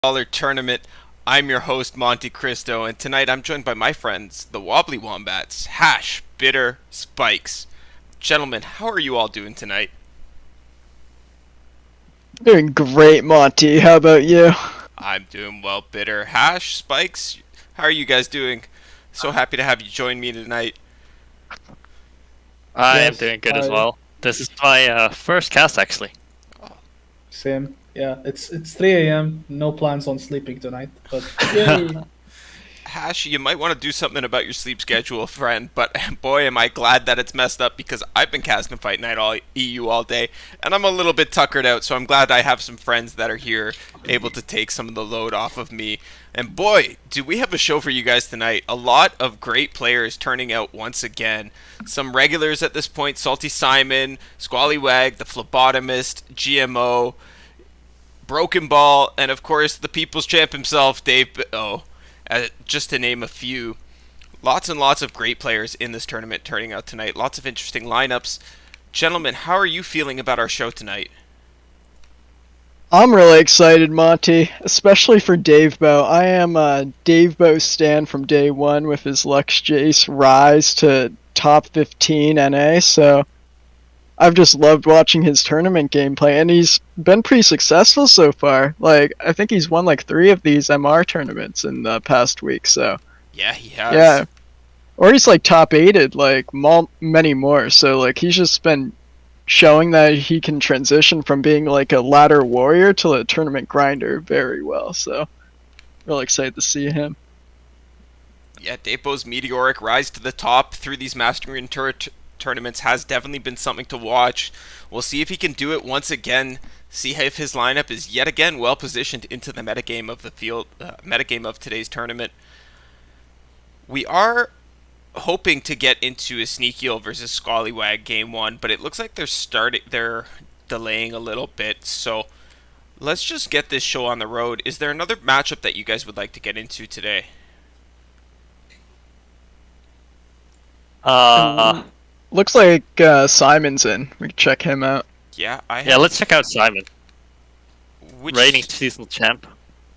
Tournament. I'm your host, MonteXristo, and tonight I'm joined by my friends, the Wobbly Wombats, Hash, B1tter, Spaiikz. Gentlemen, how are you all doing tonight? Doing great, Monty. How about you? I'm doing well, B1tter. Hash, Spaiikz, how are you guys doing? So happy to have you join me tonight. I am Yes, doing good as well. This is my first cast, actually. Same. Yeah, it's 3 a.m. No plans on sleeping tonight, but yay! Hash, you might want to do something about your sleep schedule, friend, but boy, am I glad that it's messed up because I've been casting Fight Night all EU all day, and I'm a little bit tuckered out, so I'm glad I have some friends that are here able to take some of the load off of me. And boy, do we have a show for you guys tonight. A lot of great players turning out once again. Some regulars at this point, Salty Simon, Squallywag, the Phlebotomist, GMO, Broken Ball, and of course the People's Champ himself, Dave just to name a few. Lots and lots of great players in this tournament turning out tonight. Lots of interesting lineups. Gentlemen, how are you feeling about our show tonight? I'm really excited, Monty, especially for Dave Bow. I am a Dave Bow stan from day one with his Lux Jace rise to top 15 NA, so I've just loved watching his tournament gameplay, and he's been pretty successful so far. Like, I think he's won like 3 of these MR tournaments in the past week, so Yeah, he has. yeah. Or he's like top 8'd like many more, so like he's just been showing that he can transition from being like a ladder warrior to a tournament grinder very well, so really excited to see him. Yeah, Dave Bow's meteoric rise to the top through these Mastering tournaments has definitely been something to watch. We'll see if he can do it once again. See if his lineup is yet again well positioned into the metagame of the field, metagame of today's tournament. We are hoping to get into a Sneaky versus Squallywag game 1, but it looks like they're delaying a little bit. So let's just get this show on the road. Is there another matchup that you guys would like to get into today? Looks like Simon's in. We can check him out. Yeah, let's check out Simon, which reigning seasonal champ.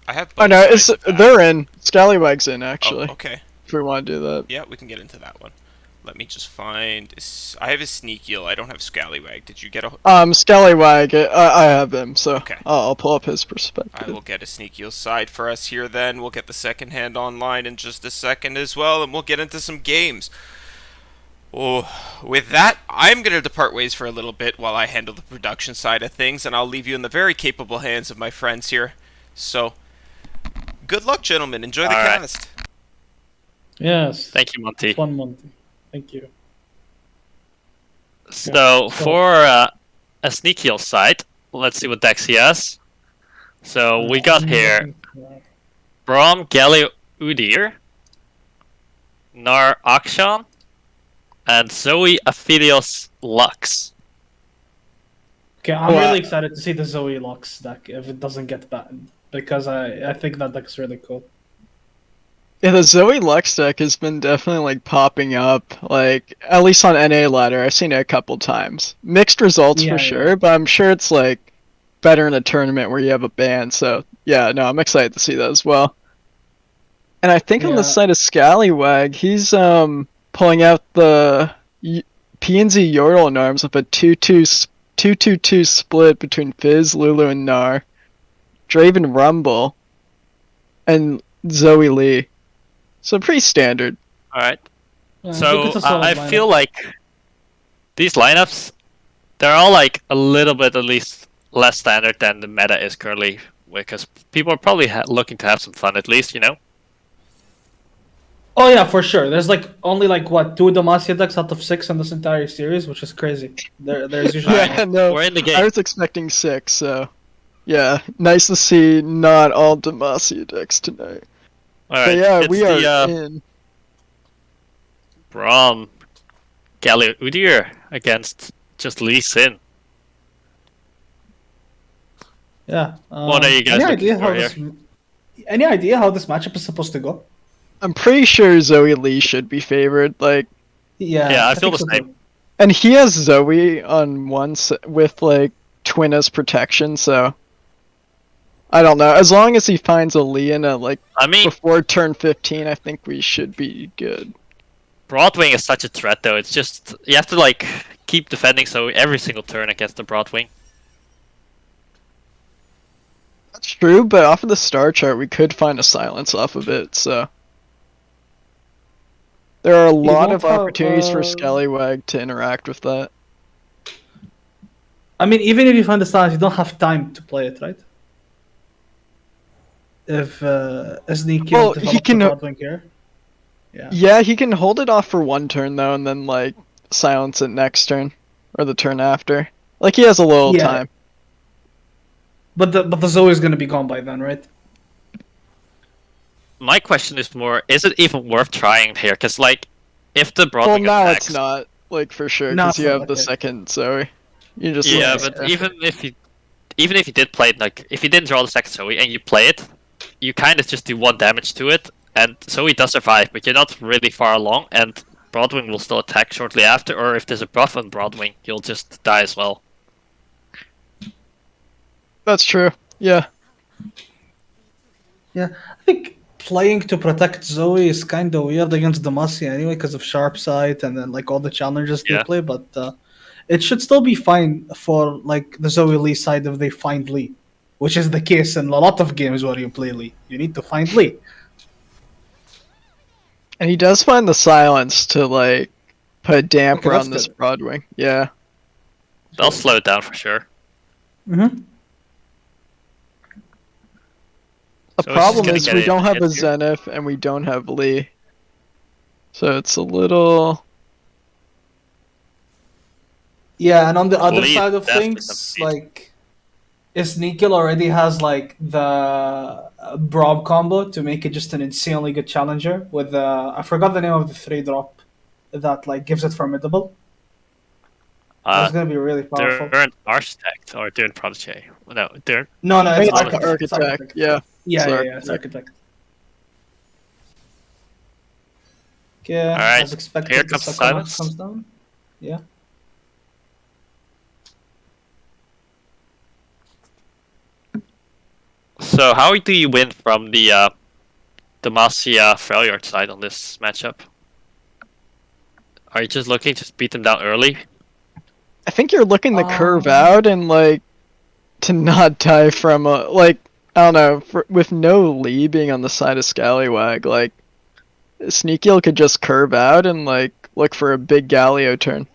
I have. Oh no, both sides of that. they're in. Scallywag's in actually. Oh, okay. If we want to do that. Yeah, we can get into that one. Let me just find. I have a Sneaky. I don't have Scallywag. Did you get a? Scallywag, I have him, so Okay. I'll pull up his perspective. I will get a Sneaky side for us here. Then we'll get the second hand online in just a second as well, and we'll get into some games. Oh, with that, I'm going to depart ways for a little bit while I handle the production side of things, and I'll leave you in the very capable hands of my friends here. So, good luck, gentlemen. Enjoy the All right. cast. Yes. Thank you, Monty. Fun Monty. Thank you. So for a Sneaky side, let's see what decks he has. So we got here Brom Galio Udir, Nar Akshan, and Zoe Aphelios Lux. Okay, I'm Well, really excited to see the Zoe Lux deck if it doesn't get banned, because I think that deck is really cool. Yeah, the Zoe Lux deck has been definitely like popping up, like at least on NA ladder. I've seen it a couple times. Mixed results Yeah, for yeah. sure, but I'm sure it's like better in a tournament where you have a ban. So yeah, no, I'm excited to see that as well. And I think on Yeah. the side of Scallywag, he's pulling out the PNZ Yordle Narms with a 2-2-2 split between Fizz, Lulu, and Gnar, Draven Rumble, and Zoe Lee. So pretty standard. All right. I think So it's a solid I lineup. feel like these lineups, they're all like a little bit at least less standard than the meta is currently, because people are probably looking to have some fun at least, you know. Oh yeah, for sure. There's like only like what 2 Demacia decks out of 6 in this entire series, which is crazy. There's usually Yeah, no, We're in the game. I was expecting 6, so yeah, nice to see not all Demacia decks tonight. All But right. yeah, it's we are the in. Brom Galio Udir against just Lee Sin. yeah. What are you guys any looking idea for how here? Any idea how this matchup is supposed to go? I'm pretty sure Zoe Lee should be favored, like, Yeah, I feel think the so same. too. and he has Zoe on with like Twin as protection, so I don't know. As long as he finds a Leona like I mean, before turn 15, I think we should be good. Broadwing is such a threat, though. It's just you have to like keep defending so every single turn against the Broadwing. That's true, but off of the star chart, we could find a silence off of it, so. There are a lot won't of opportunities for have, Scallywag to interact with that. I mean, even if you find the stars, you don't have time to play it, right? If Sneaky Well, develops he can- the Broadwing here. Yeah. Yeah, he can hold it off for one turn, though, and then, like, silence it next turn. Or the turn after. Like, he has a little Yeah. time. But the Zoe is gonna be gone by then, right? My question is more: is it even worth trying here? Because like, if the Well, Broadwing now attacks, it's not, like, for sure, No, because it's you not, have the okay. second Zoe. You just yeah, like, but even if you did play it, like if you didn't draw the second Zoe and you play it, you kind of just do 1 damage to it, and Zoe does survive, but you're not really far along, and Broadwing will still attack shortly after, or if there's a buff on Broadwing, you'll just die as well. That's true. Yeah. I think playing to protect Zoe is kind of weird against Demacia anyway, because of Sharp Sight and then like all the challenges they Yeah. play. But it should still be fine for like the Zoe Lee side if they find Lee, which is the case in a lot of games where you play Lee. You need to find Lee. And he does find the silence to, like, put a damper Okay, that's on this good. Broadwing. Yeah. They'll slow it down for sure. Mm-hmm. The So it's just problem gonna is get we in don't have and a hit here. Zenith and we don't have Lee. So it's a little... Yeah, and on the other Lee side of definitely things, succeed. like Sneakil already has like the Brob combo to make it just an insanely good challenger with I forgot the name of the 3-drop that like gives it formidable. That's gonna be really powerful. They're an architect or they're an protege. No, they're No, I it's think it's architect. It's Architect. Yeah. Yeah, It's it's architect. Okay, Alright, as expected, here the comes second one silence. comes down. Yeah. So how do you win from the Demacia Freljord side on this matchup? Are you just looking to beat them down early? I think you're looking to curve Um, out and, like, to not die from a, like, I don't know, with no Lee being on the side of Scallywag, like, Sneaky'll could just curve out and, like, look for a big Galio turn.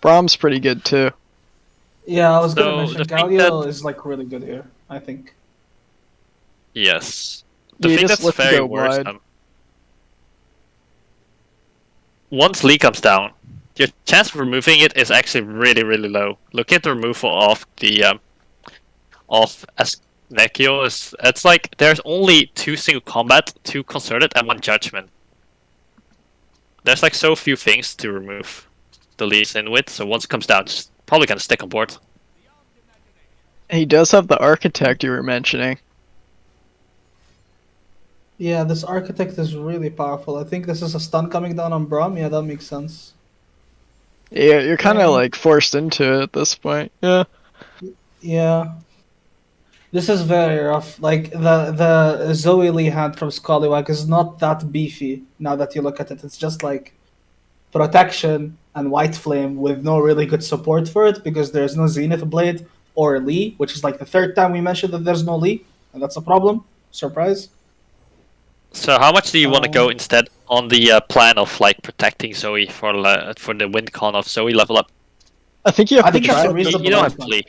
Brahm's pretty good too. Yeah, I was So, gonna mention the thing Galio that- is like really good here, I think. Yes. The You thing just that's look to very go wide. worrisome. Once Lee comes down, your chance of removing it is actually really, really low. Look at the removal of the of Asnekio. It's like there's only 2 single combat, 2 concerted, and 1 judgment. There's like so few things to remove the Lee's in with, so once it comes down, it's probably gonna stick on board. He does have the Architect you were mentioning. Yeah, this architect is really powerful. I think this is a stun coming down on Braum. Yeah, that makes sense. Yeah, you're kind of, Yeah. like, forced into it at this point. Yeah. Yeah. This is very rough. Like the Zoe Lee hand from Scallywag is not that beefy now that you look at it. It's just like protection and White Flame with no really good support for it because there's no Zenith Blade or Lee, which is like the 3rd time we mentioned that there's no Lee, and that's a problem. Surprise. So how much do you want to go Um, instead on the plan of like protecting Zoe for the win con of Zoe level up? I think you have I to think that's try. a reasonable You don't win have con. Lee.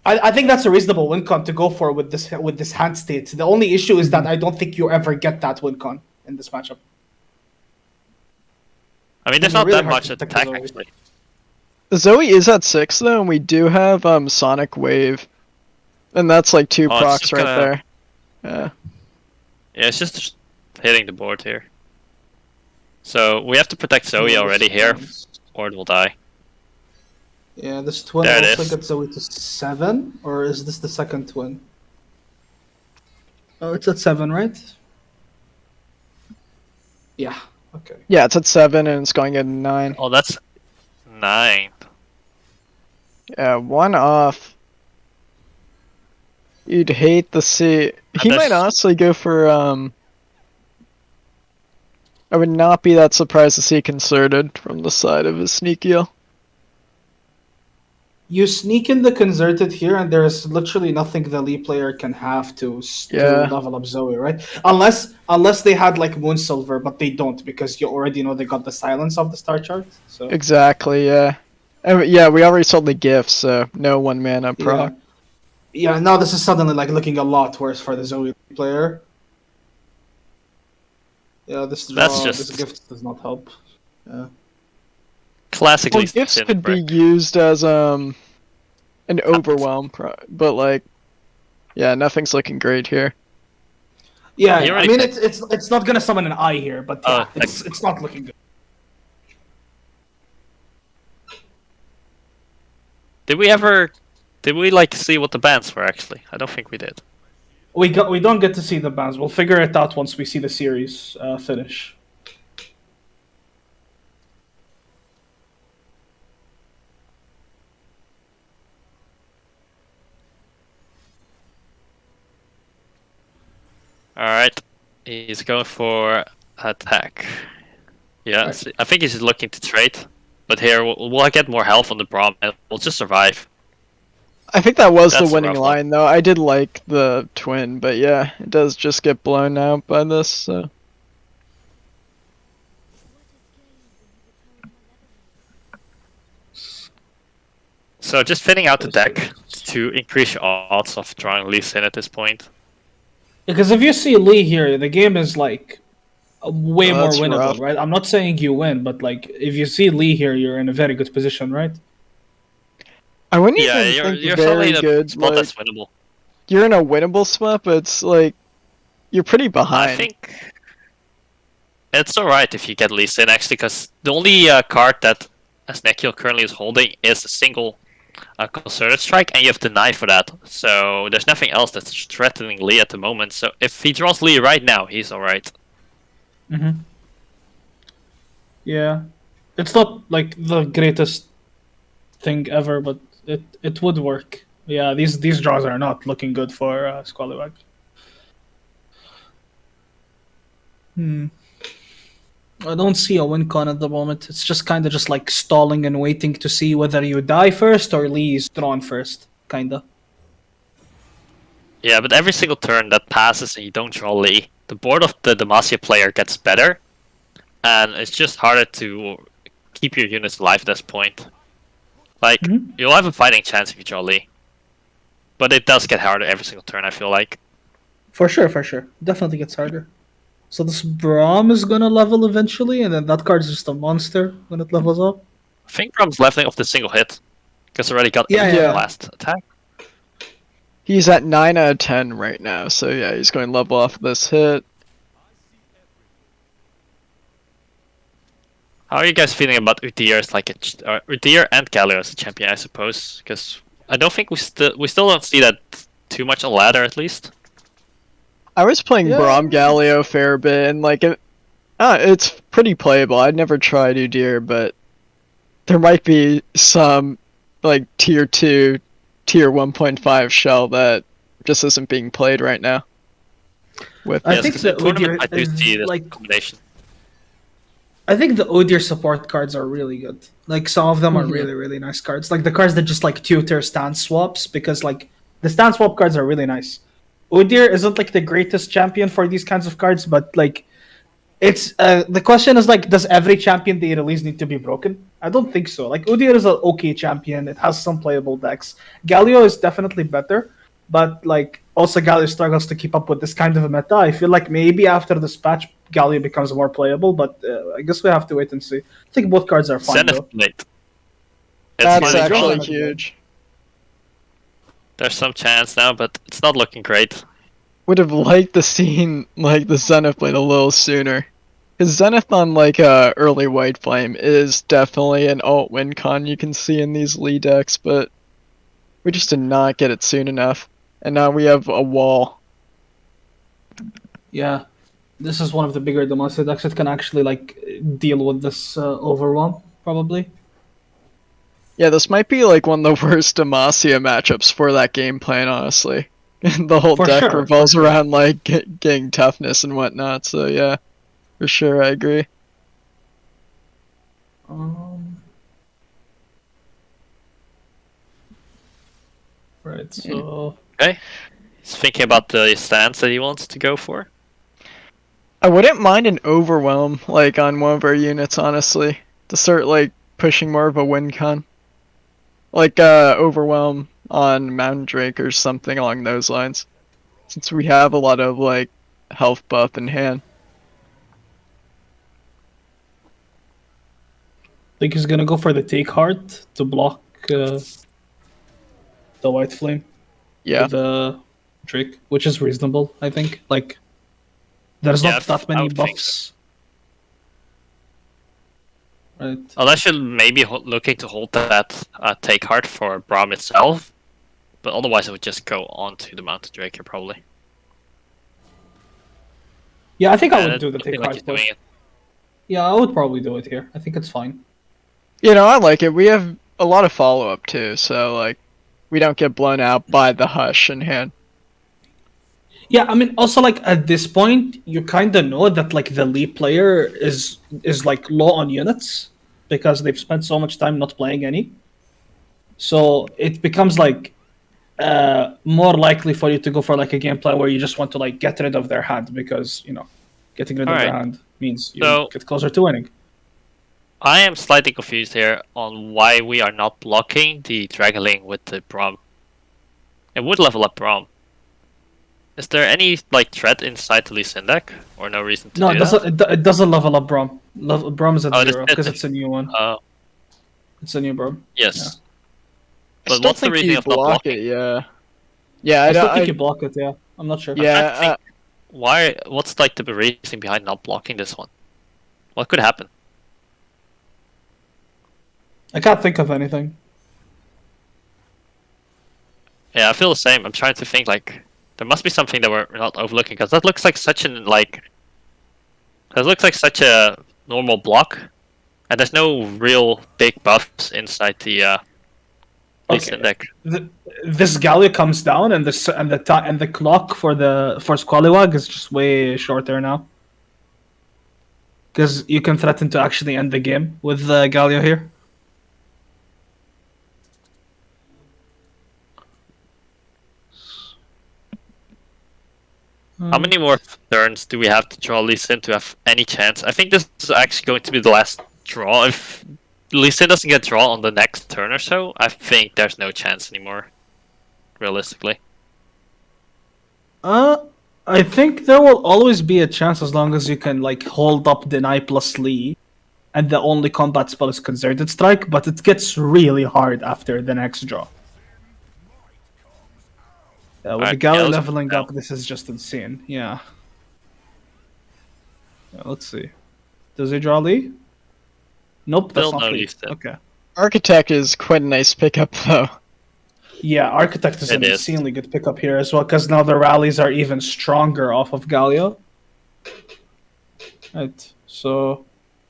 I think that's a reasonable win con to go for with this hand state. The only issue is that I don't think you ever get that win con in this matchup. I mean, there's It's not really that hard much to protect attack Zoe. actually. Zoe is at 6 though, and we do have Sonic Wave, and that's like 2 Oh, it's procs just right gonna- there. Yeah. Yeah, it's just hitting the board here. So we have to protect Zoe Yeah, already this here, one's- or it will die. Yeah, this twin There it also is. gets Zoe to 7, or is this the second twin? Oh, it's at 7, right? Yeah. Okay. Yeah, it's at 7 and it's going at 9. Oh, that's 9. Yeah, 1 off. You'd hate to see. He might honestly go for. I would not be that surprised to see concerted from the side of his sneak eel. You sneak in the concerted here, and there's literally nothing the Lee player can have to level up Zoe, right? Unless they had like Moonsilver, but they don't because you already know they got the silence of the star chart. So Exactly, yeah. Yeah, we already sold the gift, so no 1-mana proc. Yeah, now this is suddenly like looking a lot worse for the Zoe player. Yeah, this gift does not help. Yeah. Classically, Well, gifts could be used as an overwhelm, but like, yeah, nothing's looking great here. Yeah, I mean it's not gonna summon an eye here, but yeah, it's not looking good. Did we like see what the bans were actually? I don't think we did. We don't get to see the bans. We'll figure it out once we see the series finish. Alright. He's going for attack. Yeah, right. I think he's looking to trade. But here, we'll get more health on the Braum and we'll just survive. I think that was the winning line, though. I did like the twin, but yeah, it does just get blown out by this, so... So just thinning out the deck to increase your odds of drawing Lee's in at this point. Because if you see Lee here, the game is like way more winnable, rough. Right? I'm not saying you win, but like if you see Lee here, you're in a very good position, right? I wouldn't even think you're very in a good. Spot like, that's winnable. You're in a winnable spot, but it's like you're pretty behind. I think it's alright if you get Lee Sin actually, because the only card that Asnekio currently is holding is a single concerted strike, and you have denied for that. So there's nothing else that's threatening Lee at the moment. So if he draws Lee right now, he's alright. Yeah, it's not like the greatest thing ever, but it would work. Yeah, these draws are not looking good for Spaiikz. I don't see a win con at the moment. It's just kind of just like stalling and waiting to see whether you die first or Lee's drawn first, kinda. Yeah, but every single turn that passes and you don't draw Lee, the board of the Demacia player gets better, and it's just harder to keep your units alive at this point. Like, you'll have a fighting chance if you draw Lee. But it does get harder every single turn, I feel like. For sure. Definitely gets harder. So this Braum is gonna level eventually, and then that card's just a monster when it levels up. I think Braum's leveling off the single hit, because already got the last attack. He's at 9 out of 10 right now, so yeah, he's going to level off this hit. How are you guys feeling about Udyr as like Udyr and Galio as a champion, I suppose? Because I don't think we still don't see that too much on ladder, at least. I was playing Braum Galio a fair bit, and like it's pretty playable. I'd never tried Udyr, but there might be some like tier 2, tier 1.5 shell that just isn't being played right now. I think the Udyr, I do see this combination. I think the Udyr support cards are really good. Like some of them are really, really nice cards. Like the cards that just like tutor stance swaps, because like the stance swap cards are really nice. Udyr isn't like the greatest champion for these kinds of cards, but like it's the question is like, does every champion they release need to be broken? I don't think so. Like Udyr is an okay champion. It has some playable decks. Galio is definitely better, but like also Galio struggles to keep up with this kind of a meta. I feel like maybe after this patch, Galio becomes more playable, but I guess we have to wait and see. I think both cards are fine. Zenith Blade. That's actually huge. There's some chance now, but it's not looking great. Would have liked to seen like the Zenith Blade a little sooner. Because Zenith on like early White Flame is definitely an alt win con you can see in these Lee decks, but we just did not get it soon enough. And now we have a wall. Yeah. This is one of the bigger Demacia decks that can actually like deal with this overwhelm, probably. Yeah, this might be like one of the worst Demacia matchups for that game plan, honestly. The whole For deck sure, revolves for sure. around like getting toughness and whatnot. So yeah, for sure, I agree. Right. So Okay. He's thinking about the stance that he wants to go for. I wouldn't mind an overwhelm like on one of our units, honestly, to start like pushing more of a win con. Like overwhelm on Mountain Drake or something along those lines. Since we have a lot of like health buff in hand. I think he's gonna go for the take heart to block the white flame Yeah. with the Drake, which is reasonable. I think. Like, there's Yeah, not that I many would think buffs. Right. Unless you're maybe looking to hold that take heart for Braum itself, but otherwise I would just go on to the Mountain Drake here probably. Yeah, I think I would it do the doesn't take seem like heart he's push. doing it. Yeah, I would probably do it here. I think it's fine. You know, I like it. We have a lot of follow up too, so like we don't get blown out by the hush in hand. Yeah, I mean, also like at this point, you kind of know that like the Lee player is like low on units because they've spent so much time not playing any. So it becomes like more likely for you to go for like a gameplay where you just want to like get rid of their hand because getting rid of their Alright. hand means you So- get closer to winning. I am slightly confused here on why we are not blocking the Dragaling with the Braum. It would level up Braum. Is there any like threat inside the Lee Sin deck, or no reason to No, do it doesn't. It doesn't level up Braum. Braum is at Oh, it is- 0 because it's a new one. that? It's a new Braum. Yes. I But still what's the think reasoning you of not block blocking? it, yeah. Yeah, I I still don't. think you block it. Yeah, I'm not sure. Yeah, trying to think why? What's like the reasoning behind not blocking this one? What could happen? I can't think of anything. Yeah, I feel the same. I'm trying to think like there must be something that we're not overlooking because that looks like such an like. That looks like such a normal block, and there's no real big buffs inside the Lee Sin deck. This Gallia comes down, and the clock for Squallywag is just way shorter now. Because you can threaten to actually end the game with Gallia here. How many more turns do we have to draw Lee Sin to have any chance? I think this is actually going to be the last draw. If Lee Sin doesn't get draw on the next turn or so, I think there's no chance anymore. Realistically. I think there will always be a chance as long as you can like hold up deny plus Lee, and the only combat spell is concerted strike. But it gets really hard after the next draw. With the Alright, Gallia let's leveling go. up, this is just insane. Yeah. Let's see. Does he draw Lee? Nope, that's Still not no Lee. Lee Sin. Okay. Architect is quite a nice pickup though. Yeah, Architect is It an is. insanely good pickup here as well, because now the rallies are even stronger off of Gallia. Right, so...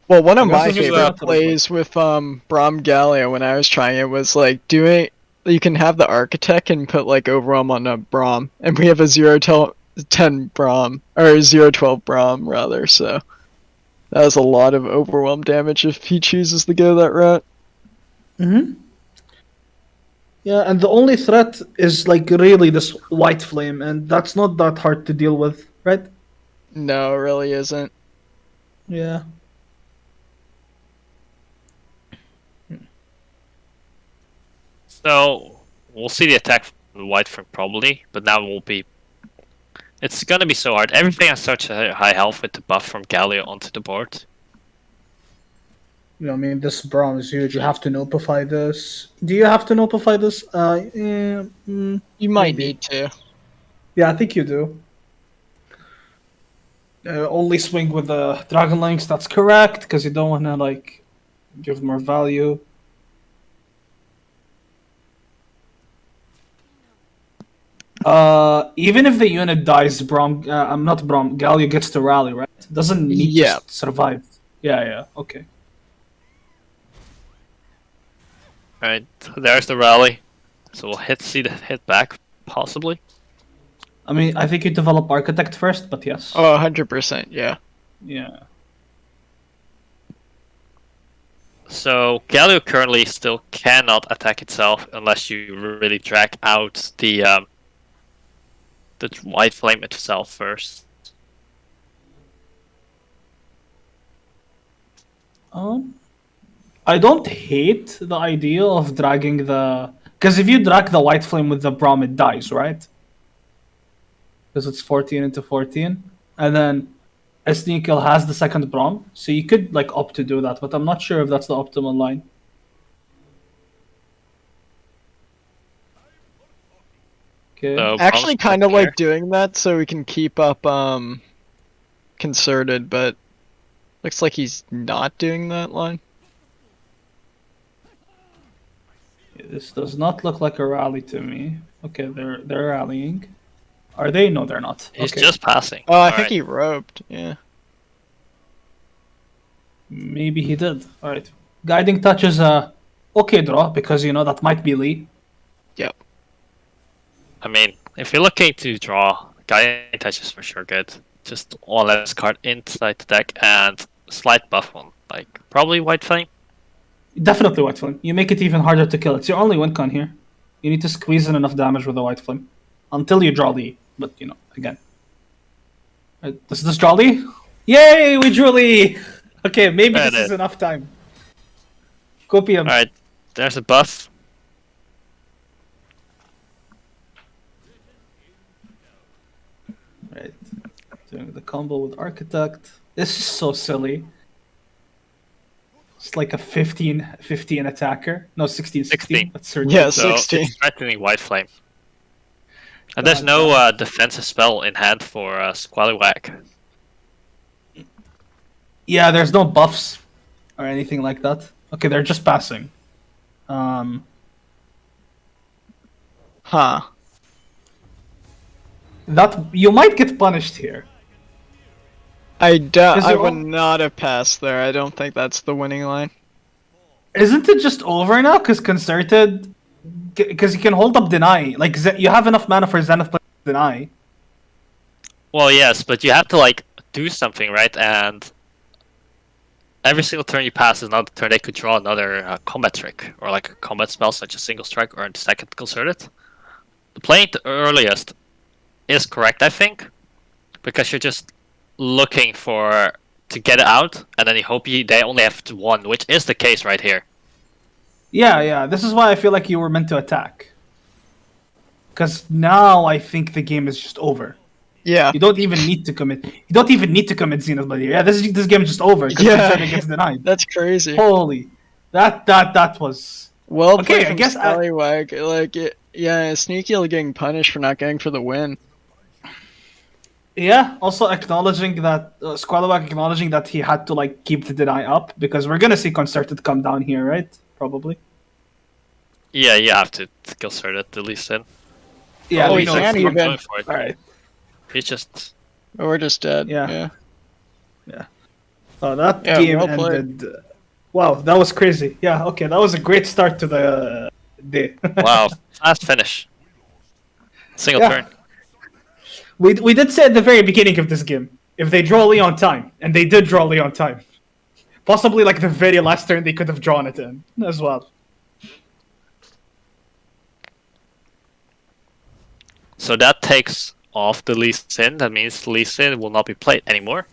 Well, one of I guess my this is favorite a- plays with Braum Gallia when I was trying it was like doing. You can have the Architect and put like Overwhelm on a Braum, and we have a 0-10 Braum or 0-12 Braum rather. So that was a lot of Overwhelm damage if he chooses to go that route. Mm-hmm. Yeah, and the only threat is like really this white flame, and that's not that hard to deal with, right? No, it really isn't. Yeah. So we'll see the attack from the white front probably, but now it will be. It's gonna be so hard. Everything has such a high health with the buff from Gallia onto the board. I mean, this Braum is huge. You have to notify this. Do you have to notify this? You might Maybe. need to. Yeah, I think you do. Only swing with the Dragon Links, that's correct, because you don't want to, like, give more value. Even if the unit dies, I'm not Braum, Gallia gets to rally, right? Doesn't need Yeah. to survive. Yeah, okay. Alright, there's the rally. So we'll see the hit back, possibly. I mean, I think you develop Architect first, but yes. Oh, 100%, yeah. Yeah. So Galio currently still cannot attack itself unless you really drag out the white flame itself first. I don't hate the idea of dragging the... Because if you drag the white flame with the Braum, it dies, right? Because it's 14 into 14. And then Esnikel has the second Braum, so you could like opt to do that, but I'm not sure if that's the optimal line. Okay. So Actually, Braum's kind of there. like doing that so we can keep up Concerted, but looks like he's not doing that line. This does not look like a rally to me. Okay, they're rallying. Are they? No, they're not. He's Okay. just passing. Oh, I think Alright. he roped. Yeah. Maybe he did. Alright. Guiding touch is a okay draw because you know that might be Lee. Yep. I mean, if you're looking to draw, Guiding Touch is for sure good. Just one less card inside the deck and slight buff one. Like, probably White Flame. Definitely White Flame. You make it even harder to kill. It's your only win con here. You need to squeeze in enough damage with the White Flame. Until you draw Lee. But, you know, again. Does this draw Lee? Yay! We drew Lee! Okay, maybe There this it is is. enough time. Copium. Alright, there's a buff. Right. Doing the combo with Architect. This is so silly. It's like a 15 attacker. No, 16. 16. That's certain. Yeah, So 16. it's threatening White Flame. And there's God no defensive spell in hand for Squallywag. Yeah, there's no buffs or anything like that. Okay, they're just passing. Huh. That you might get punished here. I Is it would all- not have passed there. I don't think that's the winning line. Isn't it just over now? Because Concerted, because you can hold up Deny. Like you have enough mana for Zenith plus Deny. Well, yes, but you have to like do something, right? And every single turn you pass is another turn they could draw another combat trick or like a combat spell such as Single Strike or a second Concerted. Playing the earliest is correct, I think, because you're just looking for to get it out, and then you hope they only have one, which is the case right here. Yeah. This is why I feel like you were meant to attack. Because now I think the game is just over. Yeah. You don't even need to commit. You don't even need to commit Zenith Blade here. Yeah, this game is just over because Yeah. Concerted gets denied. That's crazy. Holy, that was. Well Okay, played I from guess Scallywag. Yeah, Sneaky getting punished for not going for the win. Yeah, also acknowledging that Squallywag acknowledging that he had to like keep the deny up because we're gonna see Concerted come down here, right? Probably. Yeah, you have to Concert it at least then. Yeah, Oh, we he know can it's- even. Going for it. All right. He's just Oh, we're just dead. Yeah. Oh, that Yeah, game well played. ended. Wow, that was crazy. Yeah, okay, that was a great start to the day. wow, fast finish. Single Yeah. turn. We did say at the very beginning of this game, if they draw Lee on time, and they did draw Lee on time, possibly like the very last turn they could have drawn it in as well. So that takes off the Lee Sin. That means Lee Sin will not be played anymore.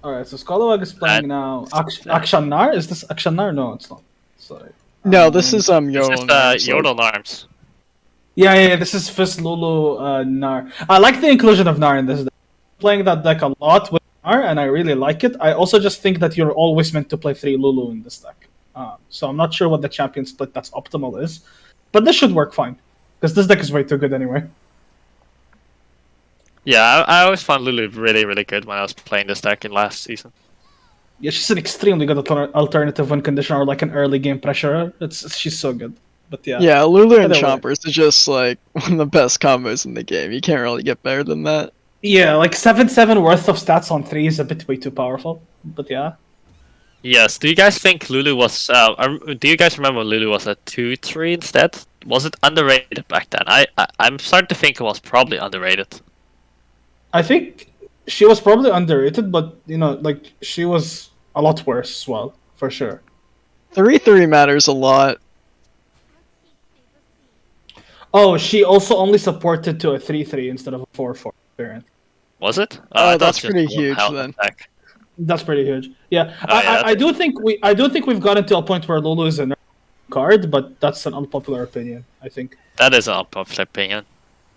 All right, so Squallywag is playing now. Akshanar? Is this Akshanar? No, it's not. Sorry. No, this is It's Yodel. just Yodel Arms. Yeah. This is Fist Lulu Nar. I like the inclusion of Nar in this deck. Playing that deck a lot with Nar, and I really like it. I also just think that you're always meant to play 3 Lulu in this deck. So I'm not sure what the champion split that's optimal is, but this should work fine because this deck is way too good anyway. Yeah, I always found Lulu really, really good when I was playing this deck in last season. Yeah, she's an extremely good alternative win condition or like an early game pressure. She's so good. But yeah. Yeah, Lulu and Either way. Chompers is just like one of the best combos in the game. You can't really get better than that. Yeah, like 7/7 worth of stats on 3 is a bit way too powerful. But yeah. Yes. Do you guys think Lulu was? Do you guys remember when Lulu was a 2/3 instead? Was it underrated back then? I'm starting to think it was probably underrated. I think she was probably underrated, but like she was a lot worse as well, for sure. 3-3 matters a lot. Oh, she also only supported to a 3-3 instead of a 4-4 apparently. Was it? Oh, I thought that's it was pretty just one huge health then. attack. That's pretty huge. Yeah, Oh, yeah, I do think we've gotten to a point where Lulu is a nerf card, but that's an unpopular opinion. I think. That is an unpopular opinion.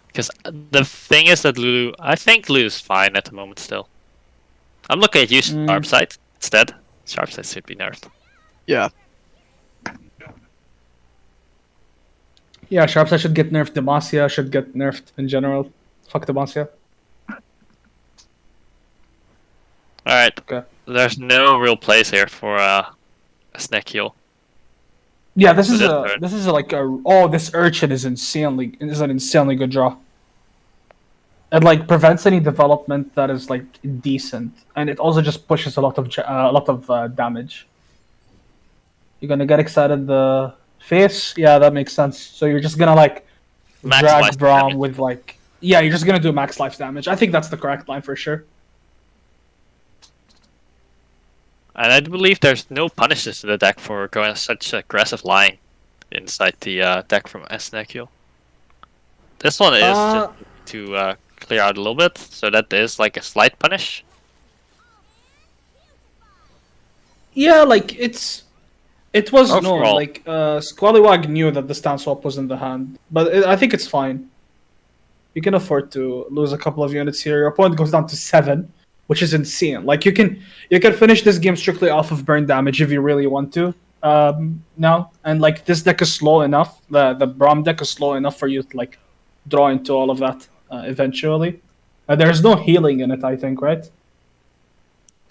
Because the thing is that Lulu, I think Lulu's fine at the moment still. I'm looking at you, Sharpsight, instead. Sharpsight should be nerfed. Yeah. Yeah, Sharpsight should get nerfed. Demacia should get nerfed in general. Fuck Demacia. Alright, Okay. there's no real place here for a snack heal. Yeah, this is that's a good. this is like a oh, this urchin is an insanely good draw. It like prevents any development that is like decent, and it also just pushes a lot of damage. You're gonna get excited the face, yeah, that makes sense. So you're just gonna like Max drag life Braum damage. with like yeah, you're just gonna do max life damage. I think that's the correct line for sure. And I believe there's no punishes to the deck for going such aggressive line inside the deck from snack heal. This one is just to clear out a little bit, so that is like a slight punish. Yeah, like it was known. Overall. Like Squallywag knew that the stand swap was in the hand, but I think it's fine. You can afford to lose a couple of units here. Your opponent goes down to 7, which is insane. Like you can finish this game strictly off of burn damage if you really want to. Now, and like this deck is slow enough. The Braum deck is slow enough for you to like draw into all of that eventually. There's no healing in it, I think, right?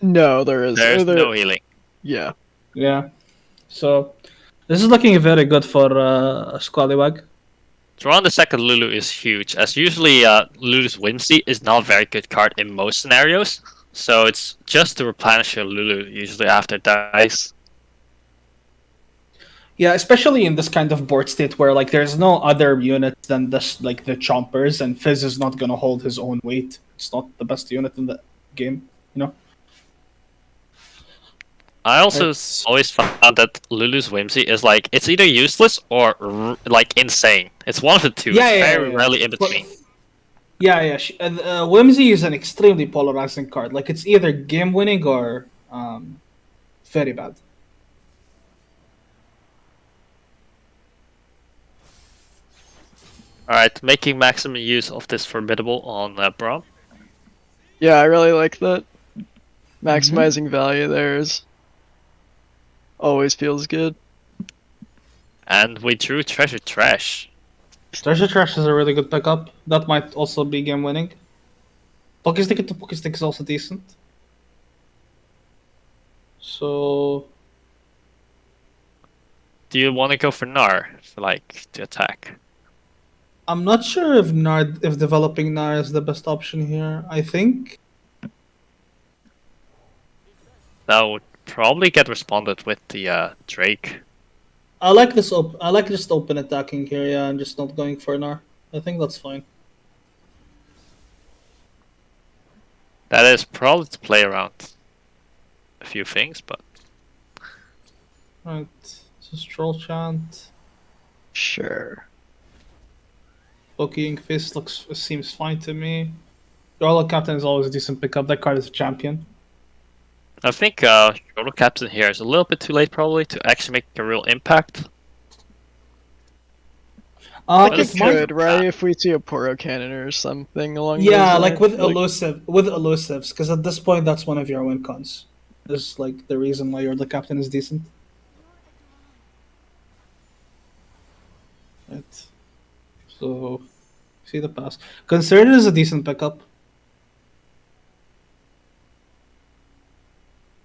No, there is. There's no healing. Yeah. Yeah. So this is looking very good for Squallywag. Drawing the second Lulu is huge, as usually Lulu's Whimsy is not a very good card in most scenarios. So it's just to replenish your Lulu usually after it dies. Yeah, especially in this kind of board state where like there's no other unit than this like the Chompers, and Fizz is not gonna hold his own weight. It's not the best unit in the game, you know. I also It's- always found that Lulu's Whimsy is like, it's either useless or like insane. It's one of the two. Yeah, it's yeah, very yeah. rarely in But- between. Yeah. Whimsy is an extremely polarizing card. Like it's either game winning or very bad. Alright, making maximum use of this Formidable on Braum. Yeah, I really like that. Maximizing value there is always feels good. And we drew Treasure Trash. Treasure Trash is a really good pickup. That might also be game winning. Pokestick into Pokestick is also decent. So Do you want to go for Gnar, like, to attack? I'm not sure if developing Gnar is the best option here. I think That would probably get responded with the Drake. I like this. I like just open attacking here, yeah, and just not going for Gnar. I think that's fine. That is probably to play around a few things, but Right. Just Troll Chant. Sure. Poking Fist seems fine to me. Roller Captain is always a decent pickup. That card is a champion. I think Roller Captain here is a little bit too late probably to actually make a real impact. I But think it's it fine. could, right? If we see a Poro Cannon or something along Yeah, those like with lines. elusives, because at this point that's one of your win cons. This is like the reason why your the captain is decent. Right. So see the pass. Concerted is a decent pickup.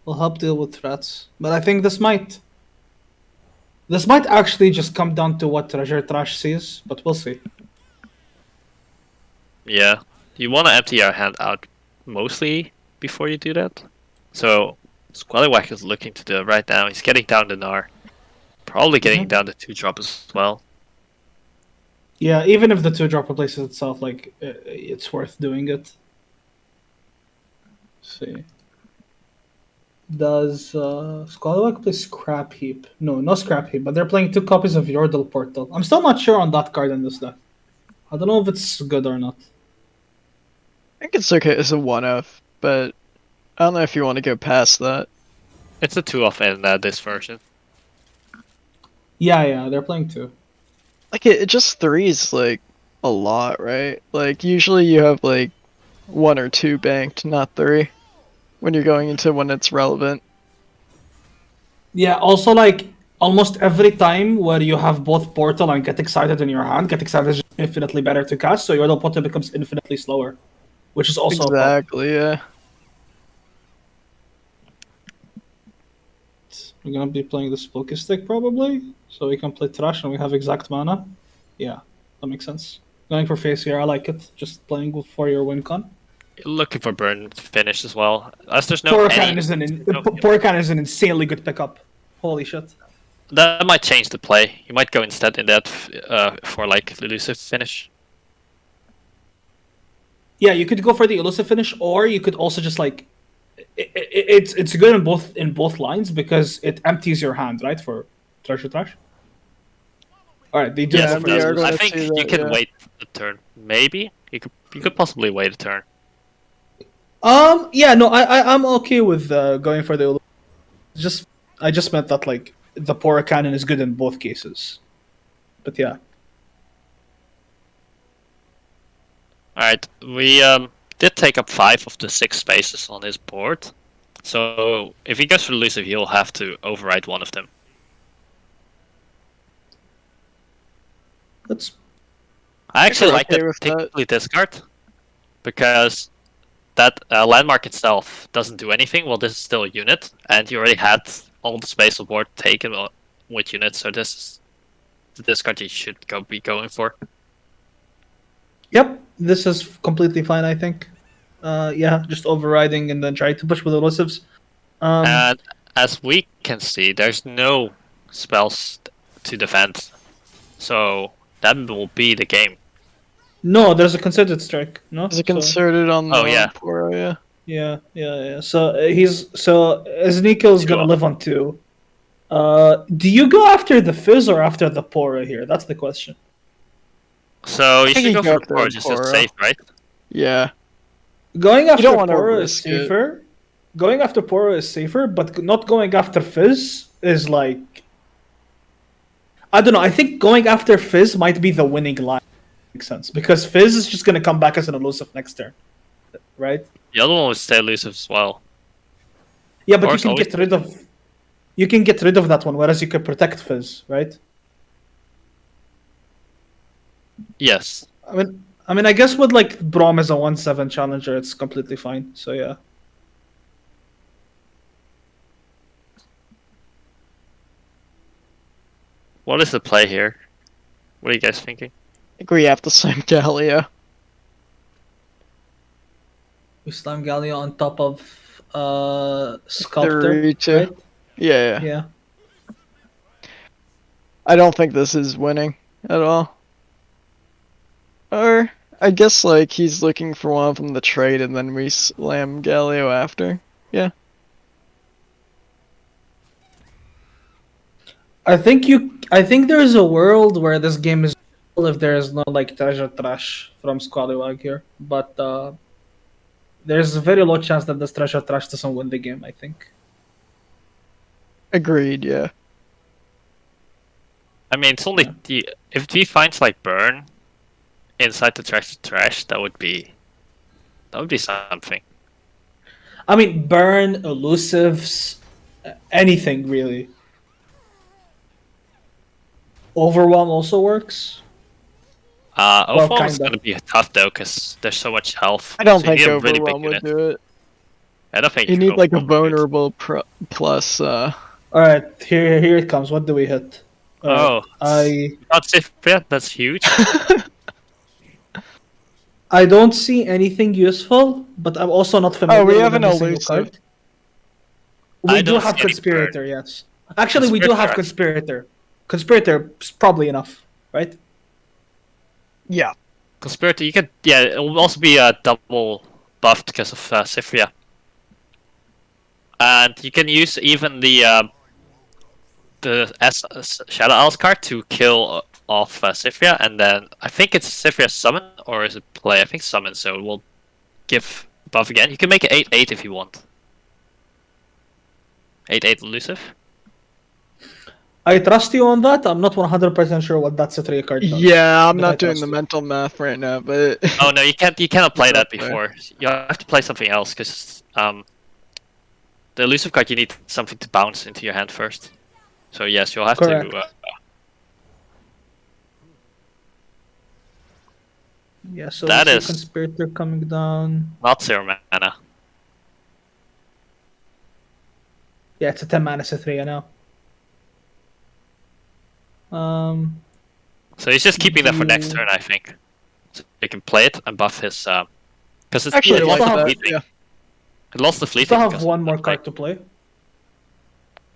Will help deal with threats, but I think this might actually just come down to what Treasure Trash sees, but we'll see. Yeah. You want to empty your hand out mostly before you do that. So Squallywhack is looking to the right now. He's getting down the Gnar. Probably getting down the 2-drop as well. Yeah, even if the 2-drop replaces itself, like it's worth doing it. see. Does Scallywag play Scrap Heap? No, no Scrap Heap, but they're playing 2 copies of Yordle Portal. I'm still not sure on that card in this deck. I don't know if it's good or not. I think it's okay as a 1-of, but I don't know if you want to go past that. It's a 2-off in this version. Yeah, they're playing 2. Like, it just 3 is, like, a lot, right? Like, usually you have, like, 1 or 2 banked, not 3, when you're going into when it's relevant. Yeah, also, like, almost every time where you have both Portal and Get Excited in your hand, Get Excited is just infinitely better to cast, so your Portal becomes infinitely slower. Which is also a problem. Exactly, yeah. We're gonna be playing the Spooky Stick probably, so we can play Trash and we have exact mana. Yeah, that makes sense. Going for face here, I like it. Just playing for your win con. Looking for burn finish as well. As there's no Poracan is an insanely good pickup. Holy shit. That might change the play. You might go instead in that for like elusive finish. Yeah, you could go for the elusive finish, or you could also just like it's good in both lines because it empties your hand, right, for treasure trash. All right, they do. Yes, have we are I gonna think see you that, can yeah. wait a turn. Maybe you could possibly wait a turn. Yeah, no, I'm okay with going for the elusive. I just meant that like the Pora Cannon is good in both cases. But yeah. Alright, we did take up 5 of the 6 spaces on his board. So if he goes for elusive, he'll have to override one of them. That's I actually we're like okay that with that. technically discard, because that landmark itself doesn't do anything. Well, this is still a unit, and you already had all the space on board taken with units, so this is the discard you should be going for. Yep, this is completely fine, I think. Yeah, just overriding and then try to push with elusives. And as we can see, there's no spells to defend, so that will be the game. No, there's a concerted strike. No, Is it concerted on the Oh, yeah. Poro, yeah? Yeah. So Ezekiel's gonna 2-off. live on 2. Do you go after the Fizz or after the Pora here? That's the question. So you think should you go go for the after core, just as Poro. safe, right? Yeah. Going after don't wanna Pora is risk it. safer. Going after Pora is safer, but not going after Fizz is like, I don't know. I think going after Fizz might be the winning line. Makes sense because Fizz is just gonna come back as an elusive next turn, right? The other one would stay elusive as well. Yeah, but Or you can always- get rid of. You can get rid of that one, whereas you can protect Fizz, right? Yes. I mean, I guess with like Braum as a 1/7 challenger, it's completely fine. So yeah. What is the play here? What are you guys thinking? I think we have to slam Galio. We slam Galio on top of Sculptor, 3-2. right? Yeah. Yeah. I don't think this is winning at all. Or, I guess, like, he's looking for one of them to trade and then we slam Galio after. Yeah. I think there's a world where this game is if there is no like treasure trash from Squallywag here, but there's a very low chance that this treasure trash doesn't win the game. I think. Agreed, yeah. I mean, it's only if he finds like burn inside the trash, that would be something. I mean, burn, elusives, anything really. Overwhelm also works. Overwhelm is kinda. gonna be tough though, because there's so much health. I don't So you think need a really big Overwhelm would unit. do it. I don't think You need, like, a Overwhelm would do it. vulnerable plus, All right, here it comes. What do we hit? Oh, I that's that's huge. I don't see anything useful, but I'm also not familiar. Oh, we with have an every single elusive. card. I We do don't have see any Conspirator, yes. Actually, we do have Conspirator. Conspirator is probably enough, right? yeah. Conspirator, you could, yeah, it will also be double buffed because of Sifria. And you can use even the Shadow Owl's card to kill off Sifria, and then I think it's Sifria's summon, or is it play? I think summon, so it will give buff again. You can make it 8/8 if you want. 8/8 elusive. I trust you on that. I'm not 100% sure what that Citria card does. Yeah, I'm But I not doing trust the you. mental math right now, but Oh no, you can't. You cannot play that Okay. before. You have to play something else because the elusive card, you need something to bounce into your hand first. So yes, you'll have Correct. to. Yeah, so That we see is- Conspirator coming down. Not 0 mana. Yeah, it's a 10 mana Citria now. So he's just keeping that for next Do- turn, I think. So you can play it and buff his. Because it's actually, it I lost like the that. fleeting. Yeah. It lost the we fleeting. still have because one of more that card to play.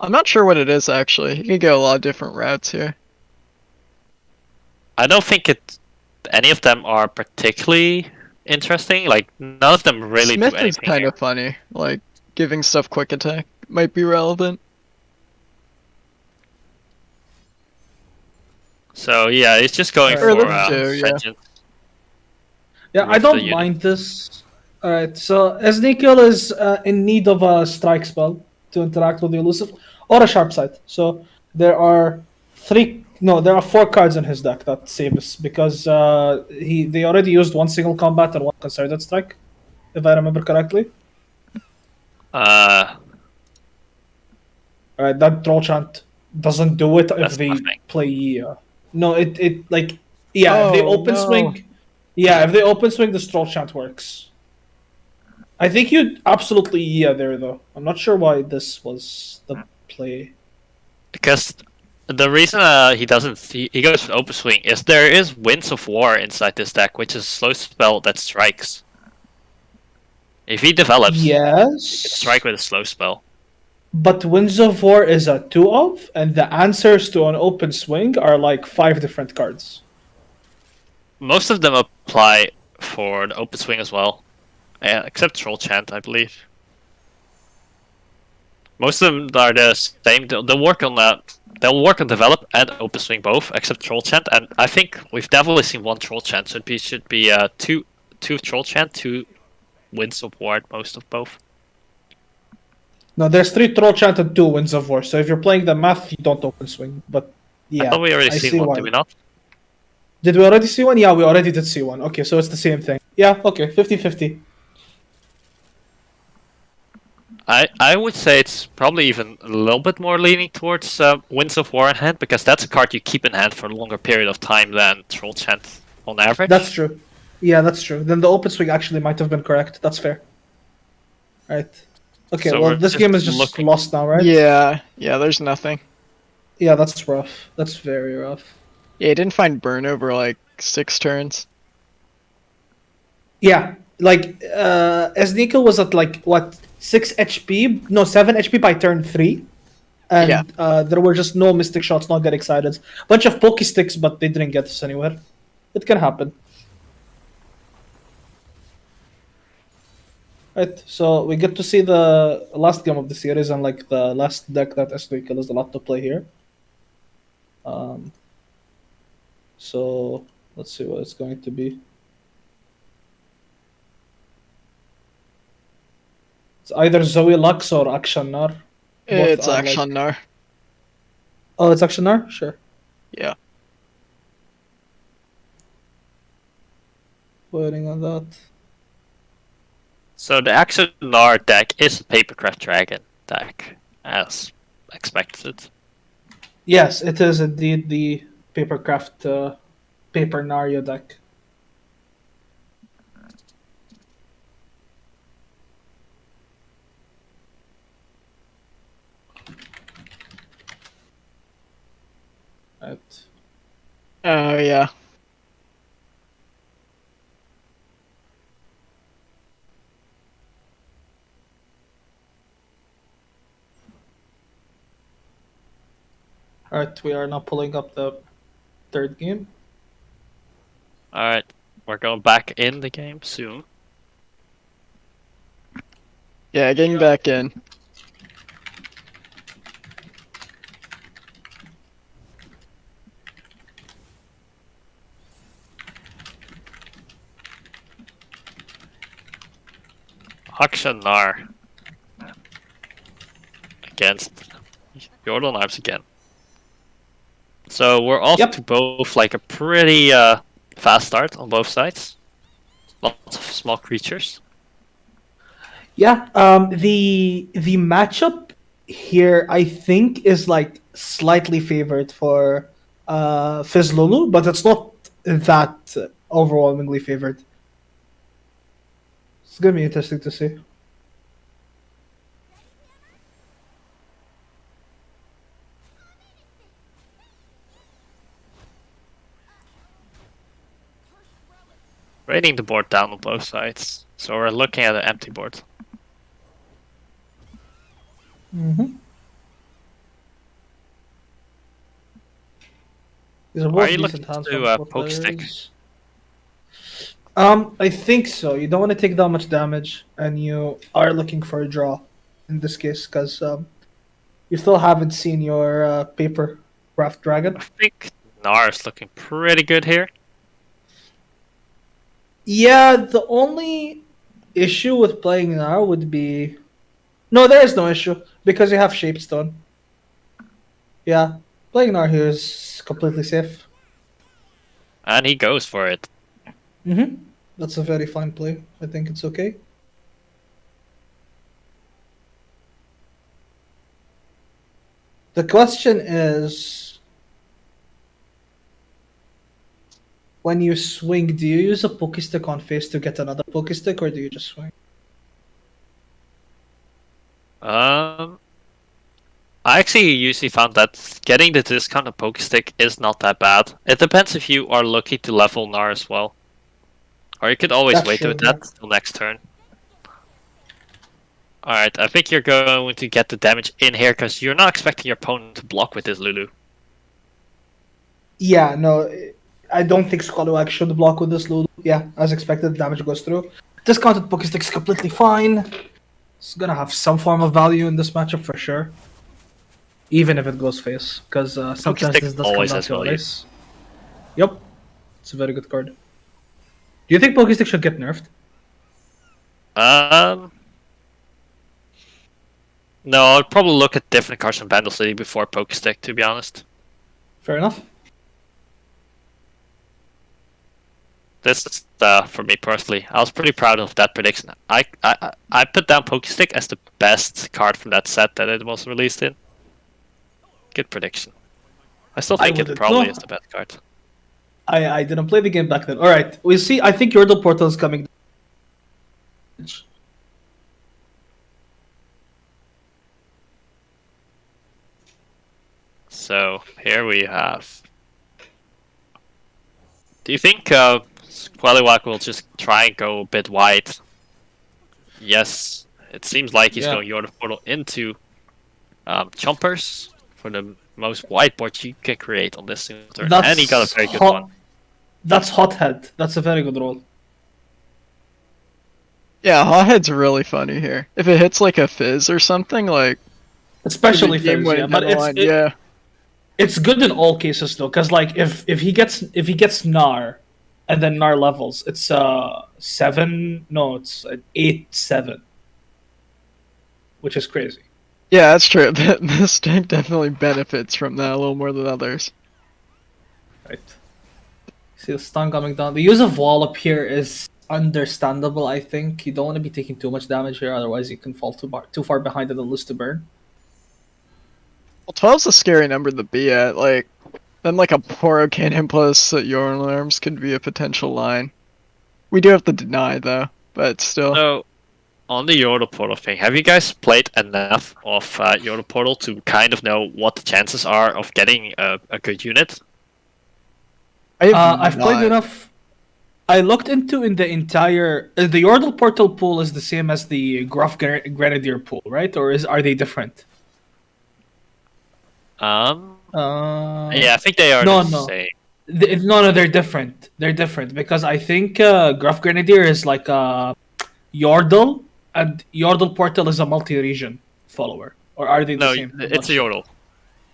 I'm not sure what it is actually. You can go a lot of different routes here. I don't think any of them are particularly interesting. Like none of them really Smith do is anything. kind here. of funny. Like giving stuff quick attack might be relevant. So yeah, it's just going Or for let's do, yeah. vengeance. Yeah, I With the don't unit. mind this. Alright, so Ezekiel is in need of a strike spell to interact with the elusive, or a sharp sight. So there are there are 4 cards in his deck that save us because they already used one single combat and one concerted strike, if I remember correctly. Uh, Alright, that troll chant doesn't do it if That's they nothing. play. No, it like if they Oh, open no. swing. Yeah, if they open swing, the troll chant works. I think you'd absolutely there though. I'm not sure why this was the play. because the reason he goes for open swing is there is Winds of War inside this deck, which is a slow spell that strikes. If he develops, he Yes, can strike with a slow spell. but Winds of War is a 2-of, and the answers to an open swing are like 5 different cards. Most of them apply for the open swing as well, except Troll Chant, I believe. Most of them are the same. They'll work on that. They'll work on develop and open swing both, except Troll Chant. And I think we've definitely seen one Troll Chant, so it should be two Troll Chant, 2 Winds of War, most of both. No, there's 3 Troll Chant and 2 Winds of War. So if you're playing the math, you don't open swing. But yeah, I thought we already I seen see one, why. did we not? Did we already see one? Yeah, we already did see one. Okay, so it's the same thing. Yeah, okay, 50-50. I would say it's probably even a little bit more leaning towards Winds of War in hand, because that's a card you keep in hand for a longer period of time than Troll Chant on average. That's true. Yeah, that's true. Then the open swing actually might have been correct. That's fair. Right. Okay, So well, we're this just game is just looking- lost now, right? Yeah, there's nothing. Yeah, that's rough. That's very rough. Yeah, he didn't find burn over like 6 turns. Yeah, like, Esnikel was at like, what, 6 HP? No, 7 HP by turn 3. And Yeah. there were just no Mystic Shots, not get excited. Bunch of Pokey Sticks, but they didn't get us anywhere. It can happen. Right, so we get to see the last game of the series and like the last deck that Esnikel is a lot to play here. So let's see what it's going to be. It's either Zoe Lux or Akshanar. Both It's are, like- Akshanar. Oh, it's Akshanar? Sure. Yeah. Waiting on that. So the Axonar deck is a Papercraft Dragon deck, as expected. Yes, it is indeed the Papercraft Paper Narya deck. Right. Oh yeah. Alright, we are now pulling up the third game. Alright, we're going back in the game soon. Yeah, getting back in. Aksha Nar against Yordle Knives again. So we're off Yep. to both like a pretty fast start on both sides. Lots of small creatures. Yeah. The matchup here, I think, is like slightly favored for Fizzlulu, but it's not that overwhelmingly favored. It's gonna be interesting to see. Raining the board down on both sides. So we're looking at an empty board. Mm-hmm. These are Are both you decent looking hands to, from both poke stick? players. I think so. You don't want to take that much damage, and you are looking for a draw in this case, because you still haven't seen your paper craft dragon. I think Nar is looking pretty good here. Yeah, the only issue with playing now would be... No, there is no issue, because you have Shapestone. Yeah, playing now here is completely safe. And he goes for it. Mm-hmm. That's a very fine play. I think it's okay. The question is, when you swing, do you use a Pokestick on face to get another Pokestick, or do you just swing? I actually usually found that getting the discounted Pokestick is not that bad. It depends if you are lucky to level Nar as well. Or you could always That's wait true, with that till next turn. Alright, I think you're going to get the damage in here because you're not expecting your opponent to block with this Lulu. Yeah, no, I don't think Scalawag should block with this Lulu. Yeah, as expected, damage goes through. Discounted Pokestick is completely fine. It's gonna have some form of value in this matchup for sure. Even if it goes face, because sometimes Pokestick this does come always down has to a value. race. Yep, it's a very good card. Do you think Pokestick should get nerfed? No, I'd probably look at different cards from Bandle City before Pokestick, to be honest. Fair enough. This is for me personally. I was pretty proud of that prediction. I put down Pokestick as the best card from that set that it was released in. Good prediction. I still think it wouldn't probably know. is the best card. I didn't play the game back then. Alright, we'll see. I think Yordle Portal is coming. So here we have. Do you think Squallywhack will just try and go a bit wide? Yes, it seems like he's Yeah. going Yordle Portal into Chompers for the most wide board you can create on this single turn, and he got a very good one. That's Hothead. That's a very good roll. Yeah, Hothead's really funny here. If it hits like a Fizz or something, like Especially game Fizz, winning yeah. But deadline, yeah. it's good in all cases though, because like if he gets Gnar, and then Gnar levels, it's 7. No, it's 8/7, which is crazy. Yeah, that's true. This deck definitely benefits from that a little more than others. Right. See the stun coming down. The use of wall up here is understandable. I think you don't want to be taking too much damage here, otherwise you can fall too far behind and then lose to burn. Well, 12's a scary number to be at. Like, then like a Poro Cannon plus Your Alarms could be a potential line. We do have to deny though, but still. So, on the Yordle Portal thing, have you guys played enough of Yordle Portal to kind of know what the chances are of getting a good unit? I've played enough. I looked into in the entire the Yordle Portal pool is the same as the Gruff Grenadier pool, right? Or are they different? Yeah, I think they are no, the no. same. No, they're different. They're different because I think Gruff Grenadier is like a Yordle, and Yordle Portal is a multi-region follower. Or are they the No, same? it's a Yordle.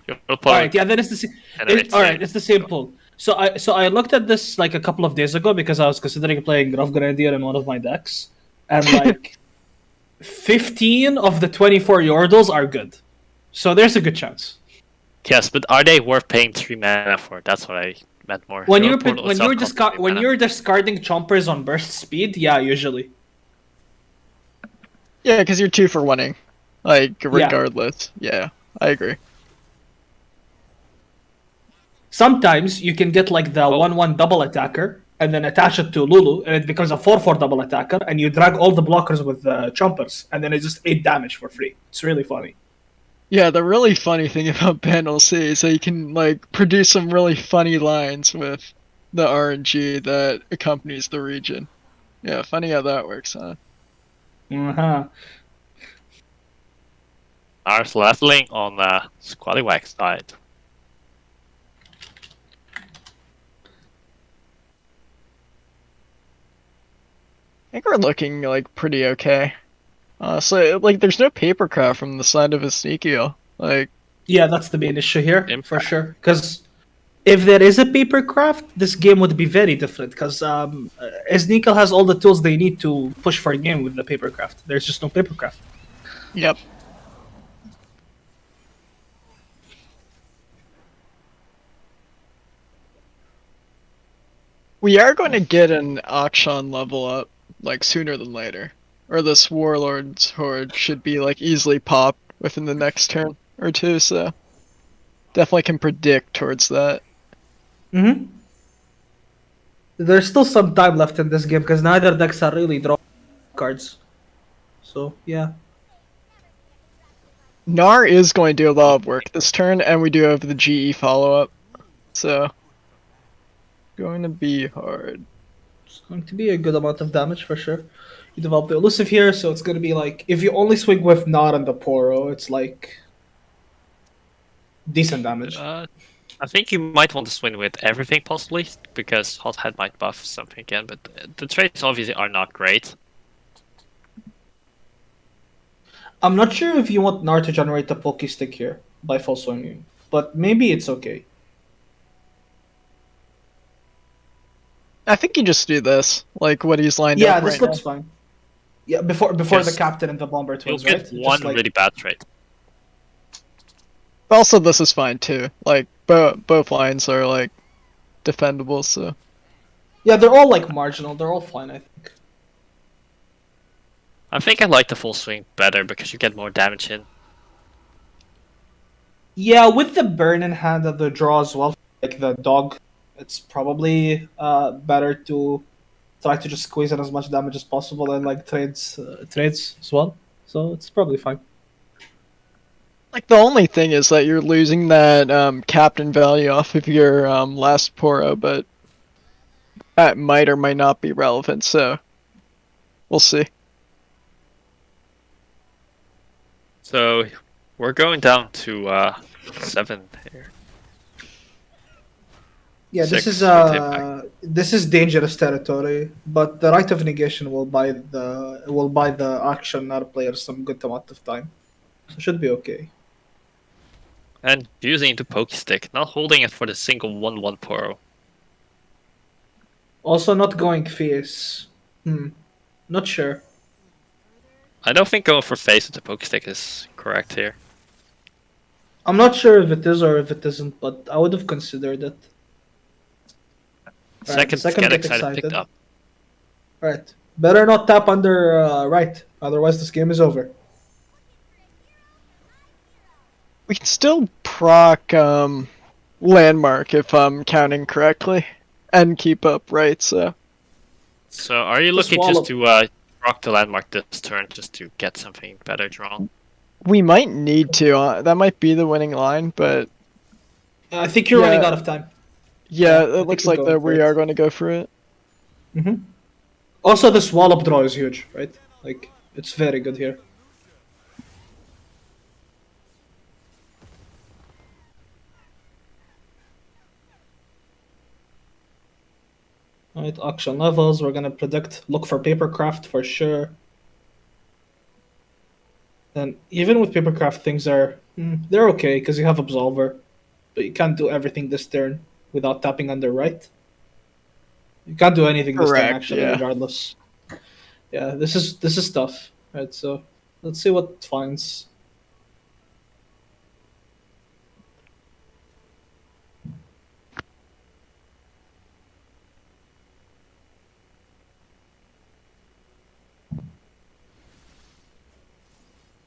Yordle Portal. Alright, yeah, then it's the same. Alright, it's the same pool. So I looked at this like a couple of days ago because I was considering playing Gruff Grenadier in one of my decks, and like 15 of the 24 Yordles are good. So there's a good chance. Yes, but are they worth paying 3 mana for? That's what I meant more. When Your you're portal when itself you're costs discard 3 when mana. you're discarding chompers on burst speed, yeah, usually. Yeah, because you're 2 for winning. Like, regardless. Yeah, I agree. Sometimes you can get like the 1/1 double attacker and then attach it to Lulu, and it becomes a 4/4 double attacker, and you drag all the blockers with chompers, and then it's just 8 damage for free. It's really funny. Yeah, the really funny thing about Panel C is that you can, like, produce some really funny lines with the RNG that accompanies the region. Yeah, funny how that works, huh? Uh-huh. Ours leveling on the Spaiikz side. I think we're looking, like, pretty okay. So, like, there's no papercraft from the side of Ezekiel. Like, Yeah, that's the main issue here, for Impact. sure. Because if there is a papercraft, this game would be very different. Because Esnikel has all the tools they need to push for a game with the papercraft. There's just no papercraft. yep. We are going to get an Akshan level up, like, sooner than later. Or this Warlord's Horde should be, like, easily popped within the next turn or two, so... Definitely can predict towards that. Mm-hmm. There's still some time left in this game, because neither decks are really drawing cards. So, yeah. Gnar is going to do a lot of work this turn, and we do have the GE follow-up. So... Going to be hard. It's going to be a good amount of damage for sure. You develop the elusive here, so it's going to be like if you only swing with Nod and the Poro, it's like decent damage. I think you might want to swing with everything possibly, because Hothead might buff something again, but the traits obviously are not great. I'm not sure if you want Nar to generate the Poke Stick here by full swinging, but maybe it's okay. I think you just do this, like what he's lined Yeah, up this right looks now. fine. Yeah, before Yes. the Captain and the Bomber You'll twins, get right? one Just like, really bad trait. Also, this is fine too. Like, both lines are, like, defendable, so... yeah, they're all like marginal. They're all fine, I think. I think I like the full swing better because you get more damage in. Yeah, with the burn in hand and the draw as well, like the dog, it's probably better to try to just squeeze in as much damage as possible and like trades as well. So it's probably fine. Like, the only thing is that you're losing that captain value off of your last Poro, but that might or might not be relevant, so we'll see. So we're going down to 7 here. Yeah, this Six is with impact. this is dangerous territory, but the Right of Negation will buy the action our players some good amount of time, so it should be okay. And using it to poke stick, not holding it for the single 1/1 Poro. Also, not going fierce. Not sure. I don't think going for face with the poke stick is correct here. I'm not sure if it is or if it isn't, but I would have considered it. Second, get excited, picked up. Right. Better not tap under right, otherwise this game is over. We can still proc landmark if I'm counting correctly, and keep up, right? So So are you Just looking wall just up. to rock the landmark this turn just to get something better drawn? we might need to. That might be the winning line, but I think you're Yeah. running out of time. yeah, I it think looks we're like going that for we it. are going to go for it. Also, this wall up draw is huge, right? Like, it's very good here. Alright, auction levels, we're gonna predict, look for papercraft for sure. And even with papercraft, things are, they're okay, because you have Absolver. But you can't do everything this turn without tapping under right. You can't do anything this turn, Correct, actually, yeah. regardless. Yeah, this is tough. Right, so let's see what it finds.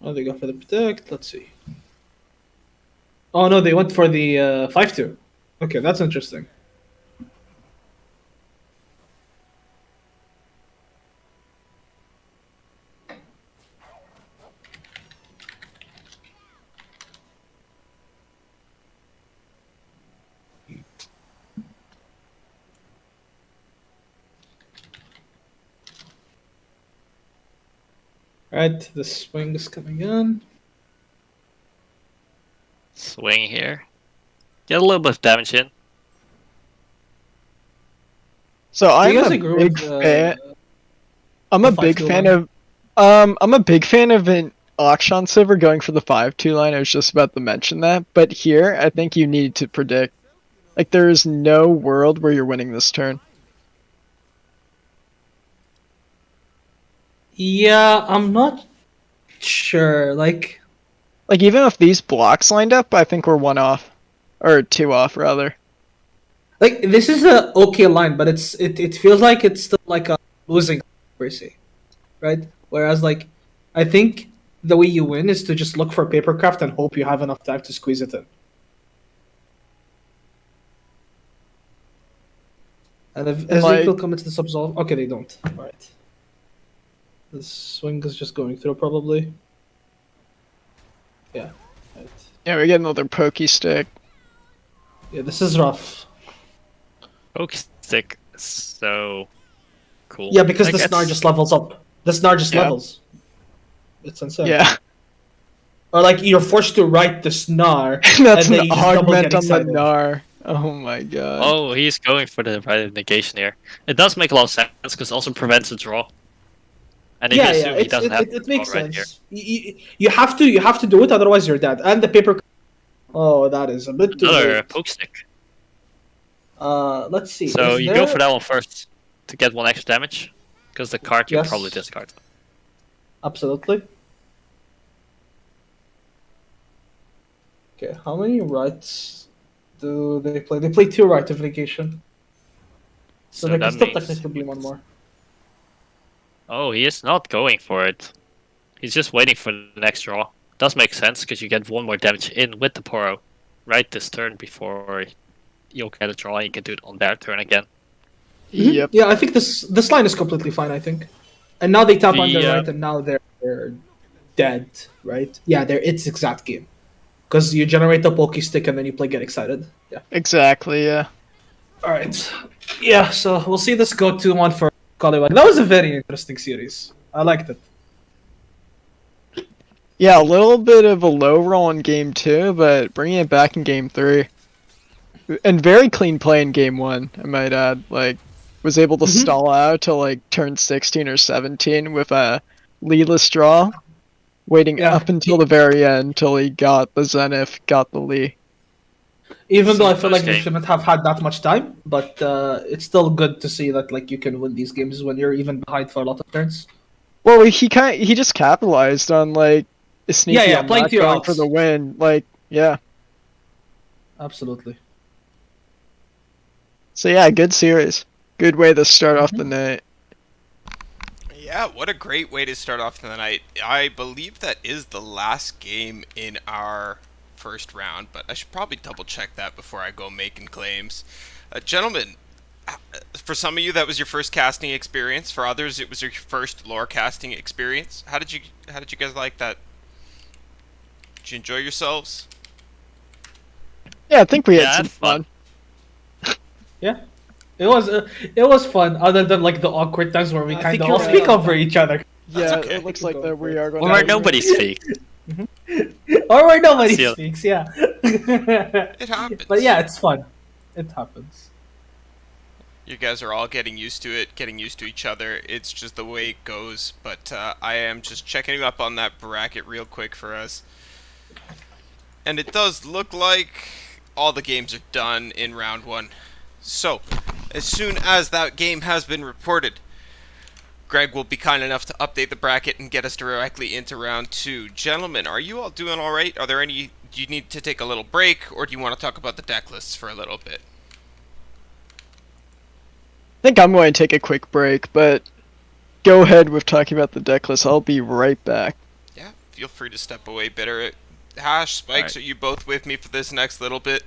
Oh, they go for the protect. Let's see. Oh no, they went for the 5-2. Okay, that's interesting. Right, the swing is coming in. Swing here. Get a little bit of damage in. So Do I'm you guys a agree big with fan. I'm the a big 5-2 fan line? of. I'm a big fan of an auction silver going for the 5-2 line. I was just about to mention that, but here I think you need to predict. Like there is no world where you're winning this turn. Yeah, I'm not sure. Like, Like even if these blocks lined up, I think we're one off, or two off rather. this is a okay line, but it feels like it's still like a losing per se, right? Whereas like, I think the way you win is to just look for papercraft and hope you have enough time to squeeze it in. And if as they will come into the subsolve, okay, they don't. All right. The swing is just going through probably. Yeah. Right. Yeah, we get another pokey stick. Yeah, this is rough. Poke stick. So cool. Yeah, because Like, the snar it's- just levels up. The snar just Yeah. levels. It's insane. Yeah, Or like you're forced to write the snar. that's and then an you just double augment get on the excited. Gnar. Oh my god. Oh, he's going for the right negation here. It does make a lot of sense because it also prevents a draw. And if you assume he doesn't have it the makes draw right here. sense. You have to do it, otherwise you're dead. And the paper. Oh, that is a bit too Another late. poke stick. Let's see. So is you there... go for that one first to get one extra damage, because the card you Yes. probably discard. Absolutely. Okay, how many rights do they play? They play 2 right of negation. So there can that still means- technically be one more. Oh, he is not going for it. He's just waiting for the next draw. Does make sense because you get one more damage in with the Poro right this turn before you'll get a draw. You can do it on their turn again. Yep. Yeah, I think this line is completely fine, I think. And now they tap on their The, right, and now they're dead, right? Yeah, it's exact game. Because you generate a pokey stick and then you play Get Excited. Yeah. Exactly. Yeah. Alright. Yeah, so we'll see this go 2-1 for Scallywag. That was a very interesting series. I liked it. Yeah, a little bit of a low roll in game 2, but bringing it back in game 3. And very clean play in game 1, I might add. Like, was able to stall out till like turn 16 or 17 with a leadless draw, waiting up until the very end till he got the Zenith, got the Lee. Even though I So feel like they game. shouldn't have had that much time, but it's still good to see that like you can win these games when you're even behind for a lot of turns. Well, he just capitalized on like a sneaky Yeah, on playing not to your going outs. for the win. Like, yeah. Absolutely. So yeah, good series. Good way to start off the night. Yeah, what a great way to start off the night. I believe that is the last game in our first round, but I should probably double check that before I go making claims. Gentlemen, for some of you that was your first casting experience. For others, it was your first lore casting experience. How did you guys like that? Did you enjoy yourselves? Yeah, I think we Yeah, had some fun. fun. Yeah. It was fun, other than like the awkward times where we I kind think of you're all right speak on over each other. That's Yeah, okay. it looks like that we are going Or where to nobody speaks. Or where nobody See ya. speaks, yeah. It happens. But yeah, it's fun. It happens. You guys are all getting used to it, getting used to each other. It's just the way it goes. But I am just checking up on that bracket real quick for us. And it does look like all the games are done in round 1. So, as soon as that game has been reported, Greg will be kind enough to update the bracket and get us directly into round 2. Gentlemen, are you all doing all right? Are there any? Do you need to take a little break, or do you want to talk about the deck lists for a little bit? I think I'm going to take a quick break, but go ahead with talking about the deck list. I'll be right back. Yeah, feel free to step away, Bitter. Hash, Spaiikz, Right. are you both with me for this next little bit?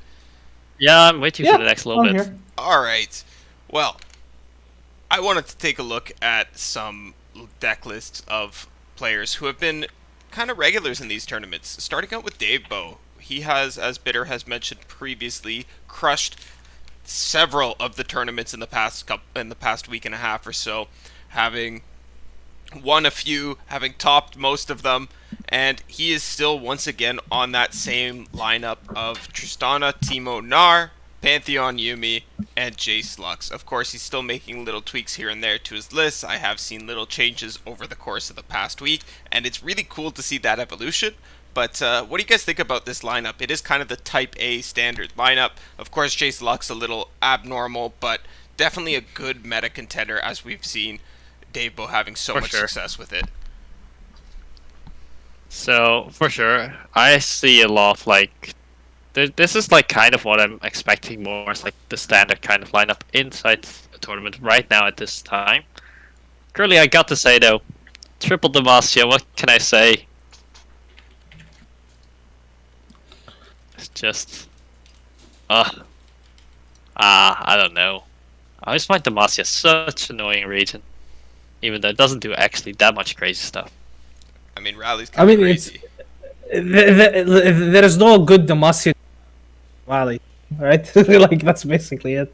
Yeah, I'm waiting for the next little I'm bit. here. Alright. Well, I wanted to take a look at some deck lists of players who have been kind of regulars in these tournaments. Starting out with Dave Bow. He has, as Bitter has mentioned previously, crushed several of the tournaments in the past week and a half or so, having won a few, having topped most of them, and he is still once again on that same lineup of Tristana, Timo Nar, Pantheon Yumi, and Jace Lux. Of course, he's still making little tweaks here and there to his list. I have seen little changes over the course of the past week, and it's really cool to see that evolution. But what do you guys think about this lineup? It is kind of the Type A standard lineup. Of course, Jace Lux a little abnormal, but definitely a good meta contender, as we've seen Dave Bow having so For much sure. success with it. So for sure, I see a lot of like. This is like kind of what I'm expecting more. It's like the standard kind of lineup inside a tournament right now at this time. Currently, I got to say though, triple Demacia. What can I say? It's just, I don't know. I just find Demacia such an annoying region, even though it doesn't do actually that much crazy stuff. I mean, Rally's I kind of mean, it's crazy. there is no good Demacia Valley, right? Like that's basically it.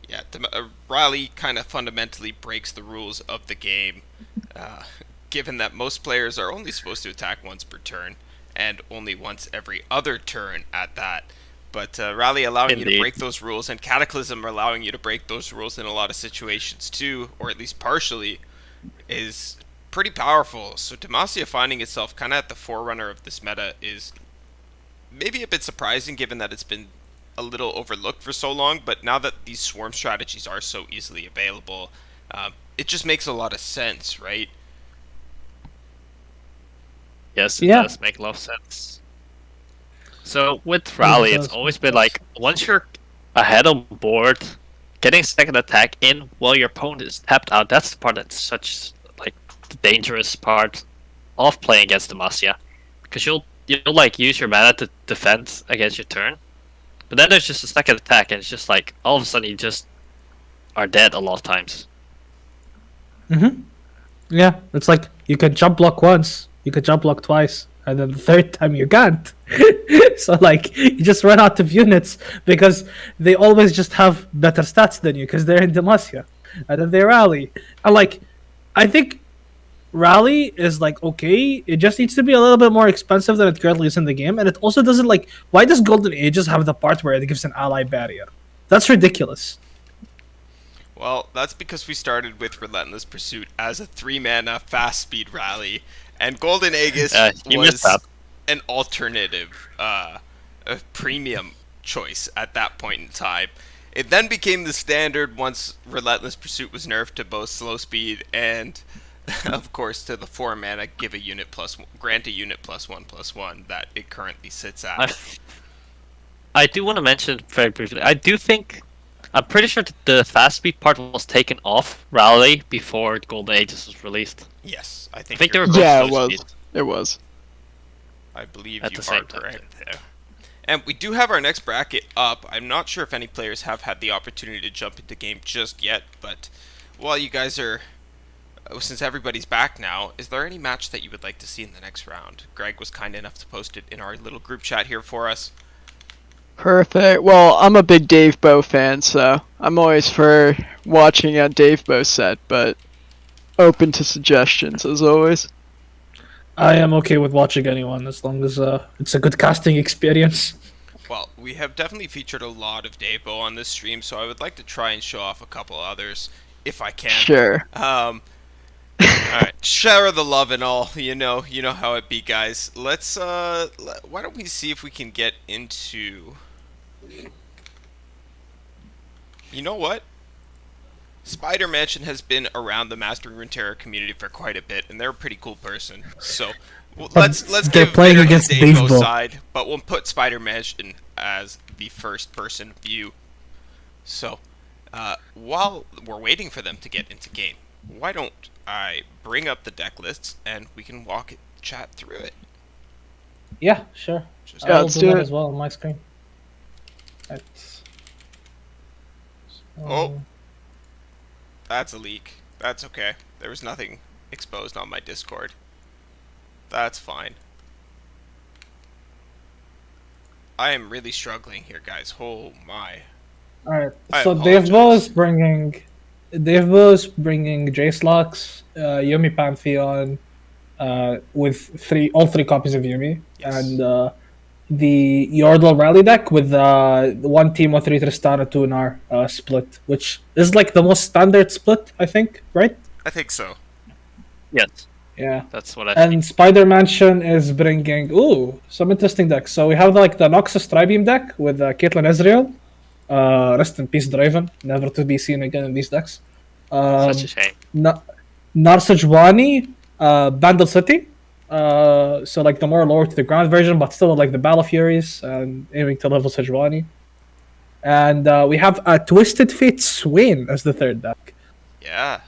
Yeah, Rally kind of fundamentally breaks the rules of the game, given that most players are only supposed to attack once per turn, and only once every other turn at that. But Rally allowing you to Indeed. break those rules, and Cataclysm allowing you to break those rules in a lot of situations too, or at least partially, is pretty powerful. So Demacia finding itself kind of at the forerunner of this meta is maybe a bit surprising, given that it's been a little overlooked for so long, but now that these swarm strategies are so easily available, it just makes a lot of sense, right? Yes, it Yeah. does make a lot of sense. So with Rally, it's does. always been like once you're ahead on board, getting second attack in while your opponent is tapped out. That's the part that's such like the dangerous part of playing against Demacia, because you'll like use your mana to defend against your turn, but then there's just a second attack, and it's just like all of a sudden you just are dead a lot of times. Yeah, it's like you can jump block once, you can jump block twice, and then the third time you can't. So like you just run out of units because they always just have better stats than you because they're in Demacia, and then they rally. And like, I think rally is like okay. It just needs to be a little bit more expensive than it currently is in the game, and it also doesn't like. Why does Golden Ages have the part where it gives an ally barrier? That's ridiculous. Well, that's because we started with Relentless Pursuit as a 3-mana fast speed rally, and Golden Aegis You was missed that. an alternative, a premium choice at that point in time. It then became the standard once Relentless Pursuit was nerfed to both slow speed and, of course, to the 4-mana give a unit grant a unit +1/+1 that it currently sits at. I do want to mention very briefly. I'm pretty sure that the fast speed part was taken off Rally before Golden Ages was released. Yes, I I think think they you're were correct. both Yeah, it slow was. speed. It was. I believe At you the are same time, correct there. And we do have our next bracket up. I'm not sure if any players have had the opportunity to jump into game just yet, but while you guys are, since everybody's back now, is there any match that you would like to see in the next round? Greg was kind enough to post it in our little group chat here for us. Perfect. Well, I'm a big Dave Bow fan, so I'm always for watching a Dave Bow set, but open to suggestions as always. I am okay with watching anyone as long as it's a good casting experience. Well, we have definitely featured a lot of Dave Bow on this stream, so I would like to try and show off a couple others if I can. Sure. Alright, share the love and all. You know how it be, guys. Let's why don't we see if we can get into. You know what? Spider Mansion has been around the Mastering Runeterra community for quite a bit, and they're a pretty cool person. So let's they're give playing it against his Davo baseball. side, but we'll put Spider Mansion as the first person view. So while we're waiting for them to get into game, why don't I bring up the deck lists and we can chat through it. Yeah, sure. Just Yeah, I'll let's do do that it. as well on my screen. Right. Oh. That's a leak. That's okay. There was nothing exposed on my Discord. That's fine. I am really struggling here, guys. Oh my. Alright, I so apologize. Dave Bo is bringing Jace Lux, Yumi Pantheon, with all three copies of Yumi, Yes. and the Yordle Rally deck with one team of 3 Tristana, 2 Nar split, which is like the most standard split, I think, right? I think so. Yes, Yeah. that's what I And think. Spider Mansion is bringing some interesting decks. So we have like the Noxus Tribeam deck with Caitlyn Ezreal. Rest in peace, Draven. Never to be seen again in these decks. Such a shame. Narsajwani, Bandle City. So like the more lower to the ground version, but still like the Battle Furies and aiming to level Sejuani. And we have a Twisted Fate Swain as the third deck. Yeah.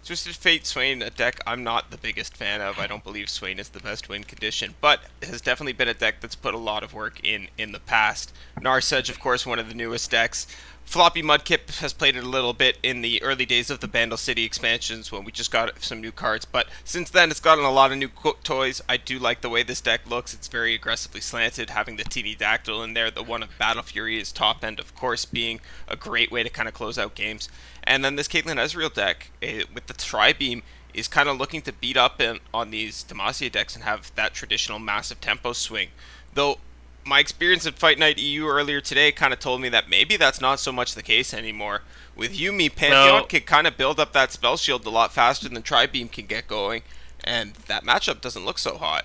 Twisted Fate Swain, a deck I'm not the biggest fan of. I don't believe Swain is the best win condition, but it has definitely been a deck that's put a lot of work in the past. Narsedge, of course, one of the newest decks. Floppy Mudkip has played it a little bit in the early days of the Bandle City expansions when we just got some new cards, but since then it's gotten a lot of new toys. I do like the way this deck looks. It's very aggressively slanted, having the TD Dactyl in there. The one of Battle Fury is top end, of course, being a great way to kind of close out games. And then this Caitlyn Ezreal deck with the Tri-Beam is kind of looking to beat up on these Demacia decks and have that traditional massive tempo swing. Though my experience at Fight Night EU earlier today kind of told me that maybe that's not so much the case anymore. With Yumi, Pantheon can kind of build up that spell shield a lot faster than Tri-Beam can get going, and that matchup doesn't look so hot.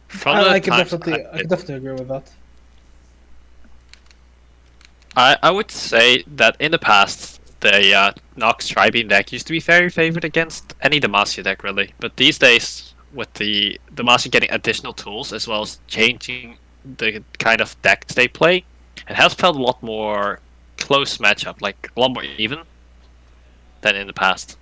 From I the can times definitely agree with that. I would say that in the past, the Nox Tribeam deck used to be very favored against any Demacia deck, really. But these days, with the Demacia getting additional tools as well as changing the kind of decks they play, it has felt a lot more close matchup, like a lot more even than in the past.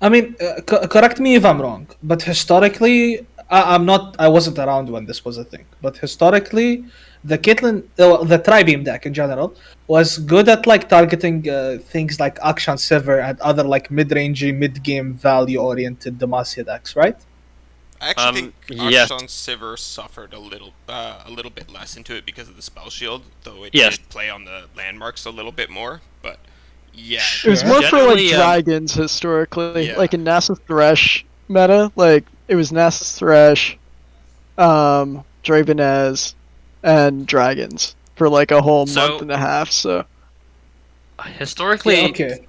I mean, correct me if I'm wrong, but historically, I wasn't around when this was a thing. But historically, the the Tri-Beam deck in general, was good at like targeting things like Akshan Sever and other like mid-rangey, mid-game value-oriented Demacia decks, right? I actually think yes. Akshan Sivir suffered a little bit less into it because of the spell shield, though it Yes. did play on the landmarks a little bit more. But yeah, It was Sure. more for like Generally, dragons historically, Yeah. like in Nasus Thresh meta. Like it was Nasus Thresh, Dravenez, and dragons for like a whole So- month and a half. So Historically, Yeah, okay.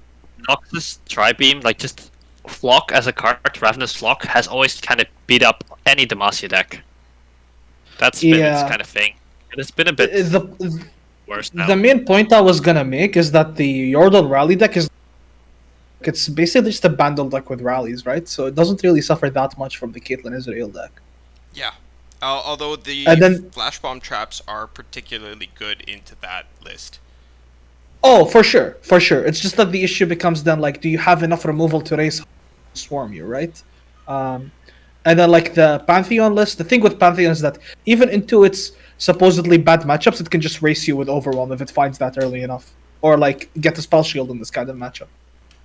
Noxus Tri-Beam, like just Flock as a card, Ravenous Flock, has always kind of beat up any Demacia deck. That's been its Yeah. kind of thing. It has been a bit The worse now. the main point I was gonna make is that the Yordle Rally deck it's basically just a bundle deck with rallies, right? So it doesn't really suffer that much from the Caitlyn Ezreal deck. yeah. Although the And then- flash bomb traps are particularly good into that list. Oh, for sure, for sure. It's just that the issue becomes then like, do you have enough removal to raise swarm you, right? And then like the Pantheon list, the thing with Pantheon is that even into its supposedly bad matchups, it can just race you with Overwhelm if it finds that early enough, or like get a spell shield in this kind of matchup.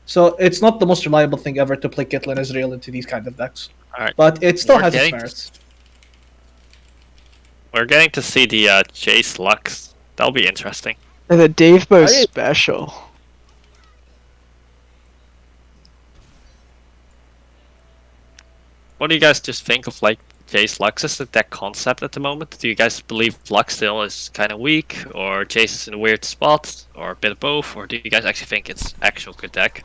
So it's not the most reliable thing ever to play Caitlyn Ezreal into these kind of decks, Alright, but it still We're has its getting- merits. we're getting to see the Jace Lux. That'll be interesting. and the Dave Bo I- special. What do you guys just think of like Jace Lux as the deck concept at the moment? Do you guys believe Lux still is kind of weak, or Jace is in a weird spot, or a bit of both, or do you guys actually think it's actual good deck?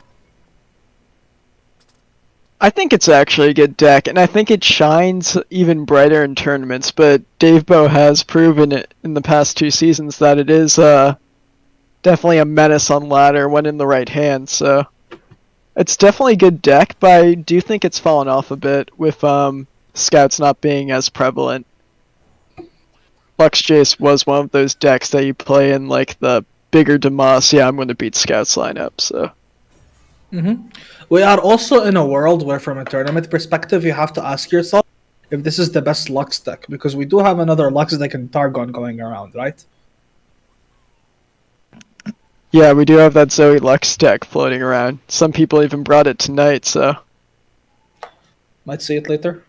I think it's actually a good deck, and I think it shines even brighter in tournaments. But Dave Bo has proven it in the past 2 seasons that it is definitely a menace on ladder when in the right hand. So it's definitely a good deck, but I do think it's fallen off a bit with scouts not being as prevalent. Lux Jace was one of those decks that you play in like the bigger Demacia, I'm going to beat scouts lineup. So We are also in a world where, from a tournament perspective, you have to ask yourself if this is the best Lux deck, because we do have another Lux deck in Targon going around, right? yeah, we do have that Zoe Lux deck floating around. Some people even brought it tonight, so Might see it later.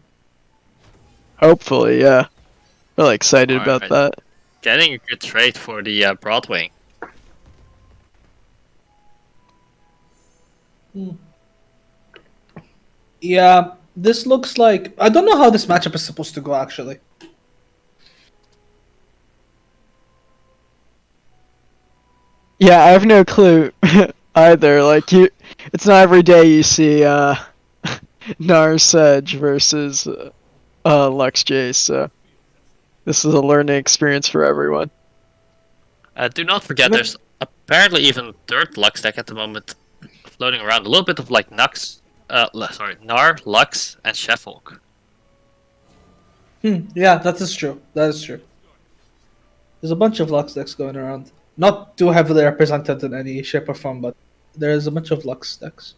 hopefully, yeah. Really excited about Alright. that. Getting a good trade for the Broadwing. Yeah, this looks like... I don't know how this matchup is supposed to go, actually. Yeah, I have no clue either. Like it's not every day you see Nar Sedge versus Lux Jace, so this is a learning experience for everyone. Do not forget, there's apparently even third Lux deck at the moment floating around. A little bit of like Nar, Lux, and Sheffolk. Yeah, that is true. That is true. There's a bunch of Lux decks going around. Not too heavily represented in any shape or form, but there is a bunch of Lux decks.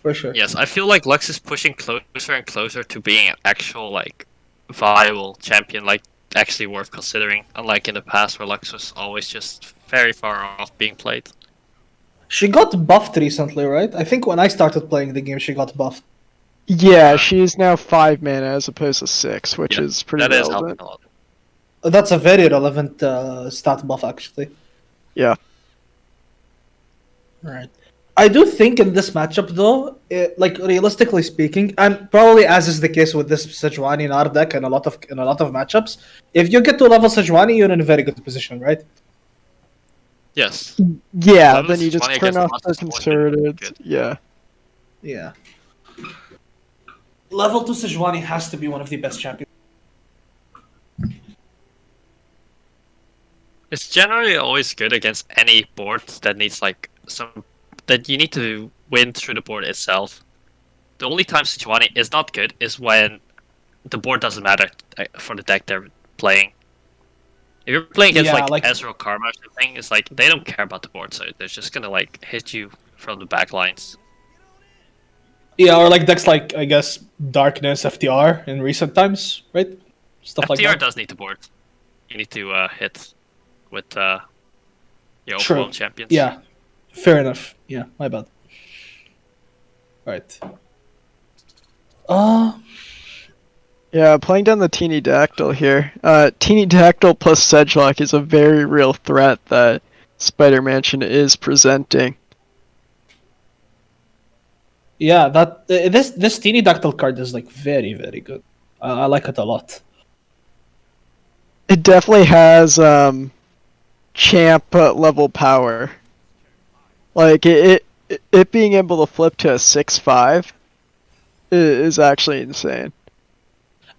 For sure. Yes, I feel like Lux is pushing closer and closer to being an actual like viable champion, like actually worth considering. Unlike in the past, where Lux was always just very far off being played. She got buffed recently, right? I think when I started playing the game, she got buffed. Yeah, she's now 5 mana as opposed to 6, which Yeah, is pretty that is helping relevant. a lot. That's a very relevant stat buff, actually. Yeah. Right. I do think in this matchup, though, like realistically speaking, and probably as is the case with this Sejuani Nar deck and a lot of matchups, if you get to level Sejuani, you're in a very good position, right? Yes. Yeah, Level then you just 20 turn against off the monsters is always been concerted. good. Yeah. Yeah. Level 2 Sejuani has to be one of the best champions. It's generally always good against any board that needs like that you need to win through the board itself. The only time Sejuani is not good is when the board doesn't matter for the deck they're playing. If you're playing against Yeah, like like- Ezreal Karma or something, it's like they don't care about the board, so they're just gonna like hit you from the back lines. Yeah, or like decks like, I guess, Darkness, FTR in recent times, right? Stuff like FTR that. does need the board. You need to hit with your True. overall champions. Yeah, fair enough. Yeah, my bad. Right. Yeah, playing down the Teeny Dactyl here. Teeny Dactyl plus Sedgelock is a very real threat that Spider Mansion is presenting. Yeah, that this Teeny Dactyl card is like very, very good. I like it a lot. It definitely has champ level power. Like it being able to flip to a 6/5 is actually insane.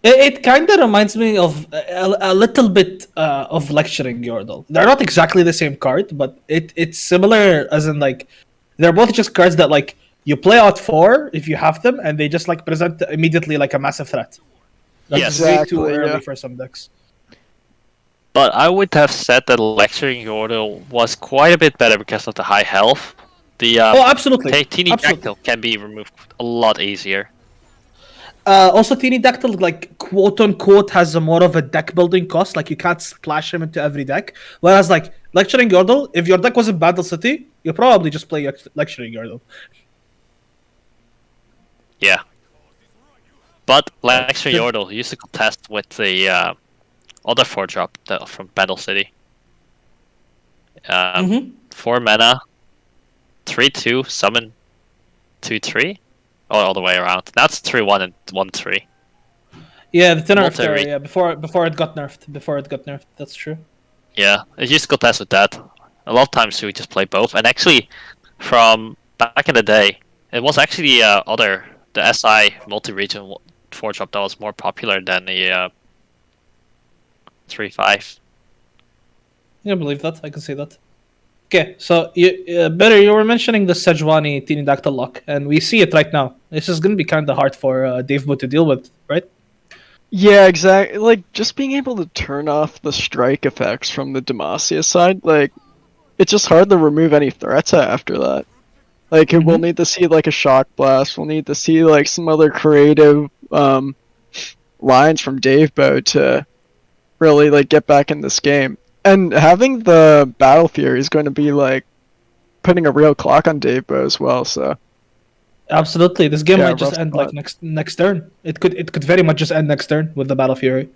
It kind of reminds me of a little bit of Lecturing Yordle. They're not exactly the same card, but it's similar as in like they're both just cards that like you play out 4 if you have them, and they just like present immediately like a massive threat. That's Yes. way too Exactly, early yeah. for some decks. But I would have said that Lecturing Yordle was quite a bit better because of the high health. The Oh, absolutely. Teeny Absolutely. Dactyl can be removed a lot easier. Also, Teeny Dactyl, like quote unquote, has a more of a deck building cost. Like you can't splash him into every deck. Whereas, like Lecturing Yordle, if your deck was in Battle City, you probably just play Lecturing Yordle. Yeah. But Lecturing Yordle used to contest with the other 4-drop from Battle City. 4 mana, 3/2, summon 2/3? Oh, all the way around. That's 3/1 and 1/3. Yeah, the nerf era, Multi-read. yeah, before it got nerfed. Before it got nerfed, that's true. Yeah, it used to contest with that. A lot of times we just play both. And actually, from back in the day, it was actually the SI multi-region 4-drop that was more popular than the 3/5. Yeah, I believe that. I can see that. Okay, so Better, you were mentioning the Sejuani Tinidactyl lock, and we see it right now. This is going to be kind of hard for Dave Bo to deal with, right? Yeah, exactly. Like, just being able to turn off the strike effects from the Demacia side, like, it's just hard to remove any threats after that. Like, we'll need to see, like, a Shock Blast, we'll need to see, like, some other creative, lines from Dave Bo to really, like, get back in this game. And having the Battle Fury is going to be, like, putting a real clock on Dave Bo as well, so... Absolutely, this game Yeah, might just rough end spot. like next turn. It could very much just end next turn with the Battle Fury.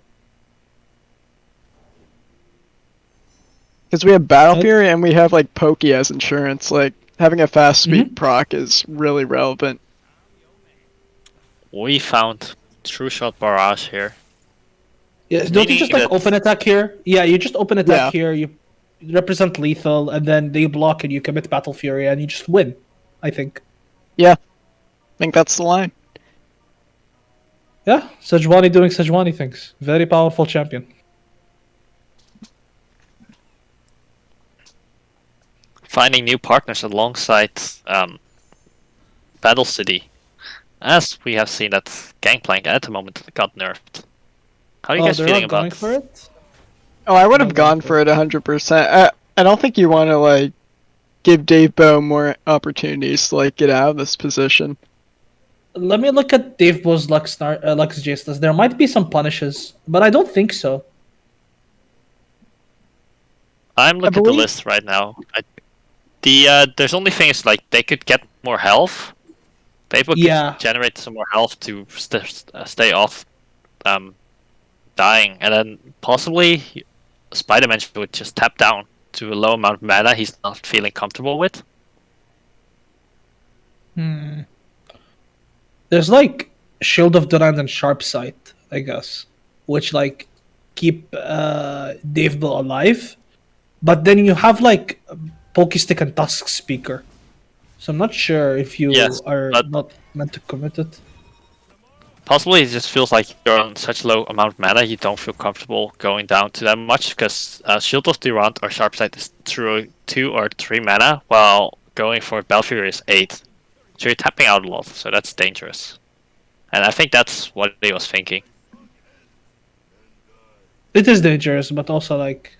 Because we have Battle Right. Fury and we have, like, Pokey as insurance. Like, having a fast speed proc is really relevant. We found True Shot Barrage here. Yeah, don't you just like Meaning that- open attack here? Yeah, you just open attack Yeah. here. You represent lethal, and then they block and you commit Battle Fury, and you just win. I think. I think that's the line. Yeah, Sejuani doing Sejuani things. Very powerful champion. Finding new partners alongside Battle City. As we have seen that Gangplank at the moment got nerfed. How are you guys they're feeling not about going for it? Oh, I would have No, gone no. for it 100%. I don't think you want to, like, give Dave Bo more opportunities to, like, get out of this position. Let me look at Dave Bo's Lux Jace list. There might be some punishes, but I don't think so. I'm looking at the believe- list right now. There's only things like they could get more health. People Yeah. could generate some more health to stay off dying, and then possibly Spider-Man would just tap down to a low amount of mana he's not feeling comfortable with. There's like Shield of Durand and Sharp Sight, I guess, which like keep Dave Bo alive. But then you have like Pokestick and Tusk Speaker. So I'm not sure if you Yes, are but- not meant to commit it. Possibly it just feels like you're on such low amount of mana you don't feel comfortable going down to that much because Shield of Durant or Sharp Sight is through 2 or 3 mana while going for Belfury is 8. So you're tapping out a lot, so that's dangerous. And I think that's what he was thinking. It is dangerous, but also like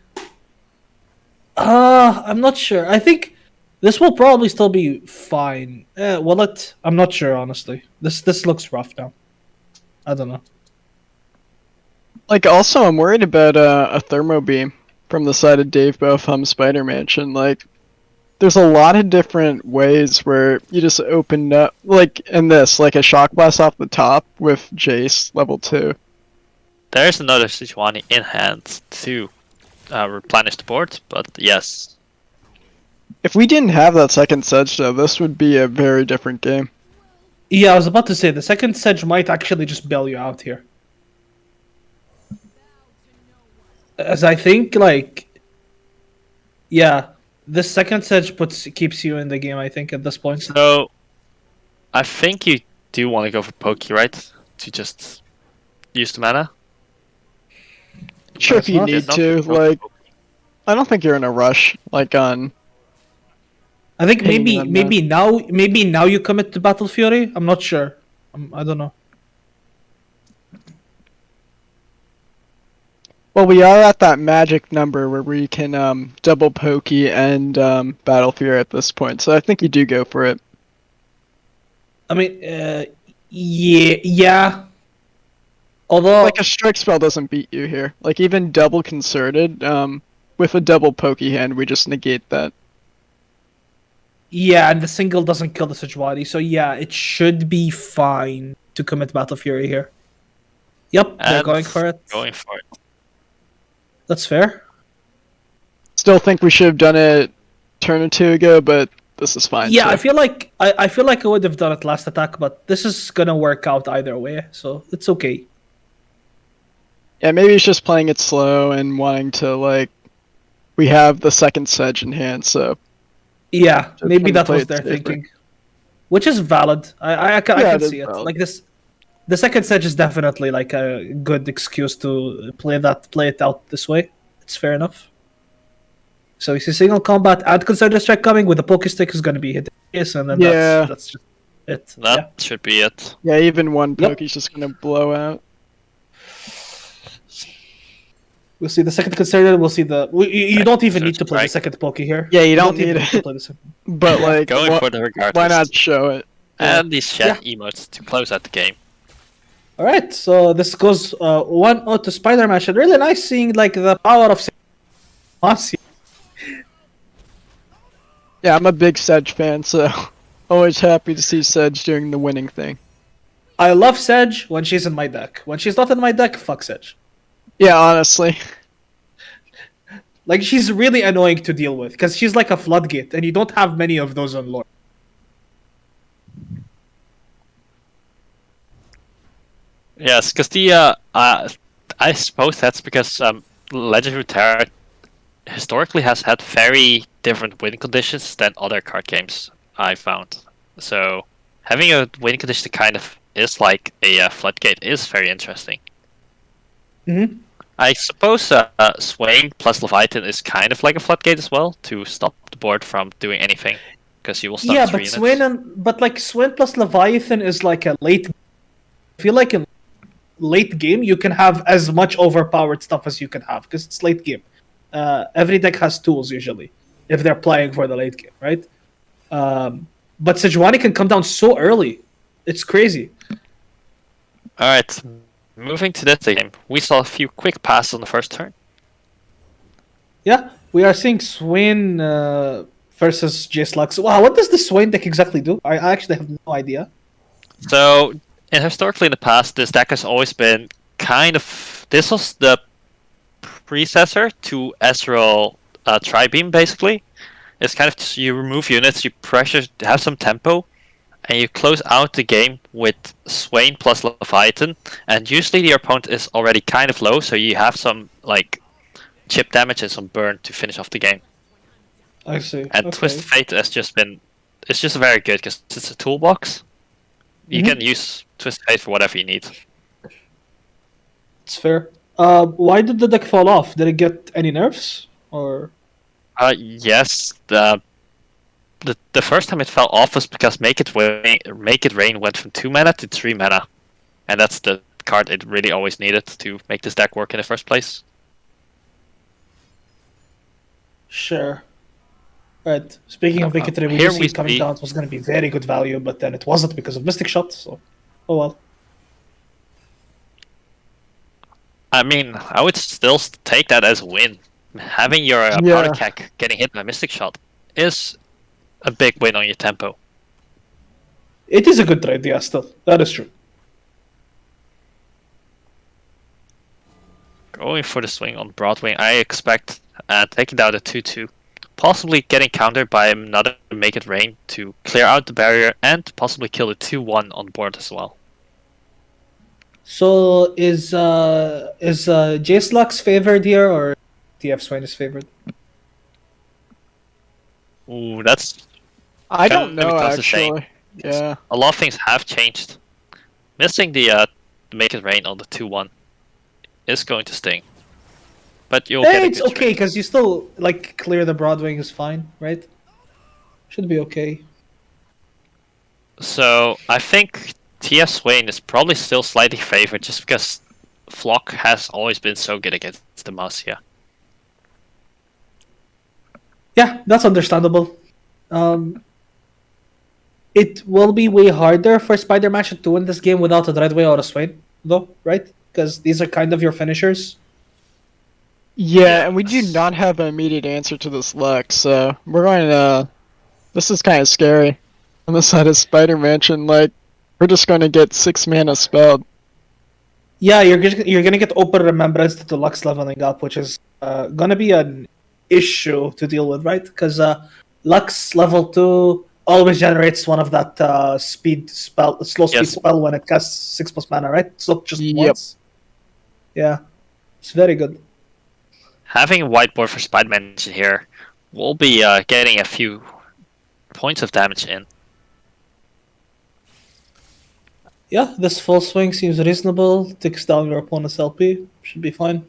I'm not sure. I think this will probably still be fine. Will it? I'm not sure honestly. This looks rough now. I don't know. Like, also, I'm worried about a Thermo Beam from the side of Dave Bo from Spider Mansion. Like, there's a lot of different ways where you just open up, like in this, like a Shock Blast off the top with Jace level 2. There's another Sejuani in hand to replenish the board, but yes. If we didn't have that second Sedge, though, this would be a very different game. Yeah, I was about to say the second Sedge might actually just bail you out here. As I think, like, yeah, this second Sedge keeps you in the game. I think at this point. So, I think you do want to go for Pokey, right? To just use the mana? Sure, if you not- need Not to. go for Like, Pokey. I don't think you're in a rush, like on... I think Hanging on maybe now you commit to Battle Fury. I'm not sure. I don't know. Well, we are at that magic number where we can double Pokey and Battle Fury at this point, so I think you do go for it. I mean, yeah. Although, Like, a strike spell doesn't beat you here. Like, even double concerted, with a double Pokey hand, we just negate that. yeah, and the single doesn't kill the Sejuani, so yeah, it should be fine to commit Battle Fury here. Yep, they're And going for it. Going for it. That's fair. Still think we should have done it turn or two ago, but this is fine. Yeah, too. I feel like I would have done it last attack, but this is gonna work out either way, so it's okay. Yeah, maybe he's just playing it slow and wanting to, like... We have the second Sedge in hand, so... Yeah, Just maybe wanna that play was it their safer. thinking, which is valid. I Yeah, can it is see it. valid. Like this, the second Sedge is definitely like a good excuse to play it out this way. It's fair enough. So you see single combat and concerted strike coming with the poke stick is going to be hitting this, and then Yeah. that's just it. That should be it. Yeah, even one Yep. poke, he's just gonna blow out. We'll see the second concerted. We'll see the. You don't even need to play the Strike. second poke here. Yeah, you don't even need to it. play the second. But like, Going for the regardless. why not show it? And these chat emotes to close out the game. All right, so this goes 1-0 to Spider-Man. And really nice seeing like the power of Demacia. Yeah, I'm a big Sedge fan, so always happy to see Sedge doing the winning thing. I love Sedge when she's in my deck. When she's not in my deck, fuck Sedge. Yeah, honestly. Like, she's really annoying to deal with, because she's like a floodgate, and you don't have many of those on lore. Yes, because I suppose that's because Legend of Runeterra historically has had very different win conditions than other card games I found. So having a win condition that kind of is like a floodgate is very interesting. Mm-hmm. I suppose Swain plus Leviathan is kind of like a floodgate as well to stop the board from doing anything because you will stop Yeah, 3 but units. Swain plus Leviathan is like a late. I feel like in late game you can have as much overpowered stuff as you can have because it's late game. Every deck has tools usually if they're playing for the late game, right? But Sejuani can come down so early. It's crazy. Alright, moving to this game, we saw a few quick passes on the first turn. Yeah, we are seeing Swain versus J-Slux. Wow, what does the Swain deck exactly do? I actually have no idea. So, and historically in the past, this deck has always been kind of... This was the predecessor to Ezreal Tri-Beam, basically. It's kind of just you remove units, you pressure, have some tempo, and you close out the game with Swain plus Leviathan. And usually your opponent is already kind of low, so you have some like chip damage and some burn to finish off the game. I see. And Okay. Twist Fate has just been... It's just very good because it's a toolbox. You Mhm. can use Twist Fate for whatever you need. It's fair. Why did the deck fall off? Did it get any nerfs? Or Yes, the first time it fell off was because Make It Rain went from 2 mana to 3 mana, and that's the card it really always needed to make this deck work in the first place. sure. Right. Speaking of Victory, we Here do see we it coming see- down. It was going to be very good value, but then it wasn't because of Mystic Shot. So, oh well. I mean, I would still take that as a win. Having your Yeah. product hack getting hit by Mystic Shot is a big win on your tempo. It is a good trade, yeah. Still, that is true. Going for the swing on Broadwing, I expect taking down the 2-2. Possibly getting countered by another Make It Rain to clear out the barrier and possibly kill the 2-1 on board as well. So is J-Slux favored here, or TF Swain is favored? Ooh, that's... I Kinda don't know becomes the same. actually. Yeah. A lot of things have changed. Missing the Make It Rain on the 2-1 is going to sting. But you'll get Hey, a it's good okay trade. because you still like clear the Broadwing is fine, right? Should be okay. So, I think TF Swain is probably still slightly favored just because Flock has always been so good against Demacia. Yeah, that's understandable. It will be way harder for Spider-Man to win this game without a Dreadway or a Swain, though, right? Because these are kind of your finishers. Yeah, and we do Yes. not have an immediate answer to this Lux, so we're going to... This is kind of scary. On the side of Spider Mansion, like, we're just going to get 6 mana spelled. Yeah, you're gonna get Open Remembrance to Lux leveling up, which is gonna be an issue to deal with, right? Because Lux level 2 always generates one of that slow speed Yes. spell when it casts 6+ mana, right? It's not just Yep. once. Yeah, it's very good. Having a whiteboard for Spider-Man here will be getting a few points of damage in. Yeah, this full swing seems reasonable. Takes down your opponent's LP. Should be fine.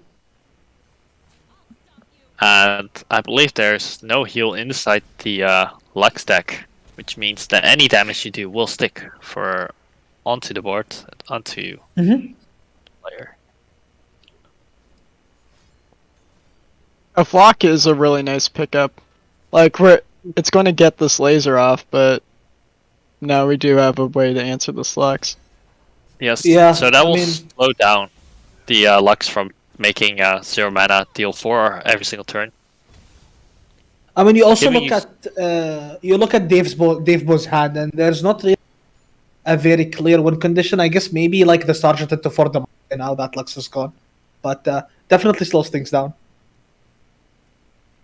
And I believe there's no heal inside the Lux deck, which means that any damage you do will stick for onto the board, onto player. A flock is a really nice pickup. Like, it's going to get this laser off, but now we do have a way to answer the Lux. Yes, Yeah, so that I will mean- slow down the Lux from making 0 mana deal 4 every single turn. I mean, you also Giving look at Dave Bo's hand, and there's not really a very clear win condition. I guess maybe like the Sergeant into for the now that Lux is gone, but definitely slows things down.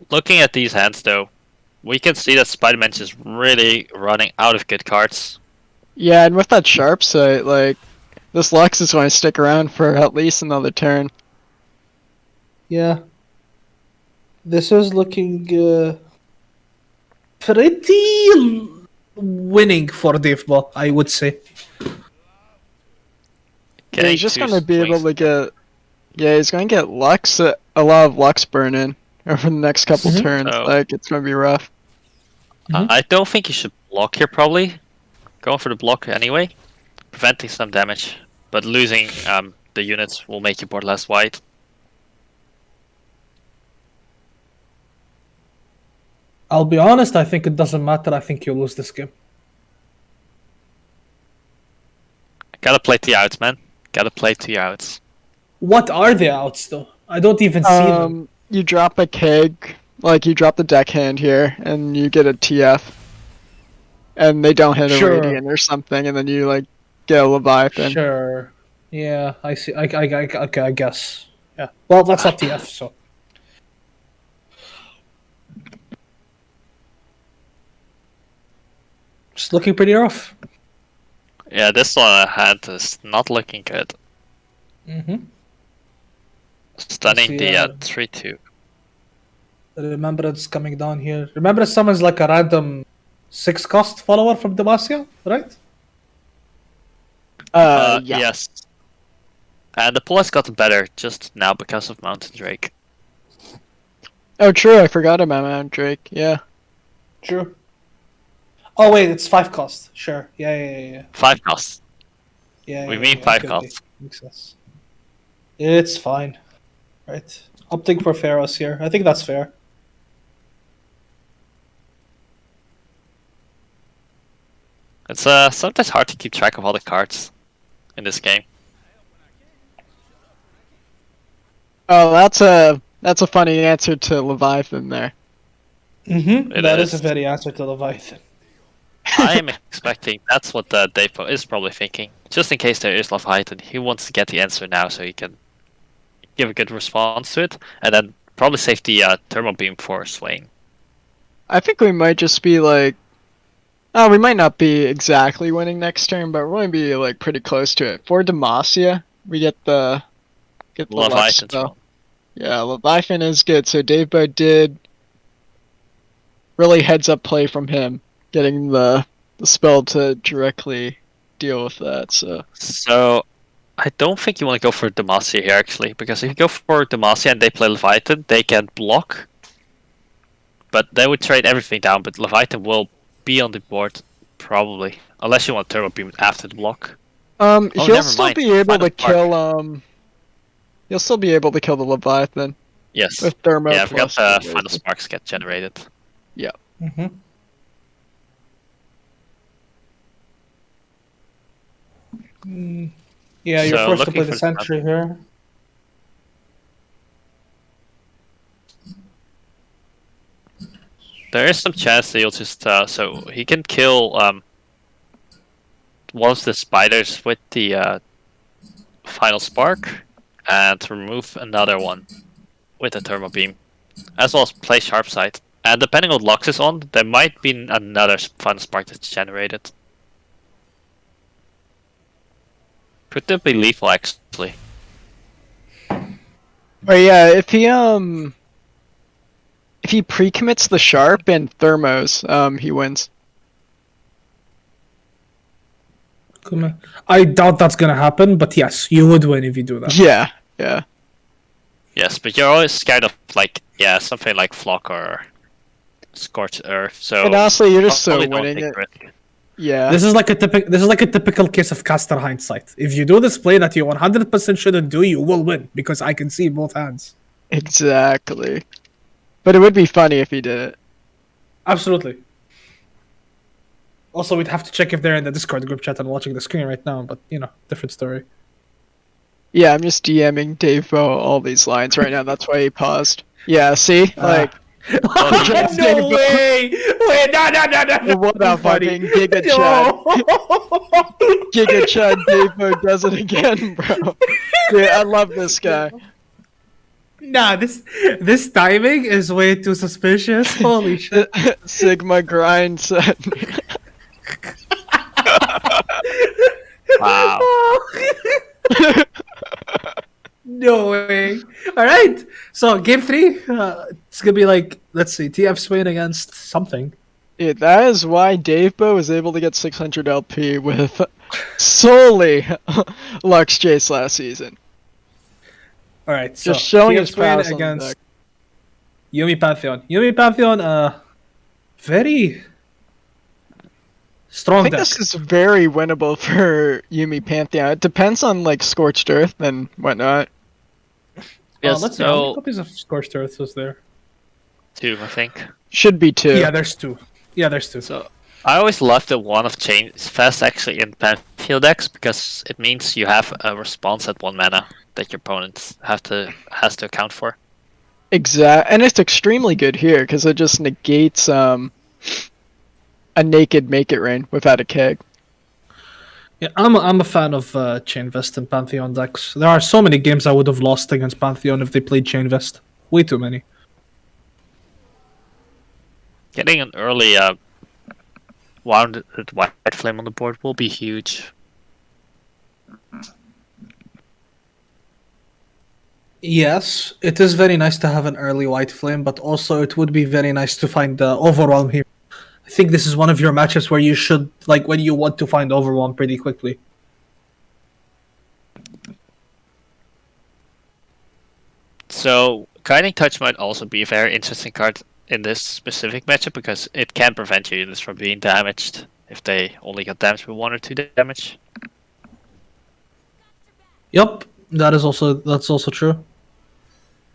Looking at these hands, though, we can see that Spider-Man is really running out of good cards. Yeah, and with that sharp sight, like, this Lux is going to stick around for at least another turn. Yeah, this is looking pretty winning for Dave Bo, I would say. Yeah, Getting he's just two going to be able swings. to get... Yeah, he's going to get Lux, a lot of Lux burn in over the next couple turns. Oh. Like, it's going to be rough. I don't think you should block here, probably. Going for the block anyway. Preventing some damage. But losing the units will make your board less wide. I'll be honest, I think it doesn't matter. I think you'll lose this game. Gotta play to your outs, man. Gotta play to your outs. What are the outs, though? I don't even see them. You drop a keg, like, you drop the deckhand here, and you get a TF. And they don't hit a Sure. Radiant or something, and then you, like, get a Leviathan. Sure. Yeah, I see. Okay, I guess. Yeah. Well, that's not TF, so. Just looking pretty rough. Yeah, this hand is not looking good. Mm-hmm. Stunning see, the 3-2. Remembrance coming down here. Remembrance summons like a random 6-cost follower from Demacia, right? Yeah. Yes. And the pull has gotten better just now because of Mountain Drake. Oh, true, I forgot about Mount Drake, yeah. True. Oh wait, it's 5-cost. Sure. Yeah. 5 costs. Yeah. We mean 5 okay, costs. Makes sense. It's fine. Right. Opting for Pharaohs here. I think that's fair. It's sometimes hard to keep track of all the cards in this game. Oh, that's a funny answer to Leviathan there. Mm-hmm. It That is a is. very answer to Leviathan. I am expecting that's what Dave is probably thinking. Just in case there is Leviathan, he wants to get the answer now so he can give a good response to it, and then probably save the thermal beam for Swain. I think we might just be like... Oh, we might not be exactly winning next turn, but we're going to be like pretty close to it. For Demacia, we get the Lux Leviathan's spell. wrong. Yeah, Leviathan is good. So Dave Bo did really heads up play from him, getting the spell to directly deal with that. So I don't think you want to go for Demacia here actually, because if you go for Demacia and they play Leviathan, they can block. But they would trade everything down, but Leviathan will be on the board probably. Unless you want Turbo Beam after the block. he'll never still mind. be able Final to spark. kill he'll still be able to kill the Leviathan Yes. with Thermo. Yeah, I forgot plus the final sparks get generated. Mm-hmm. Yeah, you're So, forced to looking play for the the sentry here. There is some chance that you'll just so he can kill one of the spiders with the final spark and remove another one with a thermal beam, as well as play sharp sight. And depending on what Lux is on, there might be another final spark that's generated. Could that be lethal actually? Oh yeah, if he pre-commits the sharp and thermos, he wins. I doubt that's gonna happen, but yes, you would win if you do that. Yeah. Yeah, Yes, but you're always scared of like something like Flock or Scorched Earth. So And honestly, you're just so probably don't winning take it. risk. Yeah. This is like a typical case of caster hindsight. If you do this play that you 100% shouldn't do, you will win because I can see both hands. Exactly. But it would be funny if he did it. Absolutely. Also, we'd have to check if they're in the Discord group chat and watching the screen right now, but different story. Yeah, I'm just DMing Dave Bow all these lines right now. That's why he paused. Yeah, see? Like, No way! Wait, no. what a fucking Giga Chad. Giga Chad Dave Bow does it again, bro. Dude, I love this guy. Nah, this timing is way too suspicious. Holy shit. Sigma grind set. Wow. No way. All right. So game 3, it's gonna be like, let's see, TF Spain against something. Dude, that is why Dave Bow was able to get 600 LP with solely Lux Jace last season. All right. So Just showing TF his Spain prowess on the against deck. Yumi Pantheon. Yumi Pantheon, very I strong think deck. this is very winnable for Yumi Pantheon. It depends on like Scorched Earth and whatnot. Yes, Let's see, how many so copies of Scorched Earth was there? 2, I think. Should be 2. Yeah, there's 2. Yeah, there's 2. So I always love the one of change fast actually in Pantheon decks because it means you have a response at 1 mana that your opponent has to account for. And it's extremely good here because it just negates a naked Make It Rain without a keg. Yeah, I'm a fan of Chain Vest and Pantheon decks. There are so many games I would have lost against Pantheon if they played Chain Vest. Way too many. Getting an early wounded white flame on the board will be huge. Yes, it is very nice to have an early White Flame, but also it would be very nice to find the Overwhelm here. I think this is one of your matchups where you should, like, when you want to find Overwhelm pretty quickly. So Guiding Touch might also be a very interesting card in this specific matchup because it can prevent your units from being damaged if they only got damaged with 1 or 2 damage. Yup, that's also true.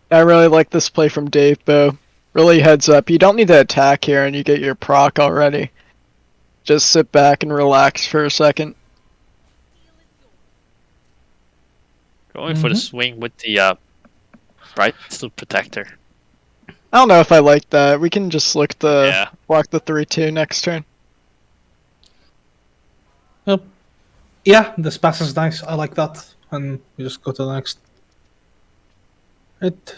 I really like this play from Dave Bow. Really heads up. You don't need to attack here and you get your proc already. Just sit back and relax for a second. Going for the swing with the Bright Steel Protector. I don't know if I like that. We can just look Yeah. block the 3/2 next turn. Yep. Yeah, this pass is nice. I like that. And you just go to the next. Right.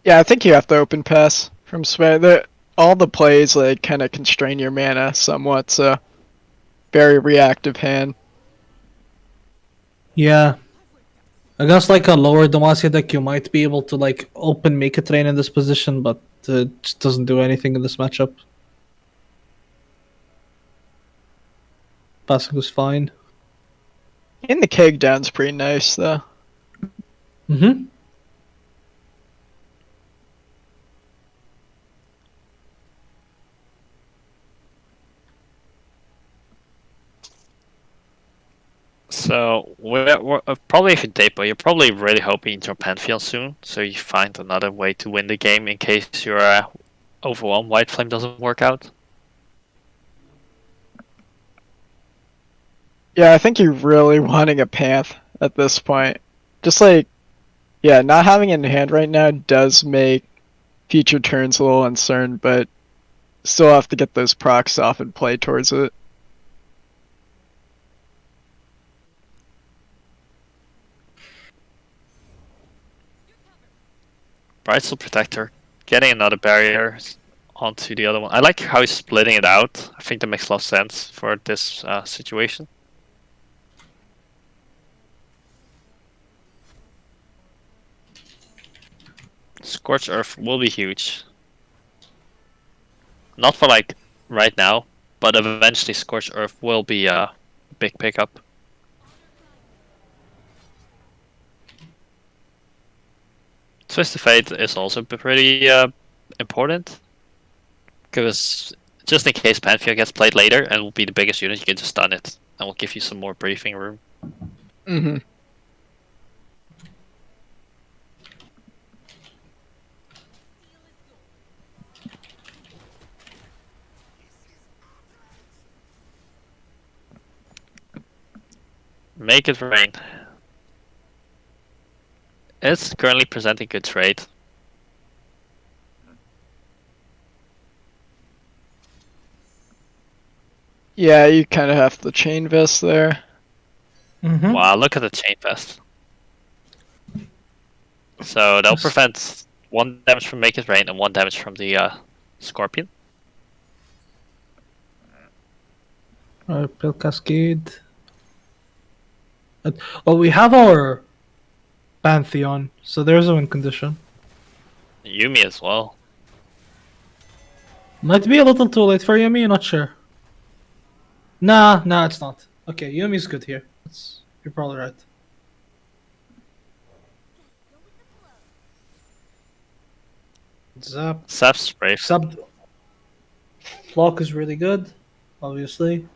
Yeah, I think you have to open pass from Spaiikz. All the plays like kind of constrain your mana somewhat, so very reactive hand. Yeah. Against like a lower Demacia deck, you might be able to like open Make It Rain in this position, but it just doesn't do anything in this matchup. Passing was fine. And the keg down's pretty nice though. Mm-hmm. So we're probably if you tape, but you're probably really hoping to Pantheon soon, so you find another way to win the game in case your overwhelmed White Flame doesn't work out. Yeah, I think you're really wanting a Panth at this point. Just like, yeah, not having it in hand right now does make future turns a little uncertain, but still have to get those procs off and play towards it. Bright Steel Protector, getting another barrier onto the other one. I like how he's splitting it out. I think that makes a lot of sense for this situation. Scorched Earth will be huge. Not for like right now, but eventually Scorched Earth will be big pickup. Twist of Fate is also pretty important. Because just in case Pantheon gets played later and will be the biggest unit, you can just stun it. And will give you some more briefing room. Mm-hmm. Make it rain. It's currently presenting good trade. Yeah, you kind of have the chain vest there. Mm-hmm. Wow, look at the chain vest. So they'll prevent 1 damage from Make It Rain and 1 damage from the Scorpion. Pill Cascade. Oh, we have our Pantheon, so there's a win condition. Yumi as well. Might be a little too late for Yumi, not sure. Nah, it's not. Okay, Yumi's good here. You're probably right. Zap. Sap's brave. Sub. Flock is really good, obviously.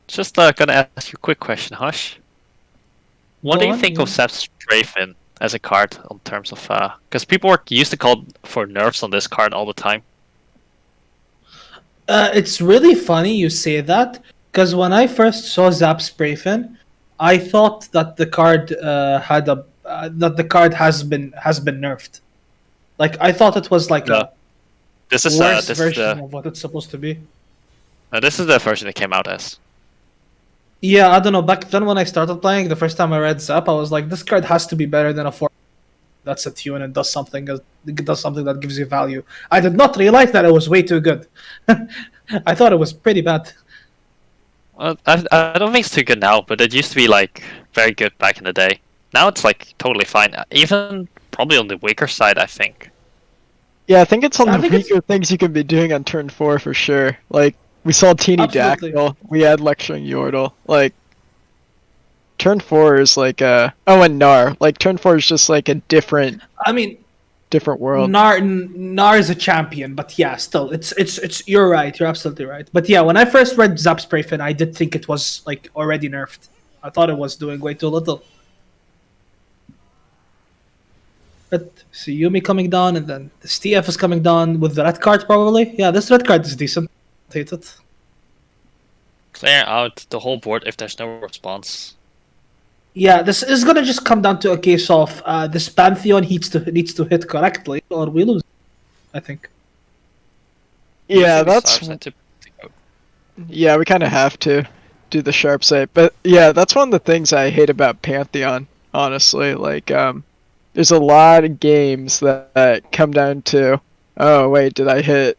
Just gonna ask you a quick question, Hush. What Go do you on, think yeah. of Sap's Strafen as a card in terms of because people used to call for nerfs on this card all the time. It's really funny you say that, because when I first saw Zap Sprayfin, I thought that the card has been nerfed. Like I thought it was like a This is worse this version is of what it's supposed to be. this is the version it came out as. Yeah, I don't know. Back then when I started playing, the first time I read Zap, I was like, this card has to be better than a 4. That's a tune and does something that gives you value. I did not realize that it was way too good. I thought it was pretty bad. Well, I don't think it's too good now, but it used to be like very good back in the day. Now it's like totally fine. Even probably on the weaker side, I think. Yeah, I think it's on I the think it's- weaker things you can be doing on turn 4 for sure. Like, we saw Teeny Absolutely. Dactyl, we had Lecturing Yordle. Like, turn 4 is like oh, and Gnar. Like, turn 4 is just like a different I mean, world. Gnar is a champion, but yeah, still, it's. You're right. You're absolutely right. But yeah, when I first read Zap Sprayfin, I did think it was like already nerfed. I thought it was doing way too little. But see Yumi coming down, and then the STF is coming down with the red card probably. Yeah, this red card is decent. Hate it. Clear out the whole board if there's no response. Yeah, this is gonna just come down to a case of this Pantheon needs to hit correctly, or we lose. I think. Yeah, Usually that's Sarge had to go. yeah, we kind of have to do the sharp sight. But yeah, that's one of the things I hate about Pantheon. Honestly, like there's a lot of games that come down to, oh wait, did I hit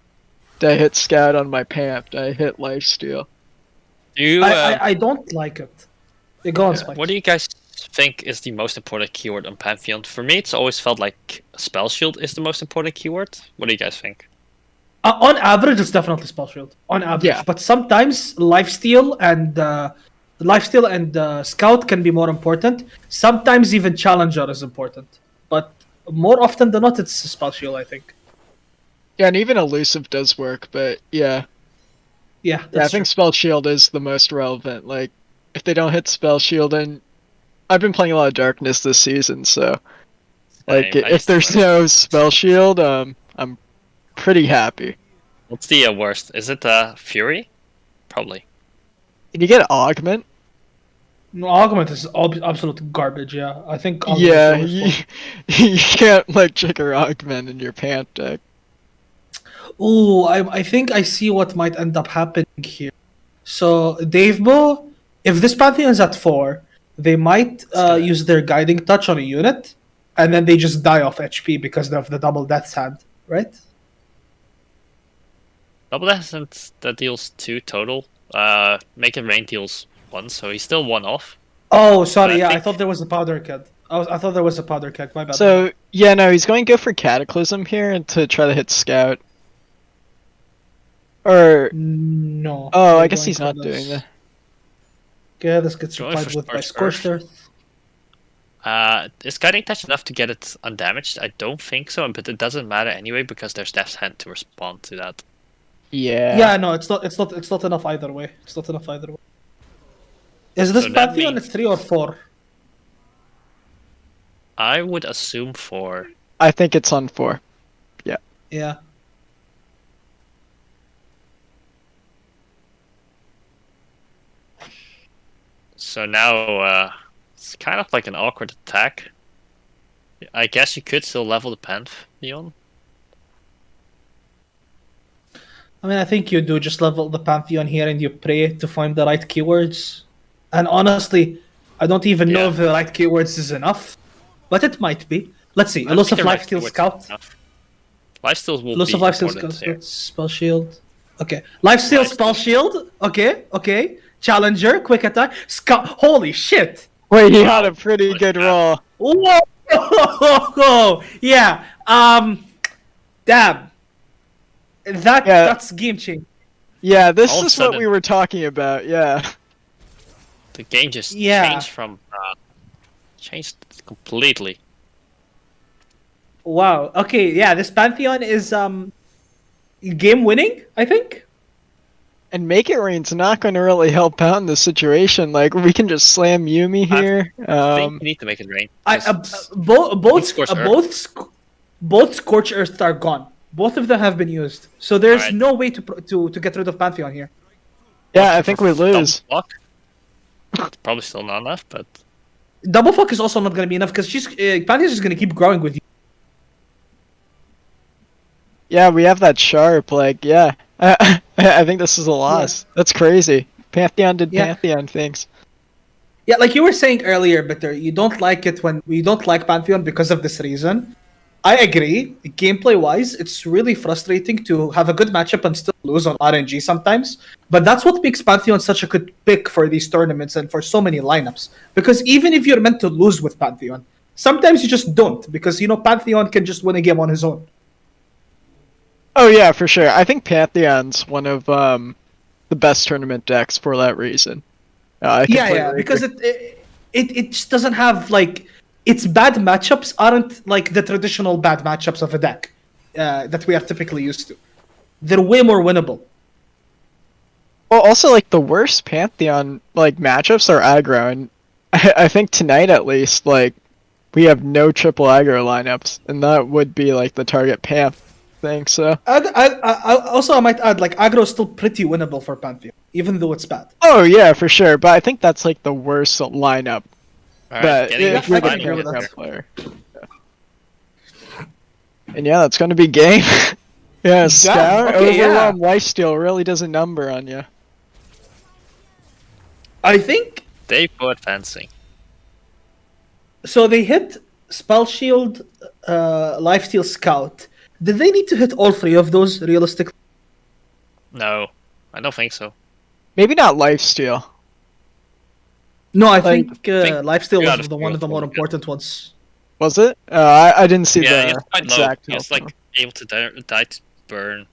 Scout on my Pamp? Did I hit Lifesteal? Do you, I don't like it. Go on, Spaiikz. what do you guys think is the most important keyword on Pantheon? For me, it's always felt like Spell Shield is the most important keyword. What do you guys think? On average, it's definitely Spell Shield. On average, Yeah. but sometimes Lifesteal and Scout can be more important. Sometimes even Challenger is important, but more often than not, it's Spell Shield. I think. Yeah, and even Elusive does work, but yeah. Yeah, Yeah, I that's think Spell Shield is the most relevant. Like, if they don't hit Spell Shield, and I've been playing a lot of Darkness this season, so like Same, I if used to there's play. no Spell Shield, I'm pretty happy. What's the worst? Is it Fury? Probably. Can you get Augment? No, Augment is absolute garbage. Yeah, I think. Augment Yeah, is the worst you can't like trigger Augment in your Pant deck. one. Ooh, I think I see what might end up happening here. So Davebo, if this Pantheon is at 4, they might use their Guiding Touch on a unit, and then they just die off HP because of the double Death's Hand, right? Double Essence that deals 2 total. Make It Rain deals 1, so he's still 1 off. Oh, sorry. I Yeah, I think- thought there was a Powder Keg. I thought there was a Powder Keg. My bad. So yeah, no, he's going to go for Cataclysm here and to try to hit Scout. Or No. Oh, we're I guess going he's for not this. doing that. Okay, this gets Going replied for with by Scorched Scorched Earth. Earth. Is Guiding Touch enough to get it undamaged? I don't think so, but it doesn't matter anyway because there's Death's Hand to respond to that. Yeah. Yeah, no, it's not enough either way. It's not enough either way. Is this So that Pantheon means- at 3 or 4? I would assume 4. I think it's on 4. Yeah. So now it's kind of like an awkward attack. I guess you could still level the Pantheon. I mean, I think you do just level the Pantheon here and you pray to find the right keywords. And honestly, I don't even know Yeah. if the right keywords is enough. But it might be. Let's see. I Elusive think the right Lifesteal keywords Scout. is enough. Lifesteals will Elusive be Lifesteal important Scout. here. Spell Shield. Okay. Lifesteal Lifesteal. Spell Shield. Okay. Challenger. Quick Attack. Scout. Holy shit. Wait, he Wow. had a pretty Look good at that. roll. Whoa! Yeah. Damn. Yeah. That's game change. Yeah, this All of a is what sudden- we were talking about. Yeah. The game just Yeah. changed from changed completely. Wow. Okay. Yeah. This Pantheon is game winning. I think. And Make It Rain's not going to really help out in this situation. Like, we can just slam Yumi here. I think you need to make it rain. Both Scorch Earth are gone. Both of them have been used. So there's Alright. no way to get rid of Pantheon here. Yeah, I think we lose. Probably still not enough, but Double fuck is also not going to be enough because Pantheon is going to keep growing with you. Yeah, we have that sharp. Like, yeah. I think this is a loss. That's crazy. Pantheon did Yeah. Pantheon things. Yeah, like you were saying earlier, Bitter, you don't like it when we don't like Pantheon because of this reason. I agree. Gameplay wise, it's really frustrating to have a good matchup and still lose on RNG sometimes. But that's what makes Pantheon such a good pick for these tournaments and for so many lineups. Because even if you're meant to lose with Pantheon, sometimes you just don't, because Pantheon can just win a game on his own. Oh yeah, for sure. I think Pantheon's one of the best tournament decks for that reason. Because it just doesn't have its bad matchups aren't like the traditional bad matchups of a deck that we are typically used to. They're way more winnable. Well, also the worst Pantheon matchups are aggro, and I think tonight at least we have no triple aggro lineups, and that would be the target Panth thing. So I might add aggro is still pretty winnable for Pantheon, even though it's bad. Oh yeah, for sure. But I think that's the worst lineup. alright, But getting if the you're the agree final with Pantheon that. player. And yeah, that's going to be game. Yeah, Scout, okay, Overwhelm, Lifesteal really does a number on you. I think They go advancing. so. They hit Spell Shield, Lifesteal, Scout. Did they need to hit all three of those realistically? No, I don't think so. Maybe not Lifesteal. No, I Like, think think Lifesteal three out was of one of the three more was good. important ones. Was it? I didn't see Yeah, the it's quite low. exact It's health. able to die to burn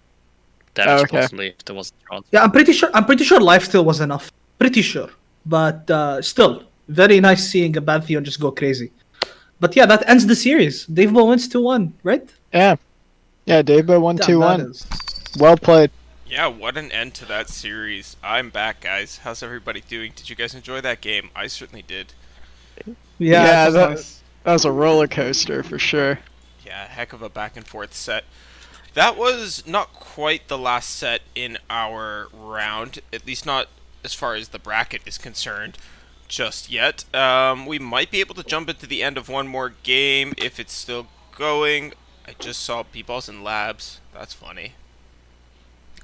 damage okay. possibly if there wasn't drawn. Yeah, I'm pretty sure Lifesteal was enough. Pretty sure, but still, very nice seeing a Pantheon just go crazy. But yeah, that ends the series. Dave Bo wins 2-1, right? Yeah. Yeah, Davebo 1-2-1. That is- Well played. Yeah, what an end to that series. I'm back, guys. How's everybody doing? Did you guys enjoy that game? I certainly did. Yeah, it was that- nice. That was a roller coaster for sure. Yeah, heck of a back and forth set. That was not quite the last set in our round, at least not as far as the bracket is concerned just yet. We might be able to jump into the end of one more game if it's still going. I just saw B-Balls in Labs. That's funny.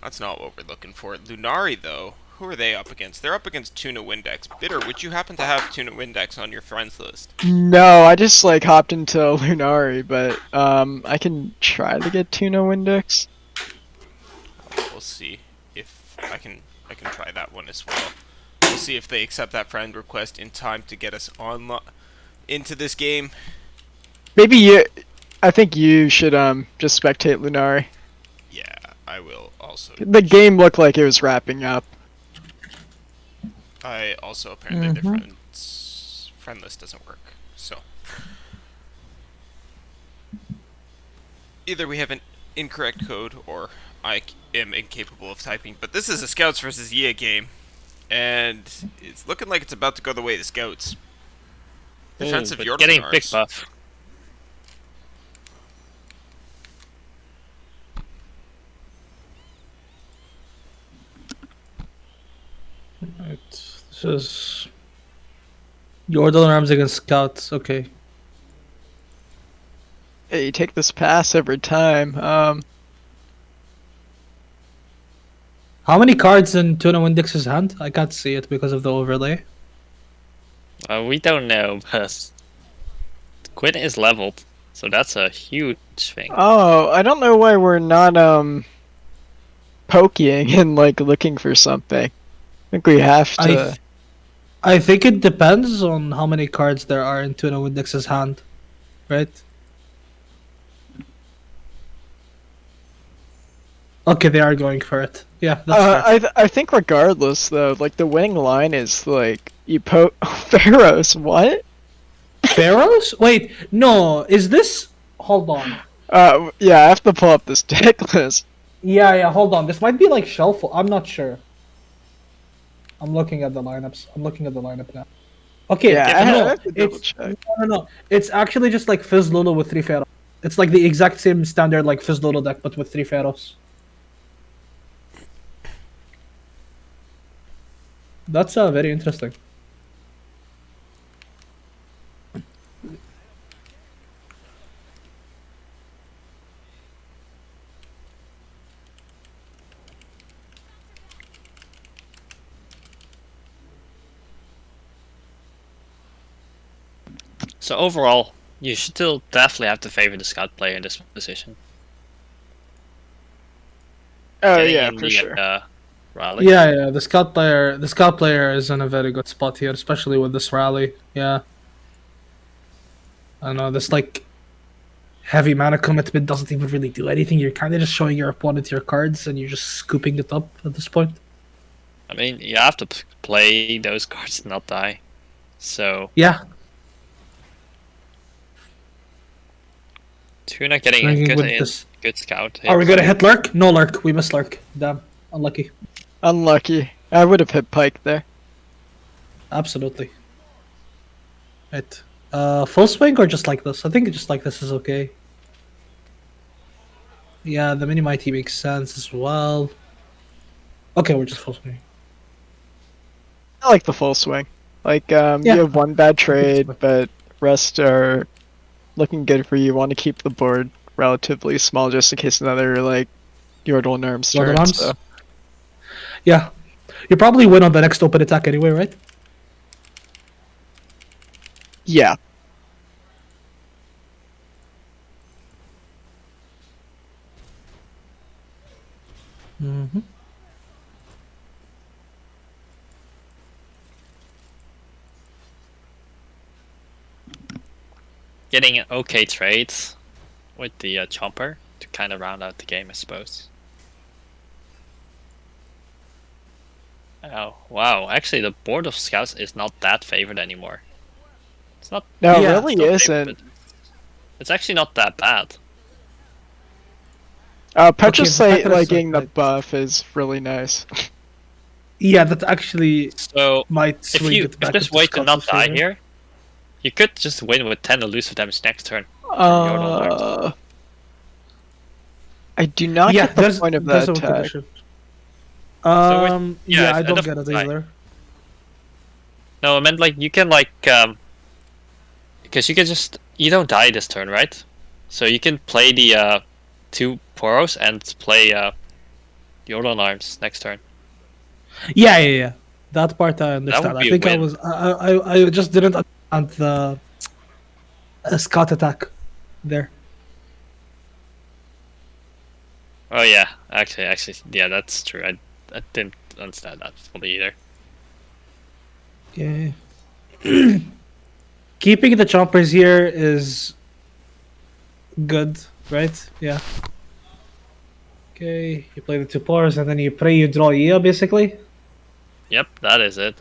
That's not what we're looking for. Lunari, though, who are they up against? They're up against Tuna Windex. Bitter, would you happen to have Tuna Windex on your friends list? No, I just hopped into Lunari, but I can try to get Tuna Windex. We'll see if I can try that one as well. We'll see if they accept that friend request in time to get us on into this game. Maybe I think you should just spectate Lunari. Yeah, I will also. The game looked like it was wrapping up. I also apparently their friend list doesn't work. So either we have an incorrect code or I am incapable of typing. But this is a Scouts versus EA game, and it's looking like it's about to go the way of the Scouts. Defensive but Yordle getting big Nars. buff. Right. This is Yordle Arms against Scouts. Okay. Hey, you take this pass every time. How many cards in Tuna Windex's hand? I can't see it because of the overlay. We don't know, but Quinn is leveled, so that's a huge thing. Oh, I don't know why we're not poking and like looking for something. I think we have to. I think it depends on how many cards there are in Tuna Windex's hand, right? Okay, they are going for it. Yeah, that's fair. I think regardless though, like the winning line is like you poke Pharaohs. What? Pharaohs? Wait, no. Is this? Hold on. Yeah, I have to pull up this deck list. Yeah. Hold on. This might be like shuffle. I'm not sure. I'm looking at the lineups. I'm looking at the lineup now. Okay. Yeah, I no, have to double it's check. no. It's actually just like Fizz Lulu with 3 Pharaohs. It's like the exact same standard like Fizz Lulu deck, but with 3 Pharaohs. That's very interesting. So overall, you still definitely have to favor the scout player in this position. Oh Getting yeah, in for the, sure. Rally. Yeah. The scout player is in a very good spot here, especially with this rally. Yeah. I know this like heavy mana commitment doesn't even really do anything. You're kind of just showing your opponent your cards, and you're just scooping it up at this point. I mean, you have to play those cards and not die. So Yeah. Tuna getting Swinging a with good, this. good scout. Are we gonna hit Lurk? No Lurk. We missed Lurk. Damn. Unlucky. Unlucky. I would have hit Pike there. Absolutely. Right. Full swing or just like this? I think just like this is okay. Yeah, the mini mighty makes sense as well. Okay, we're just full swing. I like the full swing. Like Yeah. you have one bad trade, but rest are looking good for you. You want to keep the board relatively small just in case another like Yordle Nerms Yordle turn. Arms? So. Yeah. You probably win on the next open attack anyway, right? Yeah. Mm-hmm. Getting okay trades with the chomper to kind of round out the game, I suppose. Oh wow! Actually, the board of scouts is not that favored anymore. It's not. No, it Yeah, really it's not isn't. favored, but it's actually not that bad. Petrocite Petrocite, liking the right. buff is really nice. Yeah, that actually So might if swing you it back. there's into way to not Scott's die favor. here, you could just win with 10 elusive damage next turn. Yordle Arms. I do not Yeah, get the there's point of there's that a attack. condition. yeah, Yeah, it's I don't enough get to it die. either. No, I meant like you can like because you can just you don't die this turn, right? So you can play the 2 Poros and play Yordle Arms next turn. Yeah. That part I understand. would I be a think I win. was I just didn't understand the scout attack there. Oh yeah, actually, yeah, that's true. I didn't understand that fully either. Okay. Keeping the chompers here is good, right? Yeah. Okay, you play the 2 pawns and then you pray you draw EA basically. Yep, that is it.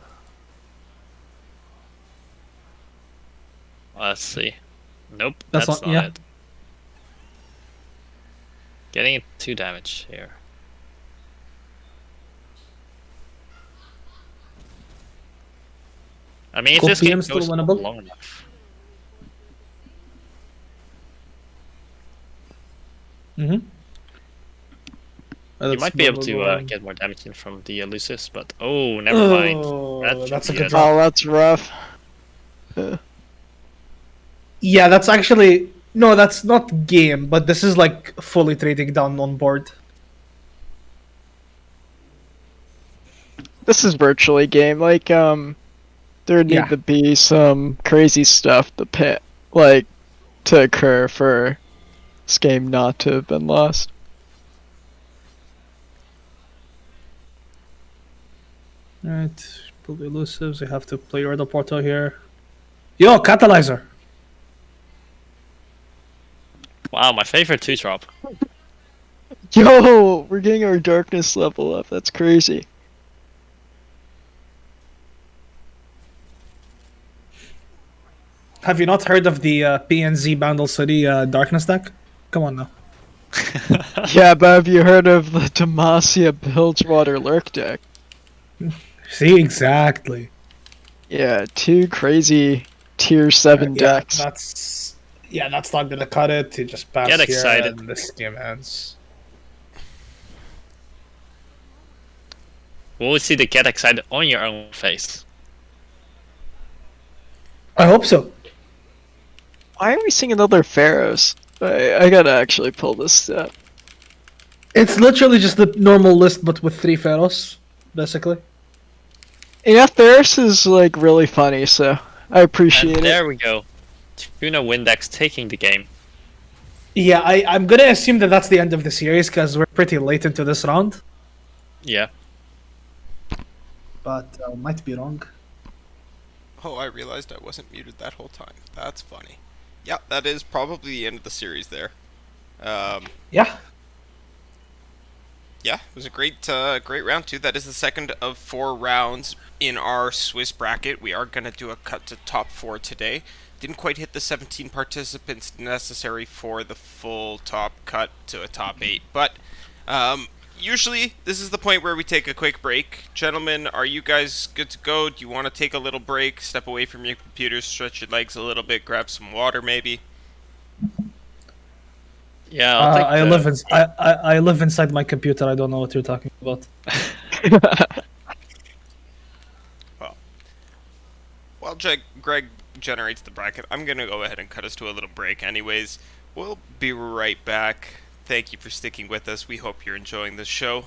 Let's see. Nope, That's that's not- not yeah. it. Getting 2 damage here. I mean, if Cool this game PM still goes on winnable. long enough. Mm-hmm. You might be able to get more damage in from the elusives, but oh, never mind. Oh, That should that's a be good it. draw. Oh, that's rough. Yeah, that's actually no, that's not game, but this is like fully trading down on board. This is virtually game. Like, there need Yeah. to be some crazy stuff to occur for this game not to have been lost. Alright, pull the elusives. We have to play your Porto here. Yo, catalyzer. Wow, my favorite 2-drop. Yo, we're getting our darkness level up. That's crazy. Have you not heard of the PNZ Bandle City Darkness deck? Come on now. Yeah, but have you heard of the Demacia Bilgewater Lurk deck? See, exactly. Yeah, 2 crazy tier 7 Yeah, decks. that's not gonna cut it. You just pass Get here excited. and this game ends. Will we see the get excited on your own face? I hope so. Why are we seeing another Pharaohs? I gotta actually pull this stat. It's literally just the normal list, but with 3 pharaohs, basically. Yeah, Theros is like really funny, so I appreciate And it. there we go. Tuna Windex taking the game. Yeah, I'm gonna assume that that's the end of the series because we're pretty late into this round, Yeah. but might be wrong. Oh, I realized I wasn't muted that whole time. That's funny. Yeah, that is probably the end of the series there. Yeah. Yeah, it was a great round 2. That is the second of 4 rounds in our Swiss bracket. We are going to do a cut to top 4 today. Didn't quite hit the 17 participants necessary for the full top cut to a top 8. But usually this is the point where we take a quick break. Gentlemen, are you guys good to go? Do you want to take a little break, step away from your computer, stretch your legs a little bit, grab some water maybe? Yeah, I'll take I live inside my computer. I don't know what you're talking about. While Greg generates the bracket, I'm going to go ahead and cut us to a little break anyways. We'll be right back. Thank you for sticking with us. We hope you're enjoying this show.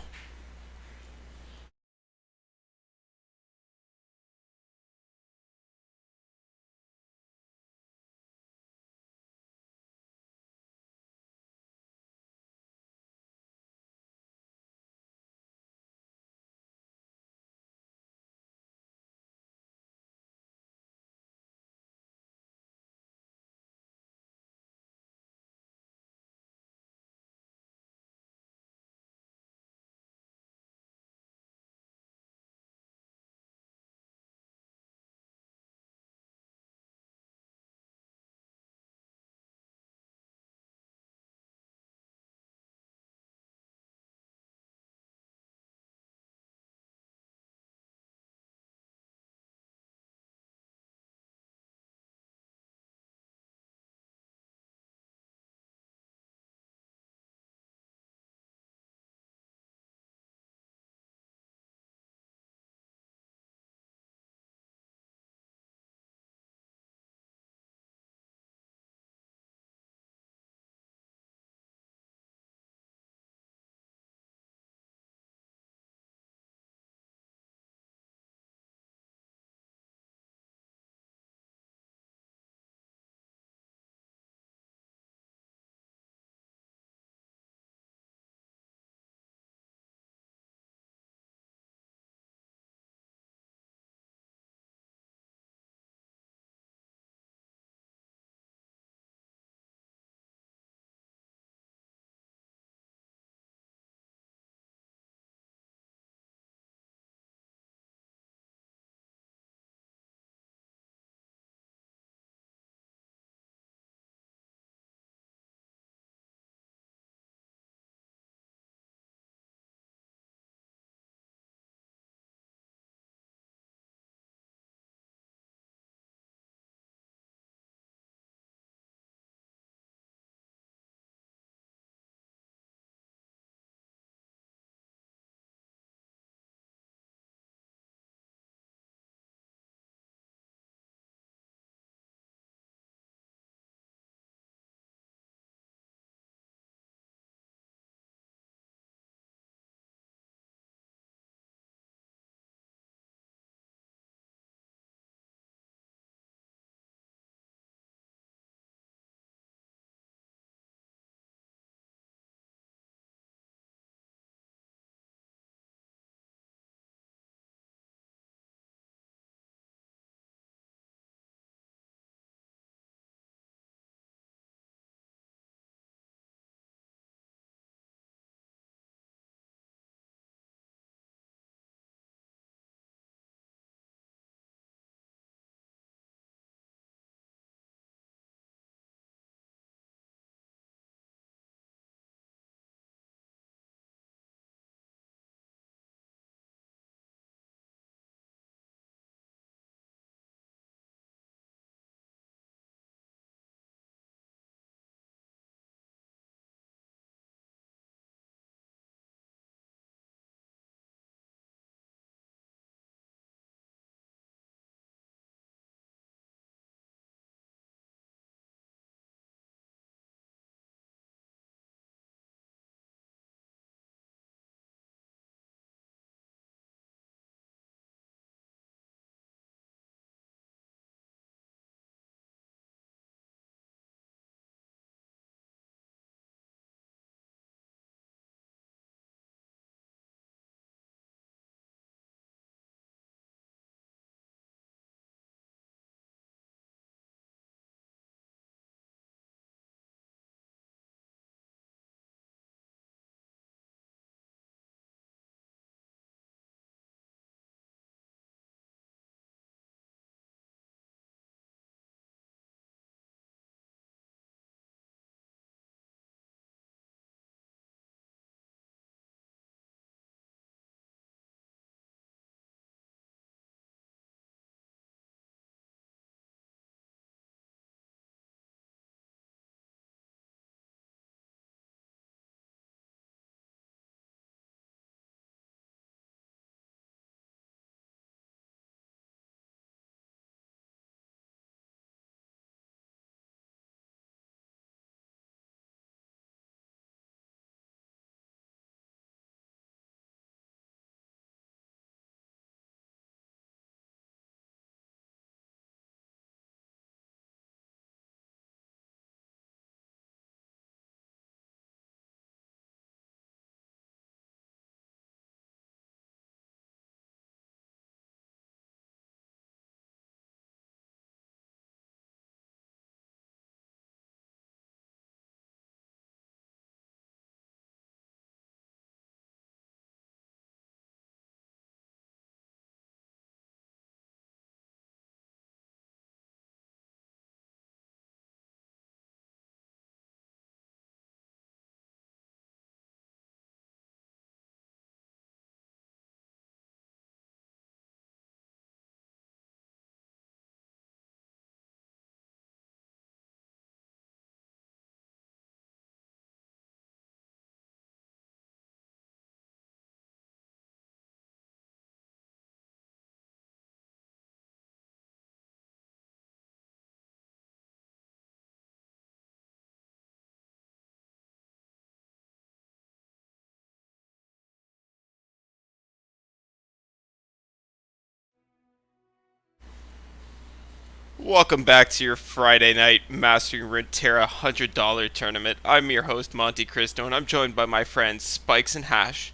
Welcome back to your Friday night Mastering Runeterra $100 tournament. I'm your host, MonteXristo, and I'm joined by my friends Spaiikz and Hash.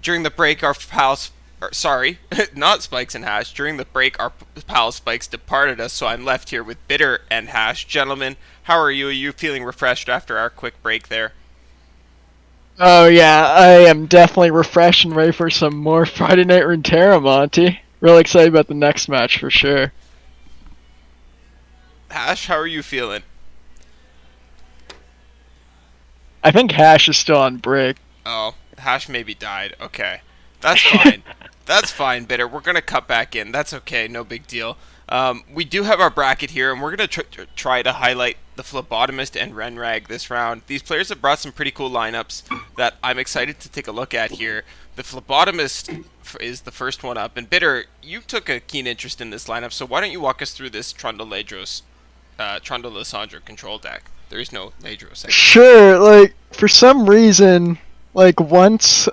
During the break, our pals... sorry, not Spaiikz and Hash. During the break, our pal Spaiikz departed us, so I'm left here with B1tter and Hash. Gentlemen, how are you? Are you feeling refreshed after our quick break there? Oh yeah, I am definitely refreshed and ready for some more Friday Night Runeterra, Monty. Really excited about the next match for sure. Hash, how are you feeling? I think Hash is still on break. Oh, Hash maybe died. Okay. That's fine. That's fine, B1tter. We're going to cut back in. That's okay. No big deal. We do have our bracket here, and we're going to try to highlight the Phlebotomist and Renrag this round. These players have brought some pretty cool lineups that I'm excited to take a look at here. The Phlebotomist is the first one up, and B1tter, you took a keen interest in this lineup, so why don't you walk us through this Trundle-Lissandra control deck? There is no Ladros. Sure, like, for some reason, like, once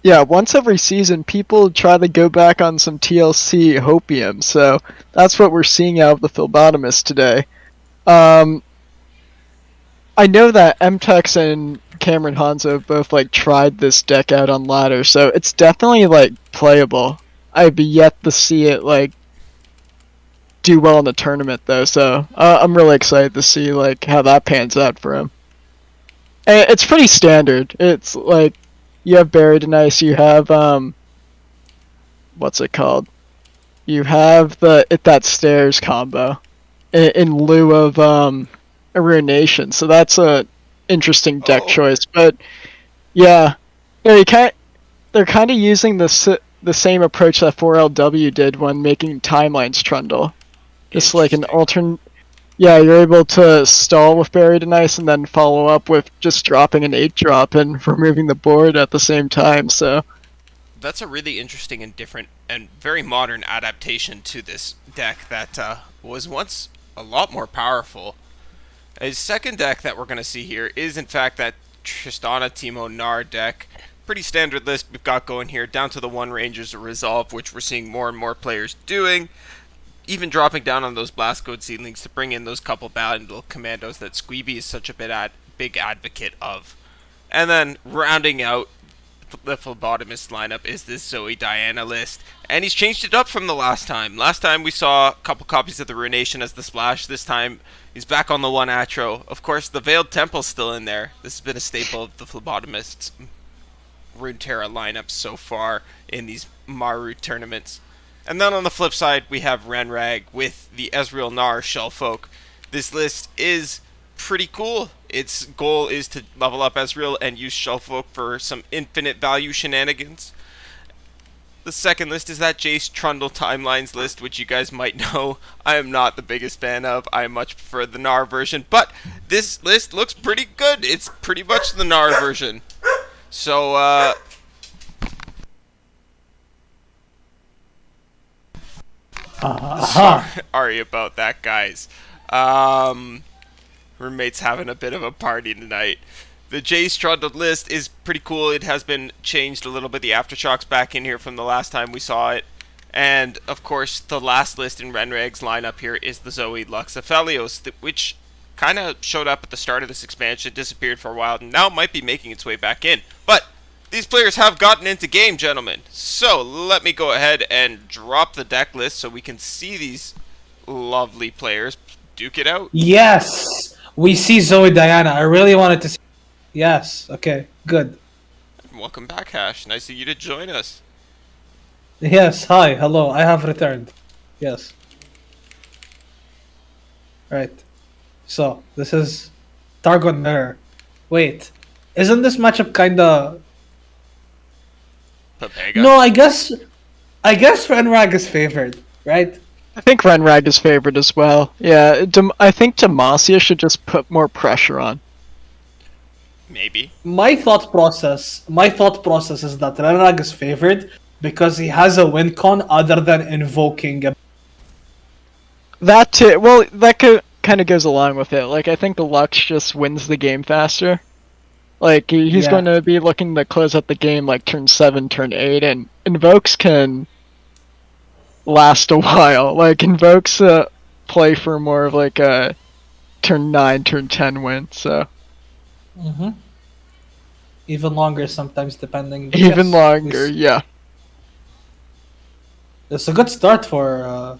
every season, people try to go back on some TLC Hopium, so that's what we're seeing out of the Phlebotomist today. I know that MTEX and Cameron Hanzo have both, like, tried this deck out on ladder, so it's definitely, like, playable. I've yet to see it, like, do well in the tournament, though, so I'm really excited to see, like, how that pans out for him. And it's pretty standard. It's, like, you have Buried in Ice, you have, what's it called? You have that Stairs combo in lieu of, a Ruination, so that's a interesting deck choice, but, yeah, they're kind of using the same approach that 4LW did when making Timelines Trundle. Just like an alternate... Yeah, you're able to stall with Buried in Ice and then follow up with just dropping an 8-drop and removing the board at the same time, so... That's a really interesting and different and very modern adaptation to this deck that was once a lot more powerful. A second deck that we're going to see here is in fact that Tristana Teemo Gnar deck. Pretty standard list we've got going here, down to the 1 Rangers of Resolve, which we're seeing more and more players doing. Even dropping down on those Blast Code Seedlings to bring in those couple Battle Commandos that Squeeby is such a big advocate of. And then rounding out the Phlebotomist lineup is this Zoe Diana list. And he's changed it up from the last time. Last time we saw a couple copies of the Ruination as the splash. This time he's back on the 1 Atro. Of course, the Veiled Temple's still in there. This has been a staple of the Phlebotomist's Runeterra lineups so far in these Maru tournaments. And then on the flip side, we have Renrag with the Ezreal Gnar Shellfolk. This list is pretty cool. Its goal is to level up Ezreal and use Shellfolk for some infinite value shenanigans. The second list is that Jace Trundle Timelines list, which you guys might know I am not the biggest fan of. I much prefer the Gnar version, but this list looks pretty good. It's pretty much the Gnar version. So, sorry about that, guys. Roommate's having a bit of a party tonight. The Jace Trundle list is pretty cool. It has been changed a little bit. The Aftershocks back in here from the last time we saw it. And, of course, the last list in Renrag's lineup here is the Zoe Lux Aphelios, which kind of showed up at the start of this expansion, disappeared for a while, and now might be making its way back in. But these players have gotten into game, gentlemen. So let me go ahead and drop the deck list so we can see these lovely players duke it out. Yes! We see Zoe Diana. I really wanted to see... Yes, okay, good. Welcome back, Hash. Nice of you to join us. Yes, hi, hello, I have returned. Yes. Right. So, this is Targon Mirror. Wait, isn't this matchup kinda... Papega? No, I guess Renrag is favored, right? I think Renrag is favored as well. Yeah, I think Demacia should just put more pressure on. Maybe. My thought process is that Renrag is favored because he has a win con other than invoking a... That too. Well, that kind of goes along with it. Like, I think the Lux just wins the game faster. Like, he's going to be looking to close out the game like turn 7, turn 8, and Invokes can last a while. Like, Invokes play for more of like a turn 9, turn 10 win. So Mm-hmm. Even longer sometimes, depending. But even yes, longer, yeah. it's a good start for how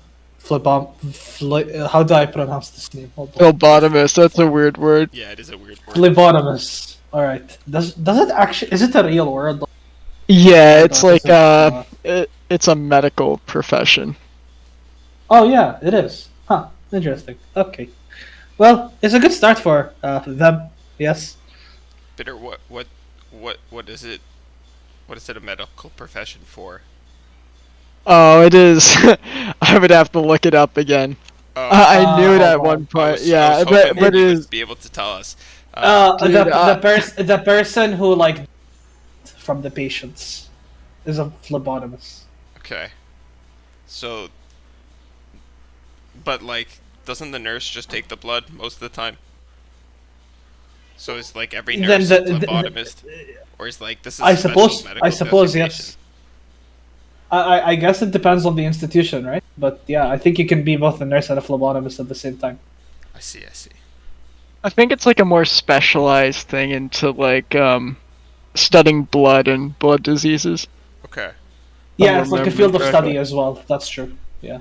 do I pronounce this name? Hold on. Phlebotomist, that's a weird word. Yeah, it is a weird word. Phlebotomist. All right. Does it actually? Is it a real word? Yeah, Or it's is like it, it's a medical profession. Oh yeah, it is. Huh. Interesting. Okay. Well, it's a good start for them. Yes. Bitter, what is it? What is it a medical profession for? Oh, it is. I would have to look it up again. Oh, I knew it hold at on. one I point. was Yeah, hoping but maybe it you is. would be able to tell us. Dude, The person who like from the patients is a phlebotomist. Okay. So, but like, doesn't the nurse just take the blood most of the time? So is like every Then nurse a phlebotomist, or is like this is I a special suppose. medical I suppose designation? yes. I guess it depends on the institution, right? But yeah, I think you can be both a nurse and a phlebotomist at the same time. I see. I see. I think it's like a more specialized thing into like studying blood and blood diseases. Okay. Yeah, I'm it's like a remembering field of correctly. study as well. That's true. Yeah.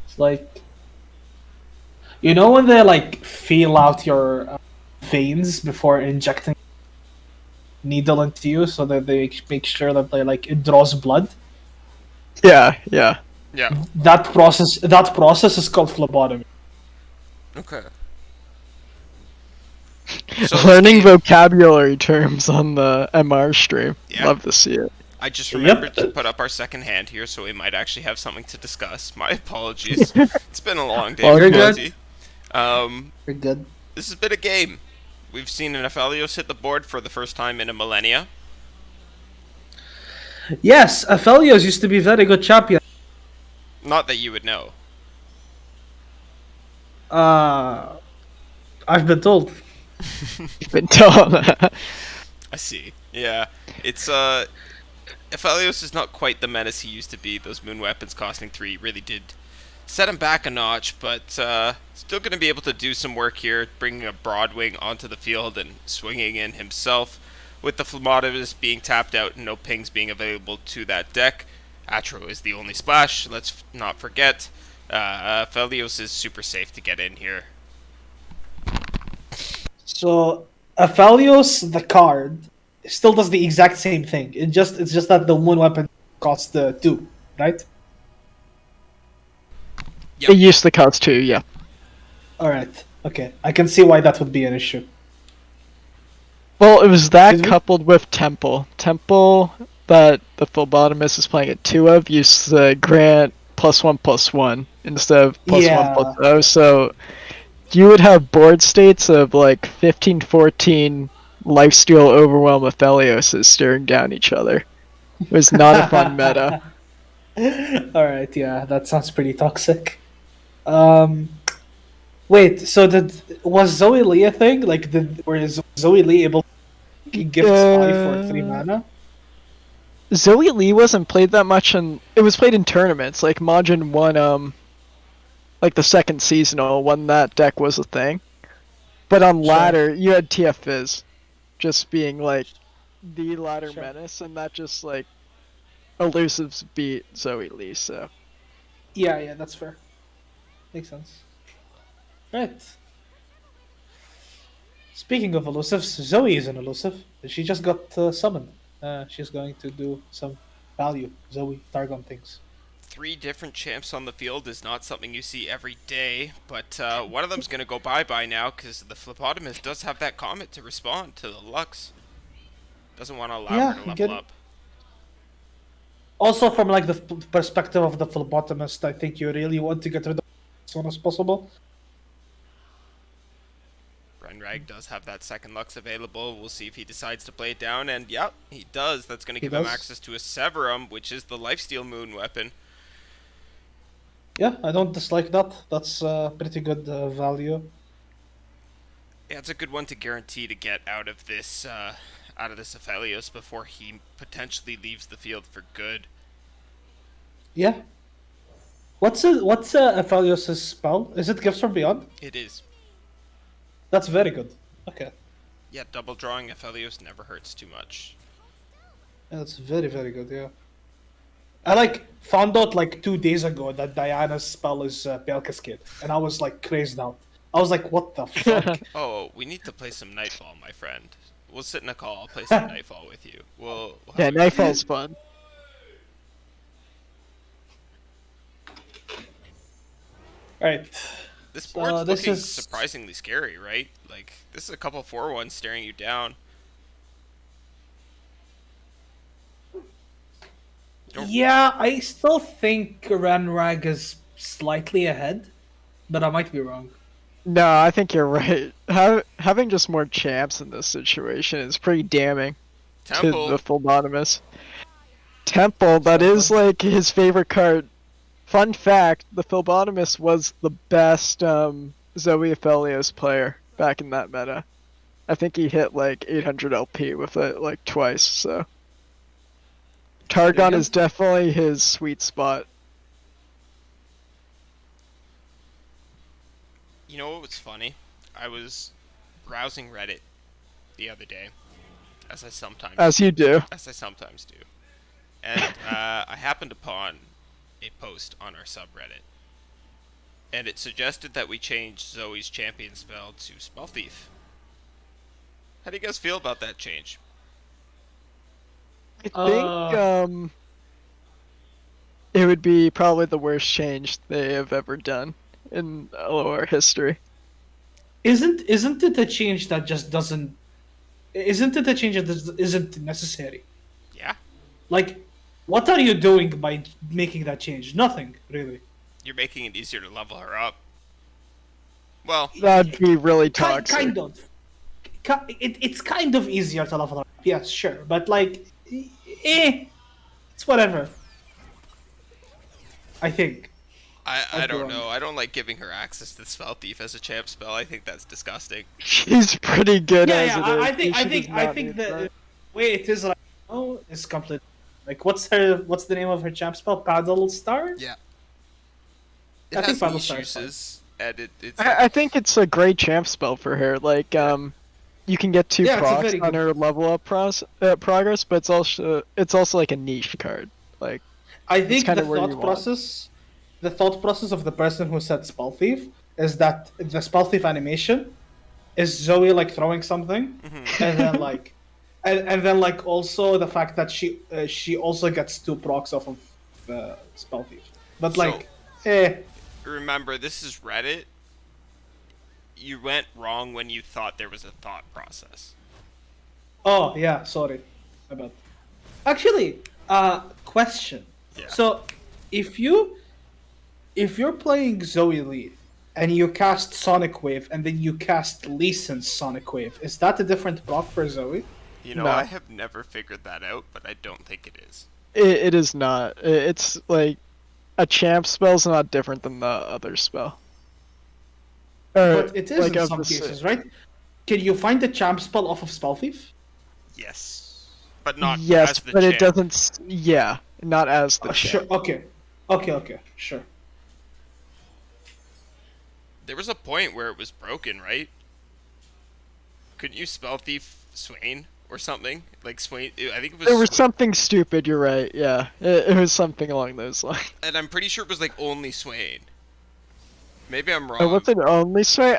It's like, you know, when they like feel out your veins before injecting needle into you, so that they make sure that they like it draws blood. Yeah, yeah. Yeah. That process is called phlebotomy. Okay. So this Learning game- vocabulary terms on the MR stream. Yeah. Love to see it. I just Yep. remembered to put up our second hand here, so we might actually have something to discuss. My apologies. It's been a long day. All for good. Monty. You're good. This has been a game. We've seen an Aphelios hit the board for the first time in a millennia. Yes, Aphelios used to be very good champion. Not that you would know. I've been told. Been told. I see. Yeah. It's Aphelios is not quite the menace he used to be. Those moon weapons costing 3 really did set him back a notch, but still going to be able to do some work here, bringing a Broadwing onto the field and swinging in himself. With the Phlebotomist being tapped out and no pings being available to that deck, Atro is the only splash. Let's not forget, Aphelios is super safe to get in here. So Aphelios, the card, still does the exact same thing. It's just that the one weapon costs the 2, right? Yep. It used to cost 2, yeah. All right. Okay, I can see why that would be an issue. Well, it was that Is it? coupled with Temple. Temple that the phlebotomist is playing at 2 of used to grant +1/+1 instead of +1/+0. So you would have board states of like 15-14 lifesteal overwhelm Aphelioses staring down each other. It was not a fun meta. All right, yeah, that sounds pretty toxic. Wait, so was Zoe Lee a thing? Like, was Zoe Lee able to gift Spy for 3 mana? Zoe Lee wasn't played that much, and it was played in tournaments. Like Majin won, like the second seasonal when that deck was a thing. But on Sure. ladder, you had TF Fizz, just being like the ladder Sure. menace, and that just like elusives beat Zoe Lee. So Yeah, that's fair. Makes sense. Right. Speaking of elusives, Zoe is an elusive. She just got summoned. She's going to do some value Zoe Targon things. 3 different champs on the field is not something you see every day, but one of them's going to go bye-bye now because the Phlebotomist does have that Comet to respond to the Lux. Doesn't want to allow her to level good. up. Also, from like the perspective of the phlebotomist, I think you really want to get rid of as soon as possible. Renrag does have that second Lux available. We'll see if he decides to play it down, and yep, he does. That's going to He give him does. access to a Severum, which is the Lifesteal Moon weapon. Yeah, I don't dislike that. That's pretty good value. Yeah, it's a good one to guarantee to get out of this out of this Aphelios before he potentially leaves the field for good. Yeah. What's Aphelios' spell? Is it Gifts from Beyond? It is. That's very good. Okay. Yeah, double drawing Aphelios never hurts too much. Yeah, that's very, very good, yeah. I found out 2 days ago that Diana's spell is Pale Cascade, and I was crazed out. I was like, what the fuck? Oh, we need to play some Nightfall, my friend. We'll sit in a call, I'll play some Nightfall with you. We'll Yeah, Nightfall's fun. Alright. This board's this looking is- surprisingly scary, right? Like, this is a couple 4-1s staring you down. Yeah, I still think Ranrag is slightly ahead, but I might be wrong. No, I think you're right. Having just more champs in this situation is pretty damning Temple. to the phlebotomist. Temple, that is his favorite card. Fun fact, the phlebotomist was the best Zoe Aphelios player back in that meta. I think he hit 800 LP with it twice, so. Targon is definitely his sweet spot. You know what was funny? I was browsing Reddit the other day, as I sometimes As you do. do. And I happened upon a post on our subreddit. And it suggested that we change Zoe's champion spell to Spell Thief. How do you guys feel about that change? I think it would be probably the worst change they have ever done in LOR history. Isn't it a change that just doesn't... Isn't it a change that isn't necessary? Yeah? What are you doing by making that change? Nothing, really. You're making it easier to level her up. Well, That'd be really toxic. Kind of. It's kind of easier to level up. Yes, sure. But, it's whatever. I think. I don't know. I don't like giving her access to Spell Thief as a champ spell. I think that's disgusting. She's pretty good Yeah, as yeah. it is. I think the way it is right now is complete. What's the name of her champ spell? Paddle Star? Yeah. I think It has Paddle niche Star is fine. uses, and it's I think it's a great champ spell for her. You can get 2 Yeah, it's a procs very on good- her level up progress, but it's also a niche card. I think kinda the where you thought want. process of the person who said Spell Thief is that the Spell Thief animation is Zoe throwing something, and then and then also the fact that she also gets 2 procs off of Spell Thief. But remember, this is Reddit. You went wrong when you thought there was a thought process. oh yeah, sorry about. Actually, question. Yeah. So, if you're playing Zoe Lee and you cast Sonic Wave and then you cast Lee Sin's Sonic Wave, is that a different proc for Zoe? You know, No. I have never figured that out, but I don't think it is. It is not. It's a champ spell's not different than the other spell. But it is in of some the cases, right? Can you find the champ spell off of Spell Thief? Yes. But not Yes, as the but champ. it doesn't. Yeah, not as the Sure. champ. Okay. Sure. There was a point where it was broken, right? Couldn't you Spell Thief Swain or something? Swain, I think it was... There was something stupid. You're right. Yeah, it was something along those lines. And I'm pretty sure it was only Swain. Maybe I'm wrong. What's it only say?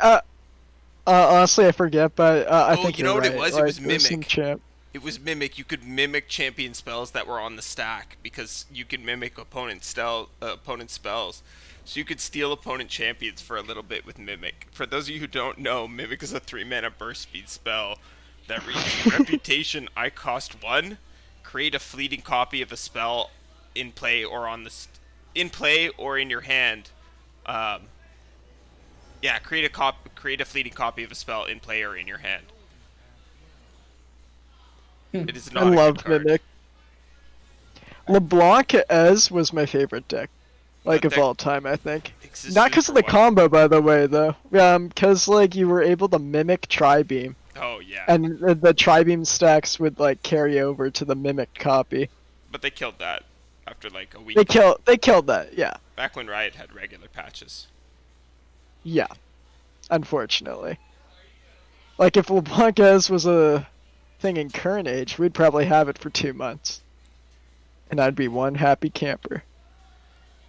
Honestly, I forget, but I think you know you're what it right. was? It was some Mimic. champ. It was Mimic. You could mimic champion spells that were on the stack because you could mimic opponent spells. So you could steal opponent champions for a little bit with Mimic. For those of you who don't know, Mimic is a 3-mana burst speed spell that reads Reputation I cost 1. Create a fleeting copy of a spell in play or in play or in your hand. Create a fleeting copy of a spell in play or in your hand. It is not I a good love card. Mimic. LeBlanc Ez was my favorite deck, of deck all time. I think. Exists Not because of for the what? combo, by the way, though. Because you were able to mimic Tri-Beam. Oh yeah. Yeah, And the tri-beam stacks would like carry over to the mimic copy. but they killed that after like a week. They killed that, yeah. Back when Riot had regular patches. Yeah. Unfortunately. Like if LeBlanc's was a thing in current age, we'd probably have it for 2 months. And I'd be one happy camper.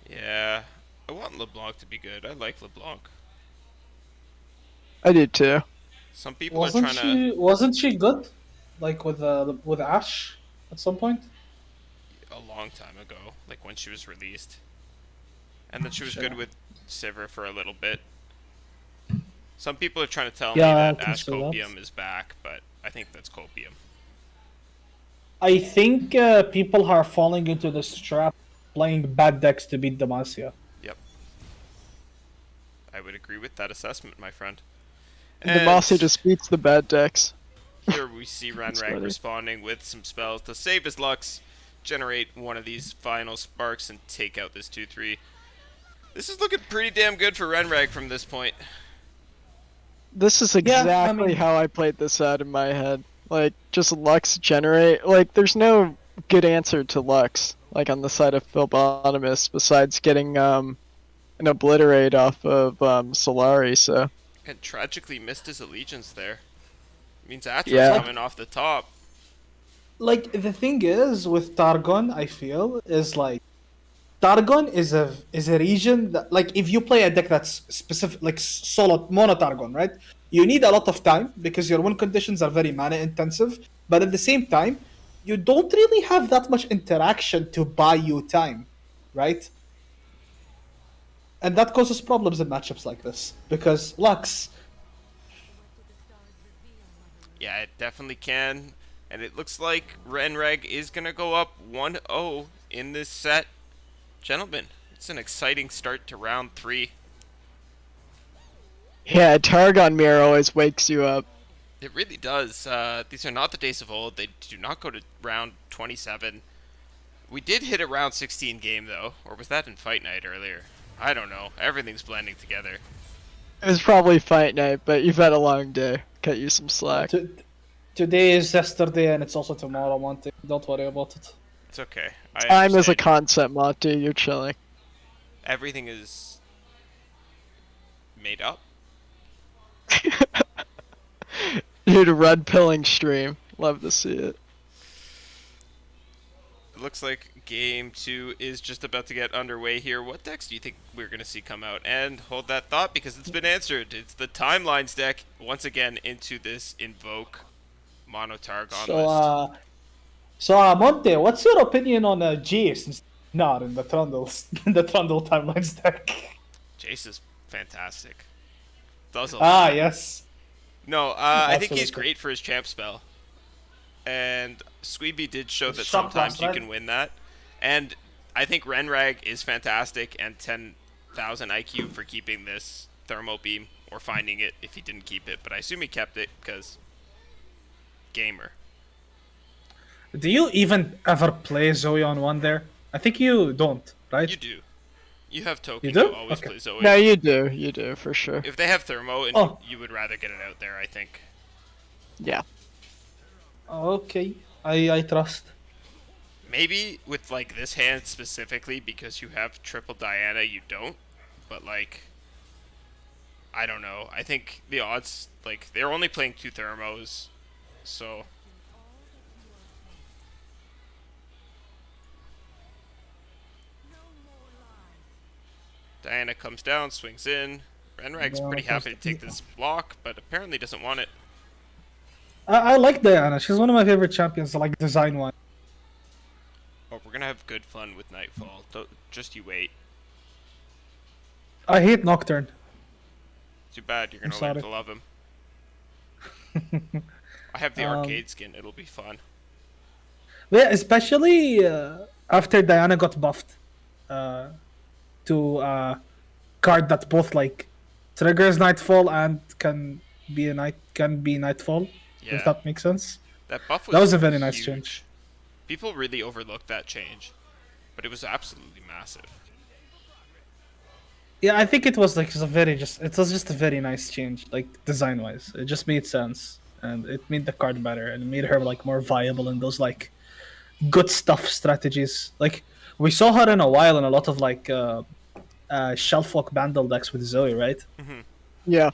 Yeah, I want LeBlanc to be good. I like LeBlanc. I did too. Some people are trying to. Wasn't she good? Like with Ash at some point? A long time ago, like when she was released. And then she was good with Sivir for a little bit. Some people are trying to tell me that I can Ash see that. Copium is back, but I think that's Copium. I think people are falling into this trap, playing bad decks to beat Demacia. Yep. I would agree with that assessment, my friend. Demacia just beats the bad decks. Here we see That's Renrag funny. responding with some spells to save his Lux, generate one of these final sparks, and take out this 2-3. This is looking pretty damn good for Renrag from this point. This is I exactly mean- how I played this out in my head. Like, just Lux generate. Like, there's no good answer to Lux, like on the side of Philbonimus, besides getting an obliterate off of Solari, so. And tragically missed his allegiance there. Means Atro's Yeah. coming off the top. Like the thing is with Targon, I feel is like Targon is a region that, like, if you play a deck that's specific, like solo mono Targon, right? You need a lot of time because your win conditions are very mana intensive, but at the same time, you don't really have that much interaction to buy you time, right? And that causes problems in matchups like this because Lux. Yeah, it definitely can. And it looks like Renrag is going to go up 1-0 in this set. Gentlemen, it's an exciting start to round 3. Yeah, Targon Mirror always wakes you up. It really does. These are not the days of old. They do not go to round 27. We did hit a round 16 game, though. Or was that in Fight Night earlier? I don't know. Everything's blending together. It was probably fight night, but you've had a long day. Cut you some slack. Today is yesterday and it's also tomorrow, Monte. Don't worry about it. It's okay. Time is a understand. concept, Monty. You're chilling. Everything is made up. Dude, a red pilling stream. Love to see it. It looks like game 2 is just about to get underway here. What decks do you think we're going to see come out? And hold that thought because it's been answered. It's the Timelines deck once again into this Invoke Mono Targon list. Monte, what's your opinion on Jace instead of Gnar in the Trundles, in the Trundle Timelines deck? Jace is fantastic. Does a lot. Yes. No, I think he's Absolutely. great for his champ spell. And Squeeby did show that Shock sometimes blast, you right? can win that. And I think Renrag is fantastic and 10,000 IQ for keeping this Thermo Beam or finding it if he didn't keep it. But I assume he kept it because gamer. Do you even ever play Zoe on one there? I think you don't, right? You do. You have Token, You do? always Okay. play Zoe. No, you do, for sure. If they have Thermo, and Oh. you would rather get it out there, I think. Yeah. Okay, I trust. Maybe with like this hand specifically because you have triple Diana, you don't. But like, I don't know. I think the odds, like, they're only playing 2 Thermos, so. Diana comes down, swings in. Renrag's Diana pretty happy to comes take this block, but apparently doesn't want it. I like Diana. She's one of my favorite champions, like design one. Oh, we're gonna have good fun with Nightfall. Just you wait. I hate Nocturne. Too bad, you're gonna I'm learn sorry. to love him. I have the arcade skin, it'll be fun. Yeah, especially after Diana got buffed to card that both like triggers Nightfall and can be Nightfall. Yeah, If that makes sense. that buff was That was a very nice huge. change. People really overlooked that change, but it was absolutely massive. Yeah, I think it was like it was just a very nice change, like design wise. It just made sense. and it made the card better and it made her like more viable in those like good stuff strategies. Like we saw her in a while in a lot of like shelf walk bandle decks with Zoe, right? Yeah.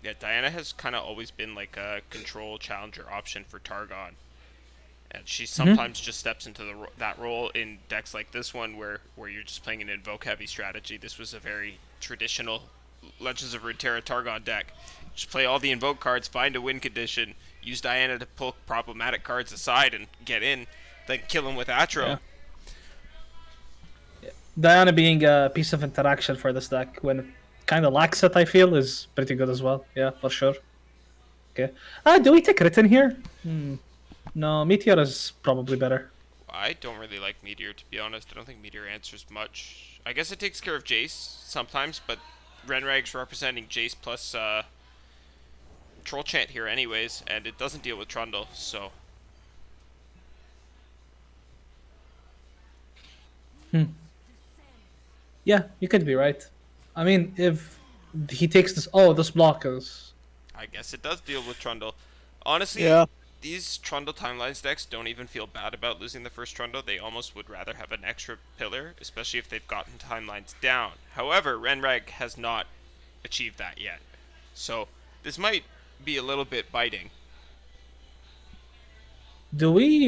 Yeah, Diana has kind of always been like a control challenger option for Targon. And she sometimes just steps into that role in decks like this one where you're just playing an invoke heavy strategy. This was a very traditional Legends of Runeterra Targon deck. Just play all the invoke cards, find a win condition, use Diana to pull problematic cards aside and get in, then kill him with Atro. Yeah. Diana being a piece of interaction for this deck when it kind of lacks it, I feel, is pretty good as well. Yeah, for sure. Okay. Do we take Written here? No, Meteor is probably better. I don't really like Meteor, to be honest. I don't think Meteor answers much. I guess it takes care of Jace sometimes, but Renrag's representing Jace plus Troll Chant here anyways, and it doesn't deal with Trundle, so... Yeah, you could be right. I mean, if he takes this... Oh, this block is... I guess it does deal with Trundle. Honestly, Yeah. these Trundle Timelines decks don't even feel bad about losing the first Trundle. They almost would rather have an extra pillar, especially if they've gotten Timelines down. However, Renrag has not achieved that yet. So, this might be a little bit biting. Do we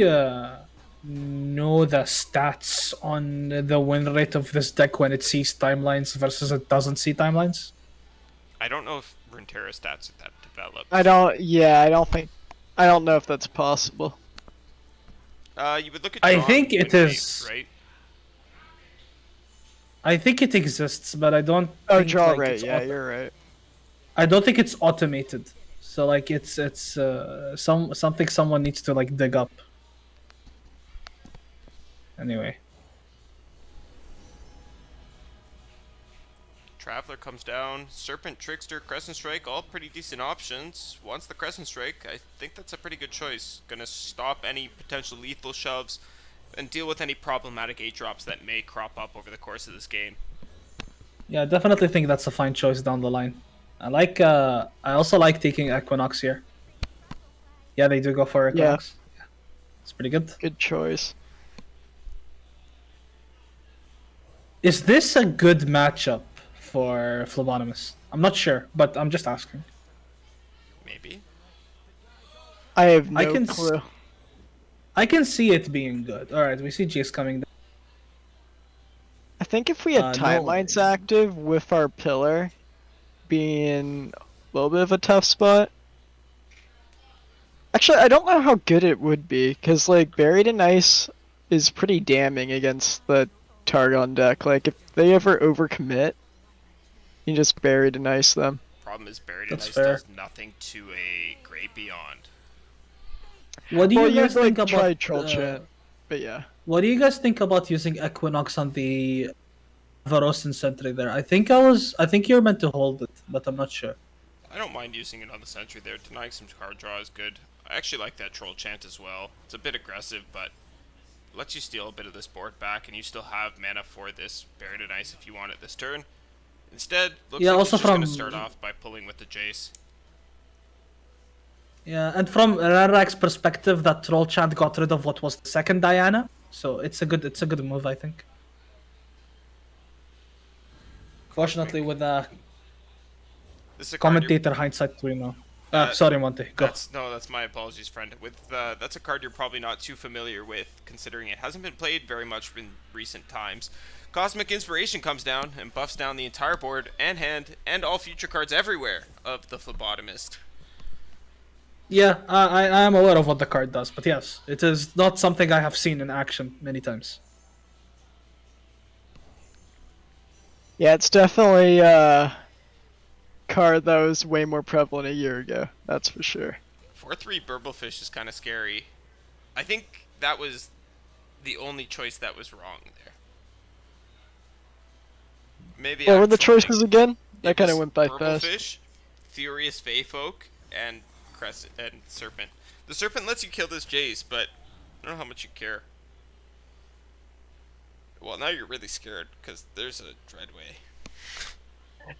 know the stats on the win rate of this deck when it sees timelines versus it doesn't see timelines? I don't know if Runeterra stats are that developed. I don't know if that's possible. You would look at I draw think and it win is- rate, right? I think it exists, but I don't. Oh, think, draw like, rate. it's Yeah, you're right. I don't think it's automated. So like it's something someone needs to like dig up. Anyway, Traveler comes down, Serpent, Trickster, Crescent Strike, all pretty decent options. Wants the Crescent Strike, I think that's a pretty good choice. Gonna stop any potential lethal shoves and deal with any problematic 8-drops that may crop up over the course of this game. yeah, I definitely think that's a fine choice down the line. I also like taking Equinox here. Yeah, they do go for Equinox. Yeah. It's pretty good. Good choice. Is this a good matchup for Phlebotomist? I'm not sure, but I'm just asking. Maybe. I have no I can clue. I can see it being good. Alright, we see Jace coming down. I think if we had no. timelines active with our pillar being a little bit of a tough spot. Actually, I don't know how good it would be, because like Buried in Ice is pretty damning against the Targon deck. Like if they ever overcommit, you just Buried in Ice them. Problem is Buried in That's Ice fair. does nothing to a Great Beyond. What do you Well, guys like, think try about Troll Chant, but yeah. what do you guys think about using Equinox on the Varosin Sentry there? I think you're meant to hold it, but I'm not sure. I don't mind using it on the Sentry there. Denying some card draw is good. I actually like that Troll Chant as well. It's a bit aggressive, but lets you steal a bit of this board back, and you still have mana for this Buried in Ice if you want it this turn. Instead, looks Yeah, like also it's just going to from- start off by pulling with the Jace. Yeah, and from Rarak's perspective, that Troll Chant got rid of what was the second Diana, so it's a good move, I think. Fortunately, with the This is a card you're- commentator hindsight, we know. Uh, Sorry, Monte. Go. That's my apologies, friend. That's a card you're probably not too familiar with, considering it hasn't been played very much in recent times. Cosmic Inspiration comes down and buffs down the entire board and hand and all future cards everywhere of the Phlebotomist. Yeah, I am aware of what the card does, but yes, it is not something I have seen in action many times. Yeah, it's definitely a card that was way more prevalent a year ago. That's for sure. 4/3 Burblefish is kind of scary. I think that was the only choice that was wrong there. Maybe What I'm were the trolling. choices again? That It kind of was went by fast. Burblefish, Furious Feyfolk, and Crescent and Serpent. The Serpent lets you kill this Jace, but I don't know how much you care. Well, now you're really scared because there's a Dreadway.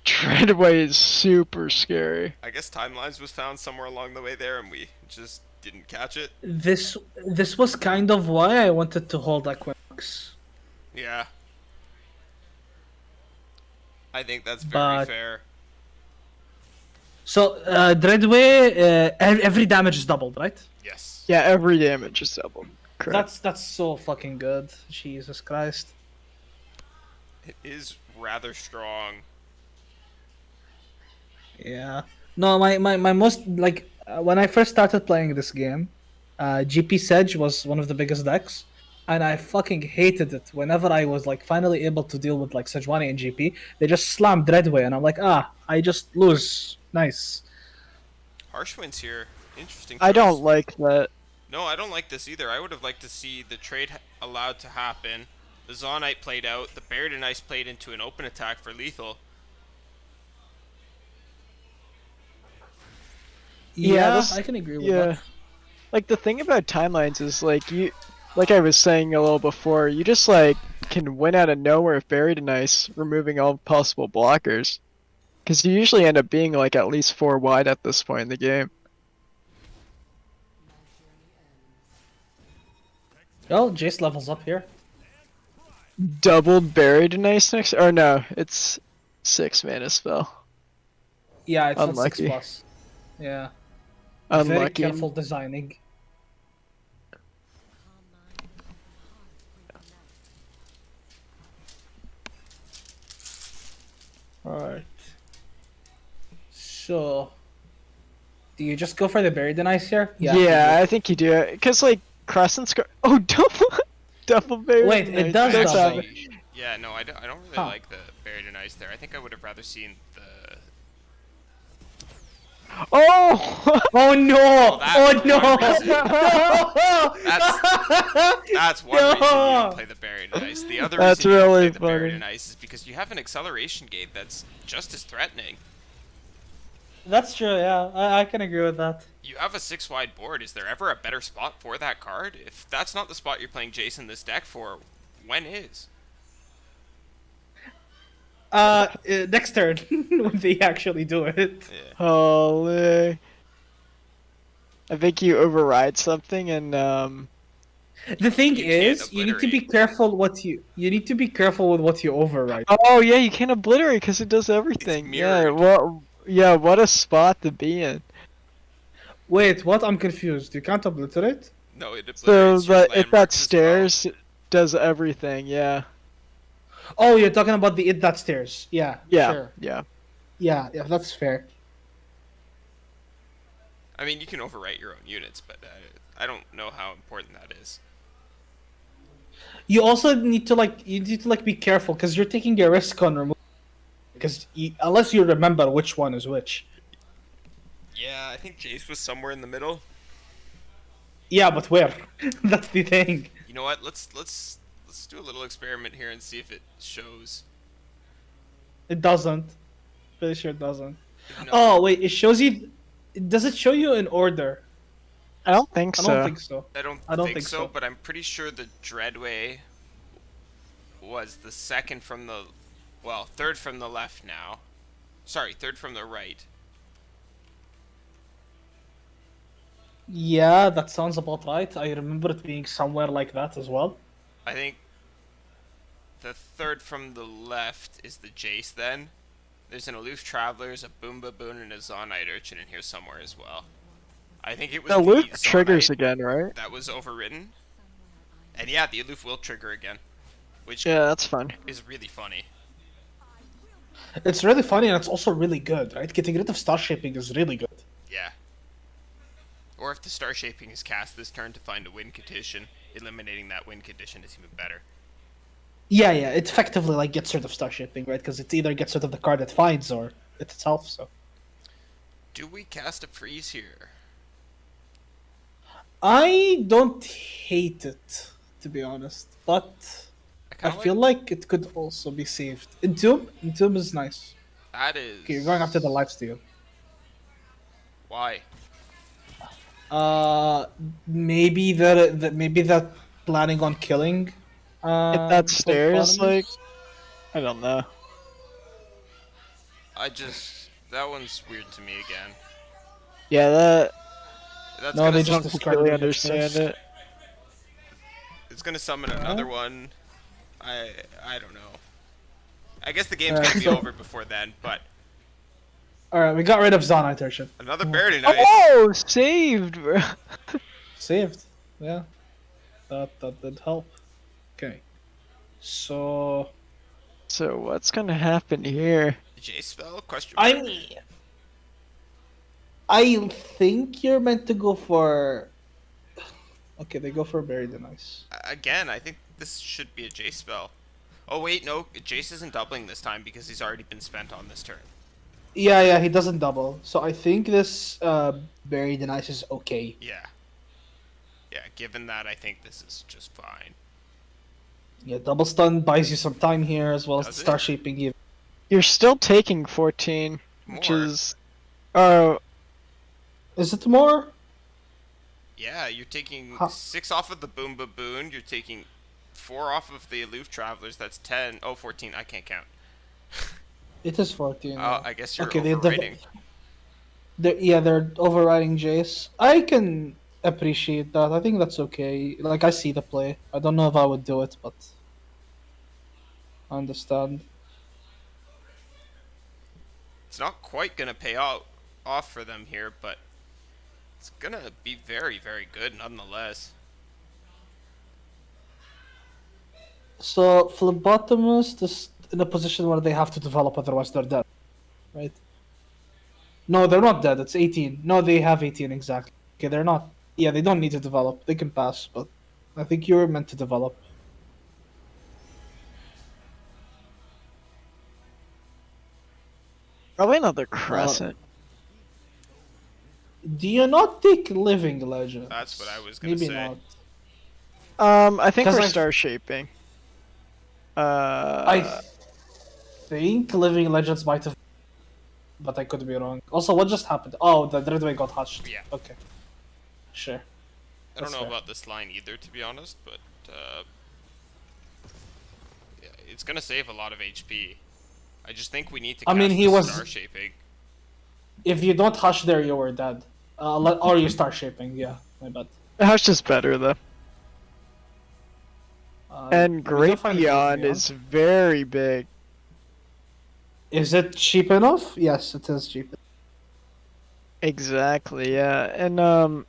Treadway is super scary. I guess Timelines was found somewhere along the way there, and we just didn't catch it. This was kind of why I wanted to hold Equinox. Yeah. I think that's very But- fair. So Dreadway, every damage is doubled, right? Yes. Yeah, every damage is doubled. Correct. That's so fucking good. Jesus Christ. It is rather strong. Yeah. No, my most like when I first started playing this game, GP Sedge was one of the biggest decks, and I fucking hated it. Whenever I was like finally able to deal with like Sejuani and GP, they just slammed Dreadway, and I'm like, I just lose. Nice. Harshwind's here. Interesting. I choice. don't like that. No, I don't like this either. I would have liked to see the trade allowed to happen. The Zonite played out. The Buried in Ice played into an open attack for lethal. Yeah, this- I can agree with Yeah. that. Like the thing about timelines is like I was saying a little before, you just like can win out of nowhere if buried in ice, removing all possible blockers. Because you usually end up being like at least 4 wide at this point in the game. Well, Jace levels up here. Doubled buried in ice next, or no, it's 6 mana spell. Yeah, it's not Unlucky. 6+. Yeah. Very Unlucky. careful designing. Alright. So, do you just go for the buried in ice here? Yeah, I think you do. Because like Crescent Scar. Oh, double buried. Wait, in it ice. does That's double. happening. Yeah, no, I don't really Huh. like the Buried in Ice there. I think I would have rather seen the... Oh! Oh no! that's Oh no! That's, that's one reason you No. don't play the Buried in Ice. The other That's reason you don't really play the Buried funny. in Ice is because you have an acceleration gate that's just as threatening. That's true. Yeah, I can agree with that. You have a 6-wide board. Is there ever a better spot for that card? If that's not the spot you're playing Jason this deck for, when is? Next turn when they actually do it. Yeah. Holy. I think you override something and The thing You can't is, you need to be obliterate. careful you need to be careful with what you override. oh yeah, you can't obliterate because it does everything. Yeah, mirrored. what a spot to be in. Wait, what? I'm confused. You can't obliterate? No, it obliterates So your if that landmarks as well. stairs does everything, yeah. Oh, you're talking about the it that stairs. Yeah. Yeah. Sure. Yeah. Yeah, that's fair. I mean, you can overwrite your own units, but I don't know how important that is. You also need to be careful because you're taking a risk on remove. Because unless you remember which one is which. Yeah, I think Jace was somewhere in the middle. Yeah, but where? That's the thing. You know what? Let's do a little experiment here and see if it shows. It doesn't. Pretty sure it doesn't. No. Oh wait, it shows you. Does it show you in order? I don't think I so. don't think so. I don't think so, so. but I'm pretty sure the Dreadway was the second from the, well, third from the left now. Sorry, third from the right. Yeah, that sounds about right. I remember it being somewhere like that as well. I think the third from the left is the Jace then. There's an Aloof Travelers, a Boomba Boon, and a Zonite Urchin in here somewhere as well. I think it was The loop the triggers Zonite again, right? that was overwritten. And yeah, the Aloof will trigger again, which Yeah, that's fun. is really funny. It's really funny and it's also really good, right? Getting rid of star shaping is really good. Yeah. Or if the Star Shaping is cast this turn to find a win condition, eliminating that win condition is even better. Yeah, it effectively like gets rid of star shaping, right? Because it either gets rid of the card it finds or it itself. So Do we cast a freeze here? I don't hate it, to be honest, but I kinda feel like it could also be saved. Entomb is nice. That is... Okay, you're going after the lifesteal. Why? Maybe that planning on killing. If that both stairs, bottoms? like, I don't know. That one's weird to me again. Yeah, That's No, gonna they I just don't discarded really the understand first. it. it's gonna summon another one. I don't know. I guess the game's Alright, gonna be so- over before then, but Alright, we got rid of Zonite Urchin. another very nice. Oh, saved, bro. Saved. Yeah. That did help. Okay. So So what's gonna happen here? J spell question mark. I think you're meant to go for. Okay, they go for Bury the Nice. Again, I think this should be a J spell. Oh wait, no, Jace isn't doubling this time because he's already been spent on this turn. Yeah, he doesn't double. So I think this Bury the Nice is okay. Yeah. Yeah, given that, I think this is just fine. Yeah, double stun buys you some time here as well as Does the it? star shaping you. You're still taking 14, which More. is. Oh, Is it more? Yeah, you're taking Huh. 6 off of the Boom Baboon, you're taking 4 off of the Aloof Travelers, that's 10. Oh, 14, I can't count. It is 14. Oh, I guess you're Okay, overrating. they're overriding Jace. I can appreciate that. I think that's okay. Like, I see the play. I don't know if I would do it, but I understand. It's not quite gonna pay off for them here, but it's gonna be very, very good nonetheless. So, Phlebotomist is in a position where they have to develop, otherwise they're dead. Right? No, they're not dead. It's 18. No, they have 18 exactly. Okay, they're not. Yeah, they don't need to develop. They can pass, but I think you're meant to develop. probably another Crescent. Do you not take Living Legends? That's what I was gonna Maybe say. not. I think 'Cause we're I've- star shaping. I think Living Legends might have, but I could be wrong. Also, what just happened? Oh, the Dreadway got hushed. Yeah. Okay. Sure. I don't That's know fair. about this line either, to be honest, but yeah, it's gonna save a lot of HP. I just think we need to I cast mean, he the was- star shaping. If you don't hush there, you were dead. Or you start shaping. Yeah, my bad. Hush is better though. And we Great can find a Beyond Great is very big. Is it cheap enough? Yes, it is cheap. Exactly, yeah. And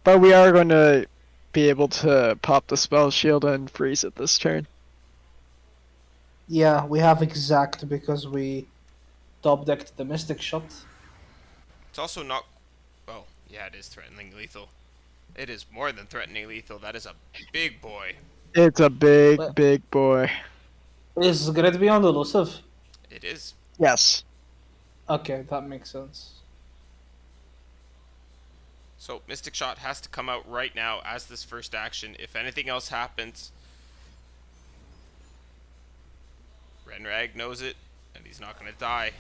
but we are going to be able to pop the spell shield and freeze it this turn. Yeah, we have exact because we top decked the Mystic Shot. It's also not. Oh, yeah, it is threatening lethal. It is more than threatening lethal. That is a big boy. It's a big, What? big boy. Is Great Beyond elusive? It is. Yes. Okay, that makes sense. So Mystic Shot has to come out right now as this first action. If anything else happens, Renrag knows it, and he's not gonna die.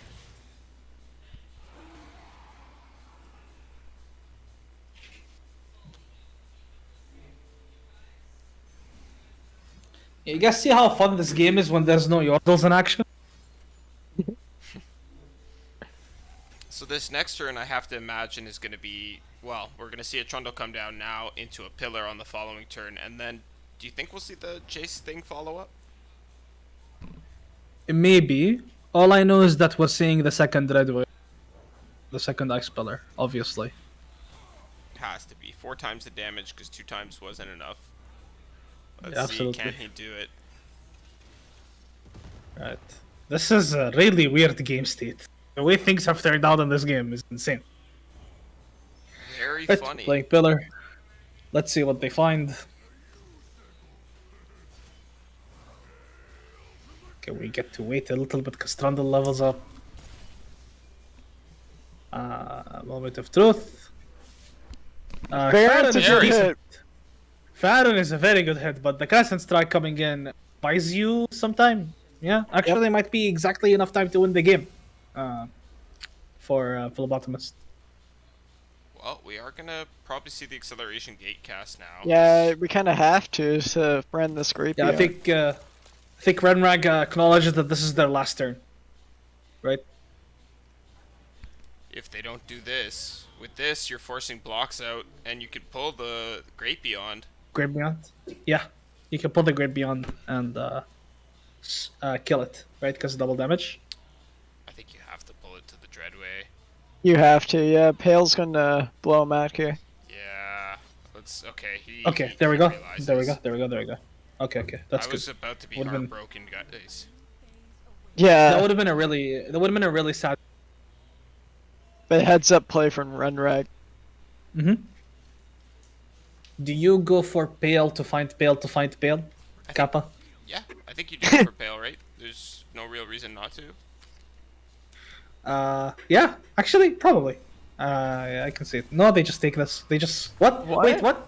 You guys see how fun this game is when there's no Yordles in action? So this next turn, I have to imagine, is going to be, well, we're going to see a Trundle come down now into a pillar on the following turn, and then, do you think we'll see the Chase thing follow up? Maybe. All I know is that we're seeing the second Dreadway. The second Ice Pillar, obviously. Has to be. 4 times the damage, because 2 times wasn't enough. Let's Yeah, see, absolutely. can he do it? Right. This is a really weird game state. The way things have turned out in this game is insane. Very Right, funny. playing Pillar. Let's see what they find. Okay, we get to wait a little bit because Trundle levels up. Moment of truth. Baron's a is good decent. hit. Farron is a very good hit, but the Crescent Strike coming in buys you some time. Yeah, actually, might be exactly enough time to win the game for Phlebotomist. Well, we are going to probably see the Acceleration Gate cast now. Yeah, we kind of have to run this Great Yeah, I Beyond. think Renrag acknowledges that this is their last turn, right? If they don't do this, with this, you're forcing blocks out, and you could pull the Great Beyond. Great Beyond. Yeah, you can pull the Great Beyond and kill it, right? Because double damage. I think you have to pull it to the Dreadway. You have to, yeah. Pale's gonna blow him out here. Yeah. Let's. Okay. Okay, there we go. realizes. There we go. There we go. There we go. Okay, that's I good. was about to be Would've been- heartbroken, guys. Yeah, That would have been a really sad. but heads up play from Runrag. Mm-hmm. Do you go for Pale to find Pale to find Pale, Kappa? Yeah, I think you do it for Pale, right? There's no real reason not to. Yeah, actually, probably. Yeah, I can see it. No, they just take this. They just what? What? Wait, what?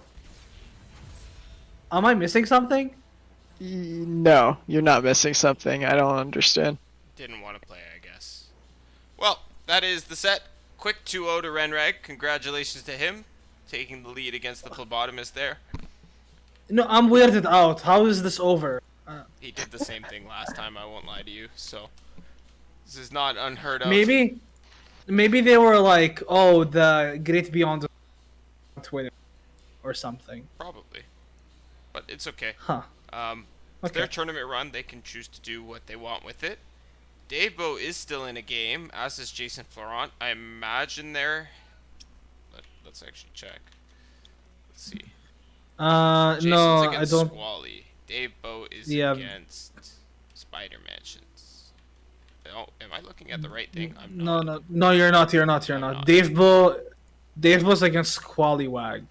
Am I missing something? No, you're not missing something. I don't understand. Didn't want to play, I guess. Well, that is the set. Quick 2-0 to Renrag. Congratulations to him, taking the lead against the phlebotomist there. No, I'm weirded out. How is this over? He did the same thing last time, I won't lie to you, so... This is not unheard of. Maybe they were like, oh, the Great Beyond Twitter or something. Probably. But it's okay. Huh. It's their tournament run, they can choose to do what they want with it. Davebo is still in a game, as is Jason Florent. I imagine they're... Let's actually check. Let's see. Jason's No, I against don't. Squally. Davebo is Yeah. against Spider Mansions. Oh, am I looking at the right thing? I'm No, not. no, you're not. You're not. I'm not. Davebo's against Squallywag,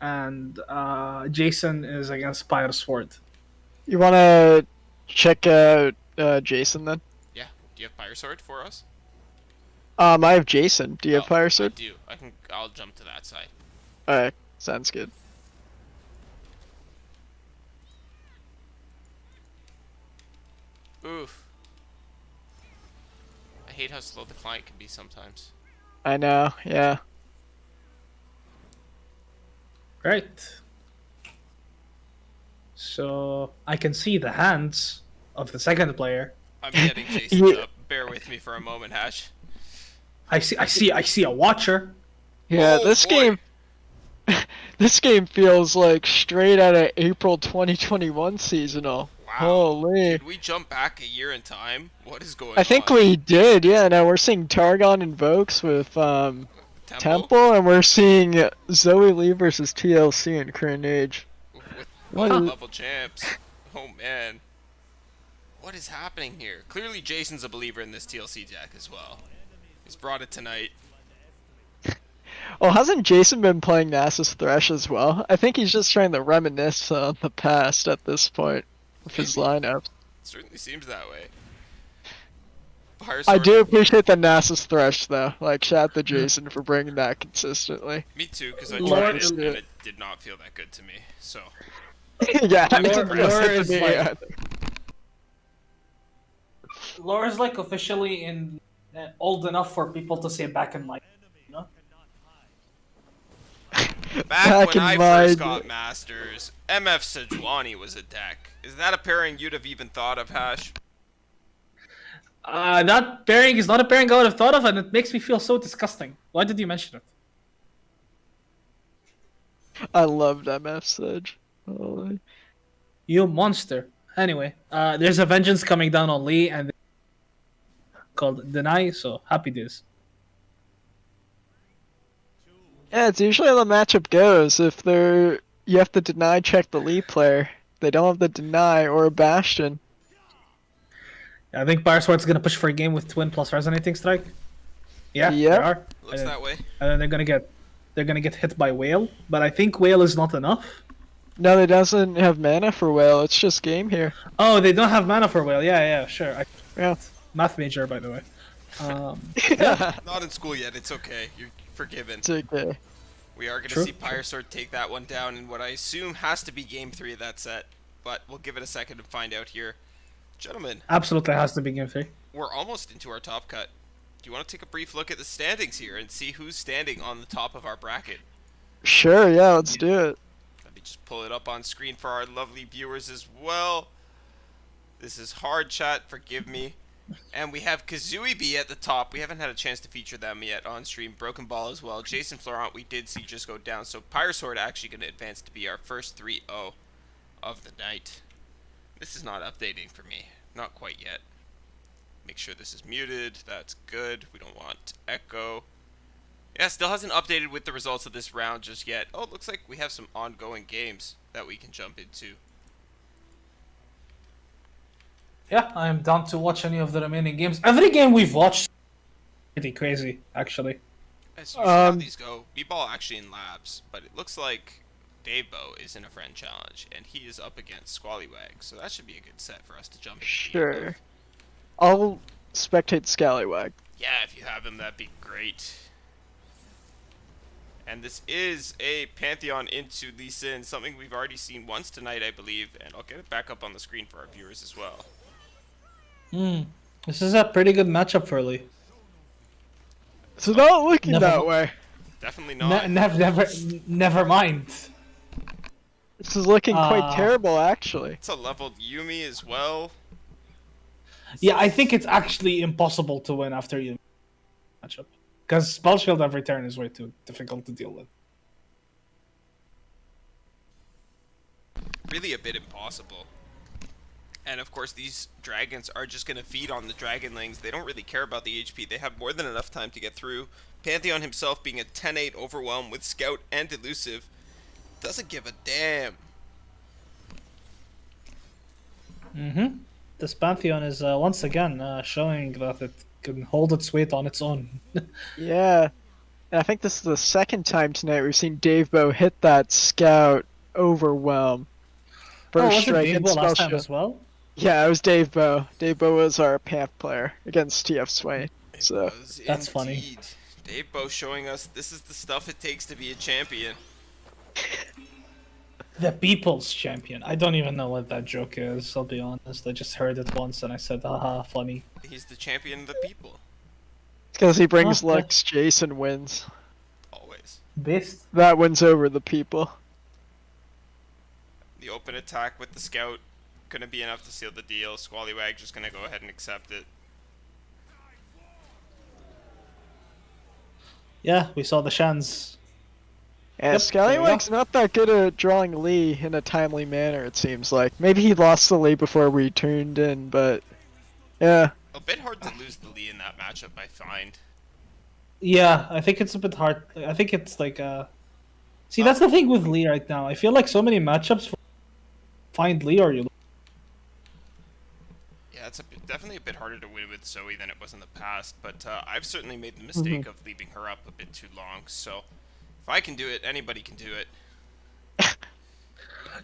and Jason is against Spire Sword. You wanna check out Jason then? Yeah. Do you have Fire Sword for us? I have Jason. Do you have Oh, Fire I Sword? do. I'll jump to that side. Alright, sounds good. Oof. I hate how slow the client can be sometimes. I know, yeah. Right. So I can see the hands of the second player. I'm getting Jason's Yeah. up. Bear with me for a moment, Hash. I see a watcher. Yeah, Oh, this boy. game... this game feels like straight out of April 2021 seasonal. Wow. Holy. Did we jump back a year in time? What is going on? I think we did, yeah. Now we're seeing Targon and Vokes with Temple, and we're seeing Zoe Lee versus TLC in Current Age. With What one is- level champs. Oh man. What is happening here? Clearly Jason's a believer in this TLC deck as well. He's brought it tonight. Oh, hasn't Jason been playing Nasus Thresh as well? I think he's just trying to reminisce on the past at this point with his lineup. Certainly seems that way. Fire I Sword- do appreciate the Nasus Thresh though. Like, shout out to Jason for bringing that consistently. Me too, because I Lord- tried it and it did not feel that good to me. So Yeah, I Lore- mean, Lore is me, like- yeah. Laura's like officially in old enough for people to say back in life. You know? back when in I my first day. got Masters, MF Sejuani was a deck. Is that a pairing you'd have even thought of, Hash? That pairing is not a pairing I would have thought of, and it makes me feel so disgusting. Why did you mention it? I loved MF Sedge. Holy. You monster. Anyway, there's a vengeance coming down on Lee, and called Deny. So happy days. Yeah, it's usually how the matchup goes. If they're you have to deny check the Lee player. They don't have the deny or a Bastion. I think Biresword's gonna push for a game with Twin plus Resonating Strike. Yeah, Yep. they are. Looks that way. And then they're gonna get hit by Whale, but I think Whale is not enough. No, it doesn't have mana for Whale. It's just game here. Oh, they don't have mana for Whale. Yeah, sure. Yeah. Math major, by the way. Not in school yet. It's okay. You're forgiven. It's okay. We are going to True, see Pyresword take that one down in what I assume has to be Game 3 of that set. But we'll give it a second to find out here. Gentlemen, Absolutely has to be game 3. we're almost into our top cut. Do you want to take a brief look at the standings here and see who's standing on the top of our bracket? Sure, yeah, let's do it. Let me just pull it up on screen for our lovely viewers as well. This is hard, chat. Forgive me. And we have Kazooie B at the top. We haven't had a chance to feature them yet on stream. Broken Ball as well. Jason Florent we did see just go down. So Pyrosaur actually going to advance to be our first 3-0 of the night. This is not updating for me. Not quite yet. Make sure this is muted. That's good. We don't want echo. Yeah, still hasn't updated with the results of this round just yet. Oh, it looks like we have some ongoing games that we can jump into. Yeah, I am down to watch any of the remaining games. Every game we've watched pretty crazy, actually. That's usually how these go. B-Ball actually in labs, but it looks like Davebo is in a friend challenge, and he is up against Squallywag, so that should be a good set for us to jump into. Sure. I'll spectate Scallywag. Yeah, if you have him, that'd be great. And this is a Pantheon into Lee Sin, something we've already seen once tonight, I believe, and I'll get it back up on the screen for our viewers as well. This is a pretty good matchup for Lee. It's not looking that way. Definitely not. Never mind. This is looking quite terrible, actually. It's a leveled Yumi as well. Yeah, I think it's actually impossible to win after you matchup. Because Spell Shield every turn is way too difficult to deal with. Really a bit impossible. And of course these dragons are just going to feed on the dragonlings. They don't really care about the HP. They have more than enough time to get through. Pantheon himself being a 10-8 overwhelm with Scout and Elusive doesn't give a damn. This Pantheon is once again showing that it can hold its weight on its own. Yeah. And I think this is the second time tonight we've seen Davebo hit that Scout overwhelm. First was it strike Davebo and spell last time shield. as well? Yeah, it was Davebo. Davebo was our Panth player against TF Swain. So That's funny. Davebo showing us this is the stuff it takes to be a champion. The People's Champion. I don't even know what that joke is, I'll be honest. I just heard it once and I said, haha, funny. He's the champion of the people. because he brings Okay. Lux, Jason wins. Always. Best. That wins over the people. The open attack with the Scout gonna be enough to seal the deal. Squallywag just gonna go ahead and accept it. Yeah, we saw the Shans. And Yep, Scallywag's not that good at drawing Lee in a timely manner, it seems like. Maybe he lost the lead before we tuned in, but yeah. A bit hard to lose the lead in that matchup, I find. Yeah, I think it's a bit hard. I think it's like See, that's the thing with Lee right now. I feel like so many matchups find Lee or you lose. Yeah, it's definitely a bit harder to win with Zoe than it was in the past, but I've certainly made the mistake of leaving her up a bit too long, so if I can do it, anybody can do it.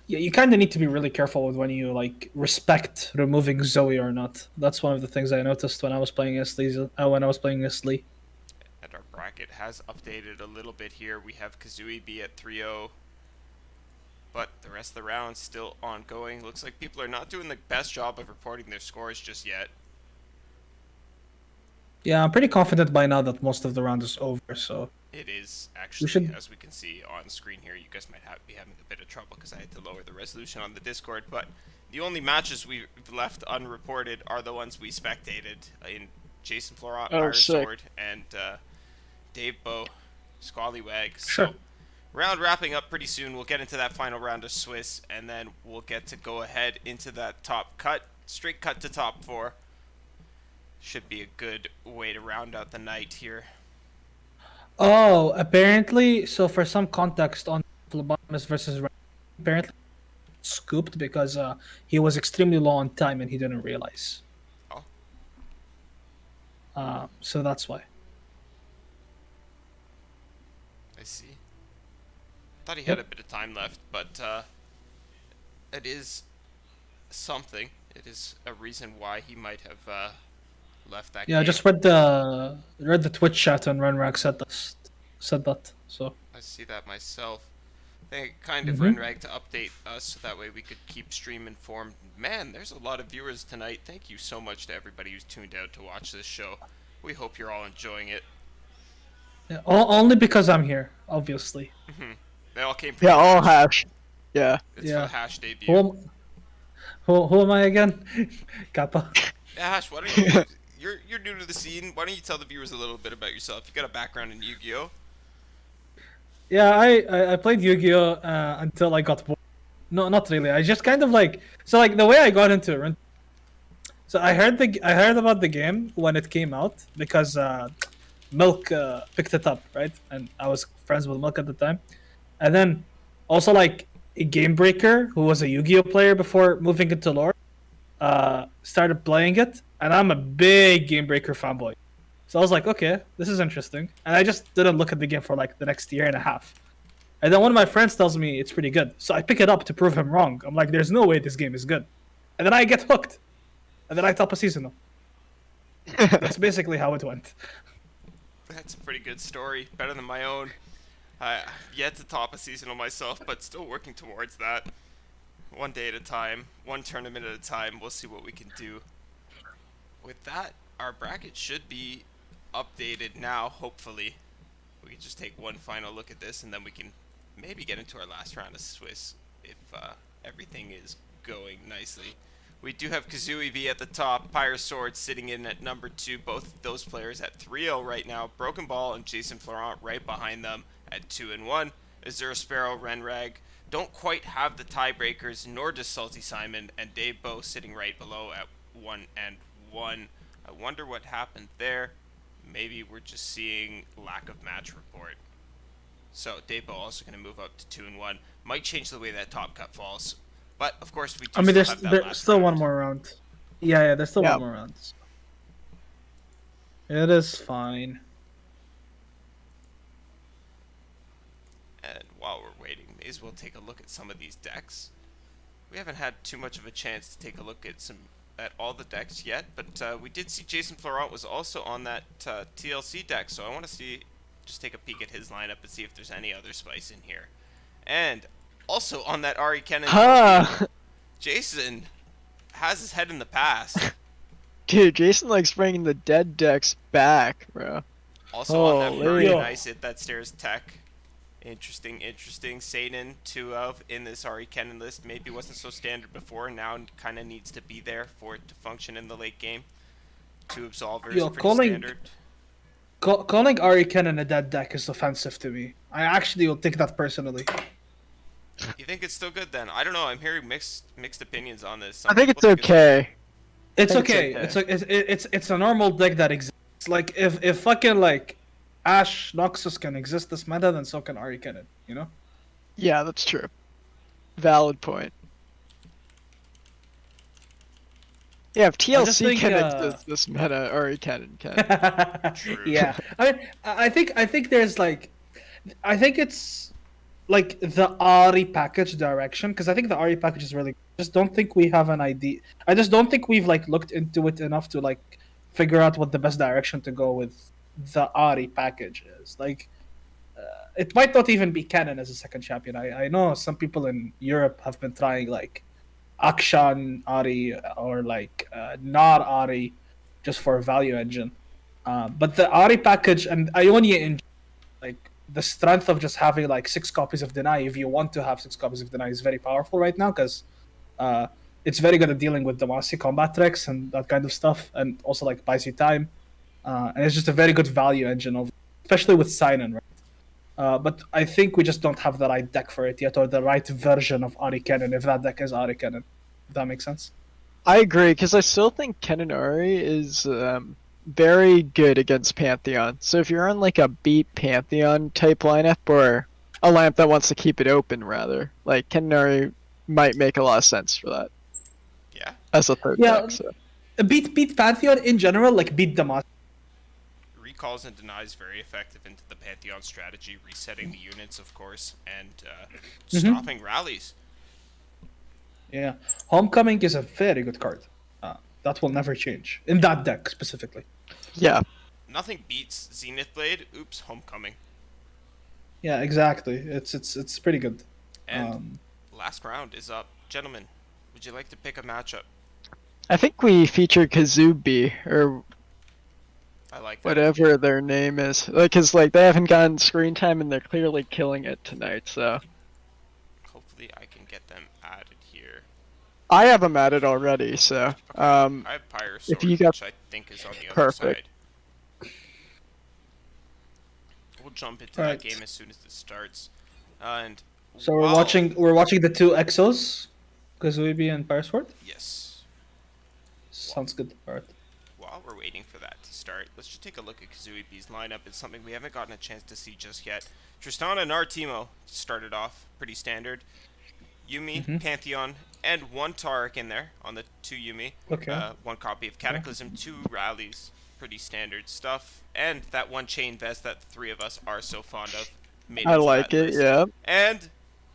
Yeah, you kind of need to be really careful with when you like respect removing Zoe or not. That's one of the things I noticed when I was playing as Lee. And our bracket has updated a little bit here. We have Kazooie B at 3-0, but the rest of the round's still ongoing. Looks like people are not doing the best job of reporting their scores just yet. Yeah, I'm pretty confident by now that most of the round is over. So It is actually, should- as we can see on screen here. You guys might be having a bit of trouble because I had to lower the resolution on the Discord, but the only matches we've left unreported are the ones we spectated in Jason Florent, Oh, sick. Firesword, and Dave Bow, Squallywag. Sure. So, round wrapping up pretty soon. We'll get into that final round of Swiss, and then we'll get to go ahead into that top cut, straight cut to top 4. Should be a good way to round out the night here. Oh, apparently, so for some context on Phlebotomus versus Ren, apparently scooped because he was extremely low on time and he didn't realize. Oh. So that's why. I see. Thought he had a bit of time left, but it is something. It is a reason why he might have left that Yeah, I game. just read the Twitch chat and Renrag said that. So I see that myself. They kind of Renrag to update us so that way we could keep stream informed. Man, there's a lot of viewers tonight. Thank you so much to everybody who's tuned out to watch this show. We hope you're all enjoying it. yeah, only because I'm here, obviously. They all came from Yeah, all hash. Yeah. It's Yeah. for the hash debut. Who am I again? Kappa. Ash, why don't you? You're new to the scene. Why don't you tell the viewers a little bit about yourself? You got a background in Yu-Gi-Oh. Yeah, I played Yu-Gi-Oh until I got bored. No, not really. I just kind of like so like the way I got into it. So I heard about the game when it came out because Milk picked it up, right? And I was friends with Milk at the time. And then also like a Game Breaker, who was a Yu-Gi-Oh player before moving into lore, started playing it, and I'm a big Game Breaker fanboy. So I was like, okay, this is interesting. And I just didn't look at the game for like the next year and a half. And then one of my friends tells me it's pretty good. So I pick it up to prove him wrong. I'm like, there's no way this game is good. And then I get hooked. And then I top a seasonal. That's basically how it went. That's a pretty good story. Better than my own. I yet to top a seasonal myself, but still working towards that. One day at a time, one tournament at a time. We'll see what we can do. With that, our bracket should be updated now, hopefully. We can just take one final look at this, and then we can maybe get into our last round of Swiss if everything is going nicely. We do have Kazooie V at the top, Pyre Sword sitting in at number 2, both of those players at 3-0 right now. Broken Ball and Jason Florent right behind them at 2-1. Azura Sparrow, Renrag don't quite have the tiebreakers, nor does Salty Simon, and Dave Bow sitting right below at 1-1. I wonder what happened there. Maybe we're just seeing lack of match report. So Dave Bow also going to move up to 2-1. Might change the way that top cut falls. But of course we do I mean, still have that there's last still round. one more round. Yeah, there's still Yeah. one more round. It is fine. And while we're waiting, may as well take a look at some of these decks. We haven't had too much of a chance to take a look at all the decks yet, but we did see Jason Florent was also on that TLC deck, so I want to just take a peek at his lineup and see if there's any other spice in here. And also on that Ari Kennen, Huh. Jason has his head in the past. Dude, Jason likes bringing the dead decks back, bro. Also on that Holy. Murray Yo. Nice It That Stairs tech. Interesting. Satan, 2 of in this Ari Kennen list. Maybe wasn't so standard before, now kind of needs to be there for it to function in the late game. 2 Absolvers, Yo, pretty standard. Calling Ari Kennen a dead deck is offensive to me. I actually will take that personally. You think it's still good then? I don't know, I'm hearing mixed opinions on this. I think it's people okay. It's I think okay. It's a normal deck that exists. Like if fucking like Ash Noxus can exist this meta, then so can Ari Kennen. You know? Yeah, that's true. Valid point. Yeah, if just TLC think, can exist this meta, Ari Kennen can. True. Yeah. I mean, I think there's like, I think it's like the Ari package direction, because I think the Ari package is really. I just don't think we have an idea. I just don't think we've like looked into it enough to like figure out what the best direction to go with the Ari package is. Like, it might not even be canon as a second champion. I know some people in Europe have been trying like Akshan Ari or like Nar Ari just for value engine. But the Ari package and Ionia in like the strength of just having like 6 copies of Deny, if you want to have 6 copies of Deny, is very powerful right now because it's very good at dealing with Demacia combat tricks and that kind of stuff, and also like buys you time. And it's just a very good value engine, especially with Sinon, right? But I think we just don't have the right deck for it yet, or the right version of Ari Kennen, if that deck is Ari Kennen. If that makes sense? I agree, because I still think Kennen Ari is very good against Pantheon. So if you're on like a beat Pantheon type lineup, or a lineup that wants to keep it open, rather, like Kennen Ari might make a lot of sense for that Yeah. as a third Yeah. deck. So. Beat Pantheon in general, like beat Demacia. Recalls and denies very effective into the Pantheon strategy, resetting the units, of course, and stopping rallies. Yeah, Homecoming is a very good card. That will never change in that deck specifically. Yeah. Nothing beats Zenith Blade. Oops, Homecoming. Yeah, exactly. It's pretty good. And last round is up. Gentlemen, would you like to pick a matchup? I think we featured Kazubi, or I like that. whatever their name is. Because like, they haven't gotten screen time and they're clearly killing it tonight, so. Hopefully I can get them added here. I have them at it already, so I have Pyre Sword, if you got which I think is on the other perfect. side. We'll jump into Right. that game as soon as it starts. And So while- we're watching the two Exos, Kazuibi and Parasword. Yes. Sounds good. Alright. While we're waiting for that to start, let's just take a look at Kazooie B's lineup. It's something we haven't gotten a chance to see just yet. Tristana and Artemo started off pretty standard. Yumi, Pantheon, and one Taric in there on the two Yumi. Okay. One copy of Cataclysm, two rallies. Pretty standard stuff. And that one chain vest that the three of us are so fond of. Made I into like that it, list. yeah. And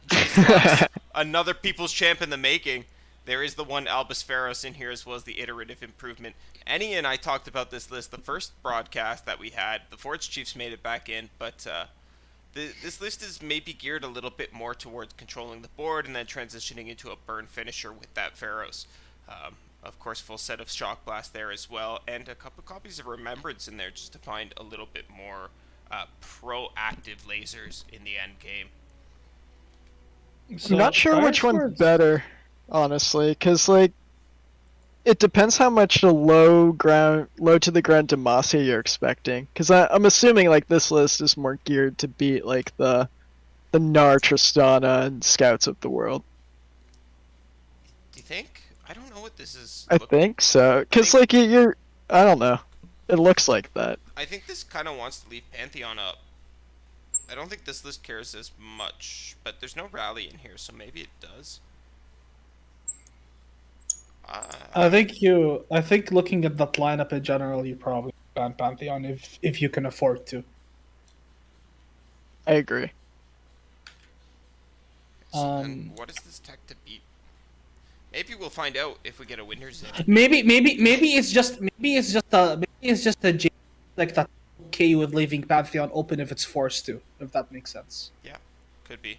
Jace Lux, another people's champ in the making. There is the one Albus Pharos in here, as well as the iterative improvement. Annie and I talked about this list the first broadcast that we had. The Forge Chiefs made it back in, but this list is maybe geared a little bit more towards controlling the board and then transitioning into a burn finisher with that Pharos. Of course, full set of Shock Blast there as well, and a couple copies of Remembrance in there just to find a little bit more proactive lasers in the end game. So I'm not sure which one's Parasword's- better, honestly, because like it depends how much the low to the ground Demacia you're expecting. Because I'm assuming like this list is more geared to beat like the Gnar, Tristana, and Scouts of the world. Do you think? I don't know what this is. I think so. Because like you're, I don't know. It looks like that. I think this kind of wants to leave Pantheon up. I don't think this list cares as much, but there's no rally in here, so maybe it does. I think looking at that lineup in general, you probably ban Pantheon if you can afford to. I agree. And what is this tech to beat? Maybe we'll find out if we get a winner's in. Maybe it's just a J like that. Okay with leaving Pantheon open if it's forced to, if that makes sense. Yeah, could be.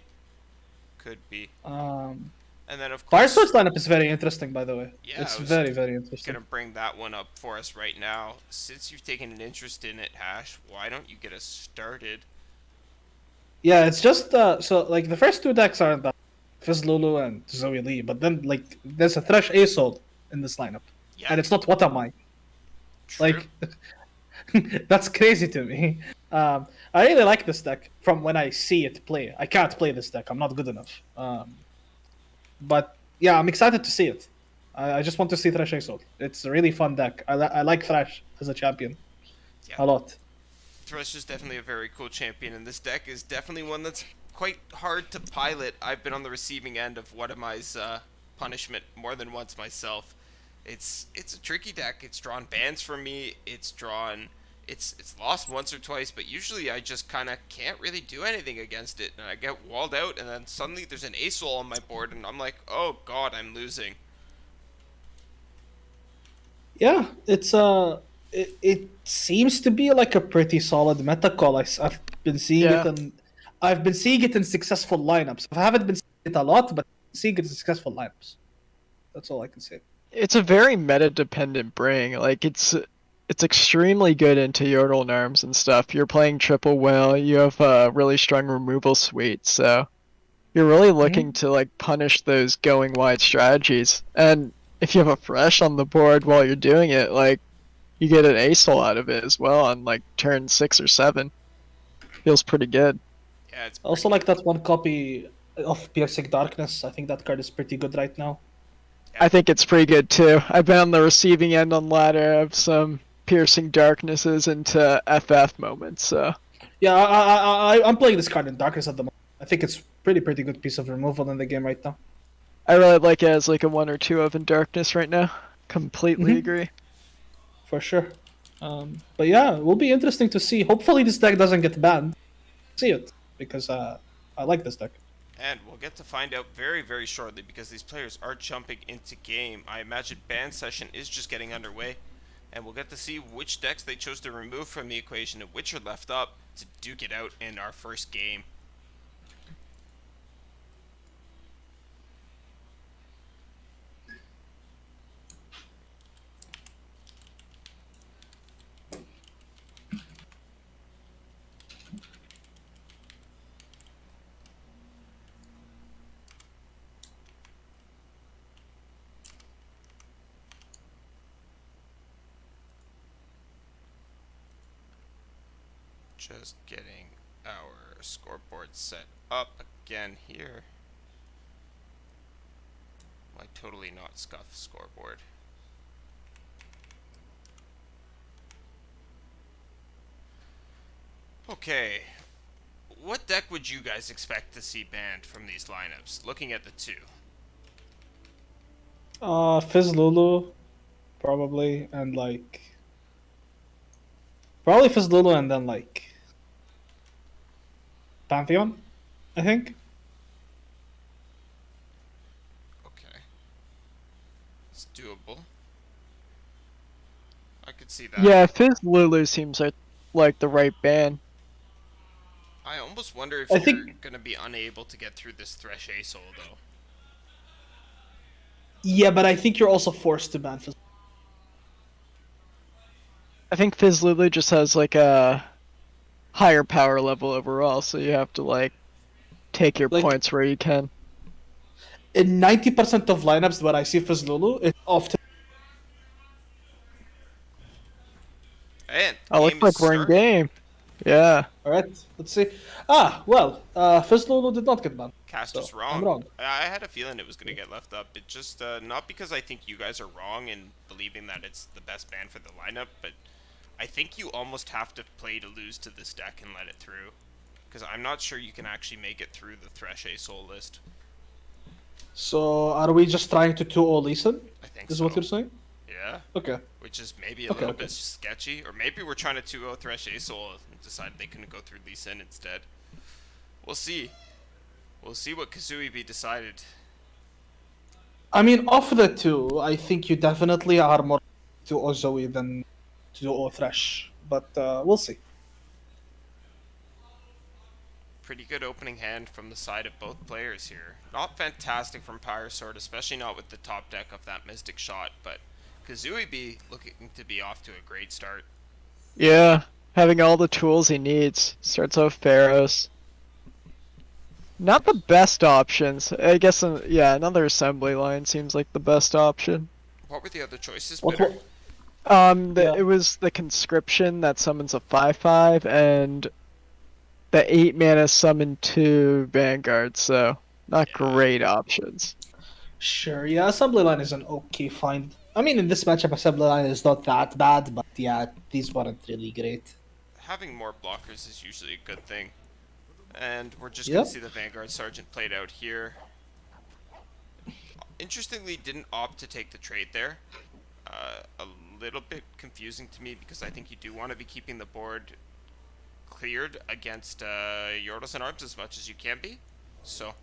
Could be. Um, And then of course, Firesword's lineup is very interesting, by the way. Yeah, It's I was very interesting. gonna bring that one up for us right now. Since you've taken an interest in it, Hash, why don't you get us started? Yeah, it's just so like the first two decks are the Fizz Lulu and Zoe Lee, but then like there's a Thresh Asold in this lineup, Yeah, and it's not what am I? true. Like that's crazy to me. I really like this deck from when I see it play. I can't play this deck. I'm not good enough. But yeah, I'm excited to see it. I just want to see Thresh Asold. It's a really fun deck. I like Thresh as a champion Yeah. a lot. Thresh is definitely a very cool champion, and this deck is definitely one that's quite hard to pilot. I've been on the receiving end of What Am I's punishment more than once myself. It's a tricky deck. It's drawn bans from me. It's lost once or twice, but usually I just kind of can't really do anything against it, and I get walled out, and then suddenly there's an Asoul on my board, and I'm like, oh god, I'm losing. Yeah, it seems to be like a pretty solid meta call. I've been seeing Yeah. I've been seeing it in successful lineups. I haven't been seeing it a lot, but seeing it in successful lineups. That's all I can say. It's a very meta-dependent bring. Like it's extremely good into Yordle Narms and stuff. You're playing triple whale. You have a really strong removal suite, so you're really looking to like punish those going wide strategies. And if you have a fresh on the board while you're doing it, like you get an Asoul out of it as well on like turn 6 or 7. Feels pretty good. Yeah, it's Also, pretty- like that one copy of Piercing Darkness. I think that card is pretty good right now. I think it's pretty good too. I've been on the receiving end on ladder of some piercing darknesses into FF moments. So Yeah, I'm playing this card in Darkness at the moment. I think it's pretty good piece of removal in the game right now. I really like it as like a 1 or 2 of in darkness right now. Completely Mhm. agree. For sure. But yeah, it will be interesting to see. Hopefully this deck doesn't get banned. See it, because I like this deck. And we'll get to find out very, very shortly because these players are jumping into game. I imagine ban session is just getting underway. And we'll get to see which decks they chose to remove from the equation and which are left up to duke it out in our first game. Just getting our scoreboard set up again here. My totally not scuffed scoreboard. Okay, what deck would you guys expect to see banned from these lineups? Looking at the two. Fizz Lulu, probably, and like probably Fizz Lulu, and then like Pantheon, I think. Okay. It's doable. I could see that. Yeah, Fizz Lulu seems like the right ban. I almost wonder if I you're think- gonna be unable to get through this Thresh Soul though. Yeah, but I think you're also forced to ban Fizz. I think Fizz Lulu just has like a higher power level overall, so you have to like take your Like- points where you can. In 90% of lineups where I see Fizz Lulu, it's often. And Oh, looks game like is we're in starting. game. Yeah. Alright, let's see. Fizz Lulu did not get banned. Cast So, is wrong. I'm wrong. I had a feeling it was going to get left up. It just, not because I think you guys are wrong in believing that it's the best ban for the lineup, but I think you almost have to play to lose to this deck and let it through. Because I'm not sure you can actually make it through the Thresh Soul list. So, are we just trying to 2-0 listen? I think Is so. what you're saying? Yeah, Okay. which is maybe a Okay, little okay. bit sketchy. Or maybe we're trying to 2-0 Thresh Soul and decided they couldn't go through Lee Sin instead. We'll see. We'll see what Kazooie decided. I mean, of the two, I think you definitely are more to Zoe than to Thresh. But we'll see. Pretty good opening hand from the side of both players here. Not fantastic from Pyresword, especially not with the top deck of that Mystic Shot, but Kazooie looking to be off to a great start. Yeah. Having all the tools he needs. Starts off Pharaohs. Not the best options. I guess, yeah, another assembly line seems like the best option. What were the other choices, What, B1tter? Yeah. It was the conscription that summons a 5/5 and the 8 mana summon 2 Vanguard, so not Yeah. great options. Sure, yeah, Assembly Line is an okay find. I mean, in this matchup, Assembly Line is not that bad, but yeah, these weren't really great. Having more blockers is usually a good thing. And we're just Yep. going to see the Vanguard Sergeant played out here. Interestingly, didn't opt to take the trade there. A little bit confusing to me because I think you do want to be keeping the board cleared against Yordles and Arms as much as you can be. So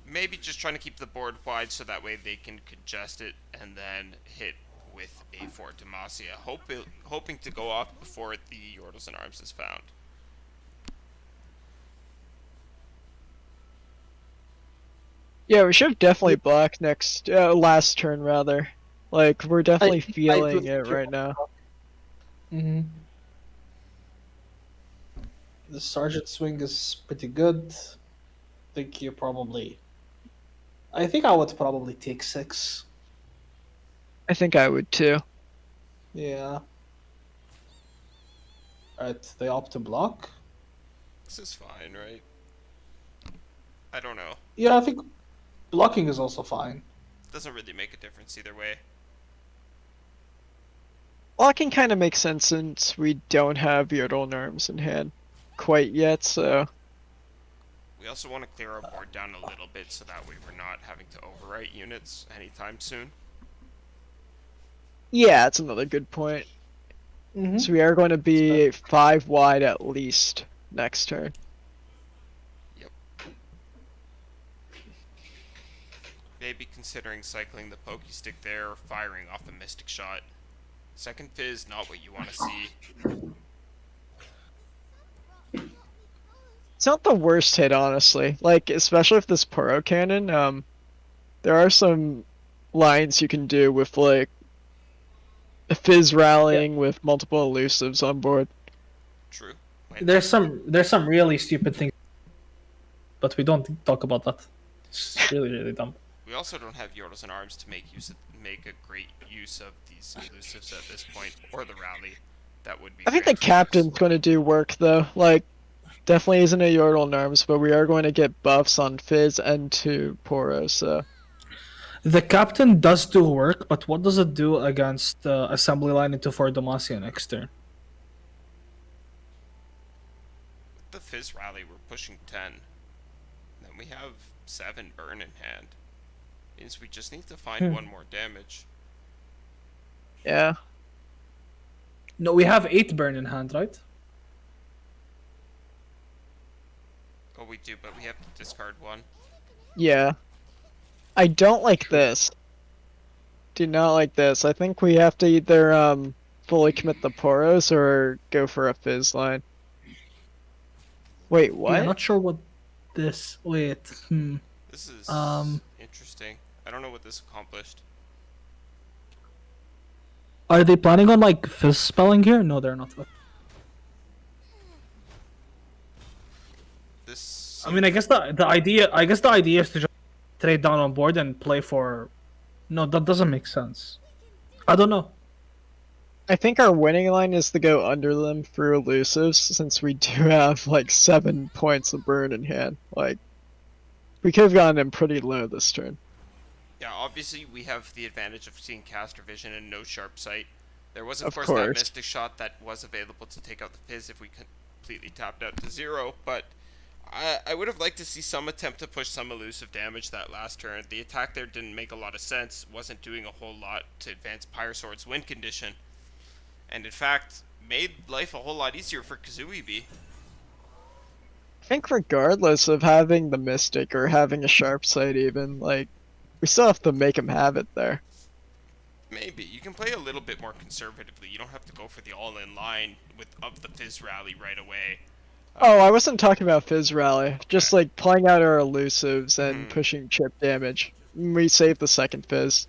maybe just trying to keep the board wide so that way they can congest it and then hit with a for Demacia, hoping to go off before the Yordles and Arms is found. Yeah, we should have definitely blocked last turn rather. Like, we're definitely feeling it right now. Mm-hmm. The Sergeant swing is pretty good. I think I would probably take 6. I think I would too. Yeah. Alright, they opt to block. This is fine, right? I don't know. Yeah, I think blocking is also fine. Doesn't really make a difference either way. Blocking kind of makes sense since we don't have Yordle Arms in hand quite yet, so... We also want to clear our board down a little bit so that way we're not having to overwrite units anytime soon. Yeah, that's another good point. Mm-hmm. So we are going to be 5 wide at least next turn. Maybe considering cycling the Pokey Stick there or firing off a Mystic Shot. Second Fizz, not what you want to see. It's not the worst hit, honestly. Like, especially with this Poro Cannon, there are some lines you can do with, like, a Fizz rallying with multiple elusives on board. True. There's some really stupid things, but we don't talk about that. It's really dumb. We also don't have Yordles and Arms to make a great use of these elusives at this point, or the rally. That would be I think the great for us. captain's going to do work though. Like, definitely isn't a Yordle Narms, but we are going to get buffs on Fizz and to Poro. So The captain does do work, but what does it do against assembly line into for Demacia next turn? With the Fizz rally, we're pushing 10. Then we have 7 burn in hand. Means we just need to find 1 more damage. yeah, No, we have 8 burn in hand, right? Oh, we do, but we have to discard 1. yeah. I don't like this. Do not like this. I think we have to either fully commit the Poros or go for a Fizz line. Wait, what? Yeah, not sure what this. Wait. This is interesting. I don't know what this accomplished. Are they planning on like fizz spelling here? No, they're not. This. I mean, I guess the idea is to just trade down on board and play for. No, that doesn't make sense. I don't know. I think our winning line is to go under them for elusives, since we do have like 7 points of burn in hand. Like, we could have gotten him pretty low this turn. Yeah, obviously we have the advantage of seeing caster vision and no sharp sight. There was, Of of course, course. that mystic shot that was available to take out the Fizz if we completely tapped out to 0, but I would have liked to see some attempt to push some elusive damage that last turn. The attack there didn't make a lot of sense, wasn't doing a whole lot to advance Pyrosaur's win condition, and in fact, made life a whole lot easier for Kazuibi. I think regardless of having the Mystic or having a Sharp Sight even, like, we still have to make him have it there. Maybe. You can play a little bit more conservatively. You don't have to go for the all-in line of the Fizz rally right away. Oh, I wasn't talking about Fizz Rally. Just like playing out our elusives and pushing chip damage. We save the second Fizz.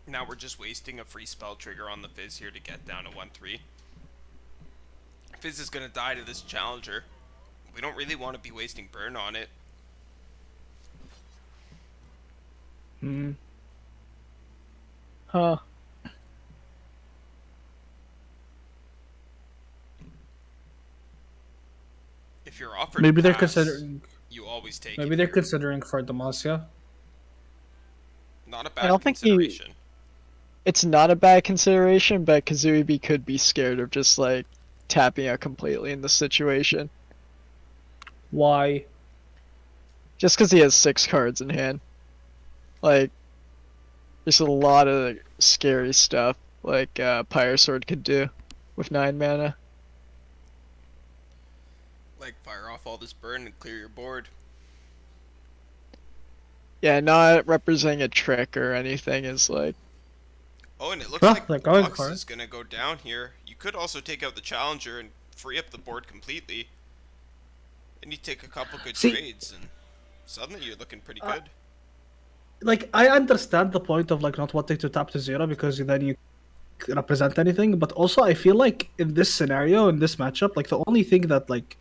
Now we're just wasting a free spell trigger on the Fizz here to get down to 1-3. Fizz is going to die to this challenger. We don't really want to be wasting burn on it. Huh. If you're offered Maybe they're pass, considering. you always take Maybe it. they're considering for Demacia. Not a I bad don't think consideration. It's not a bad consideration, but Kazuibi could be scared of just like tapping out completely in this situation. Why? Just because he has 6 cards in hand. Like, there's a lot of scary stuff like Pyrosaur could do with 9 mana. Like, fire off all this burn and clear your board. Yeah, not representing a trick or anything is like... Oh, and it looks Huh, like they're going Lux for it. is going to go down here. You could also take out the challenger and free up the board completely. And you take a couple good See- trades, and suddenly you're looking pretty good. Like, I understand the point of like not wanting to tap to 0 because then you represent anything, but also I feel like in this scenario, in this matchup, like the only thing that like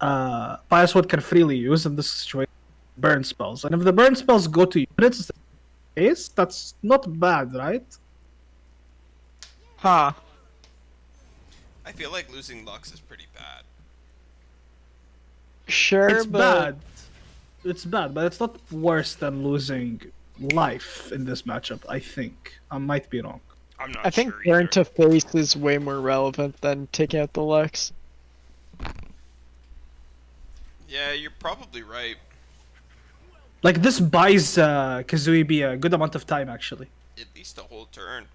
Pyrosaur can freely use in this situation is burn spells. And if the burn spells go to units base, that's not bad, right? Huh. I feel like losing Lux is pretty bad. Sure, It's but... bad. It's bad, but it's not worse than losing life in this matchup, I think. I might be wrong. I'm not I think sure Burn either. to Face is way more relevant than taking out the Lux. Yeah, you're probably right. Like, this buys Kazuibi a good amount of time, actually. At least a whole turn.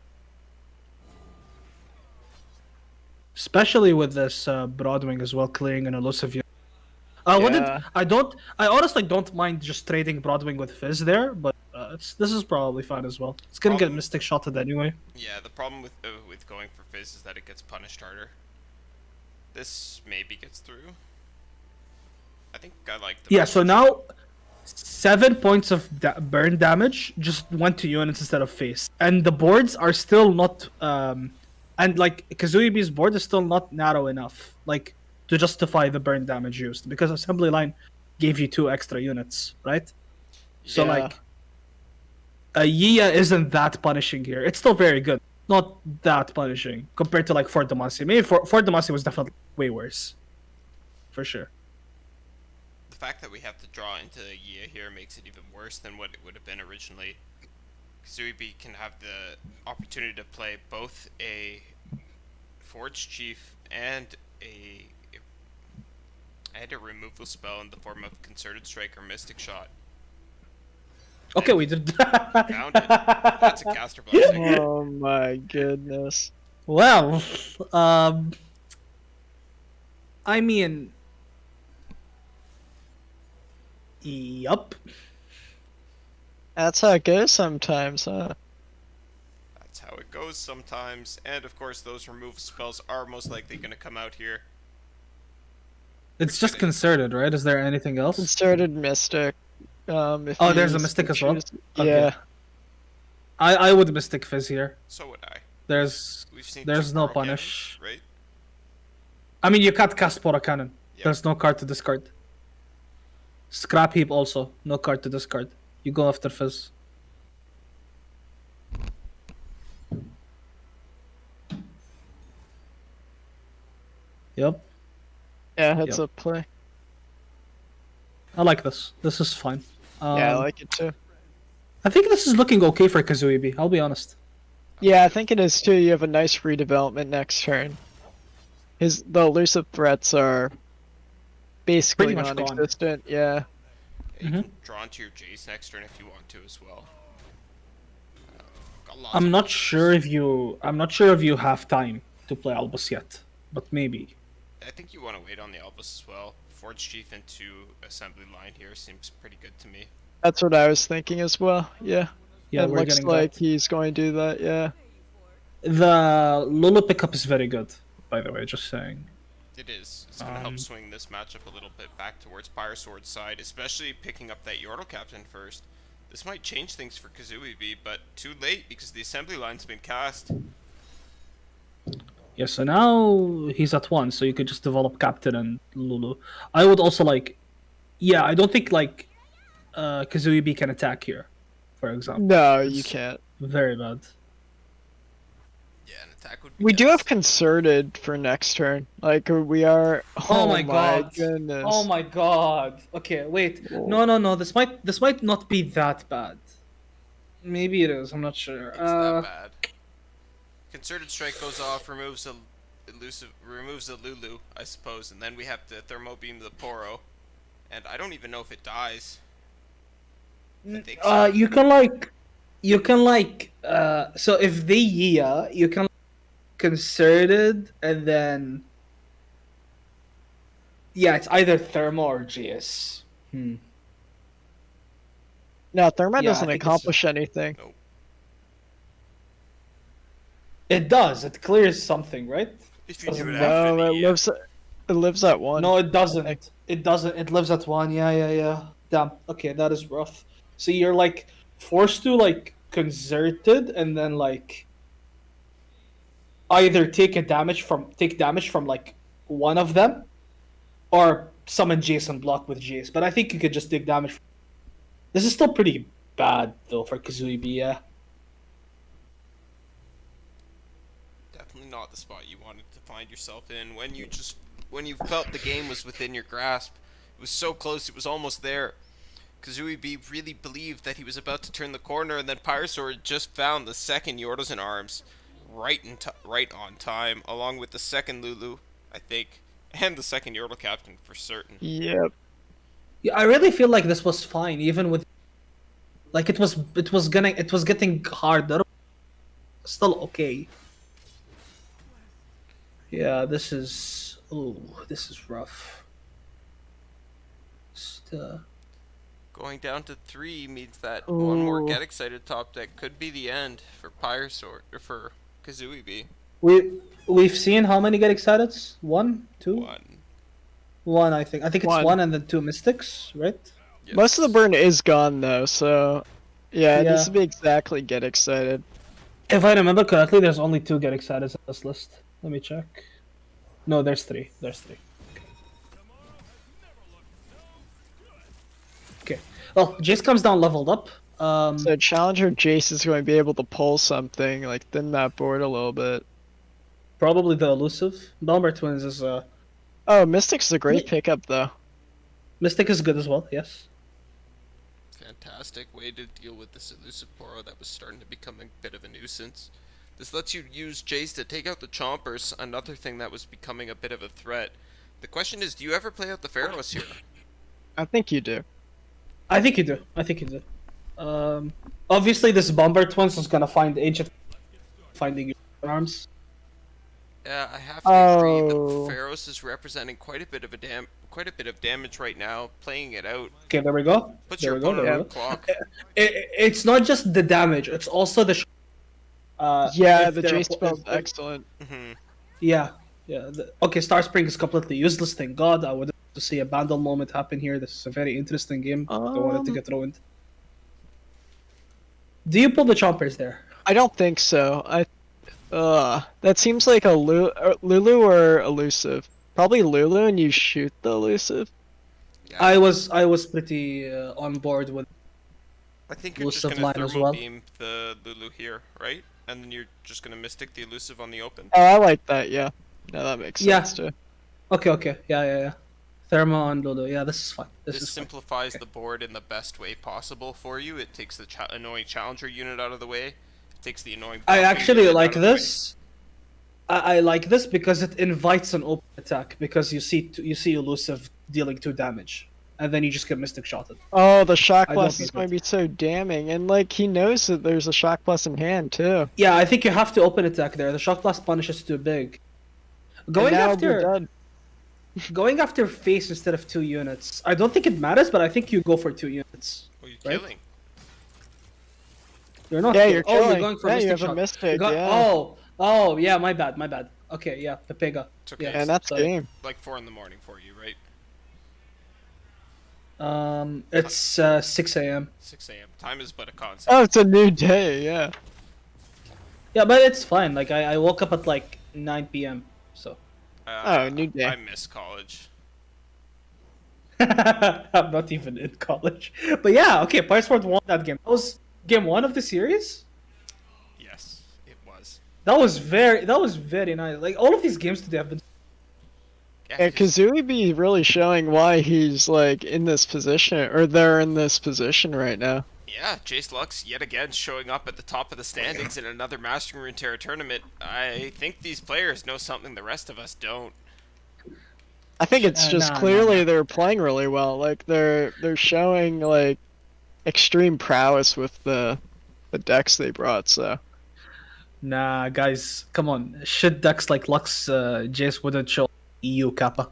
Especially with this Broadwing as well, clearing an elusive unit. Yeah. I honestly don't mind just trading Broadwing with Fizz there, but this is probably fine as well. It's gonna get Problem- Mystic Shotted anyway. Yeah, the problem with going for Fizz is that it gets punished harder. This maybe gets through. I think I like the Yeah, so now 7 points of burn damage just went to units instead of face, and the boards are still not and like Kazuibi's board is still not narrow enough like to justify the burn damage used because assembly line gave you 2 extra units, right? So Yeah. like Yia isn't that punishing here. It's still very good. Not that punishing compared to like Fort Demacia. Maybe Fort Demacia was definitely way worse. For sure. The fact that we have to draw into Yia here makes it even worse than what it would have been originally. Zoe B can have the opportunity to play both a Forge Chief and a removal spell in the form of Concerted Strike or Mystic Shot. Okay, we did. Found it. That's a caster blessing. Oh my goodness. Well, I mean, yup. That's how it goes sometimes, huh? That's how it goes sometimes. And of course, those removal spells are most likely going to come out here. It's just concerted, right? Is there anything else? Concerted Mystic. If Oh, you there's a use Mystic the as well? choose- Okay. Yeah. I would Mystic Fizz here. So would I. There's We've seen There's two no Poro punish. cannons, right? I mean, you can't cast Pora Cannon. Yep. There's no card to discard. Scrap Heap also, no card to discard. You go after Fizz. Yep, Yeah, heads Yep. up play. I like this. This is fine. Yeah, I like it too. I think this is looking okay for Kazuibi, I'll be honest. Yeah, I think it is too. You have a nice redevelopment next turn. The elusive threats are basically Pretty much gone. non-existent. Yeah. You can draw into your Jace next turn if you want to as well. Got lots I'm of not options. sure if you have time to play Albus yet, but maybe. I think you want to wait on the Albus as well. Forge Chief into assembly line here seems pretty good to me. That's what I was thinking as well. Yeah. Yeah, it we're looks getting like that. he's going to do that. Yeah. The Lulu pickup is very good, by the way, just saying. It is. It's going to help swing this matchup a little bit back towards Pyresword's side, especially picking up that Yordle Captain first. This might change things for Kazuibi, but too late because the assembly line's been cast. Yeah, so now he's at 1, so you could just develop Captain and Lulu. I would also yeah, I don't think Kazuibi can attack here, for example. No, you It's can't. Very bad. Yeah, an attack would be We do have nice. concerted for next turn. Like we are. Oh my god. Goodness. Oh my god. Okay, wait. No. This might not be that bad. Maybe it is. I'm not sure. It's that bad. Concerted Strike goes off, removes a Lulu, I suppose, and then we have to Thermo Beam the Poro. And I don't even know if it dies. I think so. You can so if they Yia, you can concerted and then yeah, it's either Thermo or GS. No, Thermite Yeah, I doesn't think it's- accomplish anything. It does. It clears something, right? If you do it No, after it the lives. It lives at 1. No, it doesn't. It doesn't. It lives at 1. Yeah. Damn. Okay, that is rough. So you're forced to concerted and then either take damage from one of them or summon Jason block with Jace. But I think you could just take damage. This is still pretty bad though for Kazuibi, yeah. Definitely not the spot you wanted to find yourself in when you felt the game was within your grasp. It was so close, it was almost there. Kazuibi really believed that he was about to turn the corner, and then Pyresword just found the second Yordles in Arms right on time, along with the second Lulu, I think, and the second Yordle Captain for certain. Yep. Yeah, I really feel like this was fine, even with it was getting harder. Still okay. Yeah, this is rough. Going down to 3 means that one more Ooh. Get Excited top deck could be the end for Pyresword, or for Kazuibi. We've seen how many get excited? 1, 2, 1. 1. I think it's 1. 1 and then 2 mystics, right? Yes. Most of the burn is gone though, so yeah, it Yeah. needs to be exactly get excited. If I remember correctly, there's only 2 get excited on this list. Let me check. No, there's 3. Okay. Well, Jace comes down leveled up. So Challenger Jace is going to be able to pull something, like thin that board a little bit. Probably the elusive. Bomber Twins is Oh, Mystic's a great pickup though. Mystic is good as well. Yes. Fantastic way to deal with this elusive Poro that was starting to become a bit of a nuisance. This lets you use Jace to take out the Chompers, another thing that was becoming a bit of a threat. The question is, do you ever play out the Pharaohs here? I think you do. I think you do. Obviously, this Bomber Twins is gonna find ancient finding your arms. Yeah, I have to agree. Oh. The Pharaohs is representing quite a bit of damage right now. Playing it out Okay, there we go. puts There your we go, opponent there on we the go. clock. It's not just the damage; it's also the. Yeah, if the they're- Jace spell's if- excellent. Hmm. Yeah. Okay, Star Spring is completely useless. Thank God. I would like to see a Bandle moment happen here. This is a very interesting game. Don't want it to get ruined. Do you pull the Chompers there? I don't think so. That seems like a Lulu or elusive. Probably Lulu, and you shoot the elusive. Yeah, I was pretty on board with. I think you're just elusive gonna line as thermal well. beam the Lulu here, right? And then you're just gonna Mystic the elusive on the open. Oh, I like that. Yeah, no, that makes Yeah. sense too. Okay. Yeah. Thermo and Lulu. Yeah, this is fine. This This is fine. simplifies the board in the best way possible for you. It takes the annoying challenger unit out of the way. It takes the annoying. I blocking actually unit like out of the way. this. I like this because it invites an open attack because you see elusive dealing 2 damage, and then you just get Mystic shotted. Oh, the shock I don't blast is think going to be so damning, and like he knows that there's a shock blast in hand too. Yeah, I think you have to open attack there. The shock blast punish is too big. And Going now after we're done. going after face instead of 2 units. I don't think it matters, but I think you go for 2 units. Oh, you're right? killing. You're not. Yeah, kill- you're oh, you're killing. going for Yeah, Mystic you have a shot. Mystic, You got- yeah. Oh, yeah. My bad. Okay, yeah, Pepega. It's okay. Yeah, And that's sorry. game. Like 4 in the morning for you, right? It's 6 a.m. 6 a.m. Time is but a concept. Oh, it's a new day. Yeah. Yeah, but it's fine. Like I woke up at like 9 p.m. So New day. I miss college. I'm not even in college. But yeah, okay. Piresport won that game. That was game 1 of the series. Yes, it was. That was very nice. Like all of these games today have been. Yeah, Kazooie be really showing why he's like in this position, or they're in this position right now. Yeah, Jace Lux yet again showing up at the top of the standings in another Mastering Runeterra tournament. I think these players know something the rest of us don't. I think it's just clearly they're playing really well. Like they're showing like extreme prowess with the decks they brought. So Nah, guys, come on. Shit decks like Lux, Jace wouldn't show EU Kappa.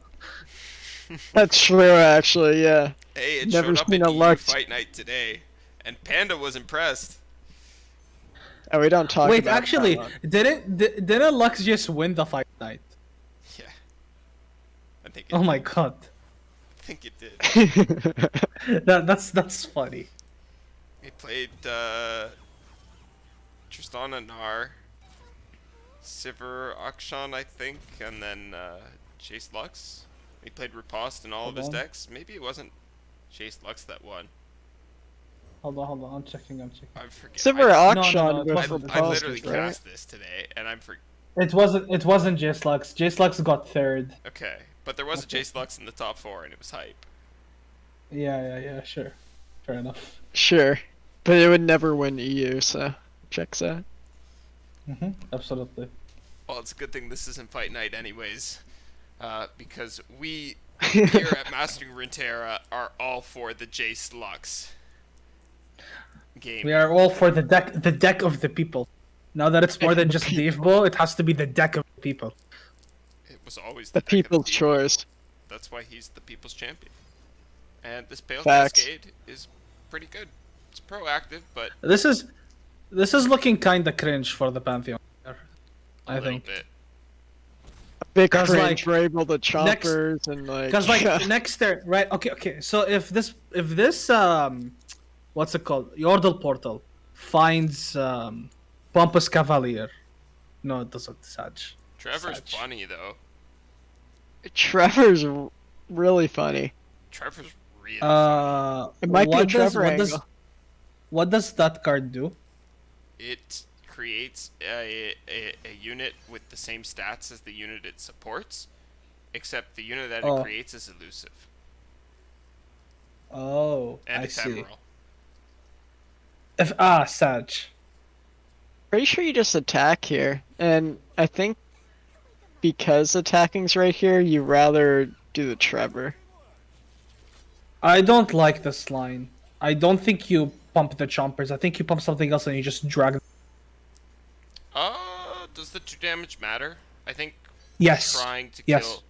that's true, actually. Yeah. Hey, it Never showed up seen at a EU Lux. Fight Night today, and Panda was impressed. And we don't talk. Wait, about actually, that didn't Lux just win the fight night? Yeah, I think. Oh my god, I think it did. that's funny. He played Tristana Nar, Sivir Akshan, I think, and then Chase Lux. He played Riposte in all of his Hold on. decks. Maybe it wasn't Chase Lux that won. Hold on. I'm checking. I forget. Sivir I, no, Akshan it with wasn't. I literally Riposte, right? cast this today, and I'm for. It wasn't Jace Lux. Jace Lux got 3rd. Okay, but there was a Okay. Chase Lux in the top 4, and it was hype. Yeah, sure. Fair enough. Sure, but it would never win EU. So checks out. Absolutely. Well, it's a good thing this isn't Fight Night, anyways, because we here at Mastering Runeterra are all for the Jace Lux game. We are all for the deck of the people. Now that it's more than just Devo, it has to be the deck of the people. It was always The deck of the people's people. choice. That's why he's the people's champion. And this Pale Facts. Cascade is pretty good. It's proactive, but This is looking kinda cringe for the Pantheon. a I little think. bit. Big 'Cause, cringe like, for able to choppers and like. Because like next turn, right? Okay. So if this what's it called? Yordle Portal finds Pompous Cavalier. No, it doesn't. Sag. Trevor's Such. funny, though. Trevor's really funny. Trevor's really funny. It might be a what does- Trevor what does- angle. What does that card do? It creates a unit with the same stats as the unit it supports, except the unit that it creates is elusive Oh, and I see. ephemeral. Sag. Pretty sure you just attack here, and I think because attacking's right here, you rather do the Trevor. I don't like this line. I don't think you pump the chompers. I think you pump something else and you just drag. Does the 2 damage matter? I think Yes. trying to Yes. kill.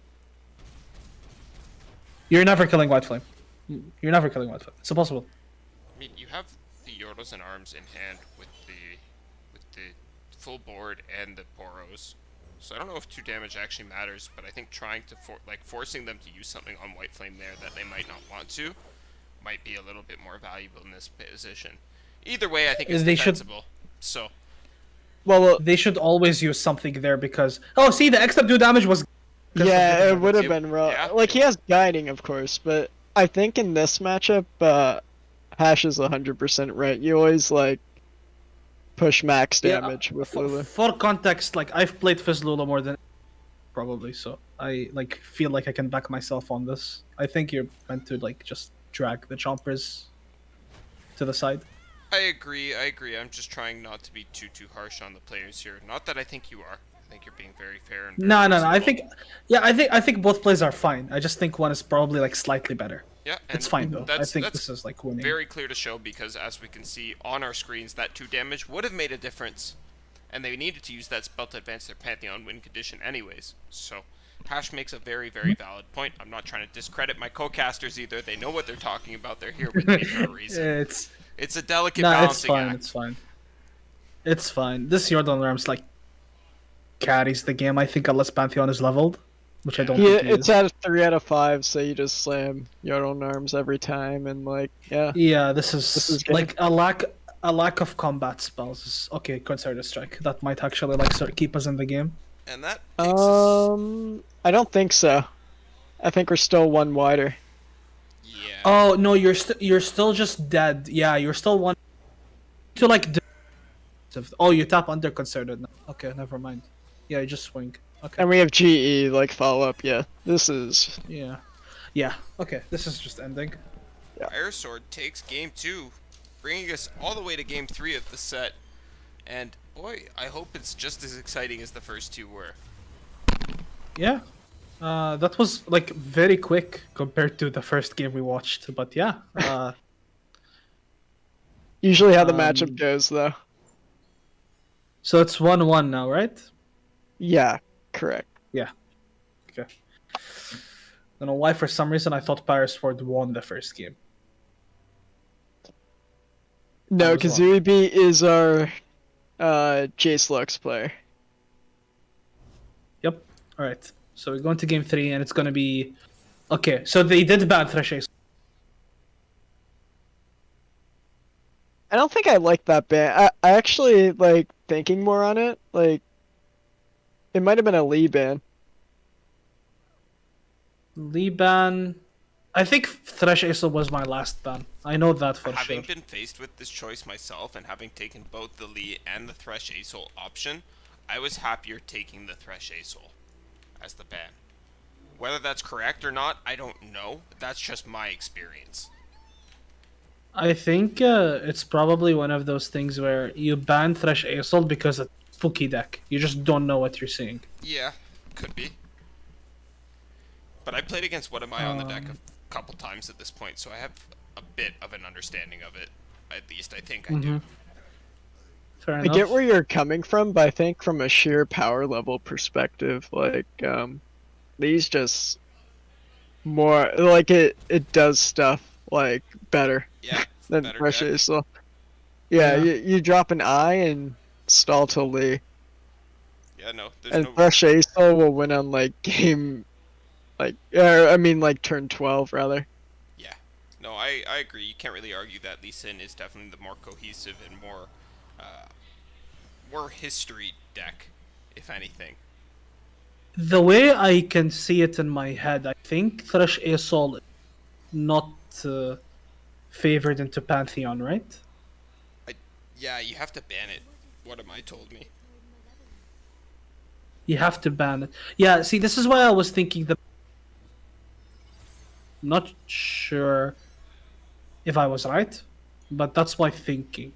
You're never killing White Flame. You're never killing White Flame. It's impossible. I mean, you have the Yordles and Arms in hand with the full board and the Boros. So I don't know if 2 damage actually matters, but I think trying to forcing them to use something on White Flame there that they might not want to might be a little bit more valuable in this position. Either way, I think it's defensible. So Well, They should always use something there because see the extra 2 damage was. yeah, it would have It- been rough. yeah. Like, he has guiding, of course, but I think in this matchup, Hash is 100% right. You always, like, push max damage with Lulu. For context, like I've played Fizz Lula more than probably, so I feel like I can back myself on this. I think you're meant to just drag the chompers to the side. I agree. I'm just trying not to be too harsh on the players here. Not that I think you are. I think you're being very fair and very No. reasonable. I think both plays are fine. I just think one is probably slightly better. Yeah, and It's fine though. I think that's this is winning. very clear to show because as we can see on our screens, that 2 damage would have made a difference, and they needed to use that spell to advance their Pantheon win condition anyways. So Hash makes a very valid point. I'm not trying to discredit my co-casters either. They know what they're talking about. They're here with me for a reason. It's a delicate balancing act. It's fine. It's fine. This Jordan Arms carries the game. I think unless Pantheon is leveled, which I don't Yeah, think it it's is. at a 3 out of 5, so you just slam Yordle Arms every time, and yeah. Yeah, this is good. a lack of combat spells. Is okay, consider strike. That might actually keep us in the game. And that takes us... I don't think so. I think we're still one wider. Yeah. Oh no, you're still just dead. Yeah, you're still one. To you tap under concerted now. Okay, never mind. Yeah, you just swing. Okay. And we have GE, follow up, yeah. This is... Yeah. Okay, this is just ending. Fire Sword takes game 2, bringing us all the way to game 3 of the set. And boy, I hope it's just as exciting as the first 2 were. Yeah. That was very quick compared to the first game we watched, but yeah. Usually how the matchup goes, though. So it's 1-1 now, right? Yeah, correct. Yeah. Okay. I don't know why for some reason I thought Parasword won the first game. No, was because wrong. Uebi is our Jace Lux player. Yep. Alright. So we're going to game 3 and it's gonna be... Okay, so they did ban Thresh Ace. I don't think I like that ban. I actually, thinking more on it, it might have been a Lee ban. Lee ban... I think Thresh Ace was my last ban. I know that for Having sure. been faced with this choice myself and having taken both the Lee and the Thresh Aesol option, I was happier taking the Thresh Aesol as the ban. Whether that's correct or not, I don't know. That's just my experience. I think it's probably one of those things where you ban Thresh Aesol because it's a spooky deck. You just don't know what you're seeing. Yeah, could be. But I played against What Am I on the deck a couple times at this point, so I have a bit of an understanding of it. At least I think I do. Fair I enough. get where you're coming from, but I think from a sheer power level perspective, these just more it does stuff better Yeah, it's than better Thresh deck. Aesol. Yeah, Yeah. you drop an eye and stall till Lee, Yeah, no, there's and no... Thresh Aesol will win on game, turn 12 rather. Yeah. No, I agree. You can't really argue that Lee Sin is definitely the more cohesive and more history deck, if anything. The way I can see it in my head, I think Thresh Aesol is not favored into Pantheon, right? Yeah, you have to ban it. What am I told me? You have to ban it. Yeah, see, this is why I was thinking that. Not sure if I was right, but that's my thinking.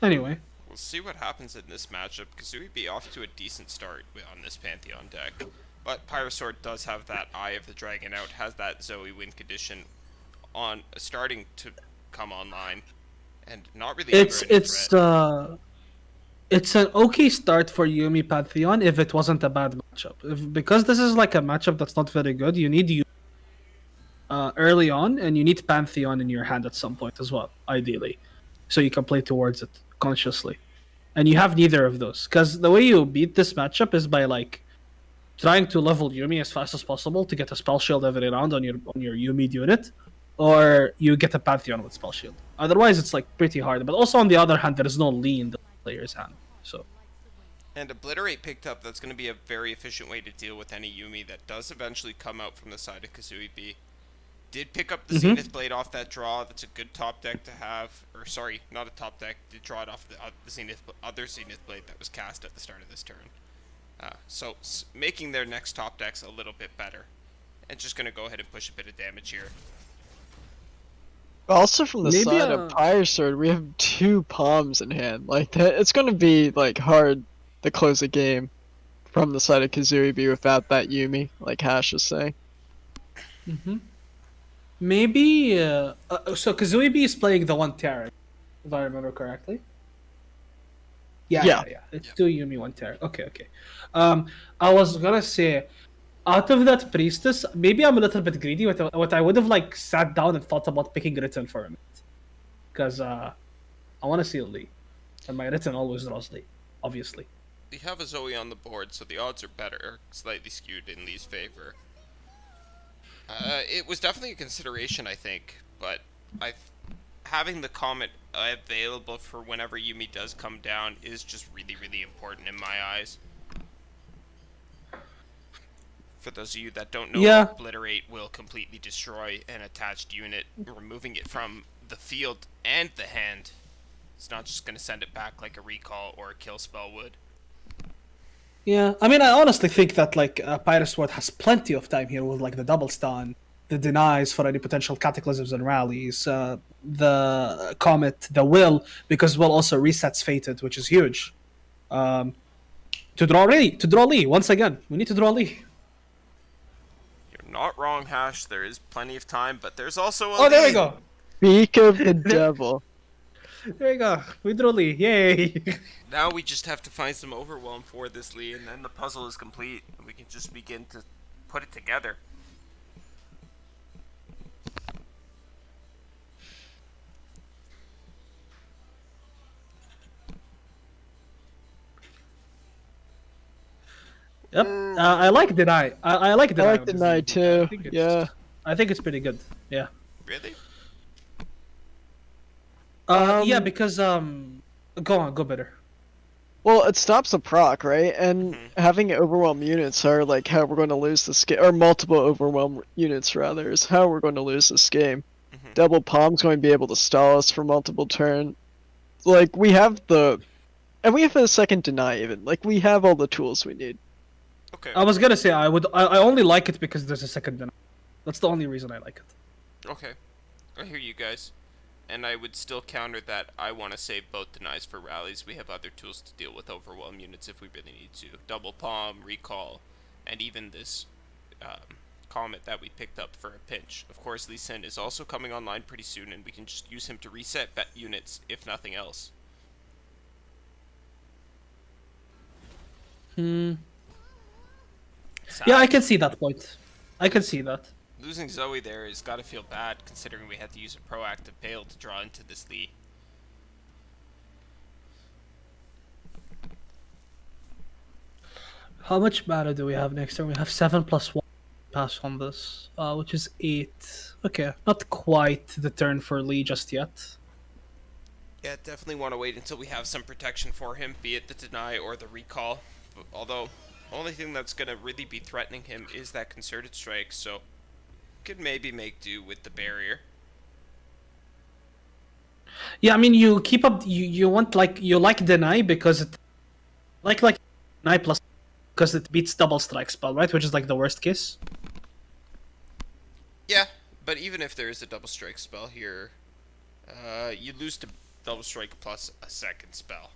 Anyway, We'll see what happens in this matchup, because we'd be off to a decent start on this Pantheon deck. But Pyrosword does have that Eye of the Dragon out, has that Zoe win condition on starting to come online, and not really it's under any it's threat. it's an okay start for Yumi Pantheon if it wasn't a bad matchup. Because this is like a matchup that's not very good, you need Yumi early on, and you need Pantheon in your hand at some point as well, ideally, so you can play towards it consciously. And you have neither of those, because the way you beat this matchup is by like trying to level Yumi as fast as possible to get a spell shield every round on your Yumi unit, or you get a Pantheon with spell shield. Otherwise, it's like pretty hard. But also on the other hand, there is no Lee in the player's hand, so. And Obliterate picked up, that's going to be a very efficient way to deal with any Yumi that does eventually come out from the side of Kazooie B. Did pick up the Zenith Blade off that draw. That's a good top deck to have. Or sorry, not a top deck. Did draw it off the other Zenith Blade that was cast at the start of this turn. So making their next top decks a little bit better. And just going to go ahead and push a bit of damage here. Also from the Maybe side of Pyrosword, we have 2 palms in hand. Like that, it's gonna be like hard to close a game from the side of Kazooie B without that Yumi, like Hash is saying. Maybe so Kazooie B is playing the 1 Terra, if I remember correctly. Yeah. It's 2 Yumi, 1 Terra. Okay. I was gonna say, out of that priestess, maybe I'm a little bit greedy. What I would have like sat down and thought about picking Written for a minute, because I want to see Lee, and my Written always draws Lee, obviously. We have a Zoe on the board, so the odds are better, slightly skewed in Lee's favor. It was definitely a consideration, I think, but having the Comet available for whenever Yumi does come down is just really, really important in my eyes. For those of you that don't know, Yeah. Obliterate will completely destroy an attached unit, removing it from the field and the hand. It's not just going to send it back like a recall or a kill spell would. Yeah, I mean, I honestly think that like Pyrosword has plenty of time here with like the double stun, the denies for any potential cataclysms and rallies, the Comet, the Will, because Will also resets Fated, which is huge. To draw Lee once again. We need to draw Lee. You're not wrong, Hash. There is plenty of time, but there's also a Oh, there we lead. go. Speak of the devil. There we go. We drew Lee. Yay! Now we just have to find some overwhelm for this Lee, and then the puzzle is complete. We can just begin to put it together. Yep. I like Deny. I like Deny. I like on the this night game. too. Yeah. I think it's pretty good. Yeah. Really? Yeah, because go better. Well, it stops the proc, right? And having overwhelm units are like how we're going to lose this game, or multiple overwhelm units rather, is how we're going to lose this game. Double Palm's going to be able to stall us for multiple turn. Like we have the second deny even. Like we have all the tools we need. Okay. I was gonna say I only like it because there's a second deny. That's the only reason I like it. Okay. I hear you guys. And I would still counter that I want to save both denies for rallies. We have other tools to deal with overwhelm units if we really need to. Double palm, recall, and even this Comet that we picked up for a pinch. Of course, Lee Sin is also coming online pretty soon, and we can just use him to reset bet units, if nothing else. Yeah, Sad. I can see that point. I can see that. Losing Zoe there has got to feel bad, considering we had to use a proactive Pale to draw into this Lee. How much mana do we have next turn? We have 7+1 pass on this, which is 8. Okay, not quite the turn for Lee just yet. Yeah, definitely want to wait until we have some protection for him, be it the deny or the recall. Although, only thing that's going to really be threatening him is that concerted strike, so could maybe make do with the barrier. Yeah, I mean, you keep up. You want you like deny because it like deny plus because it beats double strike spell, right? Which is like the worst case. Yeah, but even if there is a double strike spell here, you lose to double strike plus a second spell.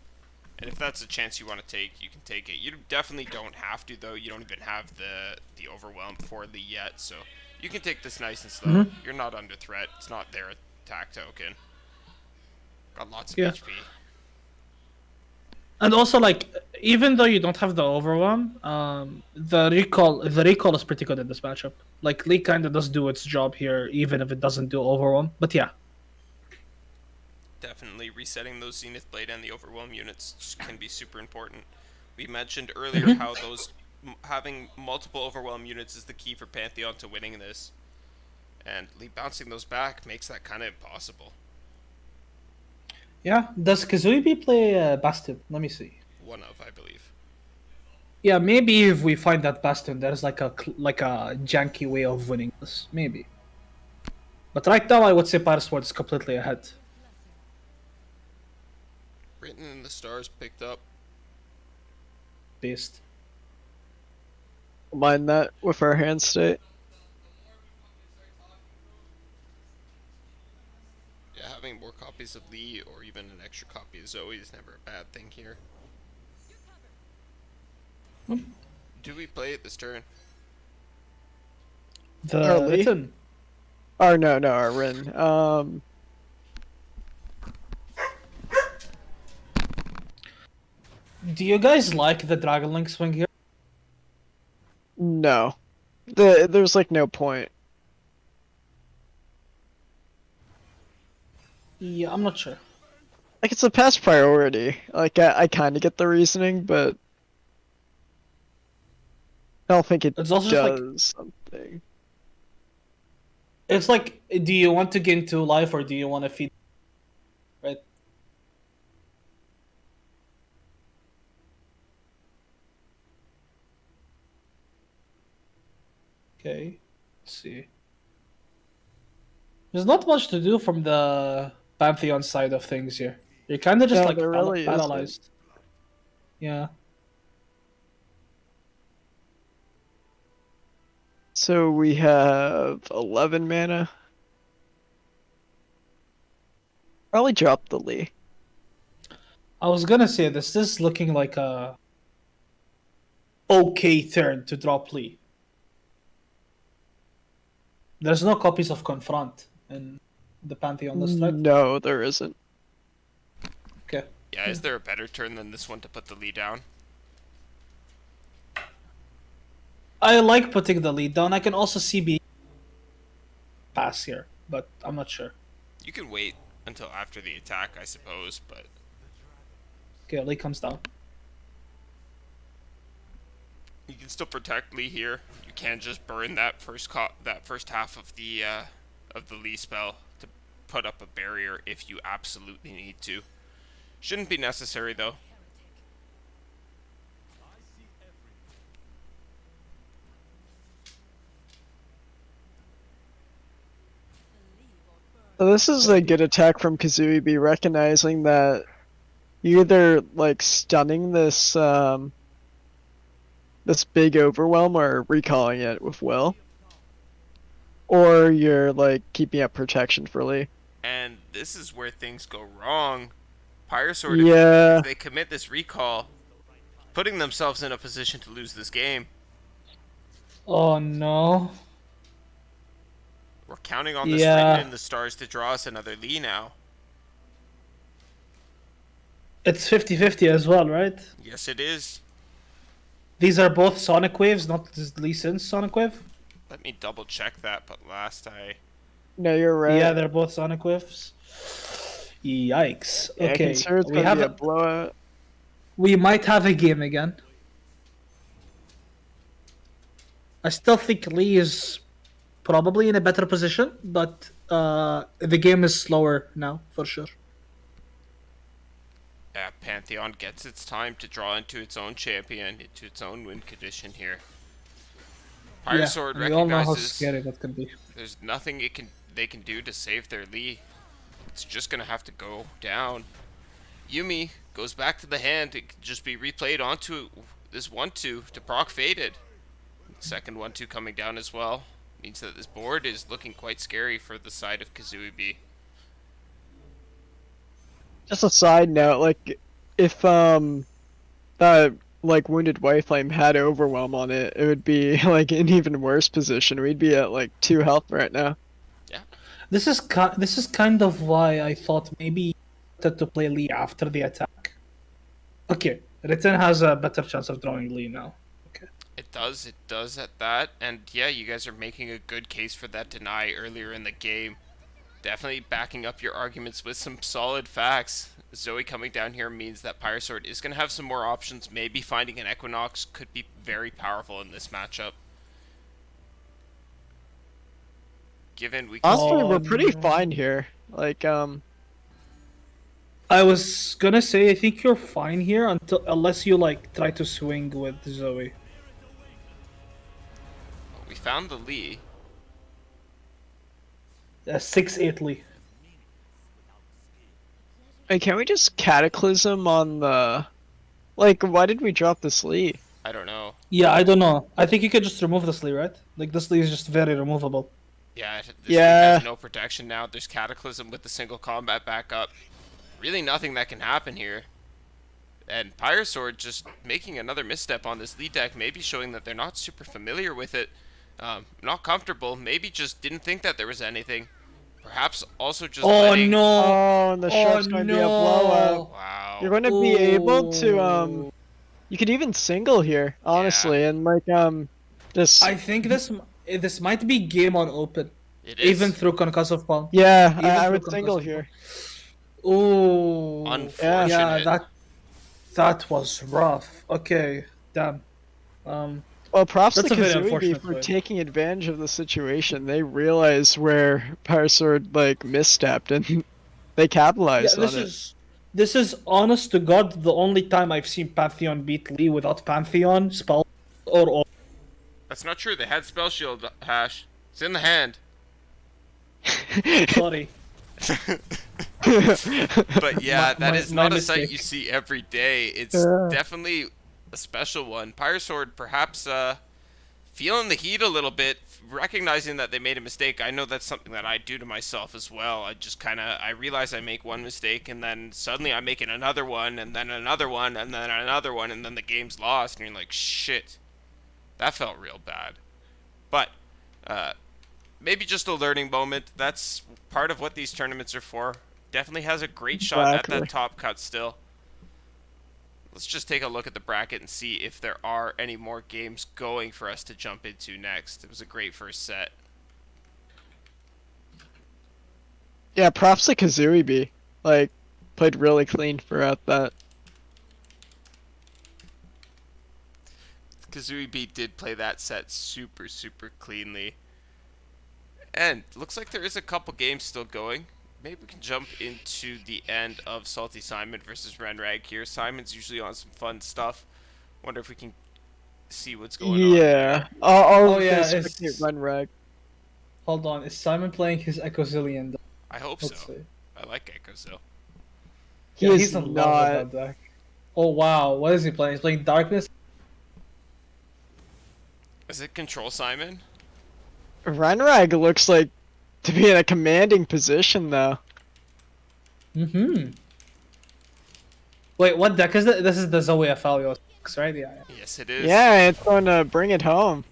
And if that's a chance you want to take, you can take it. You definitely don't have to, though. You don't even have the overwhelm for Lee yet, so you can take this nice and slow. You're not under threat. It's not their attack token. Got lots of HP. And also, like, even though you don't have the overwhelm, the recall is pretty good in this matchup. Like, Lee kind of does do its job here, even if it doesn't do overwhelm. But yeah, Definitely resetting those Zenith Blade and the overwhelm units can be super important. We mentioned earlier how having multiple overwhelm units is the key for Pantheon to winning this, and Lee bouncing those back makes that kind of impossible. yeah. Does Kazuibi play Bastion? Let me see. One of, I believe. Yeah, maybe if we find that Bastion, there's like a janky way of winning this. Maybe. But right now, I would say Paris Ward is completely ahead. Written in the stars picked up. Based. Mind that with our hand state. Yeah, having more copies of Lee or even an extra copy of Zoe is never a bad thing here. Do we play it this turn? The Lee? written. Or no, our Rin. Do you guys like the Dragon Link swing here? No. There's like no point. Yeah, I'm not sure. Like it's a past priority. Like I kind of get the reasoning, but I don't think it It's also just, like- does something. It's like, do you want to gain 2 life or do you want to feed? Right? Okay, let's see. There's not much to do from the Pantheon side of things here. You're kind of just No, like there really isn't. paralyzed. Yeah. So we have 11 mana. Probably drop the Lee. I was gonna say this is looking like a okay turn to drop Lee. There's no copies of Confront in the Pantheon list, right? No, there isn't. Okay. Yeah, is there a better turn than this one to put the Lee down? I like putting the lead down. I can also see B pass here, but I'm not sure. You can wait until after the attack, I suppose, but Okay, Lee comes down. you can still protect Lee here. You can just burn that first half of the Lee spell to put up a barrier if you absolutely need to. Shouldn't be necessary though. So this is a good attack from Kazuibi, recognizing that you're either like stunning this this big overwhelm or recalling it with Will, or you're like keeping up protection for Lee. And this is where things go wrong. Pyrosaur, Yeah. if they commit this recall, putting themselves in a position to lose this game. Oh no. We're counting on this Yeah. written in the stars to draw us another Lee now. It's 50-50 as well, right? Yes, it is. These are both Sonic Waves, not this Lee Sin's Sonic Wave. Let me double check that, but last I... No, you're right. Yeah, they're both Sonic Waves. Yikes. Yeah, Okay, consider it's we gonna have be a a, blowout. we might have a game again. I still think Lee is probably in a better position, but the game is slower now, for sure. Pantheon gets its time to draw into its own champion, into its own win condition here. Pyresword we all know how recognizes scary that can be. there's nothing they can do to save their Lee. It's just gonna have to go down. Yuumi goes back to the hand. It can just be replayed onto this 1-2 to proc Faded. Second 1-2 coming down as well. Means that this board is looking quite scary for the side of Kazooie B. Just a side note, like if that like Wounded Whiteflame had Overwhelm on it, it would be like an even worse position. We'd be at like 2 health right now. This is kind of why I thought maybe to play Lee after the attack. Okay, Return has a better chance of drawing Lee now. Okay. It does at that. And yeah, you guys are making a good case for that deny earlier in the game. Definitely backing up your arguments with some solid facts. Zoe coming down here means that Pyresword is going to have some more options. Maybe finding an Equinox could be very powerful in this matchup. Given we can Honestly, we're pretty fine here. Like, I was gonna say I think you're fine here unless you like try to swing with Zoe. we found the Lee. 6-8 Lee. hey, can we just Cataclysm on the... Like, why did we drop this Lee? I don't know. Yeah, I don't know. I think you could just remove this Lee, right? Like this Lee is just very removable. Yeah, this Yeah. has no protection now. There's Cataclysm with the single combat backup. Really nothing that can happen here. And Pyresword just making another misstep on this lead deck, maybe showing that they're not super familiar with it, not comfortable, maybe just didn't think that there was anything. Perhaps also just letting... no! Oh, and the shark's going to be a blowout. Wow. You're going to be able to, you could even single here, honestly, and like, this... I think this might be game on open, It is. even through concussive palm. Yeah, Even I through would single concussive here. Oh, Unfortunate. yeah, that was rough. Okay, damn. Well, props to That's a very Kazooie unfortunate for play. taking advantage of the situation. They realized where Pyresword, like, misstepped, and they capitalized on it. This is honest to God the only time I've seen Pantheon beat Lee without Pantheon spell or. That's not true. They had Spell Shield, Hash. It's in the hand. Sorry. But yeah, that is my not a sight mistake. you see every day. It's Yeah. definitely a special one. Pyresword perhaps feeling the heat a little bit, recognizing that they made a mistake. I know that's something that I do to myself as well. I just I realize I make one mistake, and then suddenly I'm making another one, and then another one, and then another one, and then the game's lost, and you're like, shit. That felt real bad. But maybe just a learning moment. That's part of what these tournaments are for. Definitely has a great shot at Exactly. that top cut still. Let's just take a look at the bracket and see if there are any more games going for us to jump into next. It was a great first set. Yeah, props to Kazooie B. Like, played really clean throughout that. Kazooie B did play that set super, super cleanly. And looks like there is a couple games still going. Maybe we can jump into the end of Salty Simon versus Renrag here. Simon's usually on some fun stuff. Wonder if we can see what's going on. Yeah. I'll yeah, spectate Run Rag. Hold on, is Simon playing his Ecozillion? I hope Let's so. see. I like Echo so. He Yeah, is he's in not. love with that deck. Oh wow, what is he playing? He's playing Darkness? Is it Control Simon? Renrag looks like to be in a commanding position, though. Mm-hmm. Wait, what deck is it? This is the Zoe Aphalio, right? Yeah. Yes, it is. Yeah, it's going to bring it home.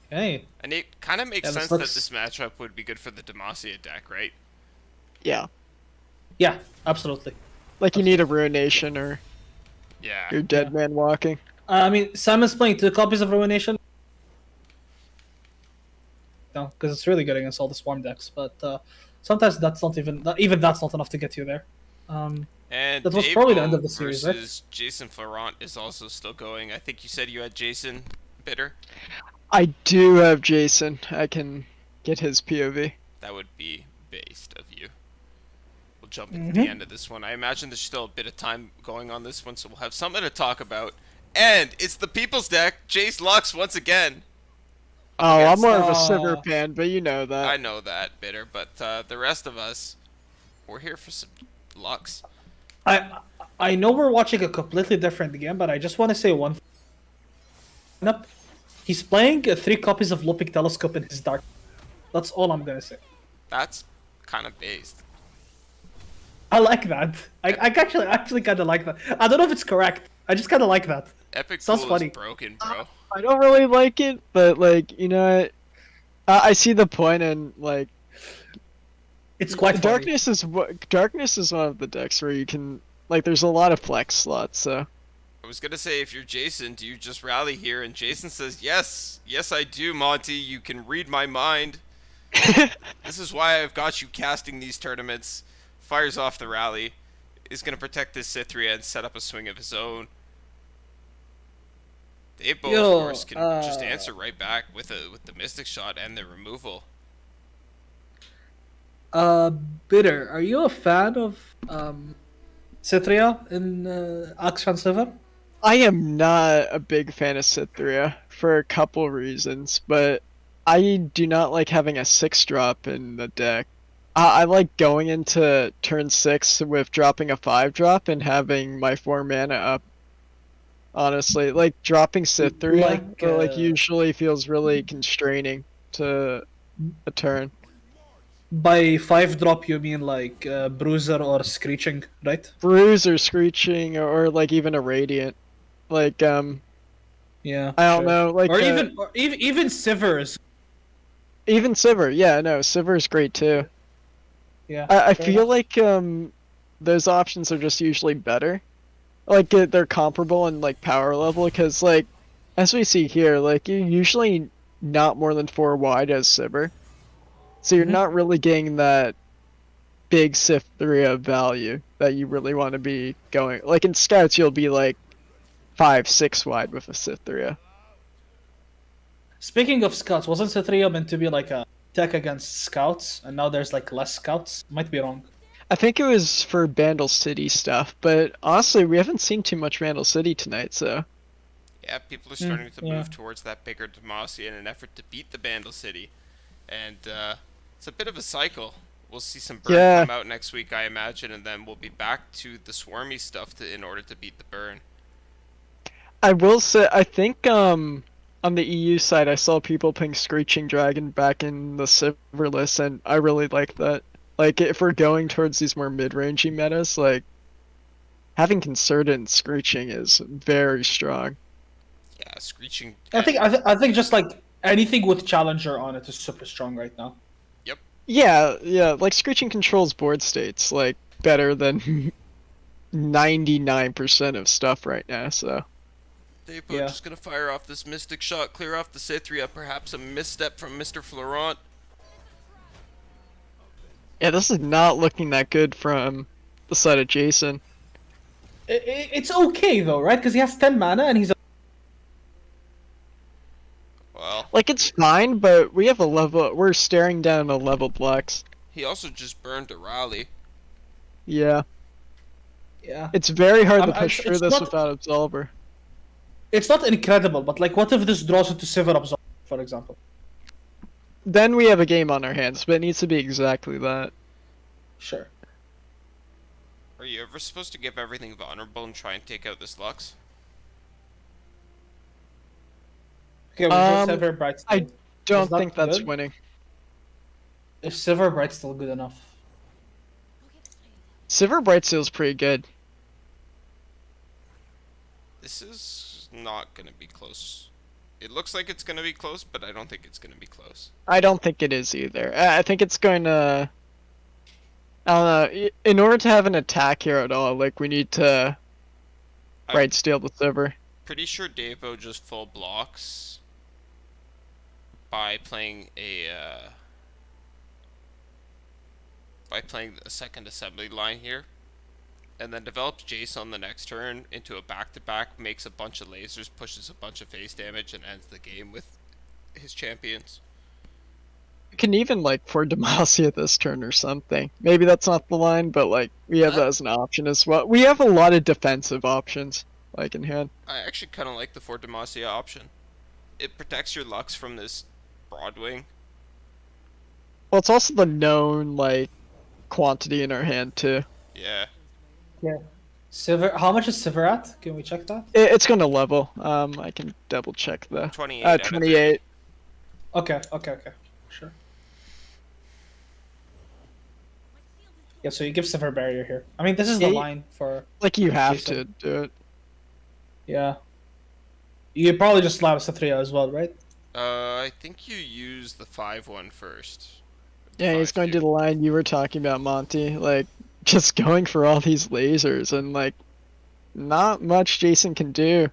Hey. And it kind of makes Yeah, this sense looks- that this matchup would be good for the Demacia deck, right? Yeah. Yeah, absolutely. Like you need a Ruination or Yeah. your dead man walking. I mean, Simon's playing 2 copies of Ruination. No, because it's really good against all the Swarm decks, but sometimes that's not even that's not enough to get you there. And That was probably the end of the Davo series, right? versus Jason Florent is also still going. I think you said you had Jason B1tter. I do have Jason. I can get his POV. That would be based of you. We'll jump into the Mhm. end of this one. I imagine there's still a bit of time going on this one, so we'll have something to talk about. And it's the People's deck, Jace Lux once again. Oh, I'm against- more of a Sivir fan, but you know I that. know that, Bitter, but the rest of us, we're here for some Lux. I know we're watching a completely different game, but I just want to say one thing. He's playing 3 copies of Lopic Telescope in his dark. That's all I'm gonna say. That's kind of based. I like that. I actually kind of like that. I don't know if it's correct. I just kind of like that. Epic Sounds Pool funny. is broken, bro. I don't really like it, but like you know, I see the point, and like It's quite funny. Darkness is one of the decks where you can like. There's a lot of flex slots, so. I was gonna say, if you're Jason, do you just rally here? And Jason says, yes, yes I do, Monty. You can read my mind. This is why I've got you casting these tournaments. Fires off the rally. Is gonna protect this Cythria and set up a swing of his own. Dave, of course, can just answer right back with the Mystic Shot and the removal. Bitter, are you a fan of Cythria in Akshan 7? I am not a big fan of Cythria for a couple reasons, but I do not like having a 6-drop in the deck. I like going into turn 6 with dropping a 5-drop and having my 4 mana up. Honestly, like dropping Cythria usually feels really constraining to a turn. By 5-drop, you mean like Bruiser or Screeching, right? Bruise or Screeching or like even a Radiant. Like, Yeah. I don't know, like... Or even Sivers. Even Sivir, yeah, no, Sivir's great too. Yeah. I fair feel enough. like those options are just usually better. Like they're comparable in like power level because like as we see here, like you're usually not more than 4 wide as Sivir, so you're not really getting that big Cythria value that you really want to be going. Like in Scouts, you'll be like 5-6 wide with a Cythria. Speaking of Scouts, wasn't Cythria meant to be like a tech against Scouts, and now there's like less Scouts? Might be wrong. I think it was for Vandal City stuff, but honestly, we haven't seen too much Vandal City tonight, so... Yeah, people are starting to move towards that bigger Demacia in an effort to beat the Bandle City. And it's a bit of a cycle. We'll see some burn come out next week, I imagine, and then we'll be back to the swarmy stuff in order to beat the burn. I will say, I think on the EU side, I saw people playing Screeching Dragon back in the Sivir list, and I really like that. Like, if we're going towards these more mid-rangey metas, like, having Concerted and Screeching is very strong. Yeah, Screeching... I think just like anything with Challenger on it is super strong right now. Yeah, like, Screeching controls board states, like, better than 99% of stuff right now, so... Dave just gonna fire off this Mystic Shot, clear off the Cythria, perhaps a misstep from Mr. Florent. Yeah, this is not looking that good from the side of Jason. It's okay though, right? Because he has 10 mana and he's Well, Like, it's fine, but we have we're staring down a leveled Lux. he also just burned a rally. Yeah. yeah. It's very hard to I'm- push through it's this not- without Absolver. It's not incredible, but like, what if this draws into Sivir Absorb, for example? Then we have a game on our hands, but it needs to be exactly that. Sure. Are you ever supposed to give everything vulnerable and try and take out this Lux? Okay, we have Sivir Bright. I don't Is that think that's good? winning. Is Sivir Bright still good enough? Sivir Brightsteel's pretty good. This is not gonna be close. It looks like it's gonna be close, but I don't think it's gonna be close. I don't think it is either. I think it's going to... I don't know. In order to have an attack here at all, like, we need to Brightsteel the Sivir. Pretty sure Davo just full blocks by playing a second assembly line here, and then develops Jace on the next turn into a back-to-back, makes a bunch of lasers, pushes a bunch of face damage, and ends the game with his champions. We can even, like, for Demacia this turn or something. Maybe that's not the line, but, like, we have that as an option as well. We have a lot of defensive options, like, in hand. I actually kind of like the for Demacia option. It protects your Lux from this Broadwing. Well, it's also the known like quantity in our hand too. Yeah. Yeah. Sivir, how much is Sivir at? Can we check that? It's gonna level. I can double check though. 28 out of 28. Okay. Sure. Yeah, so you give Sivir barrier here. I mean, this is the Yeah, line for. Like you have Jason. to do it. Yeah. You probably just slap Satria as well, right? I think you use the 5-1 first. Yeah, he's going to 5-2. do the line you were talking about, Monty. Like just going for all these lasers and like not much Jason can do.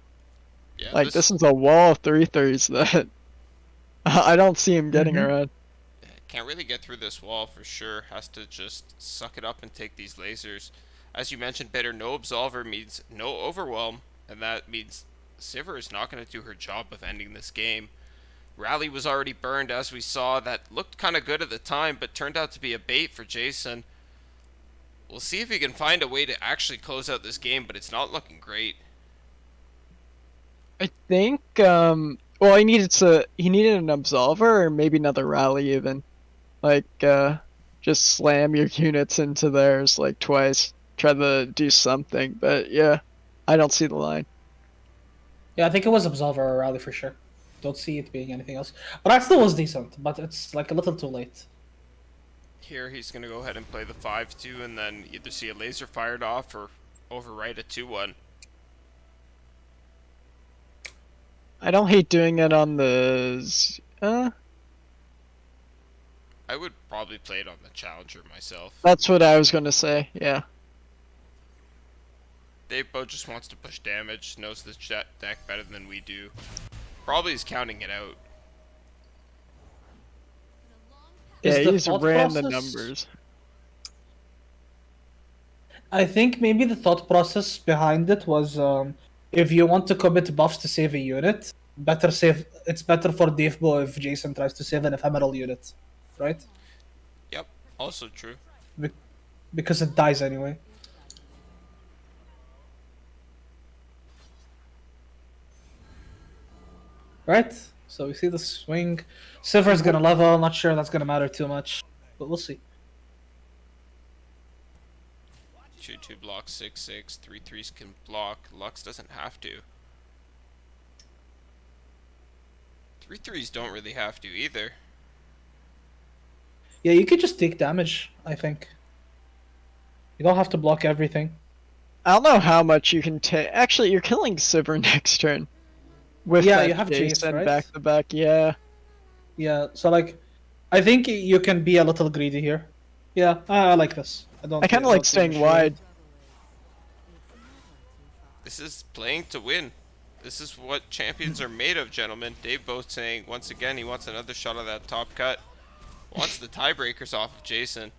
Yeah, Like this is a wall of 3-3s that I don't see him getting Mhm. around. can't really get through this wall for sure. Has to just suck it up and take these lasers. As you mentioned, Bitter, no Absolver means no Overwhelm, and that means Sivir is not going to do her job of ending this game. Rally was already burned, as we saw. That looked kind of good at the time, but turned out to be a bait for Jason. We'll see if he can find a way to actually close out this game, but it's not looking great. I think well he needed an absolver or maybe another rally even. Like just slam your units into theirs like twice. Try to do something, but yeah. I don't see the line. Yeah, I think it was Absolver or Rally for sure. Don't see it being anything else. But that still was decent, but it's like a little too late. Here he's going to go ahead and play the 5-2 and then either see a laser fired off or overwrite a 2-1. I don't hate doing it on the I would probably play it on the Challenger myself. that's what I was gonna say, yeah. Davebo just wants to push damage, knows this deck better than we do. Probably is counting it out. Yeah, Is the he's thought ran the process- numbers. I think maybe the thought process behind it was if you want to commit buffs to save a unit, it's better for Davebo if Jason tries to save an ephemeral unit, right? Yep, also true. Because it dies anyway. Right? So we see the swing. Sivir's gonna level, not sure that's gonna matter too much. But we'll see. 2-2 blocks 6-6, 3-3s can block. Lux doesn't have to. 3-3s don't really have to either. Yeah, you could just take damage, I think. You don't have to block everything. I don't know how much you can take. Actually, you're killing Sivir next turn. With Yeah, that you have Jace, Jason right? back to back, yeah. Yeah, so like, I think you can be a little greedy here. Yeah, I like this. I I kind of like staying wide. This is playing to win. This is what champions are made of, gentlemen. Dave both saying, once again, he wants another shot of that top cut. Wants the tiebreakers off of Jason.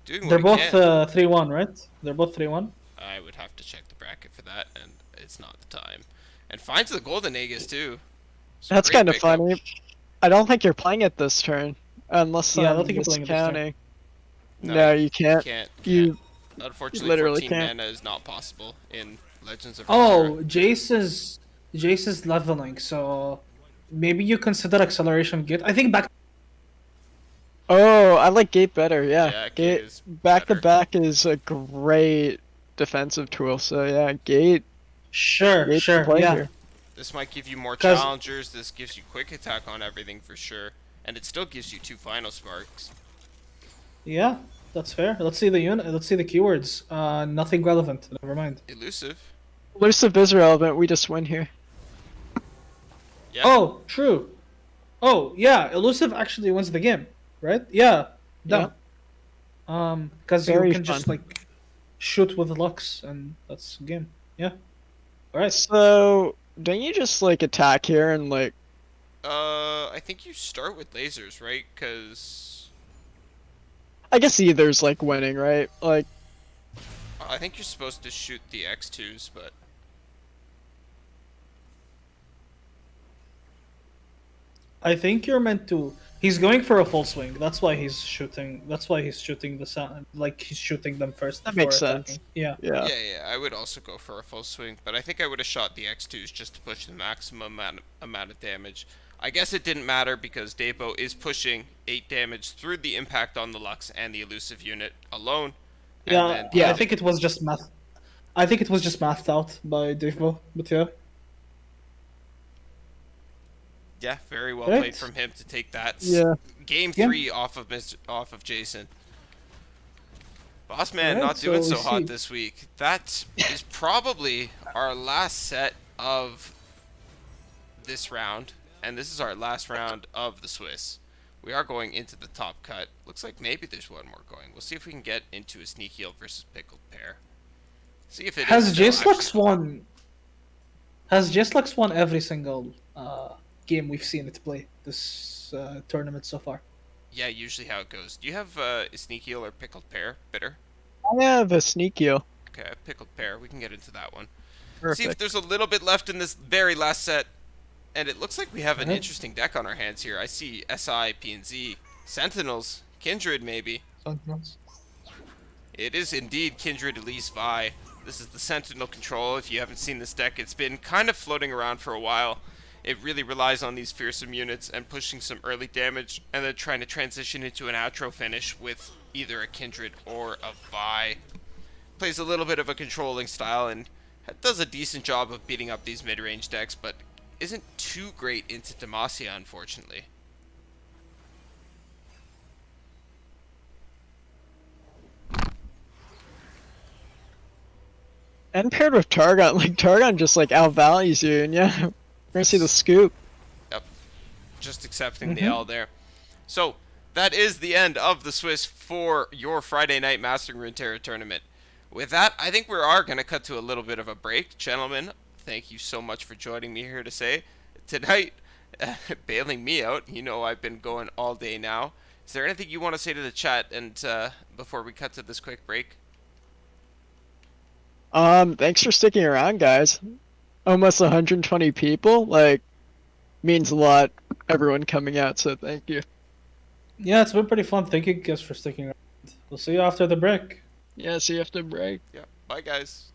Doing what They're he both can. 3-1, right? They're both 3-1. I would have to check the bracket for that, and it's not the time. And finds the Golden Aegis, too. So That's great kind of pickup. funny. I don't think you're playing it this turn. Unless Yeah, I don't I'm think you're playing it this turn. miscounting. No, No, you can't. Can't. You Unfortunately, literally 14 can't. mana is not possible in Legends of Oh, Runeterra. Jace is leveling, so maybe you consider acceleration gate. I think back. Oh, I like Gate better, yeah. Yeah, Gate Gate is back to better. back is a great defensive tool, so yeah, Gate Gate's the play Yeah. here. This might give you more 'Cause- challengers. This gives you quick attack on everything for sure. And it still gives you 2 final sparks. Yeah, that's fair. Let's see the unit. Let's see the keywords. Nothing relevant. Never mind. Elusive. Elusive is relevant, we just win here. Yeah. Oh, true. Oh, yeah. Elusive actually wins the game, right? Yeah. Done. Because you Very can just fun. like shoot with Lux, and that's game. Yeah. All right. So, don't you just like attack here and like I think you start with lasers, right? Because I guess either's like winning, right? Like I think you're supposed to shoot the X2s, but I think you're meant to. He's going for a full swing. That's why he's shooting. That's why he's shooting the sound. Like he's shooting them first. That makes before sense. attacking. Yeah. yeah. yeah, I would also go for a full swing. But I think I would have shot the X2s just to push the maximum amount of damage. I guess it didn't matter because Debo is pushing 8 damage through the impact on the Lux and the elusive unit alone. And Yeah, then I Yeah. think it was just math. I think it was just mathed out by Davebo, but yeah. yeah, very well Right. played from him to take that. Yeah. Game Yeah. 3 off of Jason. Boss man, Alright, not doing so so we hot see. this week. That is probably our last set of this round, and this is our last round of the Swiss. We are going into the top cut. Looks like maybe there's one more going. We'll see if we can get into a sneak heel versus pickled pear. See if it is Has still Jslux actually- won? Has Jslux won every single game we've seen it play this tournament so far? Yeah, usually how it goes. Do you have a sneak heel or pickled pear? Bitter? I have a sneak you. Okay, pickled pear. We can get into that one. Perfect. See if there's a little bit left in this very last set. And it looks like we have an Alright. interesting deck on our hands here. I see SI, PNZ, Sentinels, Kindred maybe. Sentinels. It is indeed Kindred Elise Vi. This is the Sentinel control. If you haven't seen this deck, it's been kind of floating around for a while. It really relies on these fearsome units and pushing some early damage and then trying to transition into an outro finish with either a Kindred or a Vi. Plays a little bit of a controlling style and does a decent job of beating up these mid-range decks, but isn't too great into Demacia, unfortunately. And paired with Targon, like Targon just like outvalues you, and yeah, we're gonna see the scoop. Yep. Just accepting the L there. So, that is the end of the Swiss for your Friday night Mastering Runeterra tournament. With that, I think we are going to cut to a little bit of a break. Gentlemen, thank you so much for joining me here to say tonight, bailing me out. You know I've been going all day now. Is there anything you want to say to the chat and before we cut to this quick break? Thanks for sticking around, guys. Almost 120 people, like, means a lot. Everyone coming out, so thank you. Yeah, it's been pretty fun. Thank you guys for sticking around. We'll see you after the break. Yeah, see you after break. Yeah. Bye, guys.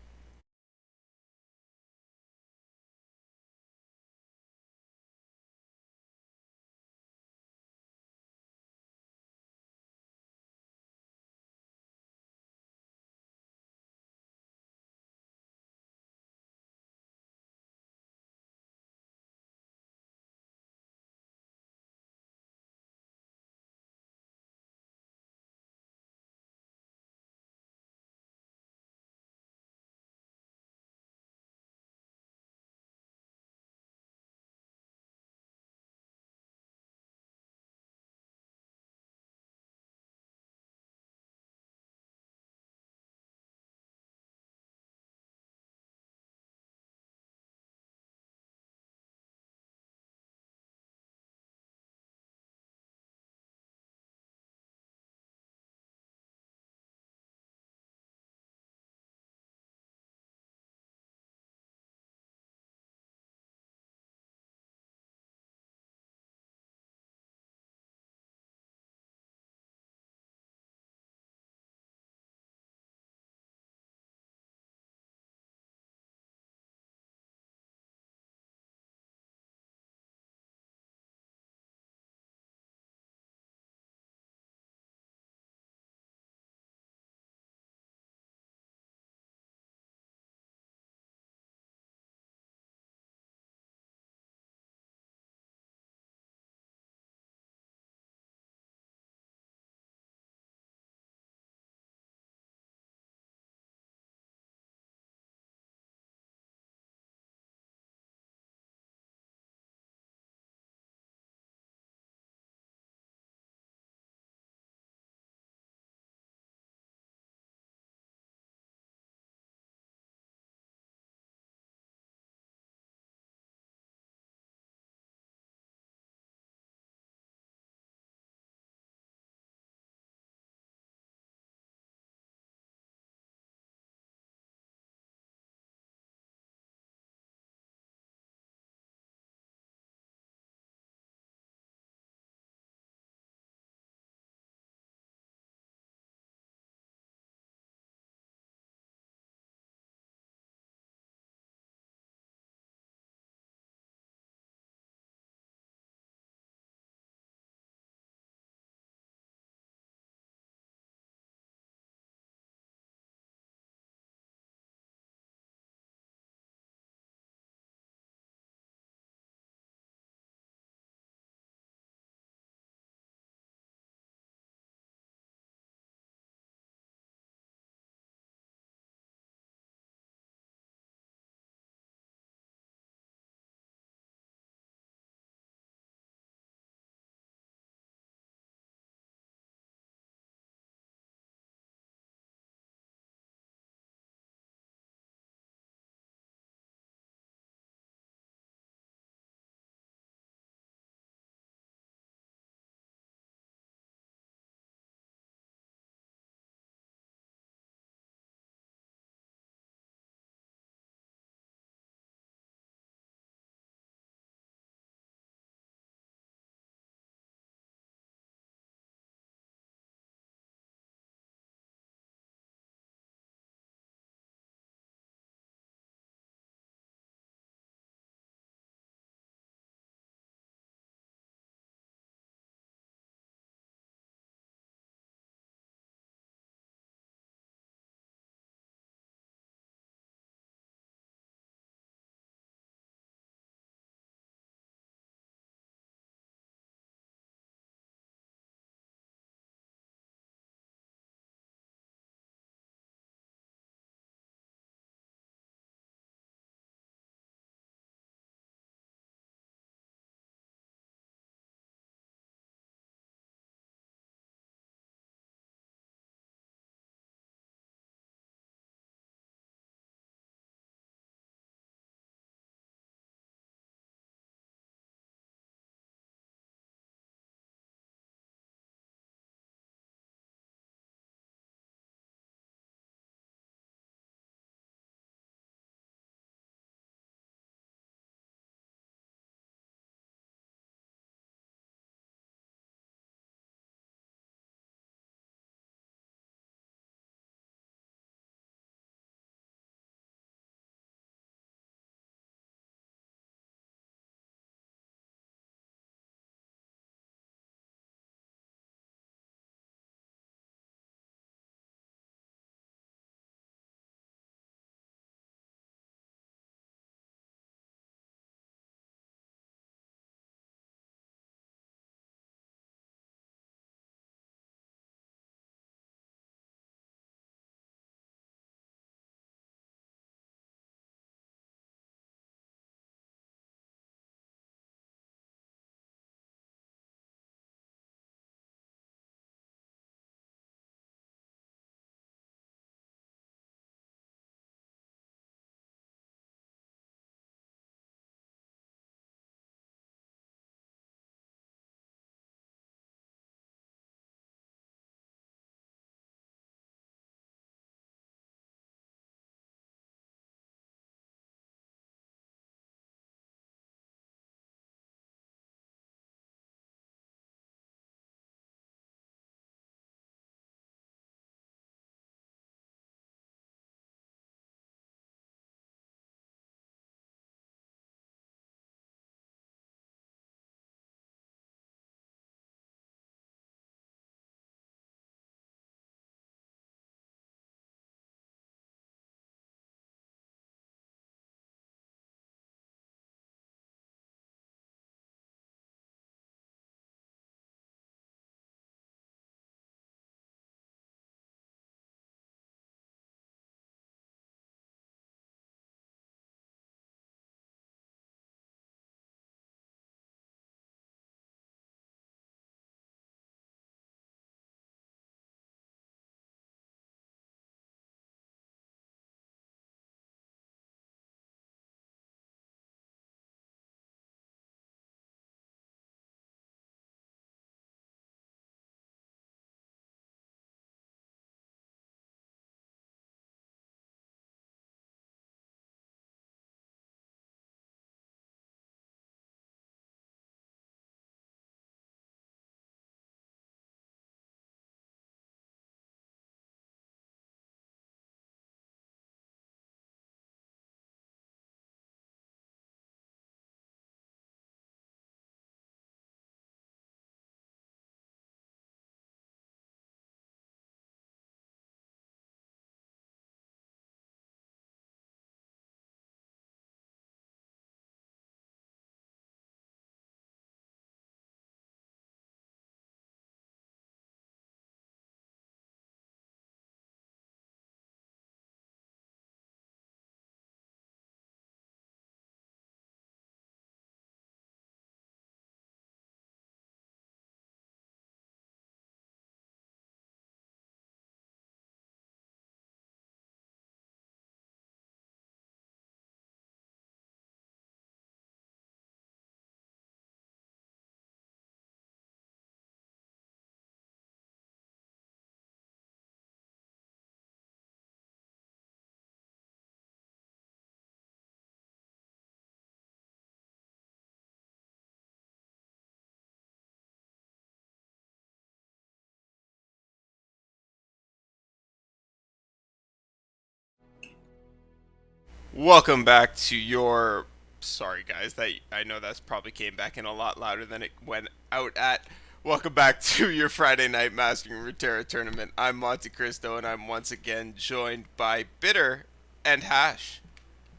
Welcome back to your. Sorry, guys. That I know that's probably came back in a lot louder than it went out at. Welcome back to your Friday night Mastering Runeterra tournament. I'm MonteXristo, and I'm once again joined by B1tter and Hash.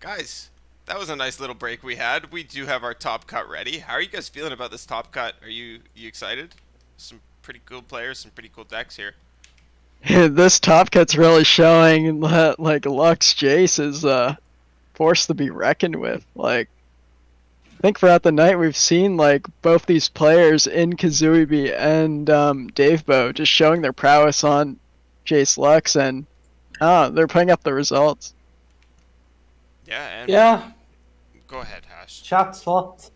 Guys, that was a nice little break we had. We do have our top cut ready. How are you guys feeling about this top cut? Are you excited? Some pretty cool players, some pretty cool decks here. This top cut's really showing that like Lux Jace is forced to be reckoned with. Like, I think throughout the night we've seen like both these players in Kazuibi and Davebo just showing their prowess on Jace Lux, and they're putting up the results. Yeah, and Yeah, go ahead, Hash. chat thought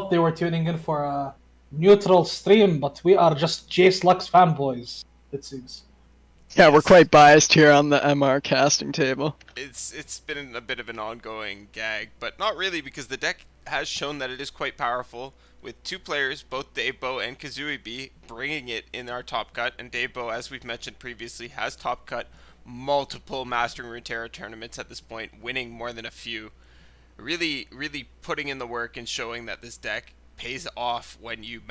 they were tuning in for a neutral stream, but we are just Jace Lux fanboys, it seems. Yeah, we're Yes. quite biased here on the MR casting table. It's been a bit of an ongoing gag, but not really, because the deck has shown that it is quite powerful, with two players, both Davebo and Kazuibi, bringing it in our top cut. And Davebo, as we've mentioned previously, has top cut multiple Mastering Runeterra tournaments at this point, winning more than a few. Really putting in the work and showing that this deck pays off when you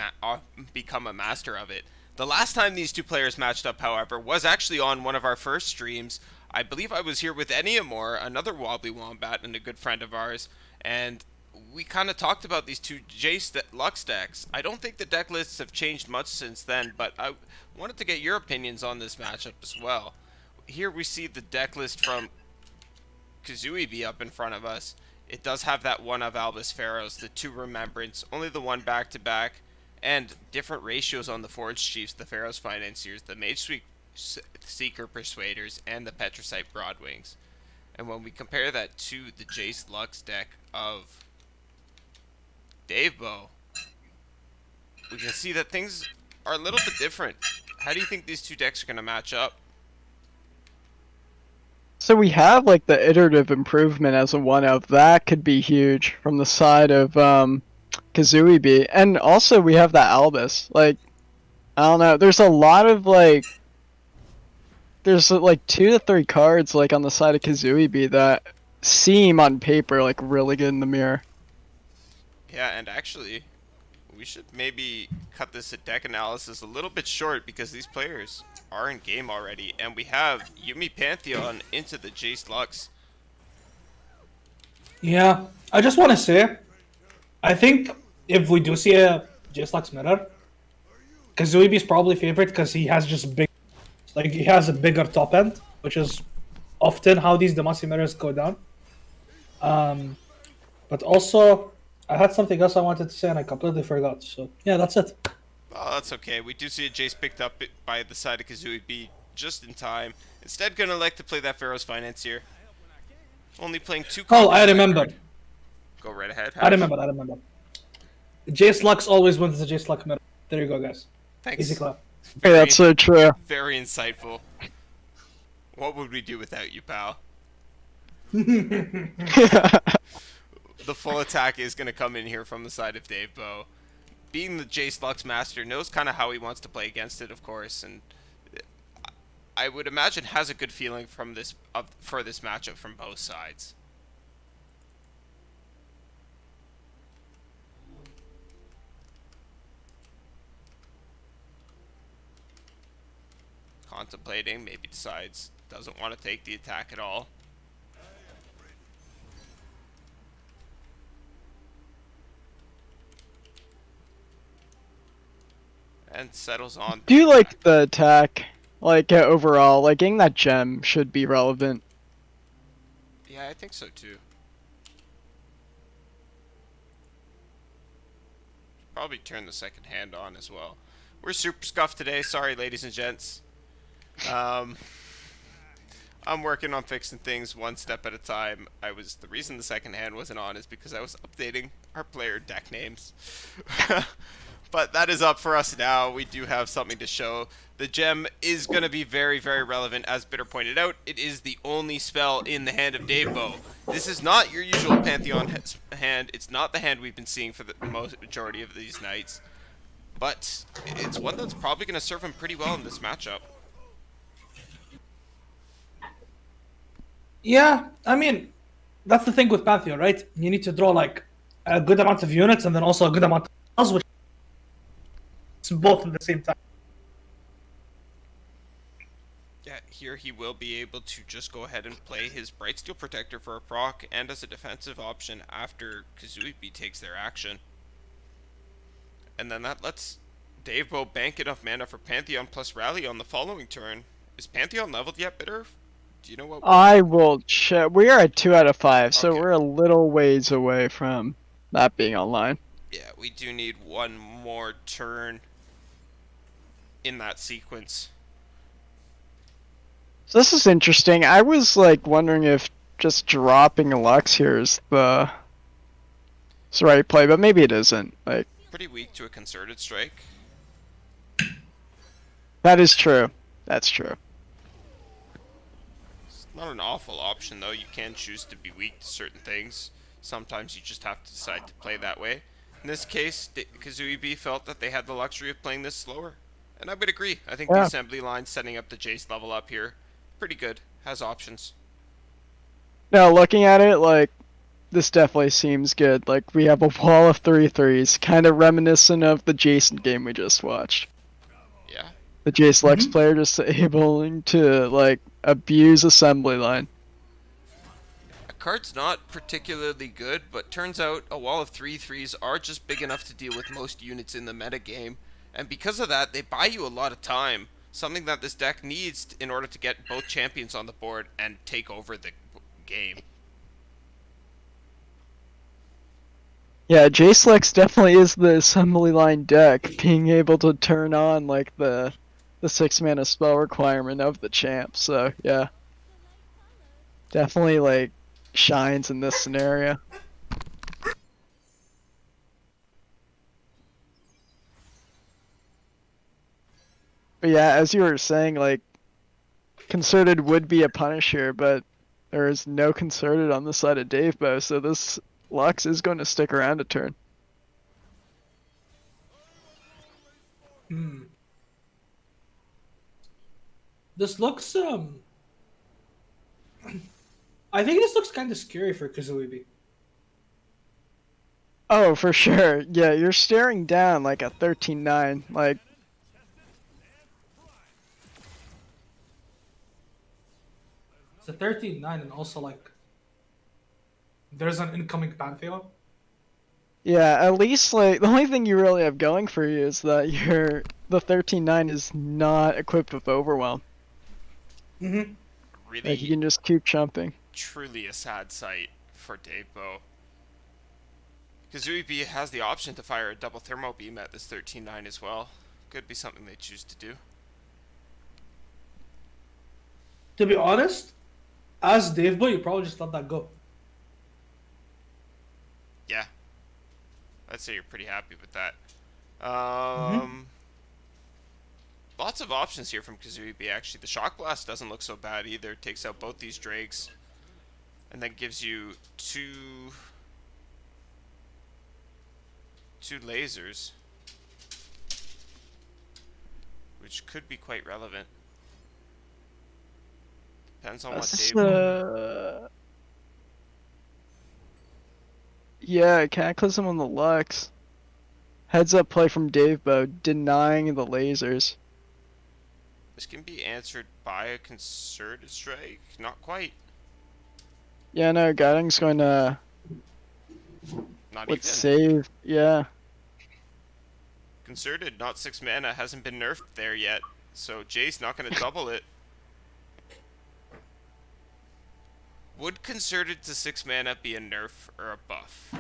become a master of it. The last time these two players matched up, however, was actually on one of our first streams. I believe I was here with Eniamore, another Wobbly Wombat and a good friend of ours, and we kind of talked about these two Jace Lux decks. I don't think the deck lists have changed much since then, but I wanted to get your opinions on this matchup as well. Here we see the deck list from Kazuibi up in front of us. It does have that one of Albus Pharaohs, the two Remembrance, only the one back-to-back, and different ratios on the Forge Chiefs, the Pharaoh's Financiers, the Mage Seeker Persuaders, and the Petricite Broadwings. And when we compare that to the Jace Lux deck of Davebo, we can see that things are a little bit different. How do you think these two decks are going to match up? So we have like the iterative improvement as a one of that could be huge from the side of Kazuibi, and also we have that Albus. Like, I don't know, there's a lot of like there's like 2 to 3 cards like on the side of Kazuibi that seem on paper like really good in the mirror. Yeah, and actually, we should maybe cut this deck analysis a little bit short, because these players are in game already, and we have Yuumi Pantheon into the Jace Lux. Yeah, I just want to say, I think if we do see a Jace Lux mirror, Kazuibi is probably favorite because he has just big, like he has a bigger top end, which is often how these Demacia mirrors go down. But also, I had something else I wanted to say and I completely forgot. So yeah, that's it. Oh, that's okay. We do see a Jace picked up by the side of Kazuibi just in time. Instead, gonna like to play that Pharaoh's Financier. Only playing 2 cards. Oh, I remember. Go right ahead. I remember. Jace Lux always wins the Jace Lux mirror. There you go, guys. Thanks. Easy clap. Hey, that's so true. Very insightful. What would we do without you, pal? The full attack is going to come in here from the side of Davebo. Being the Jace Lux master, knows kind of how he wants to play against it, of course, and I would imagine has a good feeling from this for this matchup from both sides. Contemplating, maybe decides doesn't want to take the attack at all. And settles on. Do you like the attack? Like overall, like getting that gem should be relevant. Yeah, I think so too. Probably turn the second hand on as well. We're super scuffed today. Sorry, ladies and gents. I'm working on fixing things one step at a time. The reason the second hand wasn't on is because I was updating our player deck names. But that is up for us now. We do have something to show. The gem is going to be very, very relevant, as B1tter pointed out. It is the only spell in the hand of Davebo. This is not your usual Pantheon hand. It's not the hand we've been seeing for the majority of these nights. But it's one that's probably going to serve him pretty well in this matchup. Yeah, I mean, that's the thing with Pantheon, right? You need to draw like a good amount of units and then also a good amount of spells, which is both at the same time. Yeah, here he will be able to just go ahead and play his Brightsteel Protector for a proc and as a defensive option after Kazuibi takes their action. And then that lets Davebo bank enough mana for Pantheon plus Rally on the following turn. Is Pantheon leveled yet, B1tter? Do you know what? I will check. We are at 2 out of 5, so Okay. we're a little ways away from that being online. Yeah, we do need one more turn in that sequence. So this is interesting. I was like wondering if just dropping a Lux here is the right play, but maybe it isn't. Like Pretty weak to a concerted strike. that is true. That's true. It's not an awful option though. You can choose to be weak to certain things. Sometimes you just have to decide to play that way. In this case, Kazuibi felt that they had the luxury of playing this slower. And I would agree. I think the Yeah. assembly line setting up the Jace level up here, pretty good. Has options. Now looking at it, like this definitely seems good. Like we have a wall of 3/3s, kind of reminiscent of the Jason game we just watched. Yeah. The Jace Lux player just able to like abuse assembly line. A card's not particularly good, but turns out a wall of 3/3s are just big enough to deal with most units in the metagame. And because of that, they buy you a lot of time. Something that this deck needs in order to get both champions on the board and take over the game. Yeah, Jace Lux definitely is the assembly line deck, being able to turn on like the 6-mana spell requirement of the champ. So yeah, definitely like shines in this scenario. But yeah, as you were saying, like concerted would be a punish here, but there is no concerted on the side of Davebo, so this Lux is going to stick around a turn. This looks I think this looks kind of scary for Kazuibi. Oh, for sure. Yeah, you're staring down like a 13-9. Like, It's a 13-9 and also like there's an incoming Pantheon. yeah, at least like the only thing you really have going for you is that the 13-9 is not equipped with Overwhelm. Mm-hmm. Really, Like you can just keep jumping. truly a sad sight for Davebo. Kazuibi has the option to fire a double thermal beam at this 13-9 as well. Could be something they choose to do. To be honest, as Davebo, you probably just let that go. Yeah. I'd say you're pretty happy with that. Lots of options here from Kazuibi, actually. The Shock Blast doesn't look so bad either. Takes out both these Drakes. And then gives you two lasers. Which could be quite relevant. Depends on what This Davebo... Yeah, Cataclysm on the Lux. Heads up play from Davebo, denying the lasers. This can be answered by a concerted strike. Not quite. Yeah, no, Guiding's going to Not would even. save. Yeah. Concerted, not 6 mana, hasn't been nerfed there yet. So Jace not going to double it. Would concerted to 6 mana be a nerf or a buff?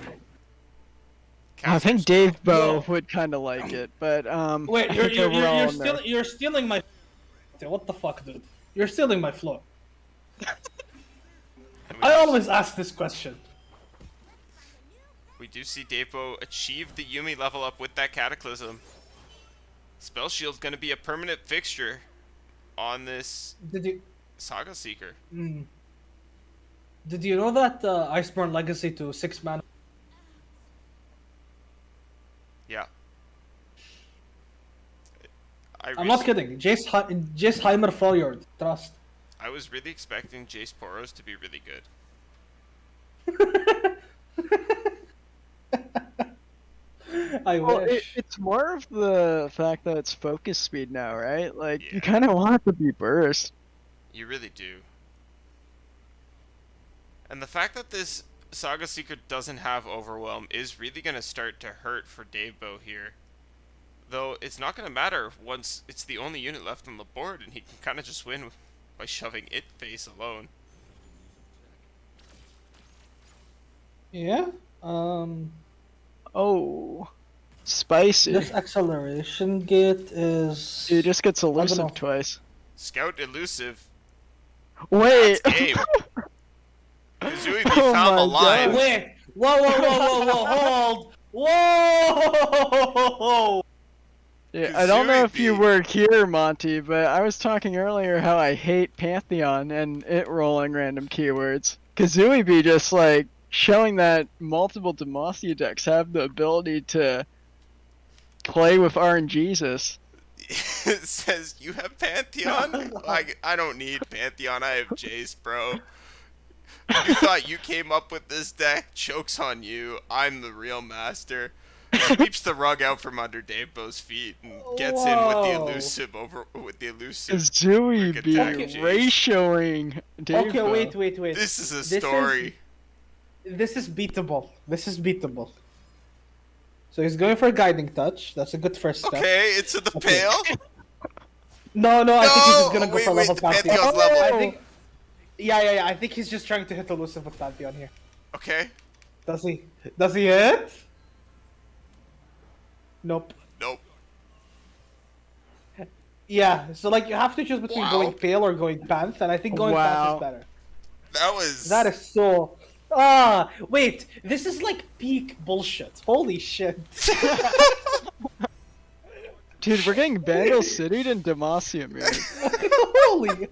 I think Davebo would kind of like it, but Wait, I you're think overall, no. you're stealing my. What the fuck, dude? You're stealing my floor. I always ask this question. We do see Davebo achieve the Yumi level up with that Cataclysm. Spell Shield's going to be a permanent fixture on this Did you Saga Seeker. did you know that Iceborne Legacy to 6 mana? Yeah. I'm not kidding. Jace Heimer Freljord. Trust. I was really expecting Jace Poros to be really good. I Well, wish. it's more of the fact that it's focus speed now, right? Like, Yeah. you kind of want it to be burst. You really do. And the fact that this Saga Secret doesn't have Overwhelm is really going to start to hurt for Davebo here. Though it's not going to matter once it's the only unit left on the board and he can kind of just win by shoving it face alone. Yeah. Oh, spicy. This acceleration gate is. He just gets know. elusive twice. Scout elusive. Wait. That's game. Zoe Lee Oh found the my line. God. Wait! Whoa! Hold! Whoa! Yeah, I don't know if you Kazooie. were here, Monty, but I was talking earlier how I hate Pantheon and it rolling random keywords. Kazooie be just like showing that multiple Demacia decks have the ability to play with RNGesus. It says you have Pantheon? Like, I don't need Pantheon, I have Jace, bro. You thought you came up with this deck? Joke's on you. I'm the real master. Sweeps the rug out from under Davebo's feet and gets in with the Whoa. elusive Kazooie Frick be attack, Jace. ratioing Dave. Okay, wait. This is a This is- story. This is beatable. So he's going for a guiding touch. That's a good first step. Okay, it's in the Okay. pail. No, I think he's just gonna go Wait, for wait, level the Pantheon. Pantheon's level. I think. Yeah. I think he's just trying to hit elusive with Pantheon here. Okay. Does he? Does he hit? Nope. Nope. Yeah. So like you have to choose between Wow. going pale or going Panth, and I think going Panth Wow. is better. That was. That is so. Wait. This is like peak bullshit. Holy shit. Dude, we're getting Vandal City'd in Demacia, man.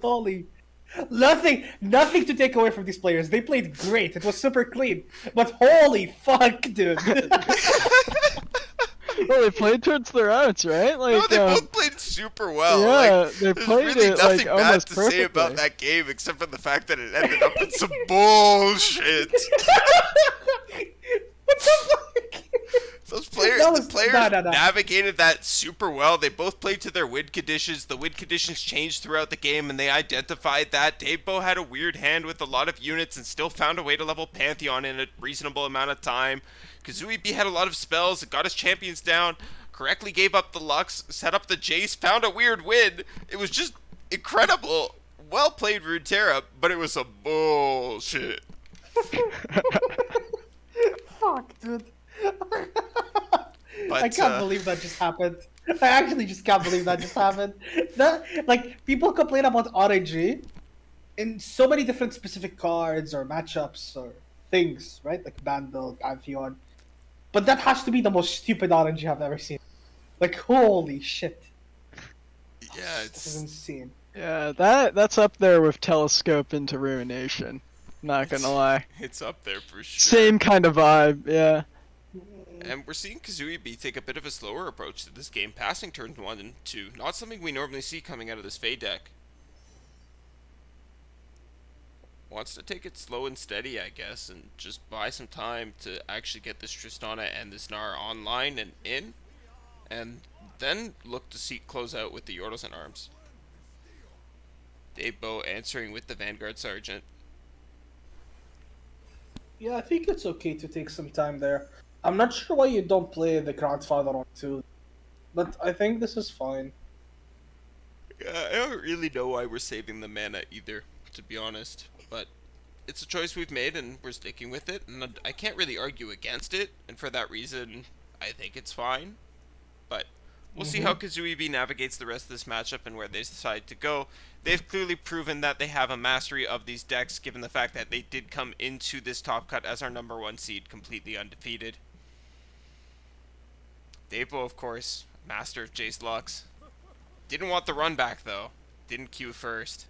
holy. Nothing to take away from these players. They played great. It was super clean. But holy fuck, dude. Well, they played towards their outs, right? Like, No, they both played super well. yeah, Like, they there's played really it, nothing like, bad almost to say about perfectly. that game except for the fact that it ended up in some bullshit. What the fuck? Those players, That was- the players no. navigated that super well. They both played to their win conditions. The win conditions changed throughout the game, and they identified that. Davebo had a weird hand with a lot of units and still found a way to level Pantheon in a reasonable amount of time. Kazooie B had a lot of spells, got his champions down, correctly gave up the Lux, set up the Jace, found a weird win. It was just incredible. Well played, Runeterra, but it was some bullshit. Fuck, dude. But, I can't believe that just happened. I actually just can't believe that just happened. That, like, people complain about RNG in so many different specific cards or matchups or things, right? Like Bandle, Pantheon. But that has to be the most stupid RNG I've ever seen. Like, holy shit. Yeah, This is it's insane. Yeah, that's up there with Telescope into Ruination. Not gonna lie. up there for sure. Same kind of vibe, yeah. And we're seeing Kazooie B take a bit of a slower approach to this game, passing turns 1 and 2. Not something we normally see coming out of this Fae deck. Wants to take it slow and steady, I guess, and just buy some time to actually get this Tristana and this Nara online and in, and then look to close out with the Yordles and Arms. Davebo answering with the Vanguard Sergeant. Yeah, I think it's okay to take some time there. I'm not sure why you don't play the Grandfather on 2, but I think this is fine. I don't really know why we're saving the mana either, to be honest, but it's a choice we've made and we're sticking with it, and I can't really argue against it, and for that reason, I think it's fine. But we'll see how Kazooie B navigates the rest of this matchup and where they decide to go. They've clearly proven that they have a mastery of these decks, given the fact that they did come into this top cut as our number 1 seed completely undefeated. Davebo, of course, master of Jace Lux. Didn't want the run back, though. Didn't queue first.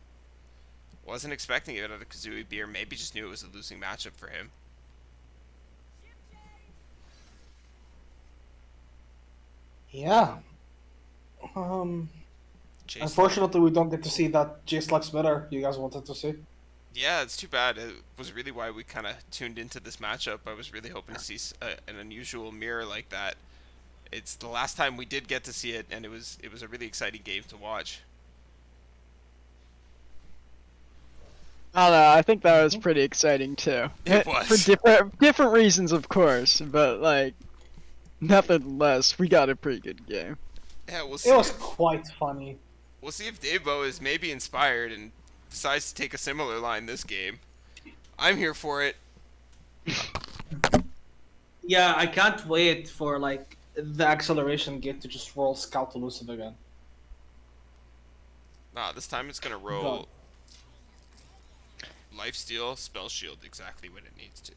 Wasn't expecting it out of Kazooie B, or maybe just knew it was a losing matchup for him. Yeah. Jace Unfortunately, we don't get to see that J-Slux mirror you guys wanted to see. Yeah, it's too bad. It was really why we kind of tuned into this matchup. I was really hoping to see an unusual mirror like that. It's the last time we did get to see it, and it was a really exciting game to watch. I don't know. I think that was pretty exciting too. It For was. different reasons, of course, but like, nothing less. We got a pretty good game. Yeah, we'll It see. was quite funny. We'll see if Davebo is maybe inspired and decides to take a similar line this game. I'm here for it. Yeah, I can't wait for like the acceleration gate to just roll Scout Elusive again. Nah, this time it's gonna roll Lifesteal, Spell Shield exactly when it needs to.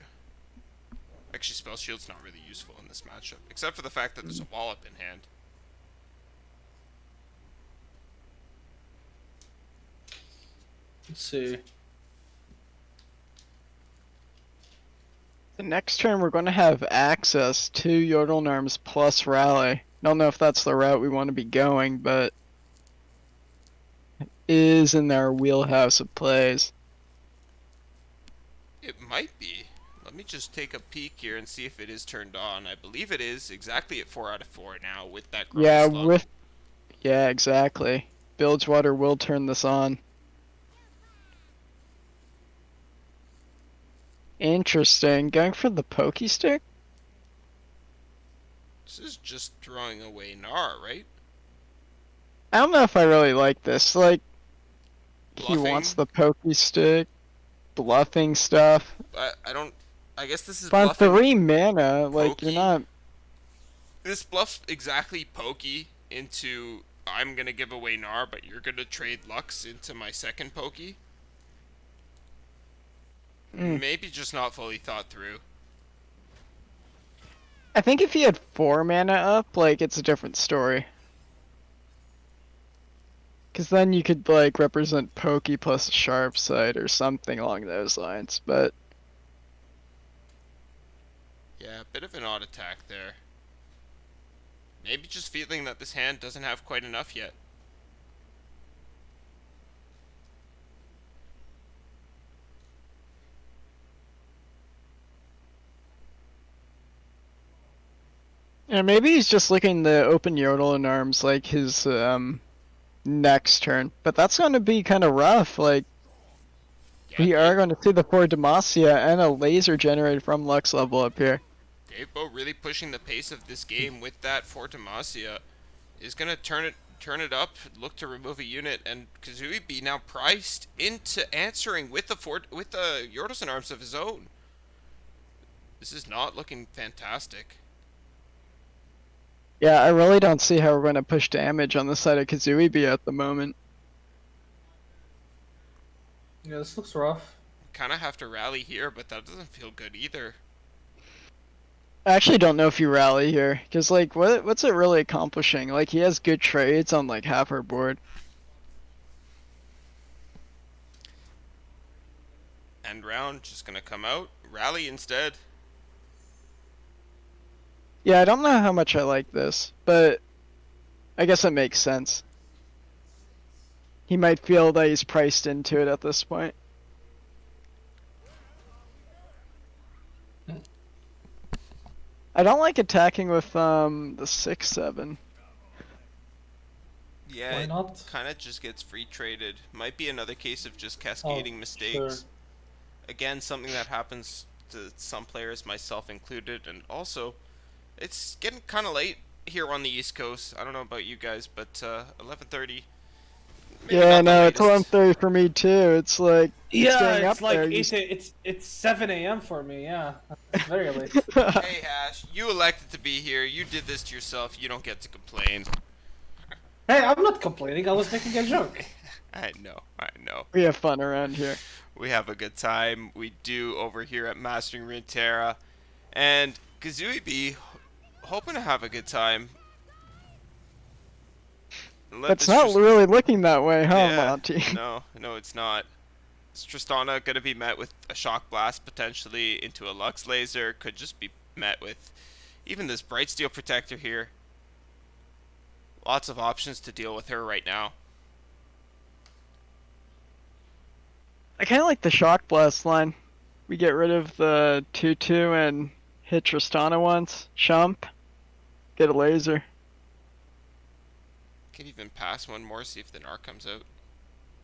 Actually, Spell Shield's not really useful in this matchup, except for the fact that there's a Wallop in hand. Let's see. The next turn, we're going to have access to Yodelnarms plus Rally. Don't know if that's the route we want to be going, but it is in our wheelhouse of plays. It might be. Let me just take a peek here and see if it is turned on. I believe it is exactly at 4 out of 4 now with that growth Yeah, slump. yeah, exactly. Bilgewater will turn this on. Interesting. Going for the pokey stick? This is just throwing away Gnar, right? I don't know if I really like this. Like, he Bluffing? wants the pokey stick, bluffing stuff. I don't. I guess this is But bluffing. 3 mana, like, Pokey? you're not. This bluffs exactly Pokey into I'm gonna give away Gnar, but you're gonna trade Lux into my second Pokey. Mm. Maybe just not fully thought through. I think if he had 4 mana up, like, it's a different story. Because then you could, like, represent Pokey plus Sharp Sight or something along those lines, but. Yeah, a bit of an odd attack there. Maybe just feeling that this hand doesn't have quite enough yet. Yeah, maybe he's just looking to open Yodel in arms like his next turn, but that's going to be kind of rough. Like, Yeah, we are going to see the 4 Demacia and a laser generated from Lux level up here. Davebo really pushing the pace of this game with that for Demacia is gonna turn it up, look to remove a unit, and Kazooie be now priced into answering with the Yordles in arms of his own. This is not looking fantastic. Yeah, I really don't see how we're going to push damage on the side of Kazooie at the moment. Yeah, this looks rough. Kind of have to rally here, but that doesn't feel good either. I actually don't know if you rally here, because, like, what's it really accomplishing? Like, he has good trades on, like, half our board. End round, just gonna come out, rally instead. Yeah, I don't know how much I like this, but I guess it makes sense. He might feel that he's priced into it at this point. I don't like attacking with the 6/7. Yeah, Why not? it kind of just gets free traded. Might be another case of just cascading mistakes. Sure. Again, something that happens to some players, myself included, and also, it's getting kind of late here on the East Coast. I don't know about you guys, but 11:30. Yeah, no, it's 11:30 for me too. It's like Yeah, staying it's up like there. it's 7 a.m. for me. Yeah, it's very late. Hey Hash, you elected to be here. You did this to yourself. You don't get to complain. Hey, I'm not complaining. I was making a joke. I know. We have fun around here. We have a good time. We do over here at Mastering Runeterra. And Kazooie B, hoping to have a good time. It's not really looking that way, huh, Yeah, Monty? no, it's not. Is Tristana going to be met with a Shock Blast potentially into a Lux Laser? Could just be met with even this Bright Steel Protector here. Lots of options to deal with her right now. I kind of like the Shock Blast line. We get rid of the 2-2 and hit Tristana once. Chump. Get a laser. Could even pass one more, see if the Narc comes out.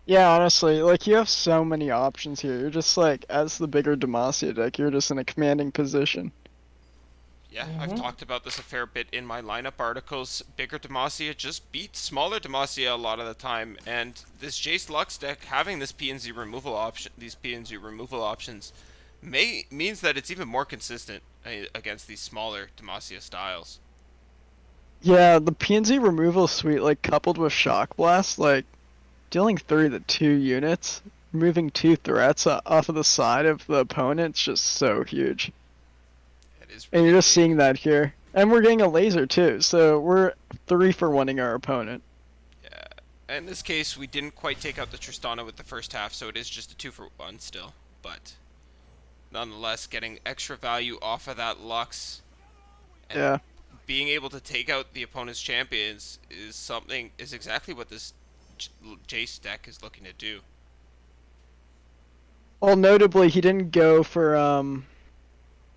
Yeah, honestly, like, you have so many options here. You're just like, as the bigger Demacia deck, you're just in a commanding position. Yeah, I've talked about this a fair bit in my lineup articles. Bigger Demacia just beats smaller Demacia a lot of the time, and this Jace Lux deck having this PNZ removal option, these PNZ removal options, means that it's even more consistent against these smaller Demacia styles. Yeah, the PNZ removal suite, like, coupled with Shock Blast, like, dealing 3 to 2 units, removing 2 threats off of the side of the opponent, it's just so huge. It is And really you're just big. seeing that here. And we're getting a laser too, so we're 3 for winning our opponent. Yeah. In this case, we didn't quite take out the Tristana with the first half, so it is just a 2 for 1 still. But nonetheless, getting extra value off of that Lux and Yeah. being able to take out the opponent's champions is exactly what this Jace deck is looking to do. Well, notably, he didn't go for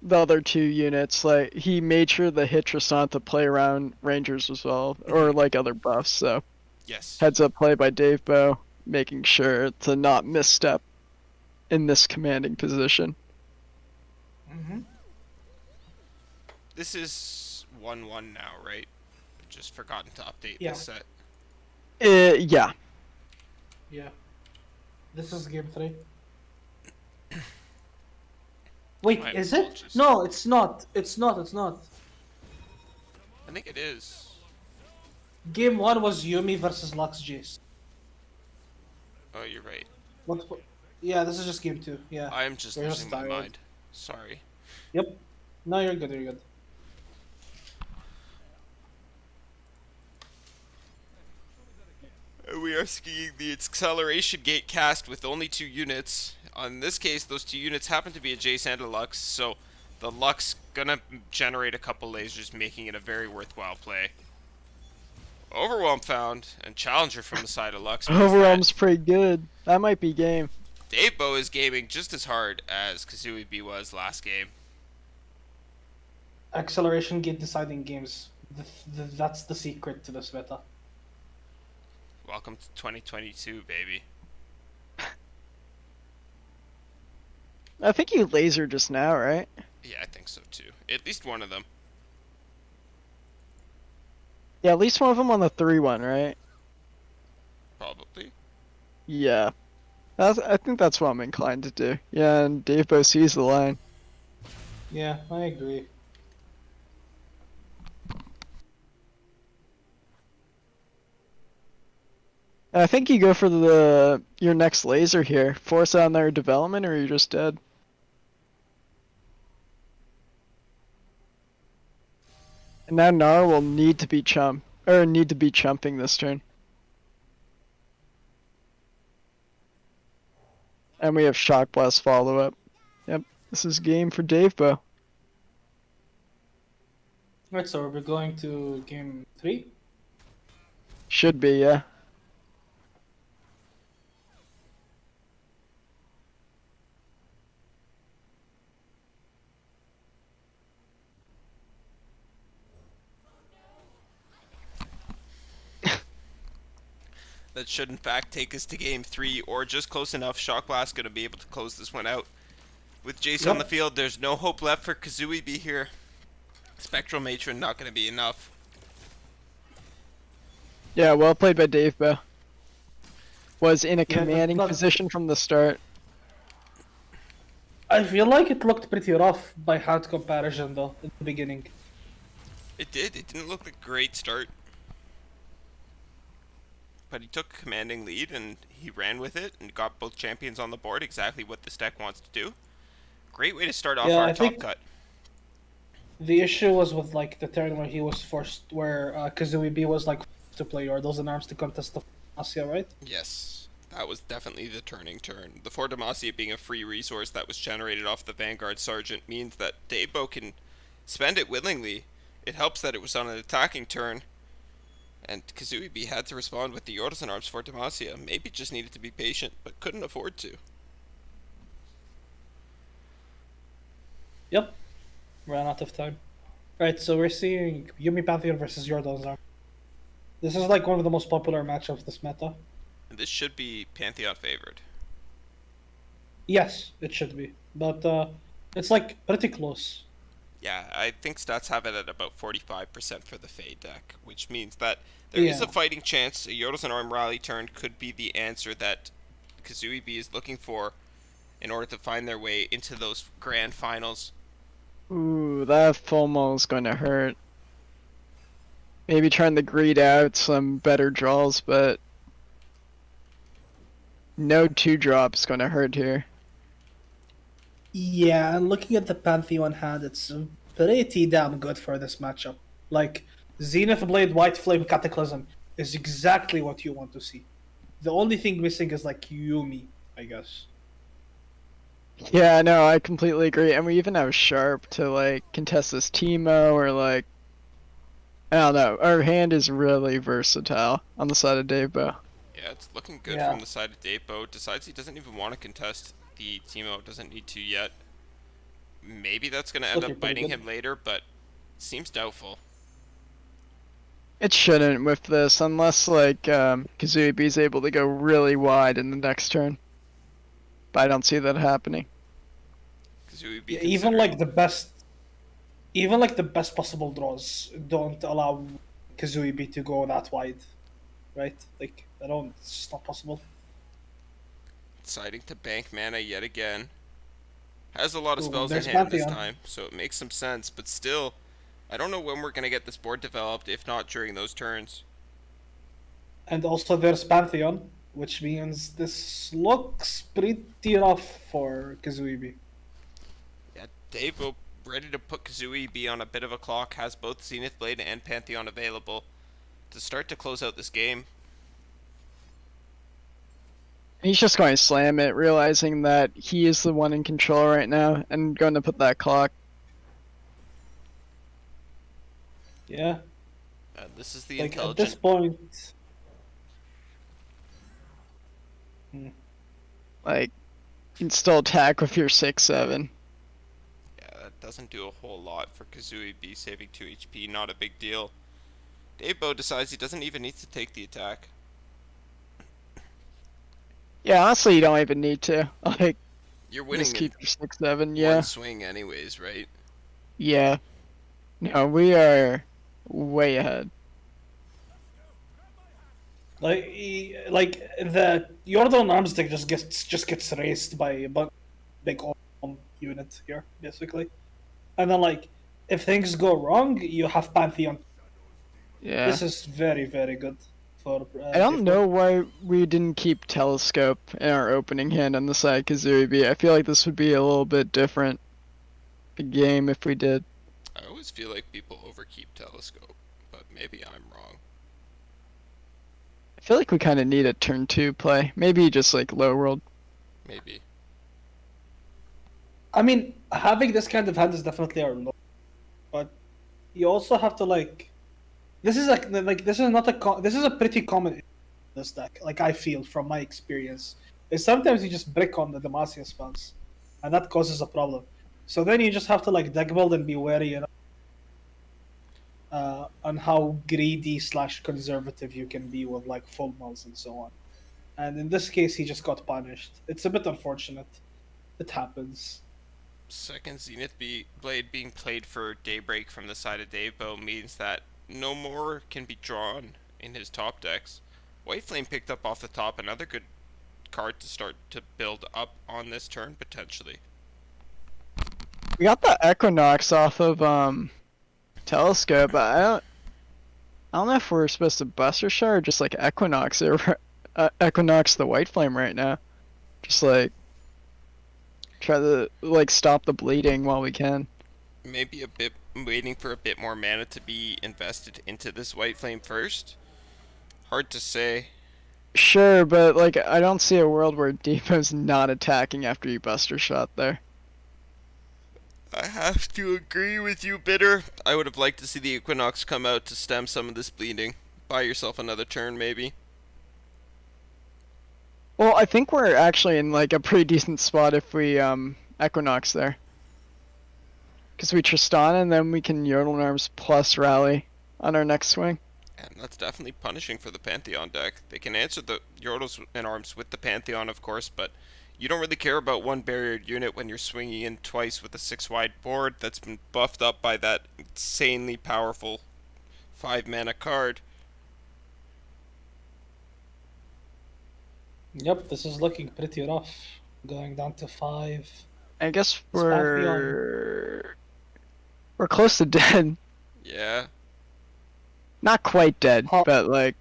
the other 2 units. Like, he made sure the hit Tristan to play around Rangers as well, or like other buffs. So Yes. heads up play by Dave Bow, making sure to not misstep in this commanding position. This is 1-1 now, right? Just forgotten to update Yeah. this set. Yeah. Yeah. This is game 3. Wait, My is apologies. it? No, it's not. It's not. It's not. I think it is. Game 1 was Yumi versus Lux Jace. Oh, you're right. What? Yeah, this is just game 2. Yeah. I am just You're losing my tired. mind. Sorry. Yep. No, you're good. You're good. We are skiing the acceleration gate cast with only 2 units. In this case, those 2 units happen to be a Jace and a Lux, so the Lux gonna generate a couple lasers, making it a very worthwhile play. Overwhelm found, and Challenger from the side of Lux. means Overwhelm's that pretty good. That might be game. Dave Bow is gaming just as hard as Kazooie B was last game. Acceleration gate deciding games. That's the secret to this meta. Welcome to 2022, baby. I think you lasered just now, right? Yeah, I think so too. At least one of them. Yeah, at least one of them on the 3-1, right? Probably. Yeah. I think that's what I'm inclined to do. Yeah, and Dave Bow sees the line. Yeah, I agree. And I think you go for your next laser here. Force on their development, or you're just dead. And now Nar will need to be chumping this turn. And we have Shock Blast follow up. Yep, this is game for Dave Bow. Right, so we're going to game 3. Should be, yeah. That should in fact take us to game 3, or just close enough. Shock Blast going to be able to close this one out. With Jace on the field, there's no hope left for Kazooie B here. Spectral Matron not going to be enough. Yeah, well played by Dave Bow. Was in a Yeah, commanding but- position from the start. I feel like it looked pretty rough by hard comparison though in the beginning. It did. It didn't look like a great start. But he took a commanding lead and he ran with it and got both champions on the board, exactly what this deck wants to do. Great way to start off Yeah, our I top think- cut. The issue was with like the turn where he was forced, where Kazooie B was like forced to play Yordles and Arms to contest the Demacia, right? Yes, that was definitely the turning turn. The For Demacia being a free resource that was generated off the Vanguard Sergeant means that Debo can spend it willingly. It helps that it was on an attacking turn, and Kazooie B had to respond with the Yordles and Arms for Demacia. Maybe just needed to be patient, but couldn't afford to. Yep. Ran out of time. Right, so we're seeing Yumi Pantheon versus Jordan's Arm. This is like one of the most popular matchups this meta. And this should be Pantheon favored. Yes, it should be. But it's like pretty close. Yeah, I think stats have it at about 45% for the Fade deck, which means that there is a fighting chance a Yordles and Arm rally turn could be the answer that Kazooie B is looking for in order to find their way into those grand finals. Ooh, that FOMO is going to hurt. Maybe trying to greed out some better draws, but no 2-drop is going to hurt here. Yeah, and looking at the Pantheon hand, it's pretty damn good for this matchup. Like, Zenith Blade, White Flame, Cataclysm is exactly what you want to see. The only thing missing is like Yumi, I guess. Yeah, no, I completely agree. And we even have Sharp to like contest this Teemo or like I don't know. Our hand is really versatile on the side of Davebo. Yeah, it's looking good from the side of Davebo. Decides he doesn't even want to contest the Teemo, doesn't need to yet. Maybe that's going to end up biting him later, but seems doubtful. It shouldn't with this, unless like Kazooie B is able to go really wide in the next turn. But I don't see that happening. Kazooie B even like the best possible draws don't allow Kazooie B to go that wide, right? Like it's just not possible. Deciding to bank mana yet again. Has a lot of spells in hand this time, so it makes some sense, but still, I don't know when we're going to get this board developed, if not during those turns. And also there's Pantheon, which means this looks pretty rough for Kazooie B. Yeah, Davebo ready to put Kazooie B on a bit of a clock, has both Zenith Blade and Pantheon available to start to close out this game. He's just going to slam it, realizing that he is the one in control right now, and going to put that clock. Yeah. This is the like intelligent. At this point... Like, you can still attack with your 6-7. Yeah, that doesn't do a whole lot for Kazooie B, saving 2 HP, not a big deal. Davebo decides he doesn't even need to take the attack. Yeah, honestly, you don't even need to. Like, you're winning. Just keep your 6-7. Yeah. One swing, anyways, right? Yeah. No, we are way ahead. Like the Jordan arms deck just gets raced by a big unit here, basically. And then like if things go wrong, you have Pantheon. Yeah. This is very, very good for I don't know why we didn't keep Telescope in our opening hand on the side Kazooie B. I feel like this would be a little bit different a game if we did. I always feel like people overkeep Telescope, but maybe I'm wrong. I feel like we kind of need a turn 2 play. Maybe just like low world. Maybe. I mean, having this kind of hand is definitely our low, but you also have to like. This is this is not a this is a pretty common this deck. Like I feel from my experience, is sometimes you just brick on the Demacia spells, and that causes a problem. So then you just have to like deck build and be wary, you know, on how greedy / conservative you can be with like full mulls and so on. And in this case, he just got punished. It's a bit unfortunate. It happens. Second Zenith Blade being played for Daybreak from the side of Davebo means that no more can be drawn in his top decks. White Flame picked up off the top, another good card to start to build up on this turn, potentially. We got the Equinox off of Telescope, but I don't know if we're supposed to Buster Shot or just like Equinox or Equinox the White Flame right now. Just like try to like stop the bleeding while we can. Maybe a bit waiting for a bit more mana to be invested into this White Flame first. Hard to say. Sure, but like I don't see a world where Depo's not attacking after you Buster Shot there. I have to agree with you, B1tter. I would have liked to see the Equinox come out to stem some of this bleeding. Buy yourself another turn, maybe. Well, I think we're actually in like a pretty decent spot if we Equinox there. Because we Tristana, and then we can Yodel Arms plus Rally on our next swing. And that's definitely punishing for the Pantheon deck. They can answer the Yordles and Arms with the Pantheon, of course, but you don't really care about one barrier unit when you're swinging in twice with a 6-wide board that's been buffed up by that insanely powerful 5-mana card. Yep, this is looking pretty rough. Going down to 5. I guess Pantheon. we're close to dead. Yeah. Not quite dead, How- but like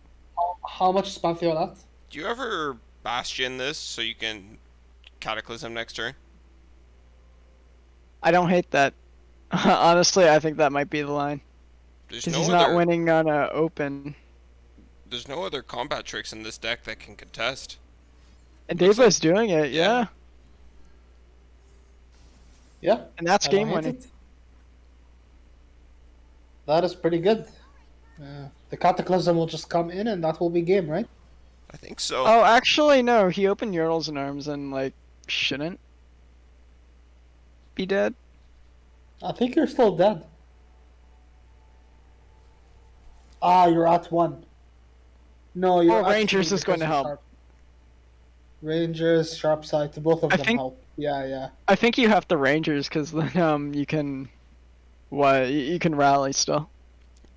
How much is Pantheon at? Do you ever Bastion this so you can Cataclysm next turn? I don't hate that. Honestly, I think that might be the line. There's Because no he's other, not winning on a open. There's no other combat tricks in this deck that can contest. And Looks Devo's doing it, yeah. Yeah. And that's I don't game hate winning. it. That is pretty good. The Cataclysm will just come in and that will be game, right? I think so. Oh, actually, no. He opened Yordles and Arms and, like, shouldn't be dead. I think you're still dead. Ah, you're at 1. No, you're Oh, at Rangers 3 is going to because help. you're sharp. Rangers, Sharp Sight, both of I them think- help. Yeah. I think you have the Rangers because then you can you can rally still.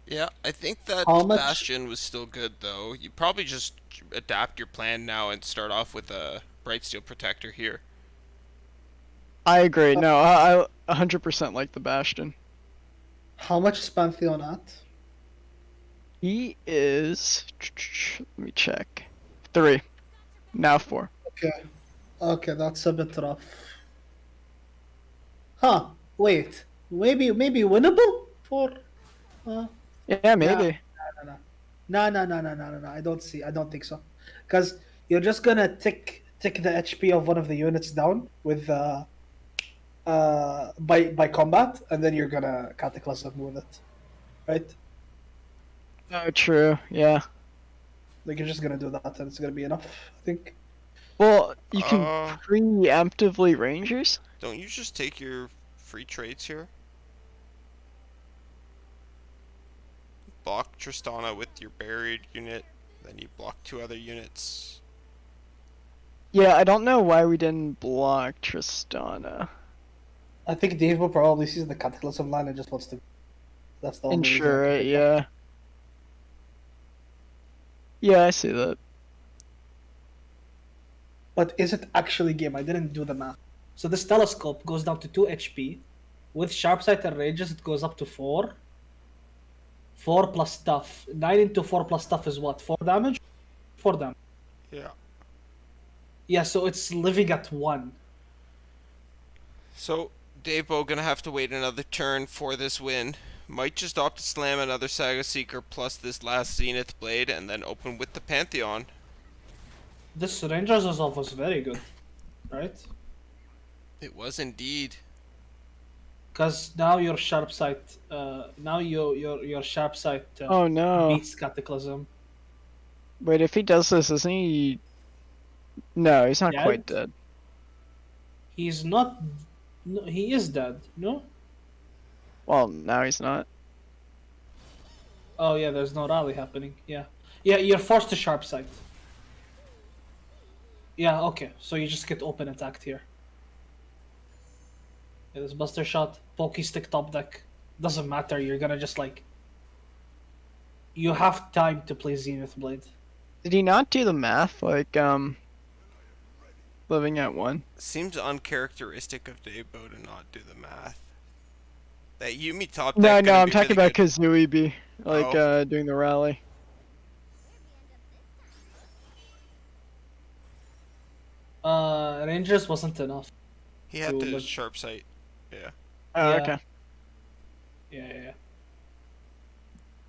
Yeah, I think that How much- Bastion was still good, though. You probably just adapt your plan now and start off with a Brightsteel Protector here. I agree. No, I 100% like the Bastion. How much is Pantheon at? He is. Let me check. 3. Now 4. Okay, that's a bit rough. Huh? Wait, maybe winnable for? Yeah, maybe. No. I don't think so. Because you're just gonna tick the HP of one of the units down with by combat, and then you're gonna Cataclysm with it, right? Oh, true. Yeah. Like you're just gonna do that, and it's gonna be enough. I think. Well, you can Uh. preemptively Rangers. Don't you just take your free trades here? Block Tristana with your buried unit, then you block 2 other units. Yeah, I don't know why we didn't block Tristana. I think Dave will probably sees the Cataclysm line and just wants to. That's the only Ensure reason. it, yeah. Yeah, I see that. But is it actually game? I didn't do the math. So this telescope goes down to 2 HP. With sharp sight and ranges, it goes up to 4. 4 plus stuff. 9 into 4 plus stuff is what? 4 damage? 4 damage. Yeah. Yeah, so it's living at 1. So, Davebo gonna have to wait another turn for this win. Might just opt to slam another Saga Seeker plus this last Zenith Blade and then open with the Pantheon. This Rangers resolve was very good. Right? It was indeed. Because now your sharp sight, now your sharp sight Oh no. beats Cataclysm. Wait, if he does this, isn't he? No, he's not Dead? quite dead. He's not. No, he is dead. No. Well, now he's not. Oh yeah, there's no rally happening. Yeah, you're forced to sharp sight. Yeah, okay. So you just get open attacked here. Yeah, this Buster Shot, Pokey Stick top deck. Doesn't matter, you're gonna just like. You have time to play Zenith Blade. Did he not do the math? Like, living at 1? Seems uncharacteristic of Davebo to not do the math. That Yumi top No, deck no, gonna I'm be talking really about Kazooie B. Like, Oh. doing the rally. Rangers wasn't enough. He had to the look- sharp sight. Yeah. Oh, Yeah. okay. Yeah.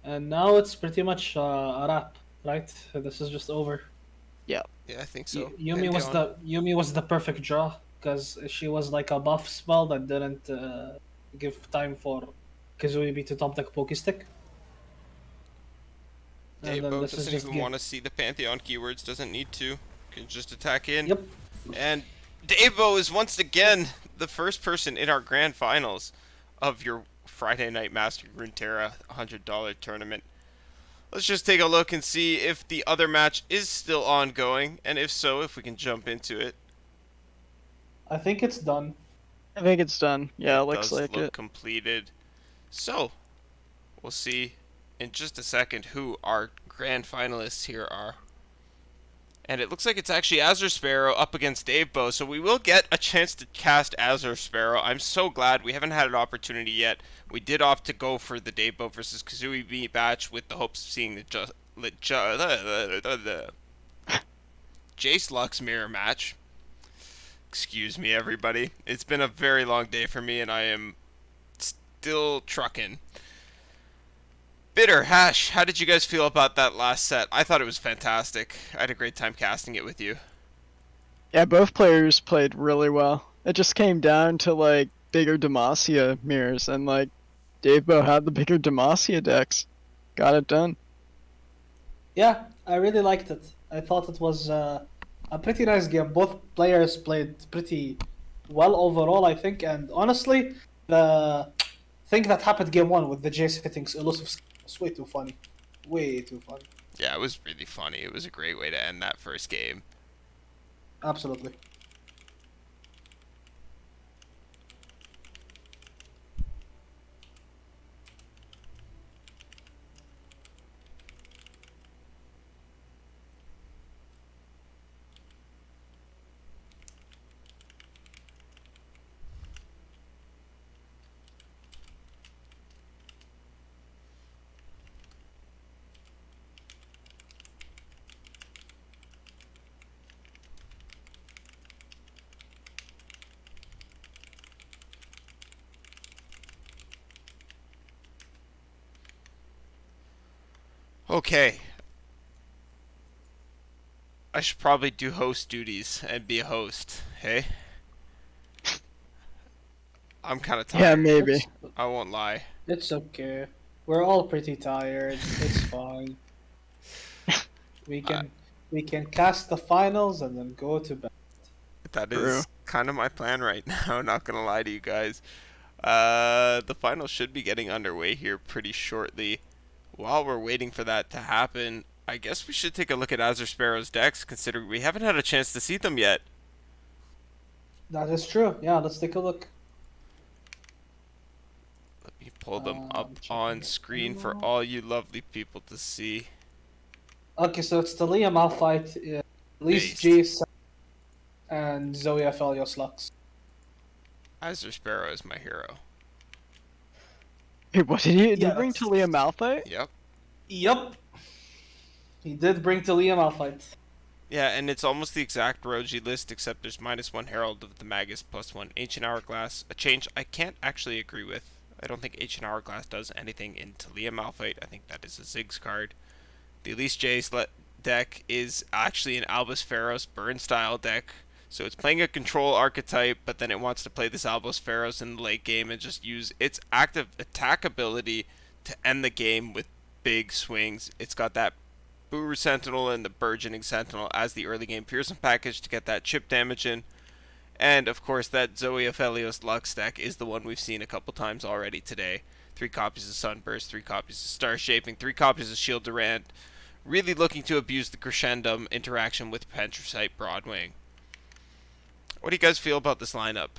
And now it's pretty much a wrap, right? This is just over. Yeah, I think so. Yumi was the perfect draw because she was like a buff spell that didn't give time for Kazooie B to top deck Pokestick. And then Davebo this is doesn't just even game. want to see the Pantheon keywords, doesn't need to. Can just attack in. Yep. And Davebo is once again the first person in our grand finals. of your Friday Night Master Runeterra $100 tournament. Let's just take a look and see if the other match is still ongoing, and if so, if we can jump into it. I think it's done. I think it's done. Yeah, it does looks like look it. completed. So, we'll see in just a second who our grand finalists here are. And it looks like it's actually Azure Sparrow up against Dave Bow, so we will get a chance to cast Azure Sparrow. I'm so glad we haven't had an opportunity yet. We did opt to go for the Dave Bow versus Kazooie B batch with the hopes of seeing the Jace Lux mirror match. Excuse me, everybody. It's been a very long day for me, and I am still trucking. B1tter, Hash, how did you guys feel about that last set? I thought it was fantastic. I had a great time casting it with you. Yeah, both players played really well. It just came down to like bigger Demacia mirrors, and like Dave Bow had the bigger Demacia decks. Got it done. Yeah, I really liked it. I thought it was a pretty nice game. Both players played pretty well overall, I think. And honestly, the thing that happened game one with the Jace hitting elusive skill was way too funny. Way too funny. Yeah, it was really funny. It was a great way to end that first game. Absolutely. Okay. I should probably do host duties and be a host, hey? I'm kind of tired. Yeah, maybe. I won't lie. It's okay. We're all pretty tired. It's fine. We can cast the finals and then go to bed. That True. is kind of my plan right now, not gonna lie to you guys. The finals should be getting underway here pretty shortly. While we're waiting for that to happen, I guess we should take a look at Azure Sparrow's decks, considering we haven't had a chance to see them yet. That is true. Yeah, let's take a look. Let me pull them up checking on it screen for out. all you lovely people to see. Okay, so it's Talia Malphite, Elise Based. Jace, and Zoe Aphelios Lux. Azure Sparrow is my hero. Hey, what did he? Did Yeah, he bring that's- Talia Malphite? Yep. Yup. He did bring Talia Malphite. Yeah, and it's almost the exact Roji list, except there's -1 Herald of the Magus, +1 Ancient Hourglass, a change I can't actually agree with. I don't think Ancient Hourglass does anything in Talia Malphite. I think that is a Ziggs card. The Elise Jace deck is actually an Albus Pharaohs burn style deck, so it's playing a control archetype, but then it wants to play this Albus Pharaohs in the late game and just use its active attack ability to end the game with big swings. It's got that Boomer Sentinel and the Burgeoning Sentinel as the early game fearsome package to get that chip damage in. And of course that Zoe Aphelios Lux deck is the one we've seen a couple times already today. 3 copies of Sunburst, 3 copies of Star Shaping, 3 copies of Shield Durant. Really looking to abuse the Crescendum interaction with Penthracite Broadwing. What do you guys feel about this lineup?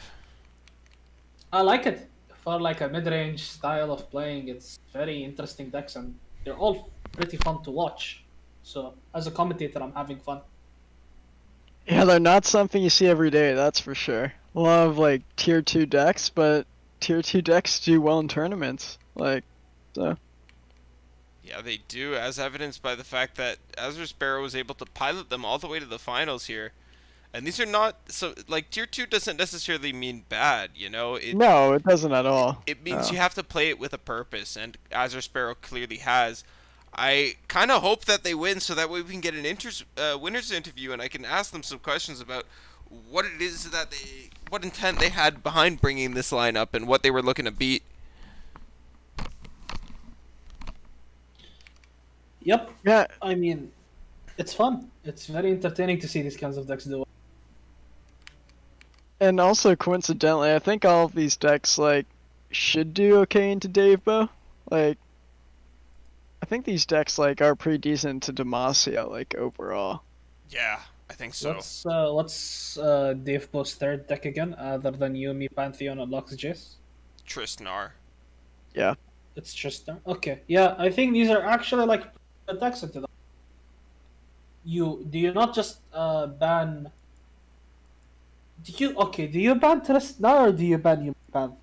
I like it. For like a mid-range style of playing, it's very interesting decks, and they're all pretty fun to watch. So, as a commentator, I'm having fun. Yeah, they're not something you see every day, that's for sure. A lot of like tier 2 decks, but tier 2 decks do well in tournaments. Like, so. Yeah, they do, as evidenced by the fact that Azure Sparrow was able to pilot them all the way to the finals here. And these are not, so, like, tier 2 doesn't necessarily mean bad, you know? No, it doesn't at all. It means No. you have to play it with a purpose, and Azure Sparrow clearly has. I kind of hope that they win, so that way we can get an winner's interview, and I can ask them some questions about what it is that what intent they had behind bringing this lineup, and what they were looking to beat. Yep. Yeah, I mean, it's fun. It's very entertaining to see these kinds of decks do it. and also coincidentally, I think all of these decks, like, should do okay into Dave Bow. Like, I think these decks like are pretty decent to Demacia, like overall. Yeah, I think so. What's Dave Bow's third deck again, other than Yumi, Pantheon, and Lux Jace? Tristnar. Yeah. It's Tristan. Okay, yeah, I think these are actually like the decks into them. Do you not just ban? Do you ban Tristan or do you ban Yumi Pantheon?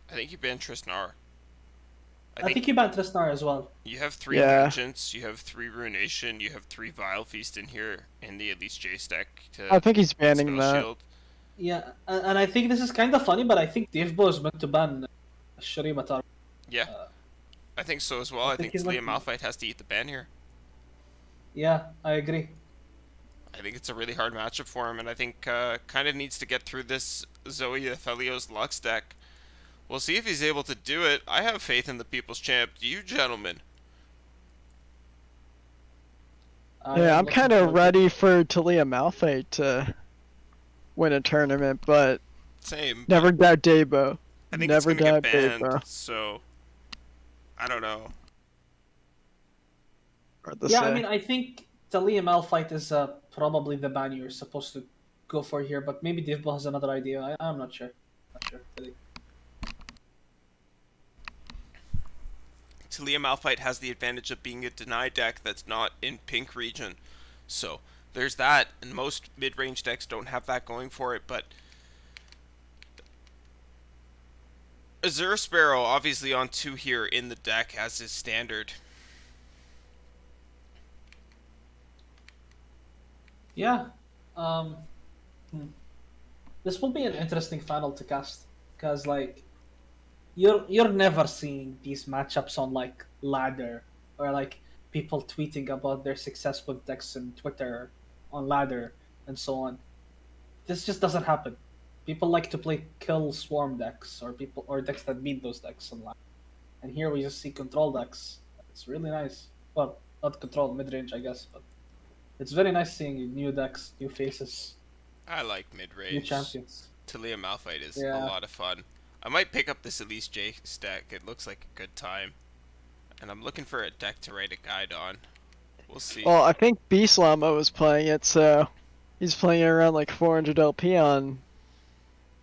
I think you ban Tristnar. I think you ban Tristan as well. You have 3 Yeah. Vengeance, you have 3 Ruination, you have 3 Vile Feast in here in the Elise Jace deck to I think he's banning Spell that. Shield. Yeah, and I think this is kind of funny, but I think Dave Bow is meant to ban Shurimatar. Yeah, I think so as well. I think he's Talia like- Malphite has to eat the ban here. Yeah, I agree. I think it's a really hard matchup for him, and I think kind of needs to get through this Zoe Athelios Lux deck. We'll see if he's able to do it. I have faith in the People's Champ. Do you, gentlemen? Yeah, I'm looking kind of forward to- ready for Talia Malphite to win a tournament, but Same. never doubt Dabo. I think never it's gonna doubt get banned, Dabo. so I don't know. Hard to Yeah, say. I mean, I think Talia Malphite is probably the ban you're supposed to go for here, but maybe Dave Bow has another idea. I'm not sure. Really. Talia Malphite has the advantage of being a deny deck that's not in pink region. So there's that, and most mid-range decks don't have that going for it, but Azure Sparrow obviously on 2 here in the deck as his standard. Yeah. This will be an interesting final to cast because, like, you're never seeing these matchups on like ladder or like people tweeting about their success with decks in Twitter on ladder and so on. This just doesn't happen. People like to play kill swarm decks or decks that beat those decks on ladder. And here we just see control decks. It's really nice. Well, not control, mid range, I guess, but it's very nice seeing new decks, new faces, I like new mid-range. champions. Talia Malphite is Yeah. a lot of fun. I might pick up this Elise Jace deck. It looks like a good time. And I'm looking for a deck to write a guide on. We'll see. Well, I think Beast Llama was playing it, so he's playing it around like 400 LP on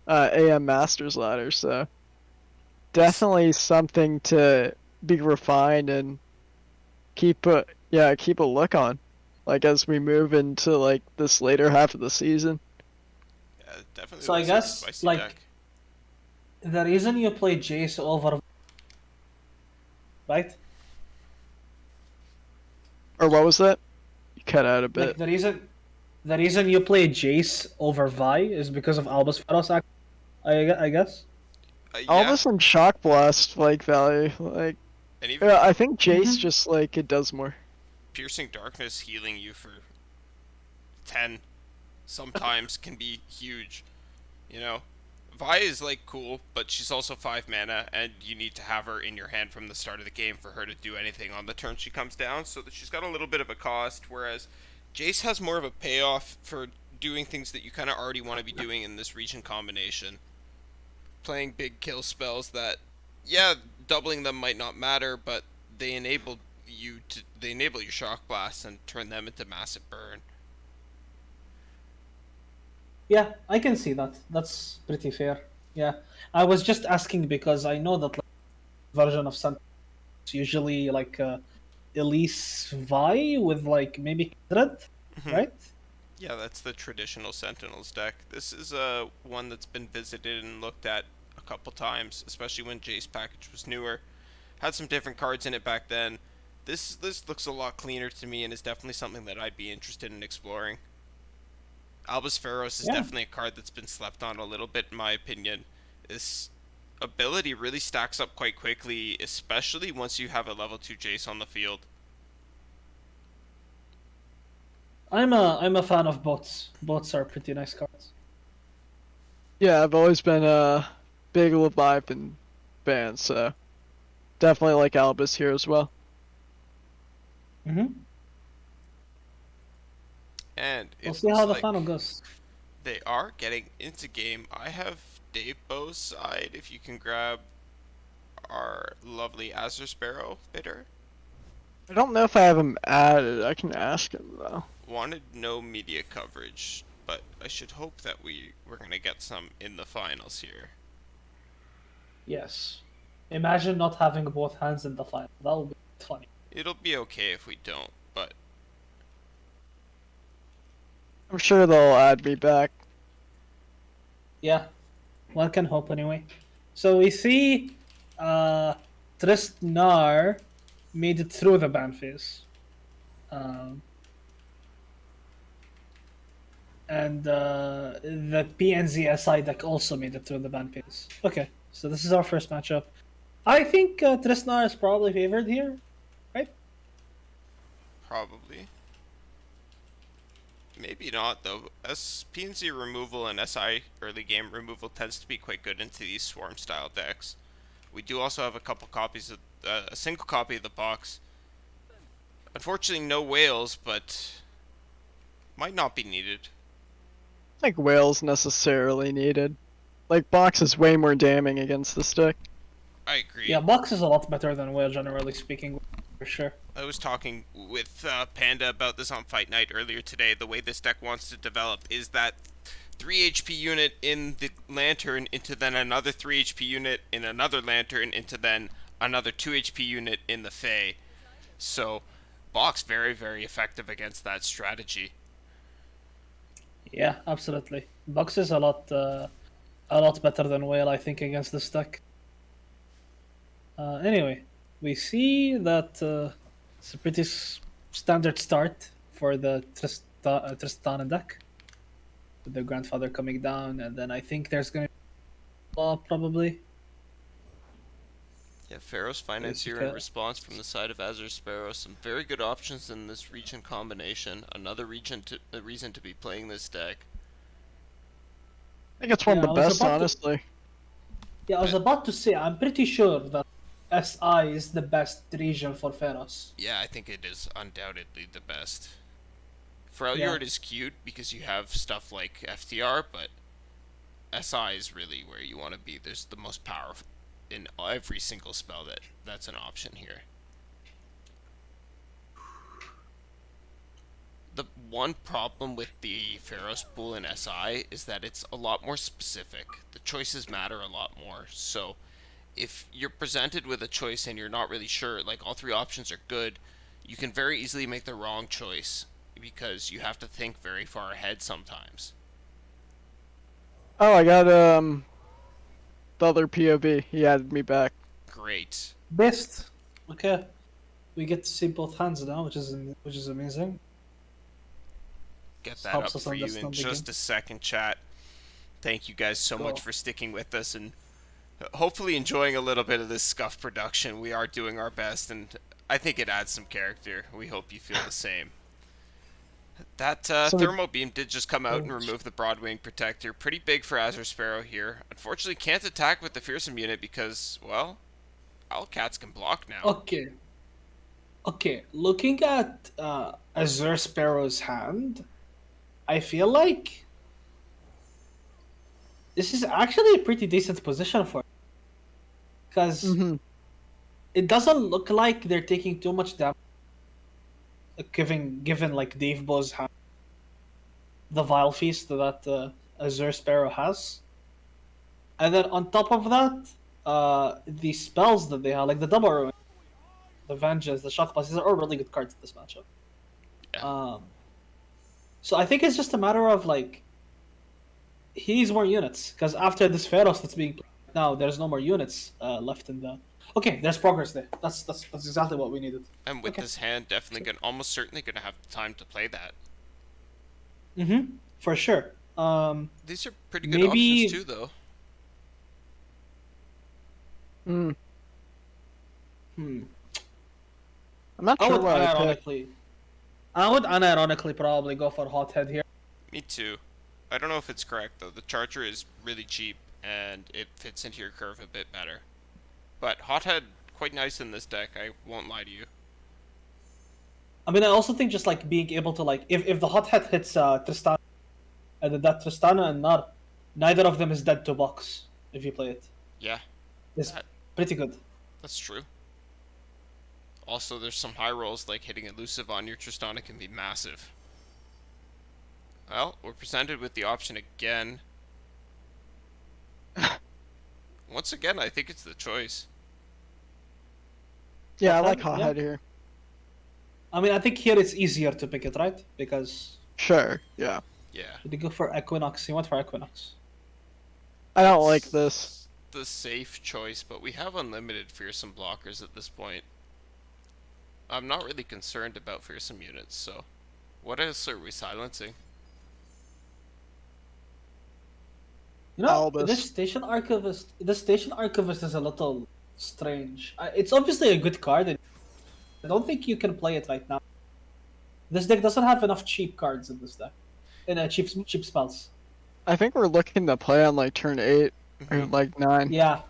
AM Masters ladder, so definitely something to be refined and keep a look on, like as we move into like this later half of the season. Yeah, definitely So I looks like a guess, spicy like, deck. The reason you play Jace over, right? Or what was that? You cut out a bit. Like the reason you play Jace over Vi is because of Albus Pharaoh's act. I guess. Yeah, Almost in Shock Blast like value, like and even yeah, I think Jace just like it does more. Piercing Darkness healing you for 10 sometimes can be huge. You know? Vi is like cool, but she's also 5 mana, and you need to have her in your hand from the start of the game for her to do anything on the turn she comes down, so that she's got a little bit of a cost, whereas Jace has more of a payoff for doing things that you kind of already want to be doing in this region combination. Playing big kill spells that, yeah, doubling them might not matter, but they enable your shock blasts and turn them into massive burn. Yeah, I can see that. That's pretty fair. Yeah, I was just asking because I know that like, version of Sun is usually like Elise Vi with like maybe Kindred, right? Yeah, that's the traditional Sentinels deck. This is one that's been visited and looked at a couple times, especially when Jace package was newer. Had some different cards in it back then. This looks a lot cleaner to me and is definitely something that I'd be interested in exploring. Albus Pharaohs is Yeah. definitely a card that's been slept on a little bit in my opinion. This ability really stacks up quite quickly, especially once you have a level 2 Jace on the field. I'm a fan of bots. Bots are pretty nice cards. Yeah, I've always been a big Leviathan fan, so definitely like Albus here as well. Mm-hmm. And We'll it see how looks the like final goes. they are getting into game. I have Dave Bow's side. If you can grab our lovely Azure Sparrow bidder. I don't know if I have him added. I can ask him though. Wanted no media coverage, but I should hope that we're gonna get some in the finals here. Yes. Imagine not having both hands in the final. That would be funny. It'll be okay if we don't, but I'm sure they'll add me back. Yeah. One can hope anyway. So we see Tristnar made it through the ban phase. And the PNZ SI deck also made it through the ban phase. Okay, so this is our first matchup. I think Tristnar is probably favored here, right? probably. Maybe not, though. As PNC removal and SI early game removal tends to be quite good into these swarm style decks. We do also have a couple copies of a single copy of the box. Unfortunately, no whales, but might not be needed. I think whales necessarily needed. Like box is way more damning against this deck. I agree. Yeah, Box is a lot better than Whale, generally speaking, for sure. I was talking with Panda about this on Fight Night earlier today. The way this deck wants to develop is that 3 HP unit in the Lantern into then another 3 HP unit in another Lantern into then another 2 HP unit in the Fae. So, Box very, very effective against that strategy. Yeah, absolutely. Box is a lot better than Whale, I think, against this deck. Anyway, we see that it's a pretty standard start for the Tristana deck, with the Grandfather coming down, and then I think there's going to be Law, probably. Yeah, Pharaoh's Financier in response from the side of Azure Sparrow. Some very good options in this region combination. Another reason to be playing this deck. I think it's one of Yeah, the I was best, about to- honestly. Yeah, I was about to say, I'm pretty sure that SI is the best region for Feros. Yeah, I think it is undoubtedly the best. Freljord is cute because you have stuff like FTR, but SI is really where you want to be. There's the most power in every single spell that's an option here. The one problem with the Pharaoh's pool in SI is that it's a lot more specific. The choices matter a lot more. So if you're presented with a choice and you're not really sure, like all three options are good, you can very easily make the wrong choice because you have to think very far ahead sometimes. Oh, I got the other POV. He added me back. Great. Best. Okay, we get to see both hands now, which is amazing. Get that Helps up us for you in understand the just game. a second, chat. Thank you guys so Cool. much for sticking with us and hopefully enjoying a little bit of this scuff production. We are doing our best, and I think it adds some character. We hope you feel the same. That So- thermal beam did just come out and remove the Broadwing Protector. Pretty big for Azure Sparrow here. Unfortunately, can't attack with the Fearsome unit because, well, Owlcats can block now. Okay. Looking at Azure Sparrow's hand, I feel like this is actually a pretty decent position for, because Mm-hmm. it doesn't look like they're taking too much damage. Given like Dave Bow's hand, the Vile Feast that Azure Sparrow has, and then on top of that, the spells that they have, like the Double Ruin, the Vengeance, the Shock Blast, these are all really good cards in this matchup. Yeah. So I think it's just a matter of like he needs more units, because after this Pharos that's being played now, there's no more units left in the. Okay, there's progress there. That's exactly what we needed. And with okay. this hand, definitely almost certainly gonna have time to play that. Mm-hmm. For sure. These are pretty good Maybe- options too, though. Mm. Hmm. I'm not I sure would what I picked. unironically probably go for Hothead here. Me too. I don't know if it's correct though. The Charger is really cheap and it fits into your curve a bit better. But Hothead, quite nice in this deck, I won't lie to you. I mean, I also think just like being able to like if the Hothead hits Tristana, and then that Tristana and Nar, neither of them is dead to box if you play it. Yeah. It's That- pretty good. That's true. Also, there's some high rolls, like hitting elusive on your Tristana can be massive. Well, we're presented with the option again. Once again, I think it's the choice. Yeah, I like Yeah. Hothead here. I mean, I think here it's easier to pick it, right? Because Sure, yeah. Yeah. did you go for Equinox? You went for Equinox. I don't like this. The safe choice, but we have unlimited fearsome blockers at this point. I'm not really concerned about fearsome units, so what else are we silencing? You know, Albus. this station archivist. The station archivist is a little strange. It's obviously a good card. And I don't think you can play it right now. This deck doesn't have enough cheap cards in this deck. Cheap spells. I think we're looking to play on like turn 8 or like 9. Yeah,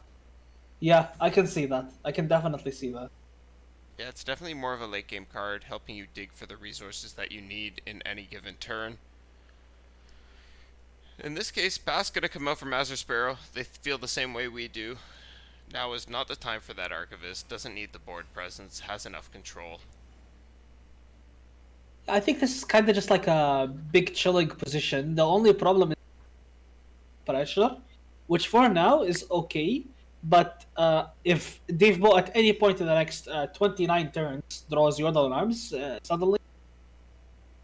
I can see that. I can definitely see that. Yeah, it's definitely more of a late game card, helping you dig for the resources that you need in any given turn. In this case, Bath's gonna come out from Azure Sparrow. They feel the same way we do. Now is not the time for that Archivist. Doesn't need the board presence. Has enough control. I think this is kind of just like a big chilling position. The only problem is pressure, which for now is okay. But if Davebo at any point in the next 29 turns draws Yordle Arms suddenly,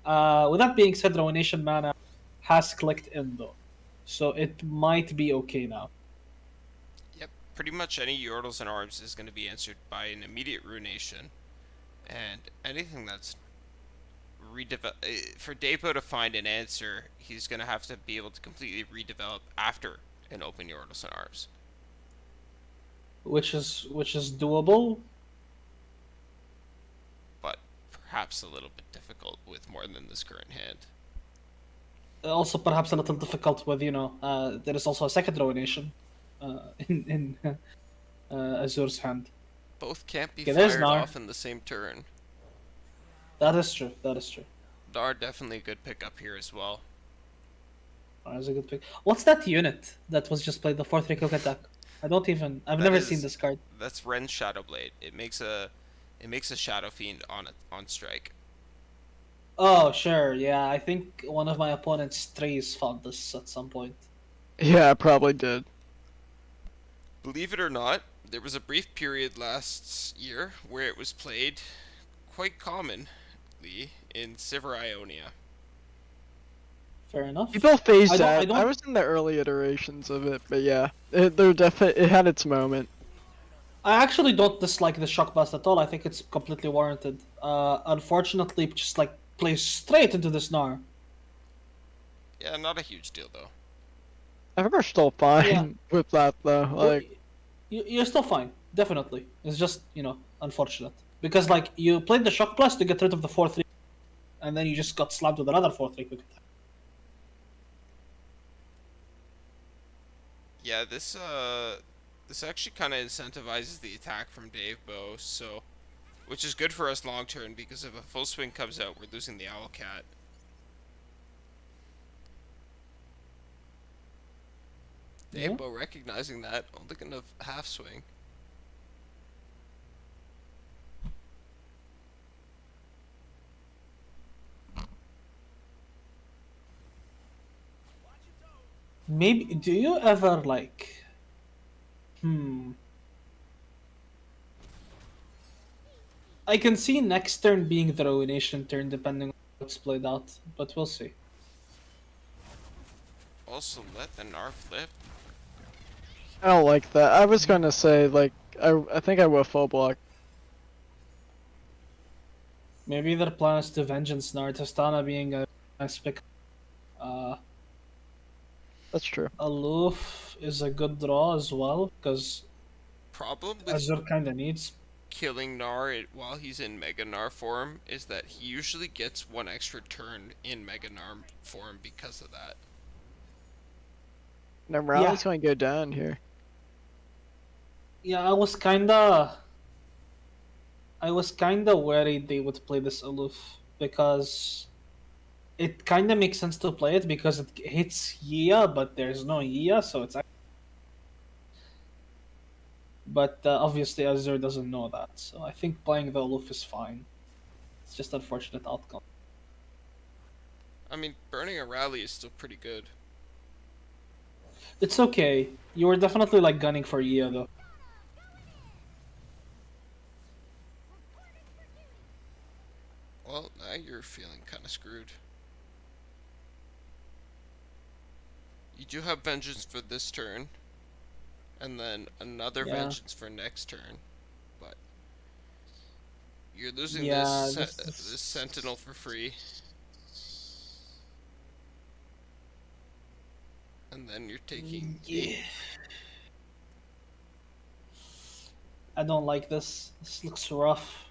with that being said, Ruination mana has clicked in though, so it might be okay now. Yep, pretty much any Yordles and Arms is going to be answered by an immediate Ruination, and anything that's for Davebo to find an answer, he's going to have to be able to completely redevelop after an open Yordles and Arms. Which is doable. But perhaps a little bit difficult with more than this current hand. Also, perhaps a little difficult with there is also a second Ruination in Azur's hand. Both can't be Okay, there's fired Gnar. off in the same turn. That is true. Gnar definitely a good pickup here as well. That is a good pick. What's that unit that was just played the 4/3 cook attack? I've never seen this card. That's Ren's Shadowblade. It makes a Shadow Fiend on strike. Oh, sure, yeah. I think one of my opponent's trees found this at some point. Yeah, I probably did. Believe it or not, there was a brief period last year where it was played quite commonly in Sivir Ionia. Fair enough. People phased I out. don't- I was in the early iterations of it, but yeah, it had its moment. I actually don't dislike the Shock Blast at all. I think it's completely warranted. Unfortunately, just like plays straight into this Gnar. Yeah, not a huge deal though. I think we're still fine Yeah. with that though. Like, You're still fine, definitely. It's just unfortunate because like you played the Shock Blast to get rid of the 4/3, and then you just got slapped with another 4/3 quick attack. Yeah, this actually kind of incentivizes the attack from Davebo, so which is good for us long term because if a full swing comes out, we're losing the Owl Cat. Yeah. Davebo recognizing that, only gonna half swing. Maybe do you ever like I can see next turn being the Ruination turn depending on how it's played out, but we'll see. Also, let the Gnar flip. I don't like that. I was gonna say like I think I will full block. Maybe their plan is to Vengeance Gnar, Tristana being a nice pick. That's true. Aloof is a good draw as well, because Problem with Azure kinda needs. killing Gnar while he's in Mega Gnar form is that he usually gets one extra turn in Mega Gnar form because of that. Now Rowley's gonna go down here. Yeah, I was kinda worried they would play this Aloof, because it kinda makes sense to play it because it hits Yia, but there's no Yia, so it's But obviously Azure doesn't know that, so I think playing the aloof is fine. It's just unfortunate outcome. I mean, burning a rally is still pretty good. It's okay. You were definitely like gunning for Ia though. Well, now you're feeling kind of screwed. You do have vengeance for this turn, and then another Yeah. vengeance for next turn, but you're losing Yeah, this sentinel for free, and then you're taking Yeah. I don't like this. This looks rough.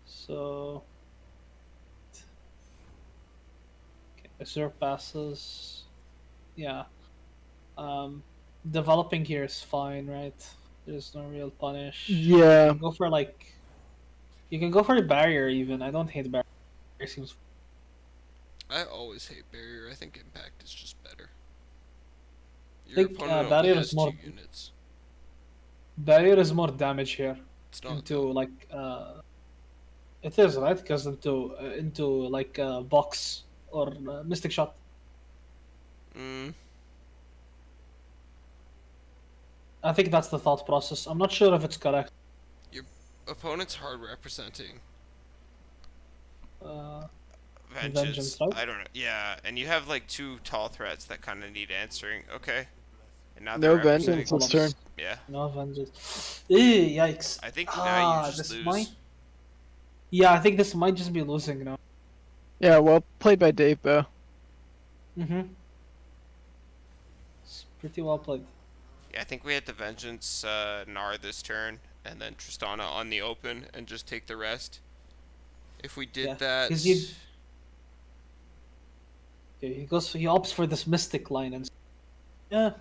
So, okay, Azure passes. Yeah. Developing here is fine, right? There's no real punish. Yeah. Go for like. You can go for the barrier even. I don't hate barrier. Barrier seems. I always hate barrier. I think impact is just better. Your Think, opponent only barrier has is more- 2 units. Barrier is more damage here. It's not Into though. like. It is right because into like box or mystic shot. Mm, I think that's the thought process. I'm not sure if it's correct. opponent's hard representing. Vengeance, right? I don't know. Yeah, and you have like 2 tall threats that kind of need answering. Okay. And now No they're representing. vengeance this turn. Yeah. No vengeance. Yikes. I think now you just this lose. might. Yeah, I think this might just be losing now. Yeah, well played by Dave Bow. Mm-hmm. It's pretty well played. Yeah, I think we had the vengeance Gnar this turn, and then Tristana on the open, and just take the rest. If we did Yeah, that, 'cause you- Okay, he opts for this mystic line and yeah,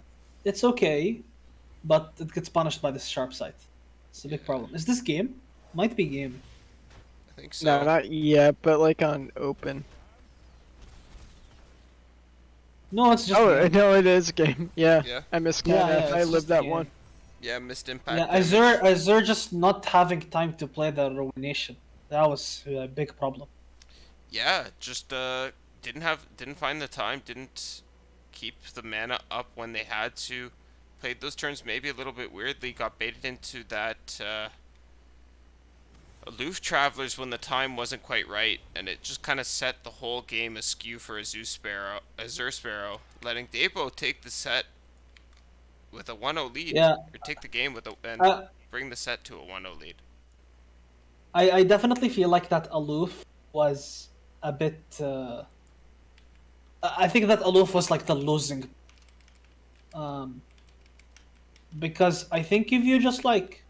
it's okay, but it gets punished by this sharp sight. It's a big problem. Is this game? Might be game. I think so. No, not yet, but like on open. No, it's just Oh, game. no, it is game. Yeah, Yeah. I missed Yeah, kind yeah, I it's lived just that game. one. Yeah, missed impact. Yeah, damage. Azure just not having time to play the ruination. That was a big problem. Yeah, just didn't find the time, didn't keep the mana up when they had to. Played those turns maybe a little bit weirdly, got baited into that aloof travelers when the time wasn't quite right, and it just kind of set the whole game askew for Azure Sparrow, letting Debo take the set with a 1-0 lead. Yeah. Or take the game with and Uh, bring the set to a 1-0 lead. I definitely feel like that aloof was a bit. I think that aloof was like the losing. Because I think if you just like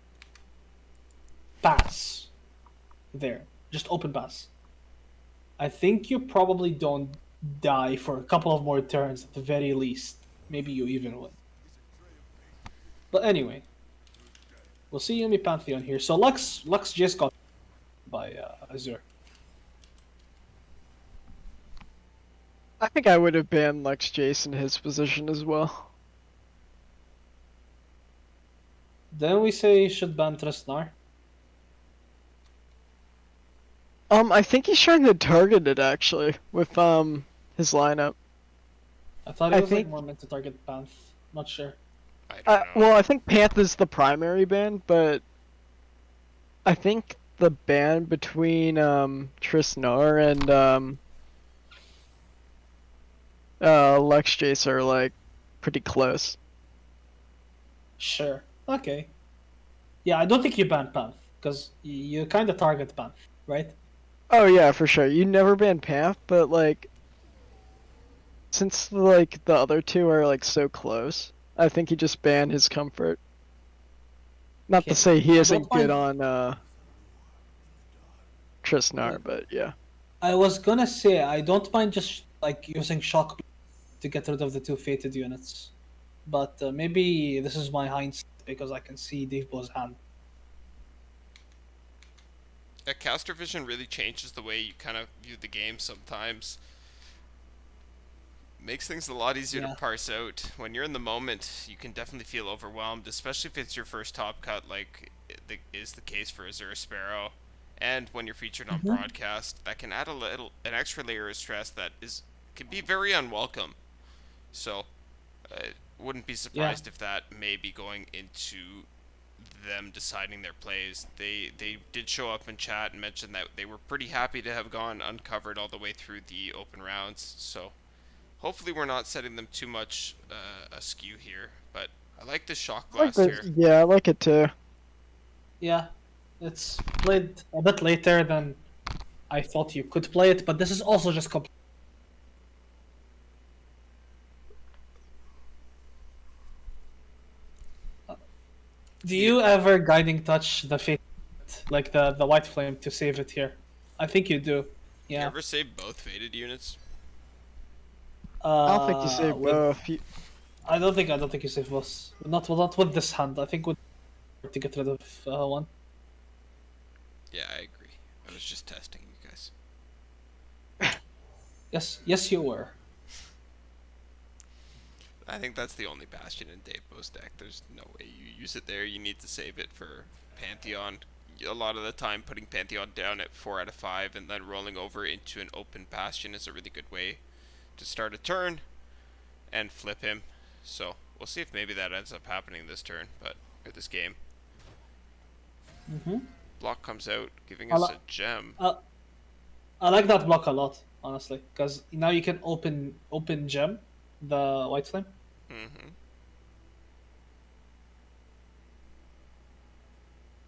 pass there, just open pass, I think you probably don't die for a couple of more turns at the very least. Maybe you even win. But anyway, we'll see Yumi Pantheon here. So Lux just got by Azure. I think I would have banned Lex Jace in his position as well. Then we say you should ban Tristnar. I think he's trying to target it actually with his lineup. I thought I it was like think- more meant to target Panth. Not sure. I don't know. Well, I think Panth is the primary ban, but I think the ban between Tristnar and Lex Jace are like pretty close. Sure. Okay. Yeah, I don't think you ban Panth because you kind of target Panth, right? Oh yeah, for sure. You never ban Panth, but like since like the other two are like so close, I think he just banned his comfort. Not Okay. to say he I isn't don't good find- on Tristnar, but yeah. I was gonna say I don't mind just like using shock to get rid of the two fated units, but maybe this is my hindsight because I can see Davebo's hand. Yeah, caster vision really changes the way you kind of view the game sometimes. Makes things a lot easier Yeah. to parse out. When you're in the moment, you can definitely feel overwhelmed, especially if it's your first top cut, like is the case for Azure Sparrow. And when you're featured on broadcast, that can add an extra layer of stress that can be very unwelcome. So, wouldn't be surprised if that may be going into them deciding their plays. They did show up in chat and mention that they were pretty happy to have gone uncovered all the way through the open rounds. So hopefully we're not setting them too much askew here. But I like this shock I like blast this. here. Yeah, I like it too. Yeah, it's played a bit later than I thought you could play it, but this is also just Do you ever guiding touch the fate, like the white flame to save it here? I think you do. You Yeah. ever save both faded units? I don't think you save with- both. I don't think you save both. Not with this hand. I think with to get rid of one. Yeah, I agree. I was just testing you guys. Yes, you were. I think that's the only Bastion in Dave Bo's deck. There's no way you use it there. You need to save it for Pantheon. A lot of the time, putting Pantheon down at 4 out of 5 and then rolling over into an open Bastion is a really good way to start a turn and flip him. So we'll see if maybe that ends up happening this turn, or this game. Block comes out, giving us a gem. I like that block a lot, honestly, because now you can open gem, the white flame. Mm-hmm.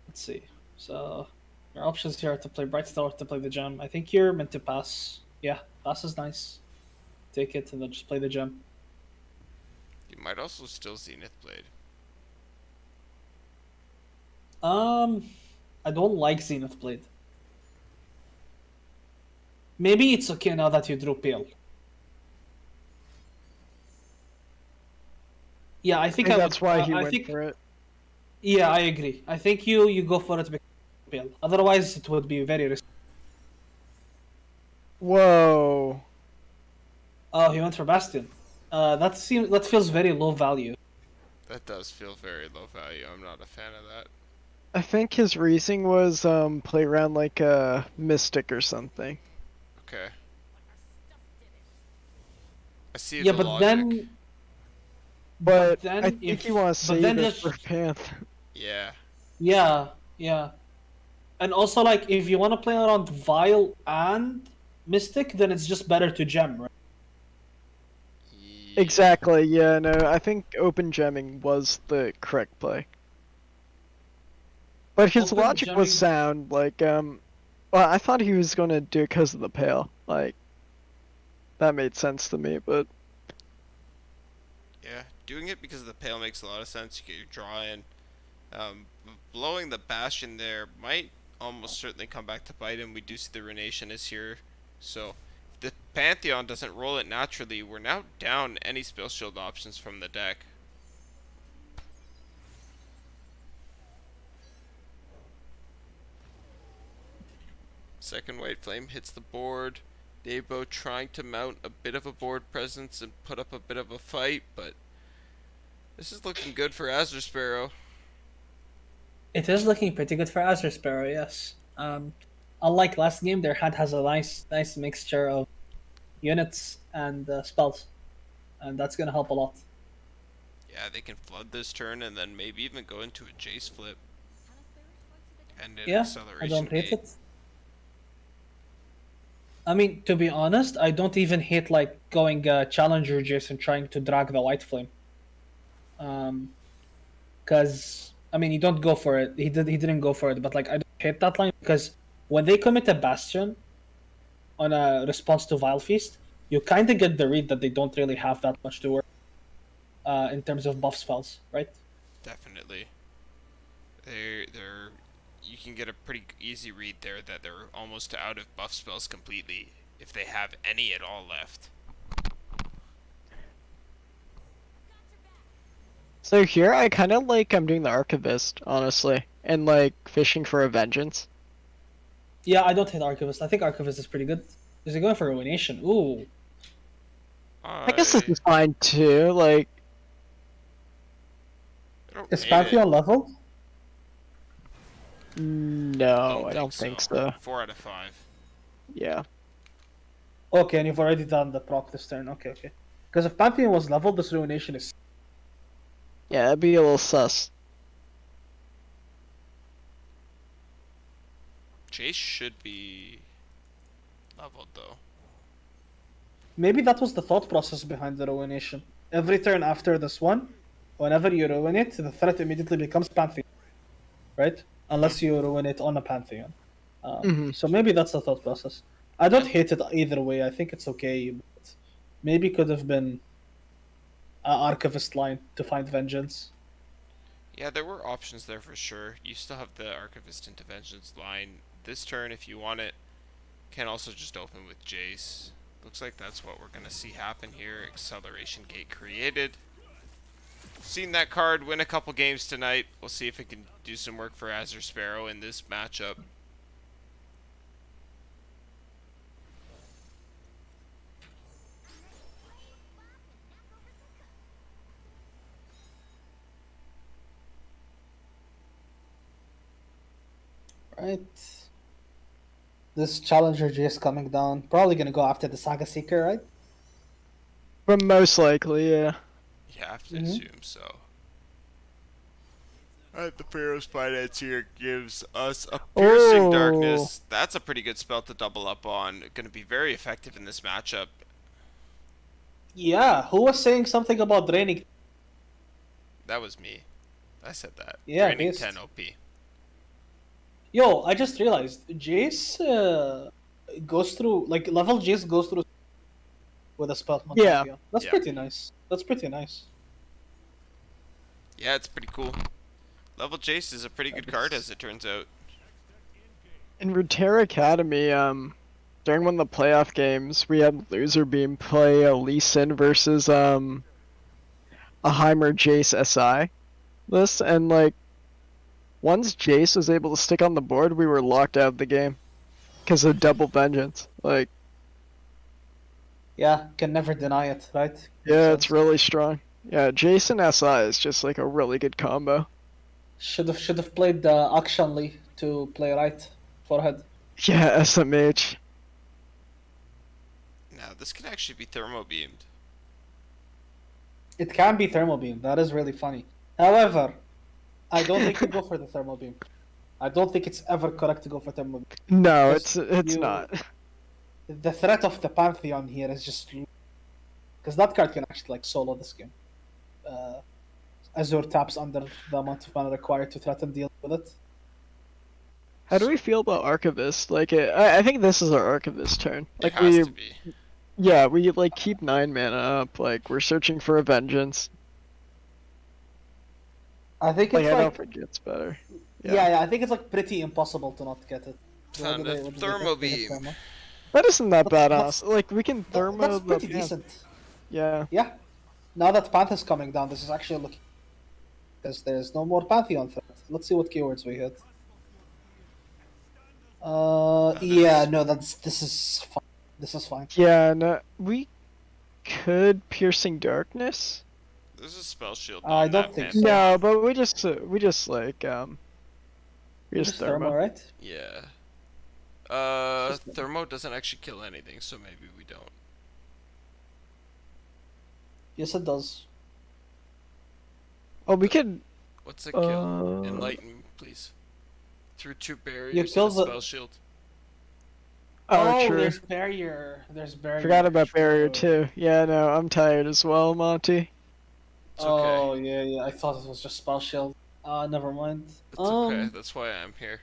Let's see. So your options here are to play Bright Star, to play the gem. I think you're meant to pass. Yeah, pass is nice. Take it and then just play the gem. You might also still Zenith Blade. I don't like Zenith Blade. Maybe it's okay now that you drew Pale. Yeah, I think That's why he I went think, for it. Yeah, I agree. I think you go for it because Pale. Otherwise, it would be very risky. Whoa. Oh, he went for Bastion. That feels very low value. That does feel very low value. I'm not a fan of that. I think his reasoning was play around like a Mystic or something. Okay. I see Yeah, the but logic. then But then I think if- you want to but save then it just- for Panth. Yeah. Yeah. And also, like, if you want to play around Vile and Mystic, then it's just better to gem, right? Yeah. Exactly, yeah, no, I think open gemming was the correct play. But his Open logic was gemming- sound, like, well, I thought he was gonna do it because of the pale, like, that made sense to me, but Yeah, doing it because of the pale makes a lot of sense. You get your draw in. Blowing the Bastion there might almost certainly come back to bite him. We do see the Runation is here. So, if the Pantheon doesn't roll it naturally, we're now down any Spell Shield options from the deck. Second White Flame hits the board. Debo trying to mount a bit of a board presence and put up a bit of a fight, but this is looking good for Azure Sparrow. It is looking pretty good for Azure Sparrow, yes. Unlike last game, their hand has a nice mixture of units and spells, and that's gonna help a lot. Yeah, they can flood this turn and then maybe even go into a Jace flip. And an Yeah, I acceleration don't hate gate. it. I mean, to be honest, I don't even hate like going Challenger Jace and trying to drag the White Flame. Because I mean, you don't go for it. He didn't go for it, but like I don't hate that line because when they commit a Bastion on a response to Vile Feast, you kind of get the read that they don't really have that much to work in terms of buff spells, right? Definitely. They're you can get a pretty easy read there that they're almost out of buff spells completely if they have any at all left. so here I kind of like I'm doing the Archivist, honestly, and like fishing for a vengeance. Yeah, I don't hate Archivist. I think Archivist is pretty good. Is he going for Ruination? Ooh. I guess this is fine too. Like, I don't Is hate Pantheon it. level? no, I don't think so. 4 out of 5. Yeah. Okay, and you've already done the proc this turn. Okay, okay. Because if Pantheon was leveled, this ruination is. Yeah, that'd be a little sus. Jace should be leveled though. Maybe that was the thought process behind the ruination. Every turn after this one, whenever you ruin it, the threat immediately becomes Pantheon. Right? Unless you ruin it on a Pantheon. Mhm. So maybe that's the thought process. I don't hate it either way. I think it's okay. But maybe could have been an Archivist line to find vengeance. Yeah, there were options there for sure. You still have the Archivist Interventions line. This turn, if you want it, can also just open with Jace. Looks like that's what we're going to see happen here. Acceleration Gate created. Seen that card win a couple games tonight. We'll see if it can do some work for Azure Sparrow in this matchup. Right. This Challenger Jace coming down. Probably gonna go after the Saga Seeker, right? But most likely, yeah. You have to assume so. Alright, the Pharaoh's Financier gives us a Piercing Darkness. That's a pretty good spell to double up on. Going to be very effective in this matchup. Yeah, who was saying something about draining? That was me. I said that. Yeah, Draining based. 10 OP. Yo, I just realized Jace goes through like level Jace goes through with a spell. Yeah. That's Yeah. pretty nice. That's pretty nice. Yeah, it's pretty cool. Level Jace is a pretty good card as it turns out. In Runeterra Academy, during one of the playoff games, we had Loser Beam play a Lee Sin versus a Heimer Jace SI list, and like once Jace was able to stick on the board, we were locked out of the game because of double vengeance. Like, Yeah, can never deny it, right? yeah, it's really strong. Yeah, Jace and SI is just like a really good combo. Should have played Akshan Lee to play right forehead. Yeah, SMH. Now, this can actually be thermo beamed. It can be thermal beam. That is really funny. However, I don't think you go for the thermal beam. I don't think it's ever correct to go for thermal beam. No, Because it's you- not. The threat of the Pantheon here is just because that card can actually like solo this game. Azure taps under the amount of mana required to threaten deal with it. How do we feel about Archivist? Like, I think this is our Archivist turn. Like, It has to be. yeah, we like keep 9 mana up. Like, we're searching for a vengeance. I think Like, it's I like don't think it gets better. yeah, I think it's like pretty impossible to not get it. Found What a do they thermal get? They hit beam. thermal. That isn't that That's- badass. Like, we can thermo That's the pretty decent. Yeah. Yeah. Now that Pantheon's coming down, this is actually looking because there's no more Pantheon threat. Let's see what keywords we hit. Yeah, no, this is fine. This is fine. Yeah, no, we could Piercing Darkness. There's a spell shield. I on don't that think Panther. so. No, but we just like we just Just thermal, thermo. right? Yeah. Just- Thermo doesn't actually kill anything, so maybe we don't. Yes, it does. Oh, we could. What's it kill? Enlighten, please. Through 2 barriers kill and a the- spell shield. Oh, true. there's barrier. There's barrier. Forgot about barrier True. too. Yeah, no, I'm tired as well, Monty. It's Oh okay. yeah. I thought it was just spell shield. Never mind. It's okay. That's why I'm here.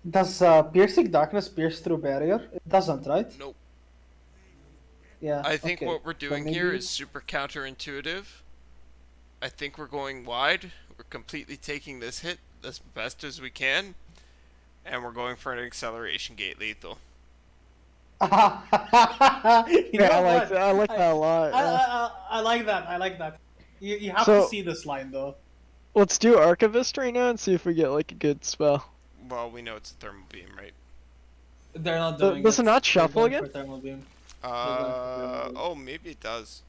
Does piercing darkness pierce through barrier? It doesn't, right? Nope. Yeah. I think okay. what we're So doing here maybe- is super counterintuitive. I think we're going wide. We're completely taking this hit as best as we can. And we're going for an acceleration gate lethal. You Yeah, know I like what? that. I like that a lot. yeah. I like that. I like that. You have So- to see this line though. Let's do Archivist right now and see if we get like a good spell. Well, we know it's a thermal beam, right? They're not doing doing does it not They're shuffle going again? for thermal beam. Oh, maybe it does.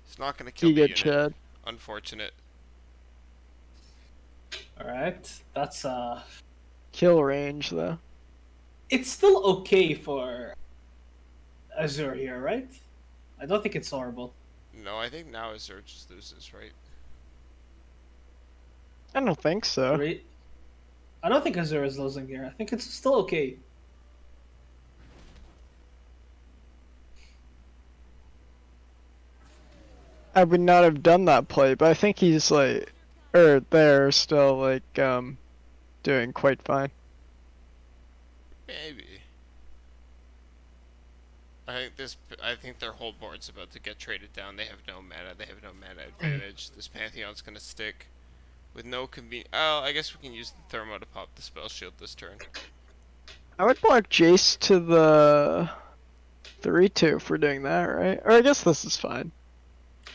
It's not going to kill You the get unit. Chad. Unfortunate. Alright, that's Kill range though. it's still okay for Azure here, right? I don't think it's horrible. No, I think now Azure just loses, right? I don't think so. Right? I don't think Azure is losing here. I think it's still okay. I would not have done that play, but I think he's like, or they're still like doing quite fine. Maybe. I think their whole board's about to get traded down. They have no mana. They have no mana advantage. This Pantheon's gonna stick with no conven. Oh, I guess we can use the Thermo to pop the spell shield this turn. I would block Jace to the 3/2 for doing that, right? Or I guess this is fine.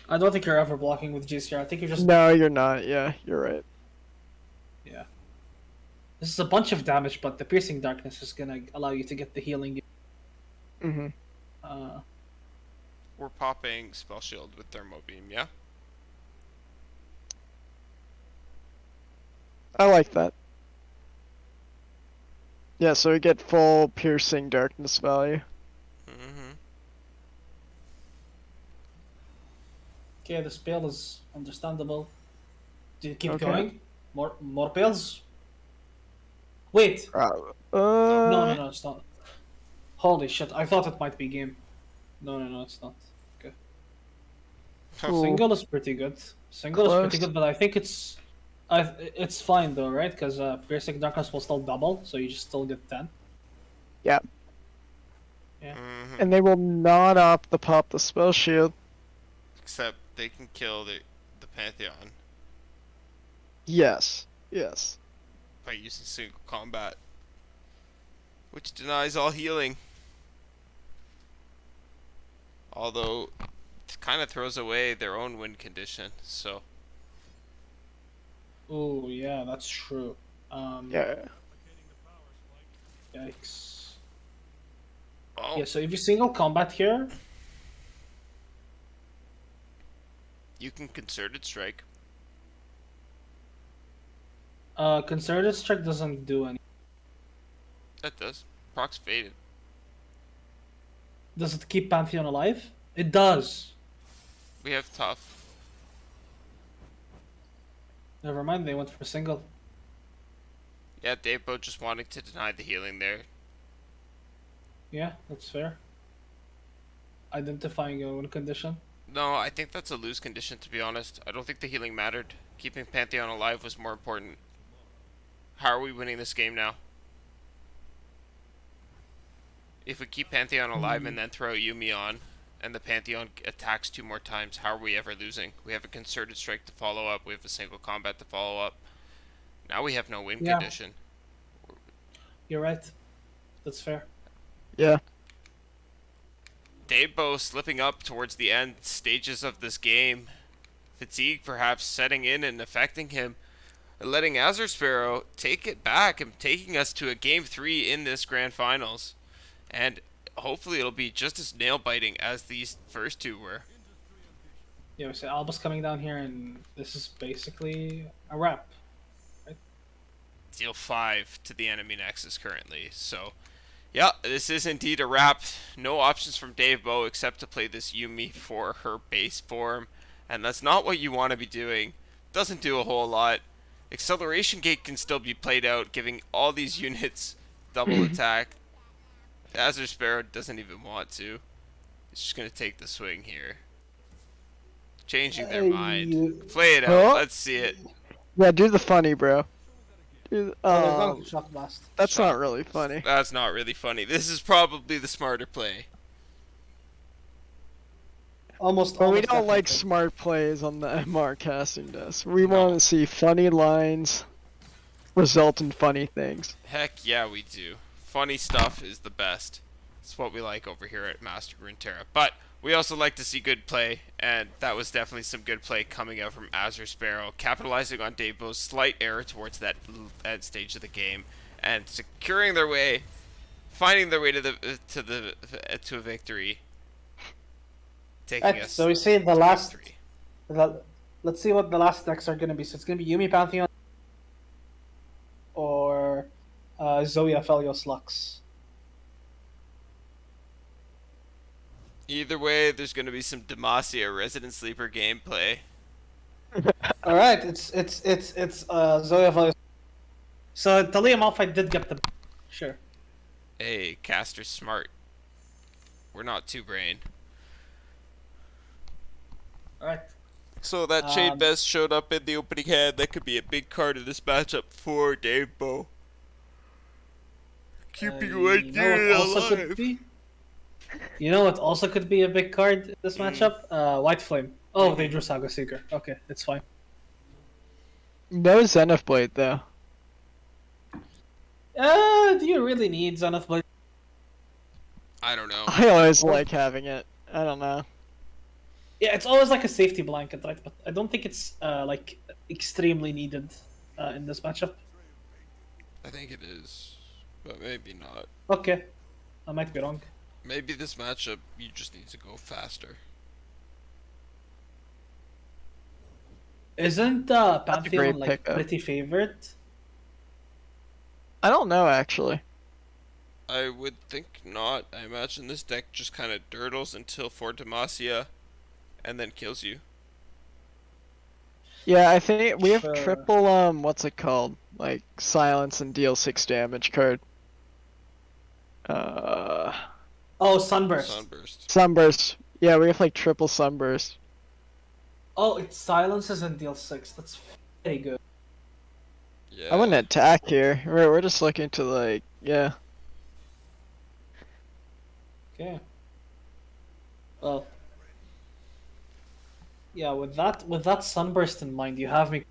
I don't think you're ever blocking with GCR. I think you're just No, you're not. Yeah, you're right. yeah. This is a bunch of damage, but the piercing darkness is gonna allow you to get the healing. Mm-hmm. We're popping spell shield with Thermo Beam, yeah. I like that. Yeah, so we get full piercing darkness value. Mm-hmm. Okay, the spell is understandable. Do you keep Okay. going? More pills? Wait. No, it's not. Holy shit! I thought it might be game. No, it's not. Okay. Ooh. Single is pretty good. Single is pretty Close. good, but I think it's fine though, right? Because piercing darkness will still double, so you just still get 10. Yeah. Mm-hmm. And they will not opt the pop the spell shield. Except they can kill the Pantheon Yes. Yes. by using single combat, which denies all healing. Although it kind of throws away their own win condition. So Oh yeah, that's true. Yeah. Yikes. oh, Yeah, so if you single combat here, you can concerted strike. concerted strike doesn't do any. That does. Proc's faded. Does it keep Pantheon alive? It does. We have tough. Never mind, they went for single. Yeah, Davebo just wanting to deny the healing there. Yeah, that's fair. Identifying your own condition. No, I think that's a lose condition, to be honest. I don't think the healing mattered. Keeping Pantheon alive was more important. How are we winning this game now? If we keep Pantheon alive and then throw Yumi on, and the Pantheon attacks 2 more times, how are we ever losing? We have a concerted strike to follow up. We have a single combat to follow up. Now we have no win Yeah. condition. You're right. That's fair. Yeah. Davebo slipping up towards the end stages of this game. Fatigue perhaps setting in and affecting him. Letting Azure Sparrow take it back and taking us to a game 3 in this grand finals. And hopefully it'll be just as nail-biting as these first 2 were. Yeah, we say Alba's coming down here, and this is basically a wrap. Deal 5 to the enemy nexus currently. So, yeah, this is indeed a wrap. No options from Davebo except to play this Yumi for her base form. And that's not what you want to be doing. Doesn't do a whole lot. Acceleration Gate can still be played out, giving all these units double attack. Azure Sparrow doesn't even want to. It's just going to take the swing here. Changing their mind. Play it out. Huh? Let's see it. Yeah, do the funny, bro. Do the, Shock blast. that's not really funny. That's not really funny. This is probably the smarter play. Almost. But we almost don't like definitely. smart plays on the MR casting desk. We No. want to see funny lines result in funny things. Heck yeah, we do. Funny stuff is the best. It's what we like over here at Master Runeterra. But we also like to see good play, and that was definitely some good play coming out from Azure Sparrow, capitalizing on Davebo's slight error towards that end stage of the game, and securing their way finding their way to a victory, taking Right, us. so we see the to last. victory. Let's see what the last decks are going to be. So it's going to be Yumi Pantheon or Zoe Aphelios Lux. Either way, there's going to be some Demacia Resident Sleeper gameplay. All right, it's Zoe Aphelios. So Talia Malphite did get the sure. Hey, caster's smart. We're not too brain. All right. So that Shade Um, Best showed up in the opening hand. That could be a big card in this matchup for Dave Bo. Keeping you know what also could be? You know what also could be a big card in this matchup? White Flame. Oh, they drew Saga Seeker. Okay, it's fine. No Zenith Blade though. Do you really need Zenith Blade? I don't know. I always like having it. I don't know. Yeah, it's always like a safety blanket, right? But I don't think it's like extremely needed in this matchup. I think it is, but maybe not. Okay, I might be wrong. Maybe this matchup you just need to go faster. Isn't great Pantheon like pickup. pretty favorite? I don't know actually. I would think not. I imagine this deck just kind of dirtles until for Demacia, and then kills you. Yeah, I think we have Sure. triple what's it called? Like silence and deal 6 damage card. Oh, Sunburst. Sunburst. Sunburst. Yeah, we have like triple sunburst. Oh, it silences and deals 6. That's very good. Yeah. I wouldn't attack here. We're just looking to like yeah. Okay. Well. Yeah, with that Sunburst in mind, you have me.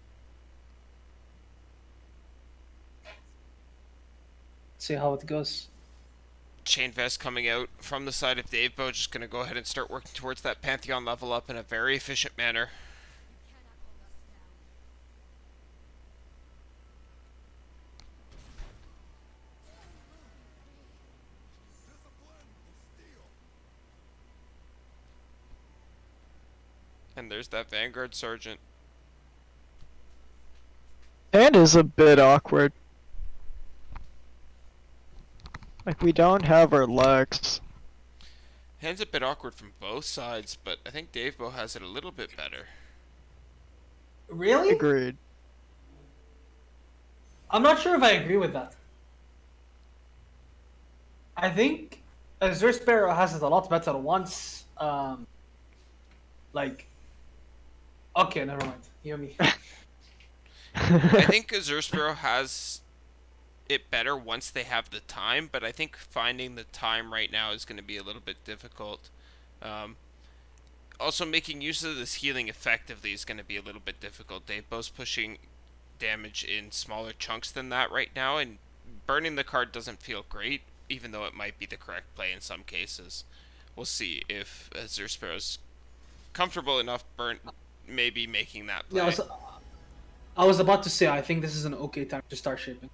See how it goes. Chain Vest coming out from the side of Dave Bo, just going to go ahead and start working towards that Pantheon level up in a very efficient manner. And there's that Vanguard Sergeant. Hand is a bit awkward. Like we don't have our Lux. Hand's a bit awkward from both sides, but I think Dave Bo has it a little bit better. Really? Agreed. I'm not sure if I agree with that. I think Azure Sparrow has it a lot better once. Like. Okay, never mind. You and me. I think Azure Sparrow has it better once they have the time, but I think finding the time right now is going to be a little bit difficult. Also, making use of this healing effectively is going to be a little bit difficult. Dave Bo's pushing damage in smaller chunks than that right now, and burning the card doesn't feel great, even though it might be the correct play in some cases. We'll see if Azure Sparrow's comfortable enough maybe making that play. Yeah, I was about to say, I think this is an okay time to start shaping.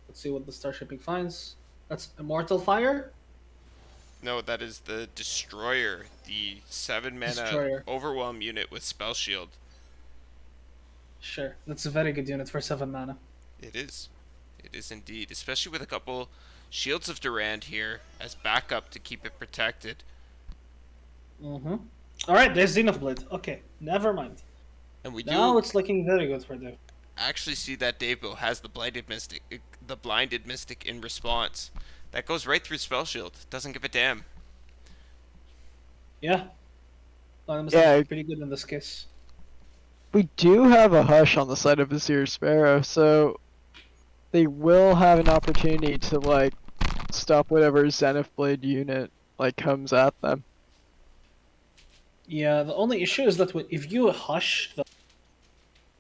Let's see what the star shaping finds. That's Immortal Fire? No, that is the Destroyer, the 7-mana Destroyer. Overwhelm unit with Spell Shield. Sure, that's a very good unit for 7 mana. It is. It is indeed, especially with a couple Shields of Durand here as backup to keep it protected. Mm-hmm. Alright, there's Zenith Blade. Okay, never mind. And we Now do it's looking very good for them. actually see that Dave Bo has the Blinded Mystic in response. That goes right through Spell Shield. Doesn't give a damn. Yeah. Yeah. Pretty good in this case. We do have a Hush on the side of Azure Sparrow, so they will have an opportunity to like stop whatever Zenith Blade unit like comes at them. Yeah, the only issue is that if you hush,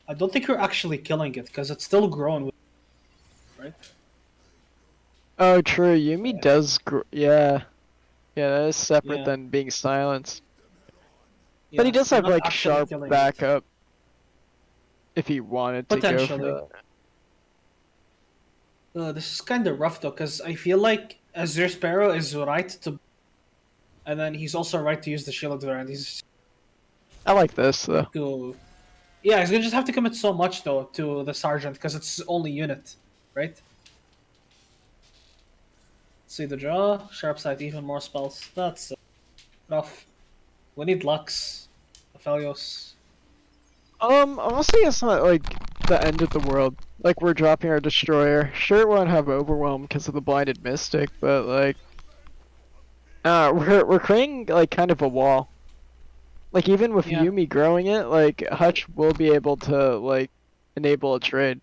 I don't think you're actually killing it because it's still growing. Right? Oh, true. Yumi does. Yeah, that is separate Yeah. than being silenced. But he does you're have not like actually sharp killing it. backup if he wanted to go for Potentially. that. This is kind of rough though, because I feel like Azure Sparrow is right to, and then he's also right to use the shield variant. He's I like this though. to, yeah, he's gonna just have to commit so much though to the sergeant because it's only unit, right? See the draw, sharp sight, even more spells. That's rough. We need Lux, Aphelios. Honestly, it's not like the end of the world. Like we're dropping our destroyer. Sure, it won't have overwhelm because of the blinded mystic, but like, we're creating like kind of a wall. Like even with Yeah. Yumi growing it, like Hutch will be able to like enable a trade.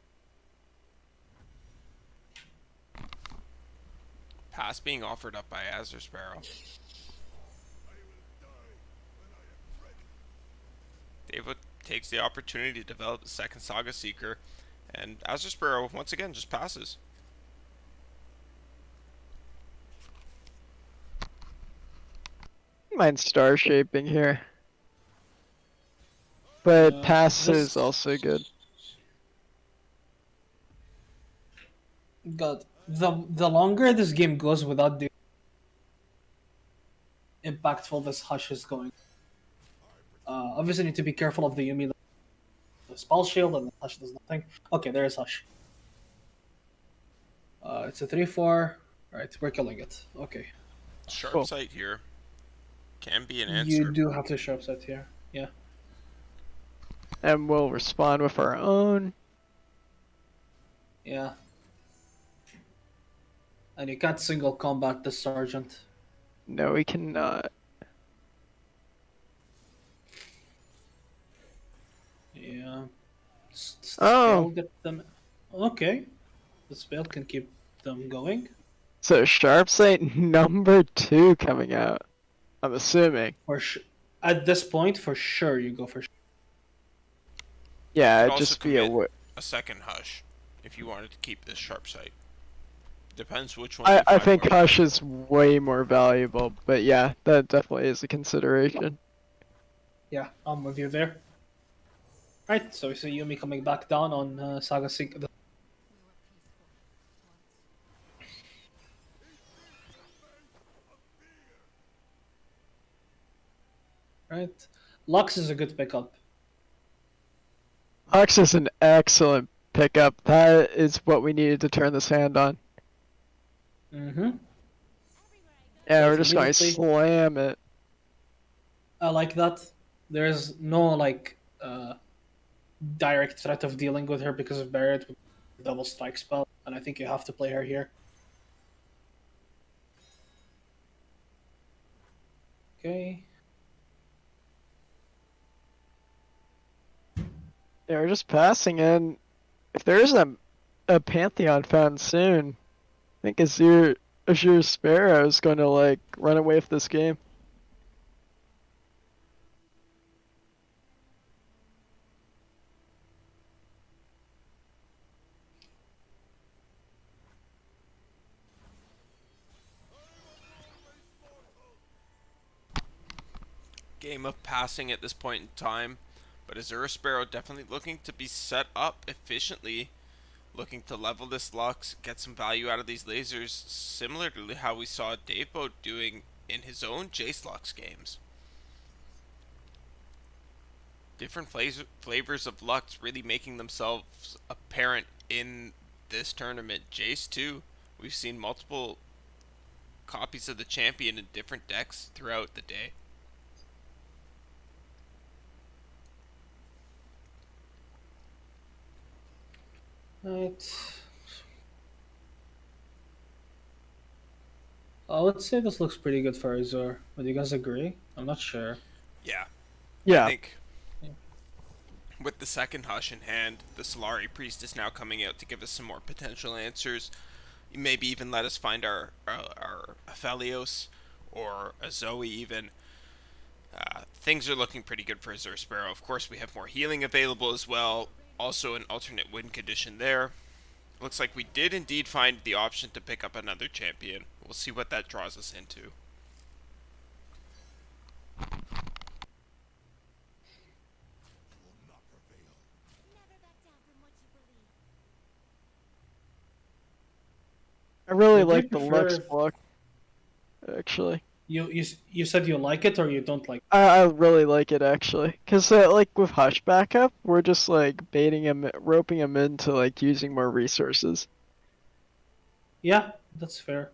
Pass being offered up by Azure Sparrow. David takes the opportunity to develop the second Saga Seeker, and Azure Sparrow once again just passes. Mind star shaping here, but pass this- is also good. God, the longer this game goes without the impactful this Hush is going. Obviously, need to be careful of the Yumi, the spell shield, and the Hush does nothing. Okay, there is Hush. It's a 3/4. Right, we're killing it. Okay, Sharp Cool. sight here can be an answer. you do have to sharp set here. Yeah, And we'll respond with our own. yeah. And you can't single combat the sergeant. No, we cannot. Yeah. Oh. Spell get them. Okay, the spell can keep them going. So sharp sight number 2 coming out. I'm assuming. At this point, for sure, you go for. Yeah, Could it'd also just be a. commit a second Hush if you wanted to keep this sharp sight. Depends which one. I think Hush is way more valuable, but yeah, that definitely is a consideration. Yeah, I'm with you there. Right, so we see Yumi coming back down on Saga Seek. Right, Lux is a good pickup. Hux is an excellent pickup. That is what we needed to turn this hand on. Mm-hmm. Yeah, we're Right, just going to immediately. slam it. I like that. There's no like direct threat of dealing with her because of Barrett with double strike spell, and I think you have to play her here. Okay. Yeah, we're just passing in. If there is a Pantheon found soon, I think Azure Sparrow is going to like run away with this game. Game of passing at this point in time, but Azure Sparrow definitely looking to be set up efficiently, looking to level this Lux, get some value out of these lasers, similar to how we saw Davebo doing in his own Jace Lux games. Different flavors of Lux really making themselves apparent in this tournament. Jace too, we've seen multiple copies of the champion in different decks throughout the day. Right. I would say this looks pretty good for Azure. Would you guys agree? I'm not sure. Yeah, Yeah. I think with the second Hush in hand, the Solari Priest is now coming out to give us some more potential answers. Maybe even let us find our Aphelios or a Zoe even. Things are looking pretty good for Azure Sparrow. Of course, we have more healing available as well. Also an alternate win condition there. Looks like we did indeed find the option to pick up another champion. We'll see what that draws us into. I really Would you like the Lux prefer- block, actually. You said you like it or you don't like it? I really like it, actually. Because, like, with Hush backup, we're just, like, baiting him, roping him into, like, using more resources. Yeah, that's fair.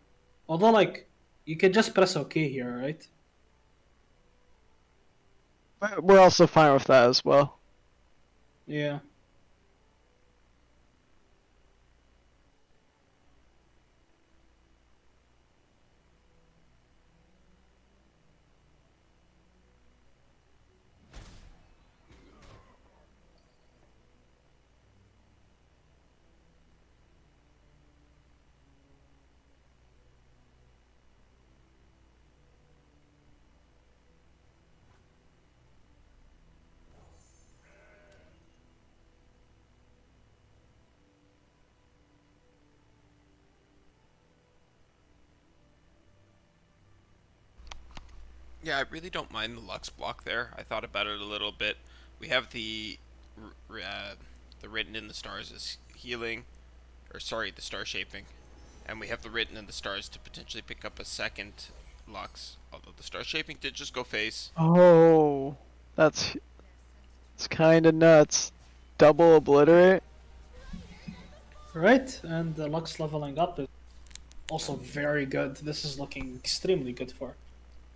Although, like, you can just press OK here, right? But we're also fine with that as well. Yeah. Yeah, I really don't mind the Lux block there. I thought about it a little bit. We have the written in the stars as healing, or sorry, the star shaping, and we have the written in the stars to potentially pick up a second Lux. Although the star shaping did just go face. Oh, it's kind of nuts. Double obliterate. Right, and the Lux leveling up is also very good. This is looking extremely good for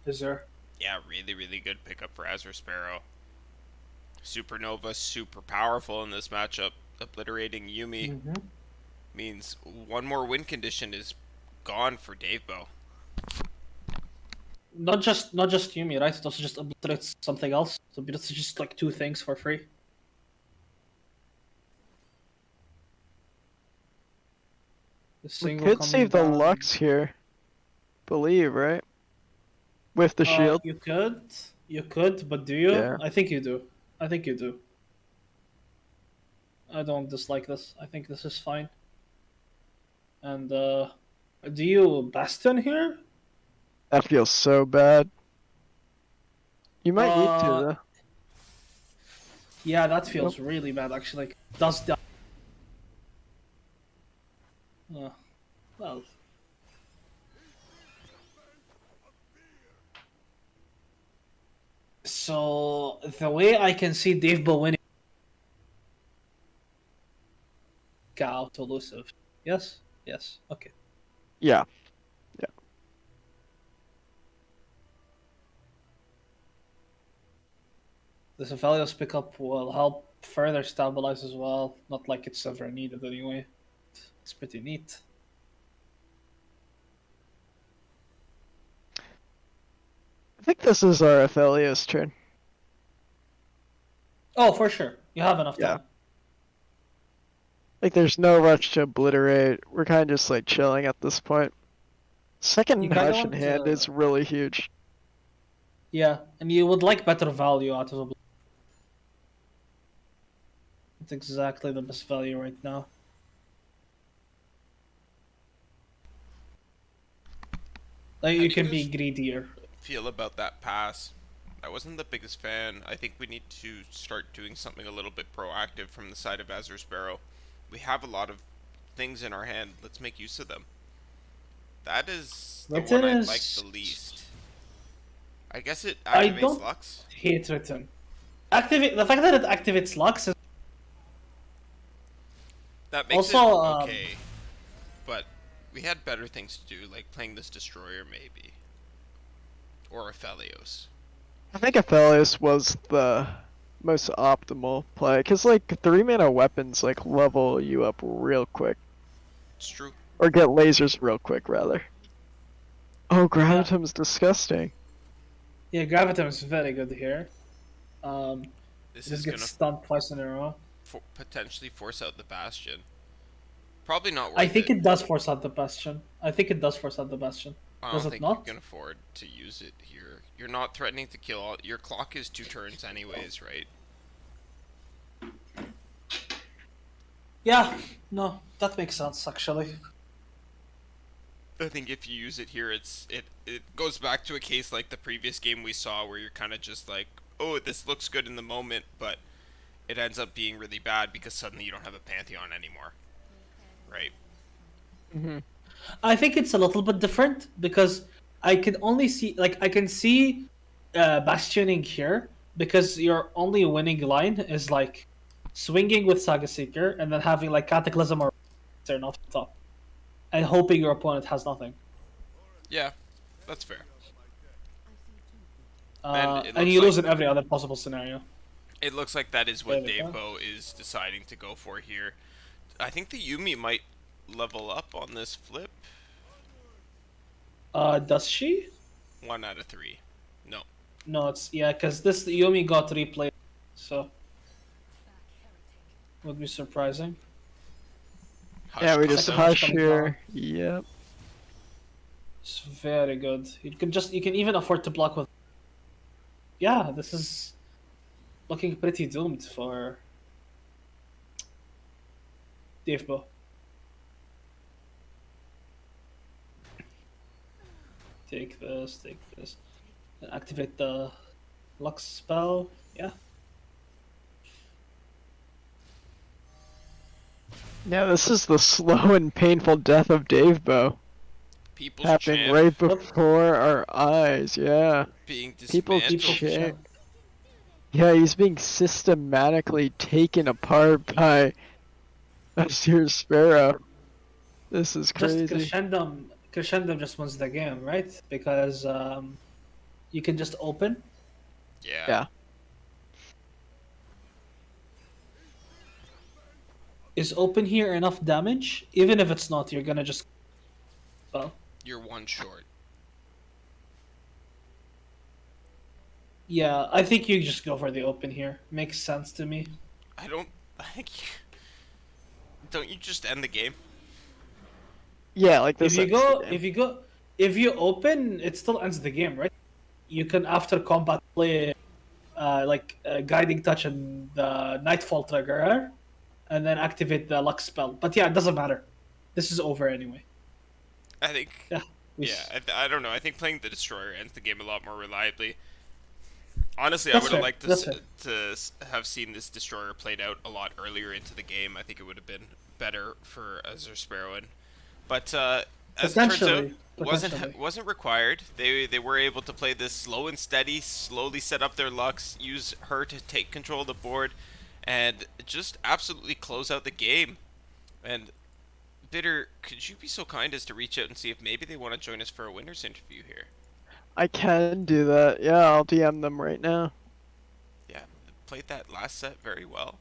Azure. Yeah, really, really good pickup for Azure Sparrow. Supernova, super powerful in this matchup. Obliterating Yuumi means one more win condition is gone for Davebo. Not just Yuumi, right? It also just obliterates something else. So it's just like 2 things for free. This We thing will could come save the down. Lux here. Believe, right? With the shield. You could, but do you? Yeah. I think you do. I think you do. I don't dislike this. I think this is fine. And do you Bastion here? That feels so bad. You might need to, though. Yeah, that feels really bad actually. Like, does that? Well. So the way I can see Davebo winning, out elusive. Yes. Yes. Okay. Yeah. This Aphelios pickup will help further stabilize as well. Not like it's ever needed anyway. It's pretty neat. I think this is our Aphelios turn. Oh, for sure. You have enough Yeah. time. Like, there's no rush to obliterate. We're kind of just, like, chilling at this point. Second You kinda Hush in want hand to- is really huge. Yeah, and you would like better value out of a. It's exactly the best value right now. Like, How you do can you be guys greedier. feel about that pass? I wasn't the biggest fan. I think we need to start doing something a little bit proactive from the side of Azure Sparrow. We have a lot of things in our hand. Let's make use of them. That is the Written one I is- like the least. I guess it I activates don't- Lux. Hate written. Activate the fact that it activates Lux is That makes Also, it okay. But we had better things to do, like playing this Destroyer maybe. Or Aphelios. I think Aphelios was the most optimal play, because, like, 3-mana weapons, like, level you up real quick. It's true. Or get lasers real quick, rather. Oh, Gravitum's disgusting. yeah. Gravitum is very good here. This Just is gets gonna stunned twice in a row. potentially force out the Bastion. Probably not worth I think it. it does force out the Bastion. I think it does force out the Bastion. I Does don't it think not? you can afford to use it here. You're not threatening to kill all. Your clock is 2 turns anyways, right? Yeah, no, that makes sense actually. I think if you use it here, it goes back to a case like the previous game we saw, where you're kind of just like, oh, this looks good in the moment, but it ends up being really bad because suddenly you don't have a Pantheon anymore, right? I think it's a little bit different because I can only see, I can see bastioning here because your only winning line is like swinging with Saga Seeker and then having like Cataclysm or turn off the top and hoping your opponent has nothing. Yeah, that's fair. And you lose in every other possible scenario. It looks like that is what There we Dave go. Bo is deciding to go for here. I think the Yumi might level up on this flip. Does she? 1 out of 3. No. No, it's because this Yumi got replayed, so would be surprising. Yeah, we comes just out. hush coming here. Yep. It's very good. You can even afford to block with. Yeah, this is looking pretty doomed for Dave Bo. Take this, and activate the Lux spell. Yeah. Yeah, this is the slow and painful death of Dave Bo. People's Happening champ right before our eyes, yeah. being People's dismantled. champ. Yeah, he's being systematically taken apart by Azir Sparrow. This is Just crazy. Crescendum just wins the game, right? Because you can just open. Yeah. Is open here enough damage? Even if it's not, you're gonna just. Well, You're 1 short. yeah, I think you just go for the open here. Makes sense to me. I think. Don't you just end the game? Yeah, like this. If you open, it still ends the game, right? You can after combat play, guiding touch and the nightfall trigger, and then activate the luck spell. But yeah, it doesn't matter. This is over anyway. I think. Yeah. I don't know. I think playing the Destroyer ends the game a lot more reliably. Honestly, That's I would have fair. liked That's to have seen this Destroyer played out a lot earlier into the game. I think it would have been better for Azure Sparrow. But as it turns out, Potentially. wasn't required. They were able to play this slow and steady, slowly set up their Lux, use her to take control of the board, and just absolutely close out the game. And B1tter, could you be so kind as to reach out and see if maybe they want to join us for a winner's interview here? I can do that. Yeah, I'll DM them right now. Yeah, played that last set very well.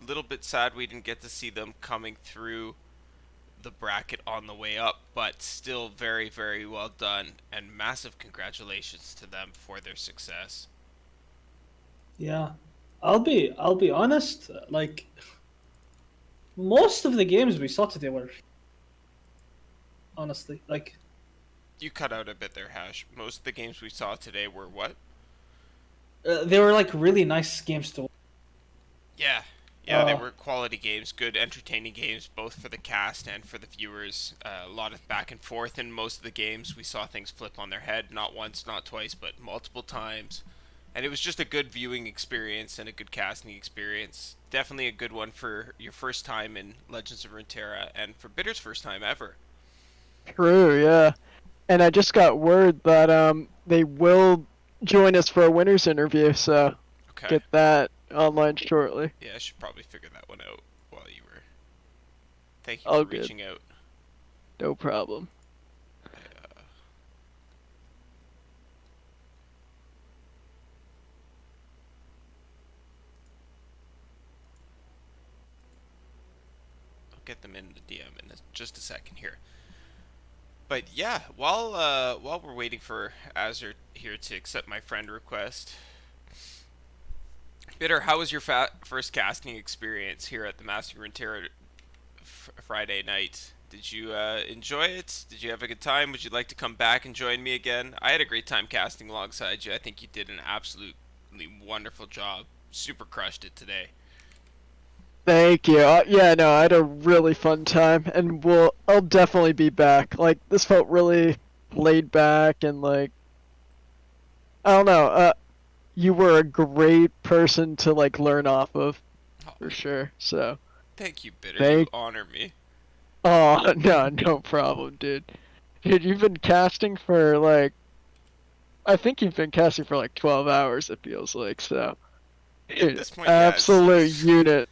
A little bit sad we didn't get to see them coming through the bracket on the way up, but still very, very well done, and massive congratulations to them for their success. Yeah, I'll be honest. Like most of the games we saw today were honestly like You cut out a bit there, Hash. Most of the games we saw today were what? they were like really nice games to. Yeah, they were quality games, good, entertaining games, both for the cast and for the viewers. A lot of back and forth in most of the games. We saw things flip on their head, not once, not twice, but multiple times. And it was just a good viewing experience and a good casting experience. Definitely a good one for your first time in Legends of Runeterra, and for B1tter's first time ever. True, yeah. And I just got word that they will join us for a winner's interview, so Okay. get that online shortly. Yeah, I should probably figure that one out while you were. Thank you All for good. reaching out. No problem. I'll get them in the DM in just a second here. But yeah, while we're waiting for Azure here to accept my friend request, B1tter, how was your first casting experience here at the Master Runeterra Friday night? Did you enjoy it? Did you have a good time? Would you like to come back and join me again? I had a great time casting alongside you. I think you did an absolutely wonderful job. Super crushed it today. Thank you. Yeah, no, I had a really fun time, and I'll definitely be back. Like, this felt really laid back, and like, I don't know. You were a great person to like learn off of, for sure. So, Thank you, B1tter. You Thank- honor me. Oh, no problem, dude. Dude, you've been casting for like, I think you've been casting for like 12 hours, it feels like, so. At this point, yeah, Absolute unit.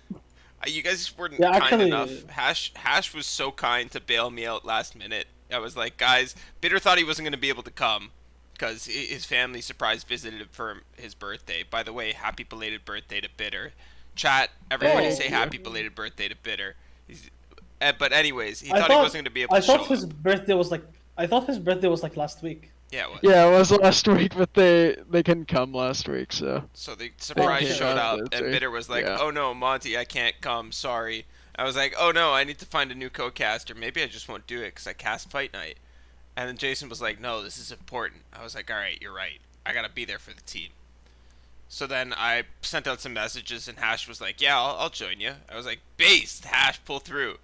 you guys weren't Yeah, kind actually- enough. Hash was so kind to bail me out last minute. I was like, guys, B1tter thought he wasn't going to be able to come because his family surprise visited him for his birthday. By the way, happy belated birthday to B1tter. Chat, everybody Thank say you. happy belated birthday to B1tter. But anyways, he I thought he wasn't going to be able I to show thought his up. birthday was like. I thought his birthday was like last week. Yeah, it was. Yeah, it was last week, but they couldn't come last week, so. So the surprise Okay. showed up, and Sorry. B1tter was like, Yeah. "Oh no, Monty, I can't come. Sorry." I was like, "Oh no, I need to find a new co-caster. Maybe I just won't do it because I cast Fight Night." And then Jason was like, "No, this is important." I was like, "All right, you're right. I gotta be there for the team." So then I sent out some messages, and Hash was like, "Yeah, I'll join you." I was like, "Based, Hash, pull through."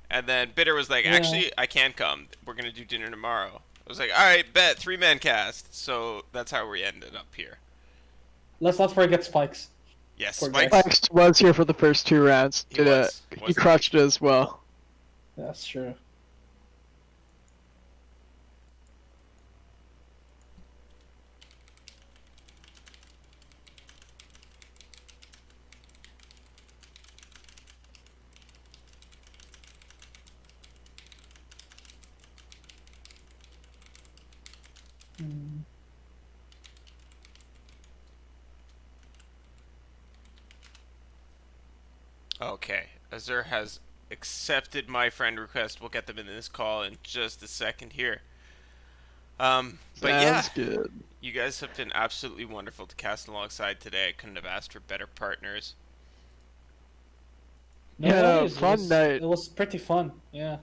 And then B1tter was like, Yeah. "Actually, I can come. We're gonna do dinner tomorrow." I was like, "All right, bet 3-man cast." So that's how we ended up here. Let's not forget Spaiikz. Yes, Poor Spaiikz. guy. Spaiikz was here for the first 2 rounds. He was. He Wasn't crushed it as well. That's true. Okay, Azur has accepted my friend request. We'll get them in this call in just a second here. But yeah, Sounds good. you guys have been absolutely wonderful to cast alongside today. I couldn't have asked for better partners. Yeah, worries, fun night. It was pretty fun. Yeah.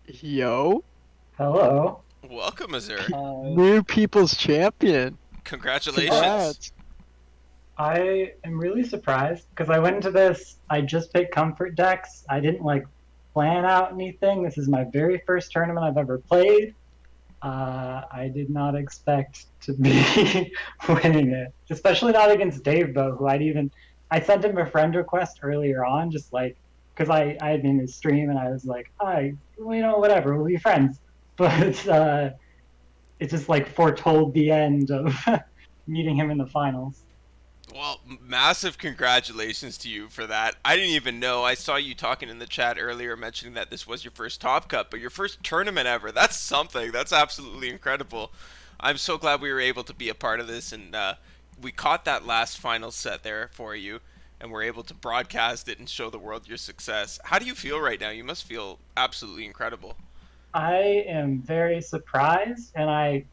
Yo, Hello. Welcome, Azur. new people's champion. Congratulations. Congrats. I am really surprised because I went into this. I just picked comfort decks. I didn't like plan out anything. This is my very first tournament I've ever played. I did not expect to be winning it, especially not against Dave though, who I sent him a friend request earlier on, just like because I had been in his stream and I was like, hi, well, whatever, we'll be friends. But it just like foretold the end of meeting him in the finals. Well, massive congratulations to you for that. I didn't even know. I saw you talking in the chat earlier mentioning that this was your first Top Cup, but your first tournament ever. That's something. That's absolutely incredible. I'm so glad we were able to be a part of this, and we caught that last final set there for you, and we're able to broadcast it and show the world your success. How do you feel right now? You must feel absolutely incredible. I am very surprised, and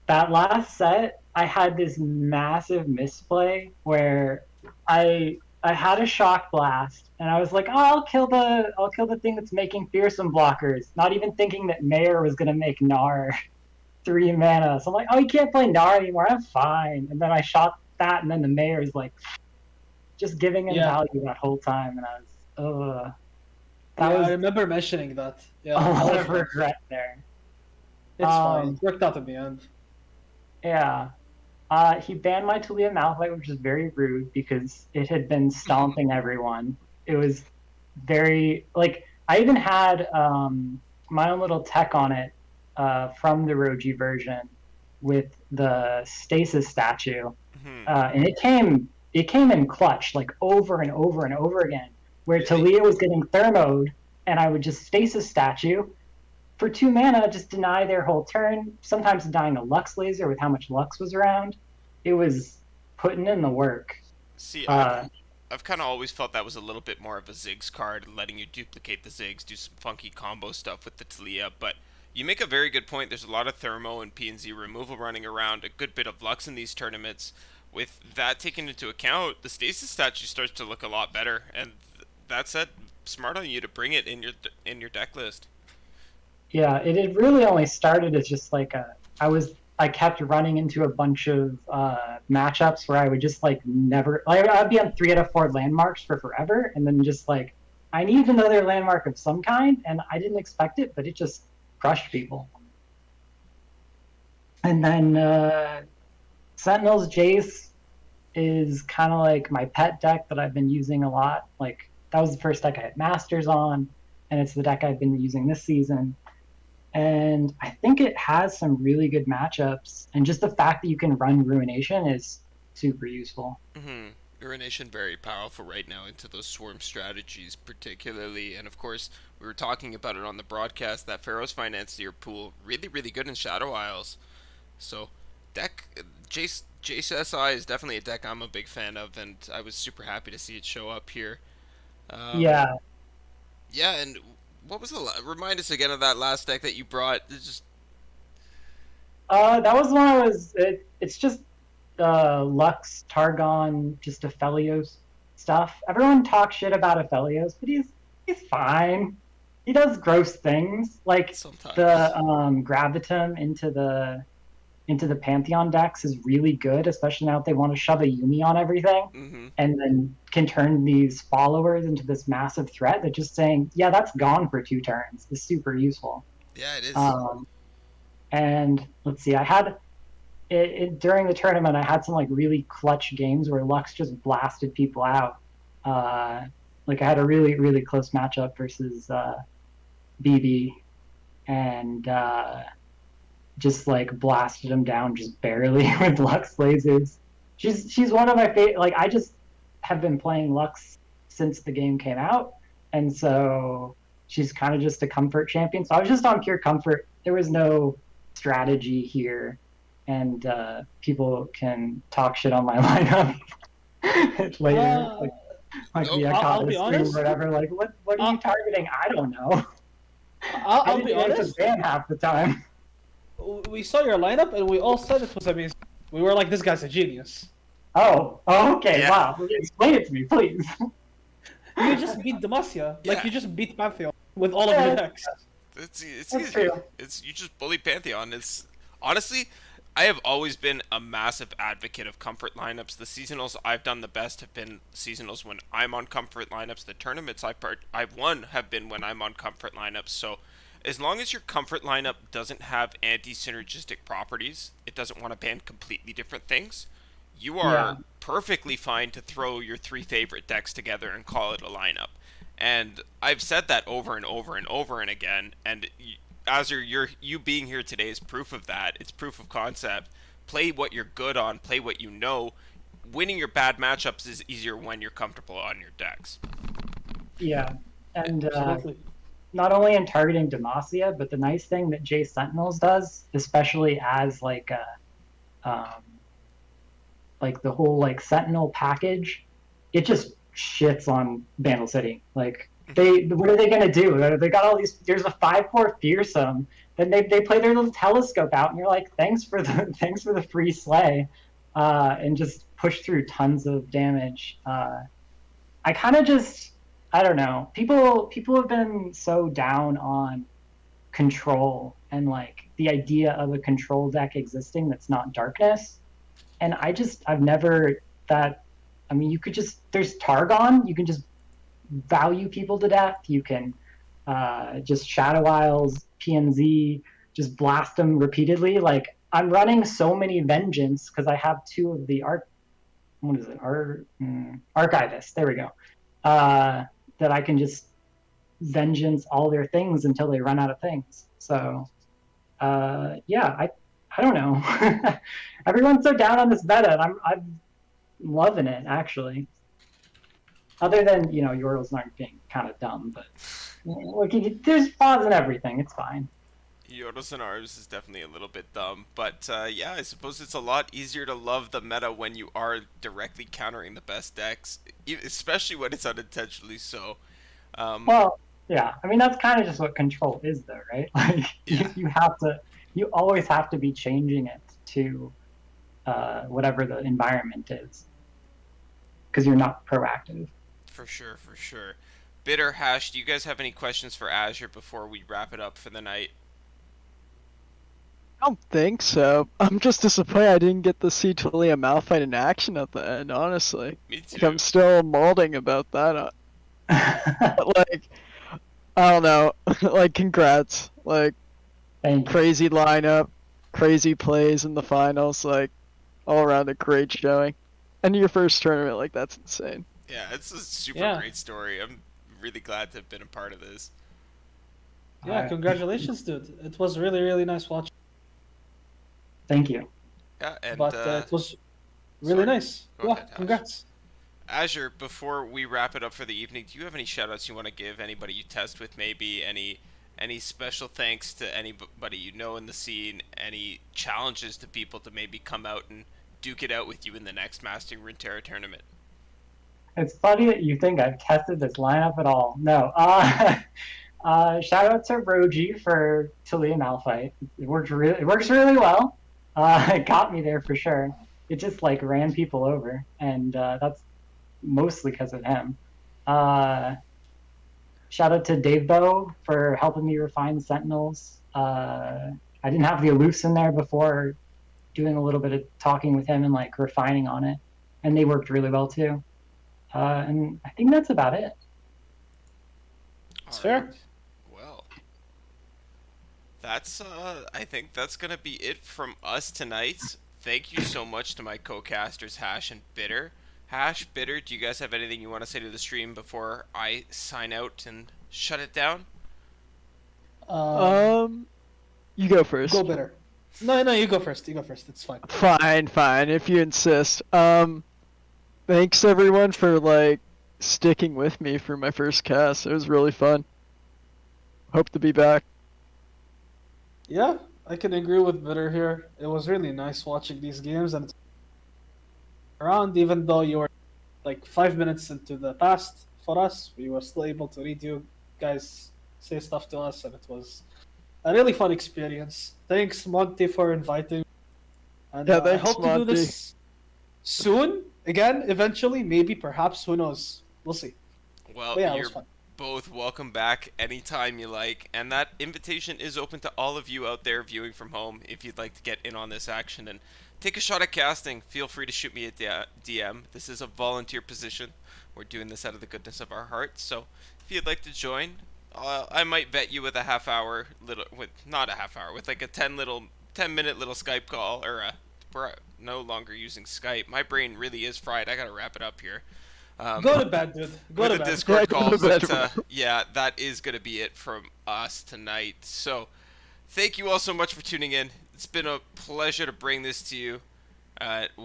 that last set, I had this massive misplay where I had a shock blast, and I was like, oh, I'll kill the thing that's making fearsome blockers, not even thinking that Mayor was gonna make Gnar 3 mana. So I'm like, oh, you can't play Gnar anymore. I'm fine. And then I shot that, and then the Mayor is like, just giving him value that whole time, and I was, I remember mentioning that. Yeah, a lot that of was- regret there. It's fine. It worked out in the end. Yeah. He banned my Talia Malphite, which is very rude because it had been stomping everyone. It was very I even had my own little tech on it from the Roji version with the stasis statue, and it came in clutch over and over and over again. Where Talia was getting thermoed, and I would just stasis statue for 2 mana, just deny their whole turn, sometimes denying a Lux laser with how much Lux was around. It was putting in the work. See, I've kind of always felt that was a little bit more of a Ziggs card, letting you duplicate the Ziggs, do some funky combo stuff with the Talia, but you make a very good point. There's a lot of Thermo and P&Z removal running around, a good bit of Lux in these tournaments. With that taken into account, the Stasis statue starts to look a lot better, and that said, smart on you to bring it in your deck list. Yeah, it had really only started as just I kept running into a bunch of matchups where I would just never I'd be on 3 out of 4 landmarks for forever, and then just I need another landmark of some kind, and I didn't expect it, but it just crushed people. And then Sentinel's Jace is kind of like my pet deck that I've been using a lot. That was the first deck I had Masters on. and it's the deck I've been using this season. And I think it has some really good matchups, and just the fact that you can run Ruination is super useful. Mm-hmm. Urination very powerful right now into those swarm strategies particularly, and of course we were talking about it on the broadcast that Pharaoh's Financier pool really good in Shadow Isles. So deck Jace SI is definitely a deck I'm a big fan of, and I was super happy to see it show up here. Yeah. Yeah, and what was remind us again of that last deck that you brought? It's just That was when I was. It's just Lux, Targon, just Aphelios stuff. Everyone talks shit about Aphelios, but he's fine. He does gross things like sometimes. the Gravitum into the Pantheon decks is really good, especially now that they want to shove a Yumi on everything, Mm-hmm. and then can turn these followers into this massive threat. That just saying, yeah, that's gone for 2 turns is super useful. Yeah, it is. And let's see, I had during the tournament, I had some like really clutch games where Lux just blasted people out. Like I had a really close matchup versus BB, and just like blasted him down just barely with Lux lasers. She's one of my favorite. Like I just have been playing Lux since the game came out, and so she's kind of just a comfort champion. So I was just on pure comfort. There was no strategy here, and people can talk shit on my lineup later. Like Nope. the I'll be Akata honest. or whatever. Like what are you targeting? I don't know. I'll be honest. Ban half the time. We saw your lineup and we all said it was amazing. We were like, this guy's a genius. Oh, okay. Yeah. Wow. Explain it to me, please. You just beat Demacia. Yeah. Like, you just beat Pantheon with all of your decks. It's That's easy. true. It's you just bully Pantheon. It's honestly, I have always been a massive advocate of comfort lineups. The seasonals I've done the best have been seasonals when I'm on comfort lineups. The tournaments I've won have been when I'm on comfort lineups. So as long as your comfort lineup doesn't have anti-synergistic properties, it doesn't want to ban completely different things, you are perfectly fine to throw your 3 favorite decks together and call it a lineup. And I've said that over and over and over and again, and Azure, you being here today is proof of that. It's proof of concept. Play what you're good on, play what you know. Winning your bad matchups is easier when you're comfortable on your decks. Yeah. And Absolutely. not only in targeting Demacia, but the nice thing that Jace Sentinels does, especially as like the whole like Sentinel package, it just shits on Vandal City. Like what are they gonna do? They got all these. There's a 5/4 fearsome. Then they play their little telescope out, and you're like, thanks for the free slay, and just push through tons of damage. I kind of just, I don't know. People have been so down on control and like the idea of a control deck existing that's not darkness, and I've never that. I mean, you could just, there's Targon. You can just value people to death. You can just Shadow Isles, PNZ, just blast them repeatedly. Like, I'm running so many Vengeance because I have 2 of the Archivist. There we go. That I can just Vengeance all their things until they run out of things. So, yeah, I don't know. Everyone's so down on this meta, and I'm loving it, actually. Other than, Yorl's not being kind of dumb, but like, there's flaws in everything. It's fine. Yodos and Arves is definitely a little bit dumb, but yeah, I suppose it's a lot easier to love the meta when you are directly countering the best decks, especially when it's unintentionally so. Well, yeah, I mean, that's kind of just what control is, though, right? Like, Yeah. you always have to be changing it to whatever the environment is, because you're not proactive. For sure. B1tter, Hash, do you guys have any questions for Azure before we wrap it up for the night? I don't think so. I'm just disappointed I didn't get to see Talia Malphite in action at the end, honestly. Me Like, too. I'm still molding about that. Like, I don't know. Like, congrats. Like, Thank you. crazy lineup, crazy plays in the finals. Like, all around a great showing. And your first tournament, like, that's insane. Yeah, it's a super Yeah. great story. I'm really glad to have been a part of this. Yeah, congratulations, dude. It was really, really nice watching. Thank you. Yeah, and But it was really sorry. nice. Go Yeah, ahead, Ash. congrats. Azure, before we wrap it up for the evening, do you have any shoutouts you want to give? Anybody you test with, maybe? Any special thanks to anybody you know in the scene? Any challenges to people to maybe come out and duke it out with you in the next Mastering Runeterra tournament? It's funny that you think I've tested this lineup at all. No. Shout out to Roji for Talia Malphite. It works really well. It got me there for sure. It just like ran people over, and that's mostly because of him. Shout out to Dave Bow for helping me refine the Sentinels. I didn't have the Aloofs in there before, doing a little bit of talking with him and like refining on it, and they worked really well too. And I think that's about it. It's fair. Well, that's I think that's gonna be it from us tonight. Thank you so much to my co-casters Hash and B1tter. Hash, B1tter, do you guys have anything you want to say to the stream before I sign out and shut it down? You go first. Go B1tter. No, you go first. You go first. It's fine. Fine, if you insist. Thanks everyone for like sticking with me for my first cast. It was really fun. Hope to be back. Yeah, I can agree with B1tter here. It was really nice watching these games and around, even though you were like 5 minutes into the past for us, we were still able to read you guys say stuff to us, and it was a really fun experience. Thanks, Monty, for inviting me. And Yeah, I thanks, hope to do Monty. this soon. Again, eventually, maybe, perhaps, who knows? We'll see. Well, But yeah, it you're was fun. both welcome back anytime you like, and that invitation is open to all of you out there viewing from home. If you'd like to get in on this action and take a shot at casting, feel free to shoot me a DM. This is a volunteer position. We're doing this out of the goodness of our hearts, so if you'd like to join, I might vet you with a with like a 10-minute little Skype call, or we're no longer using Skype. My brain really is fried. I gotta wrap it up here. Go to bed, dude. Go with to the bed. Discord Yeah, go call, to bed. but yeah, that is going to be it from us tonight. So, thank you all so much for tuning in. It's been a pleasure to bring this to you.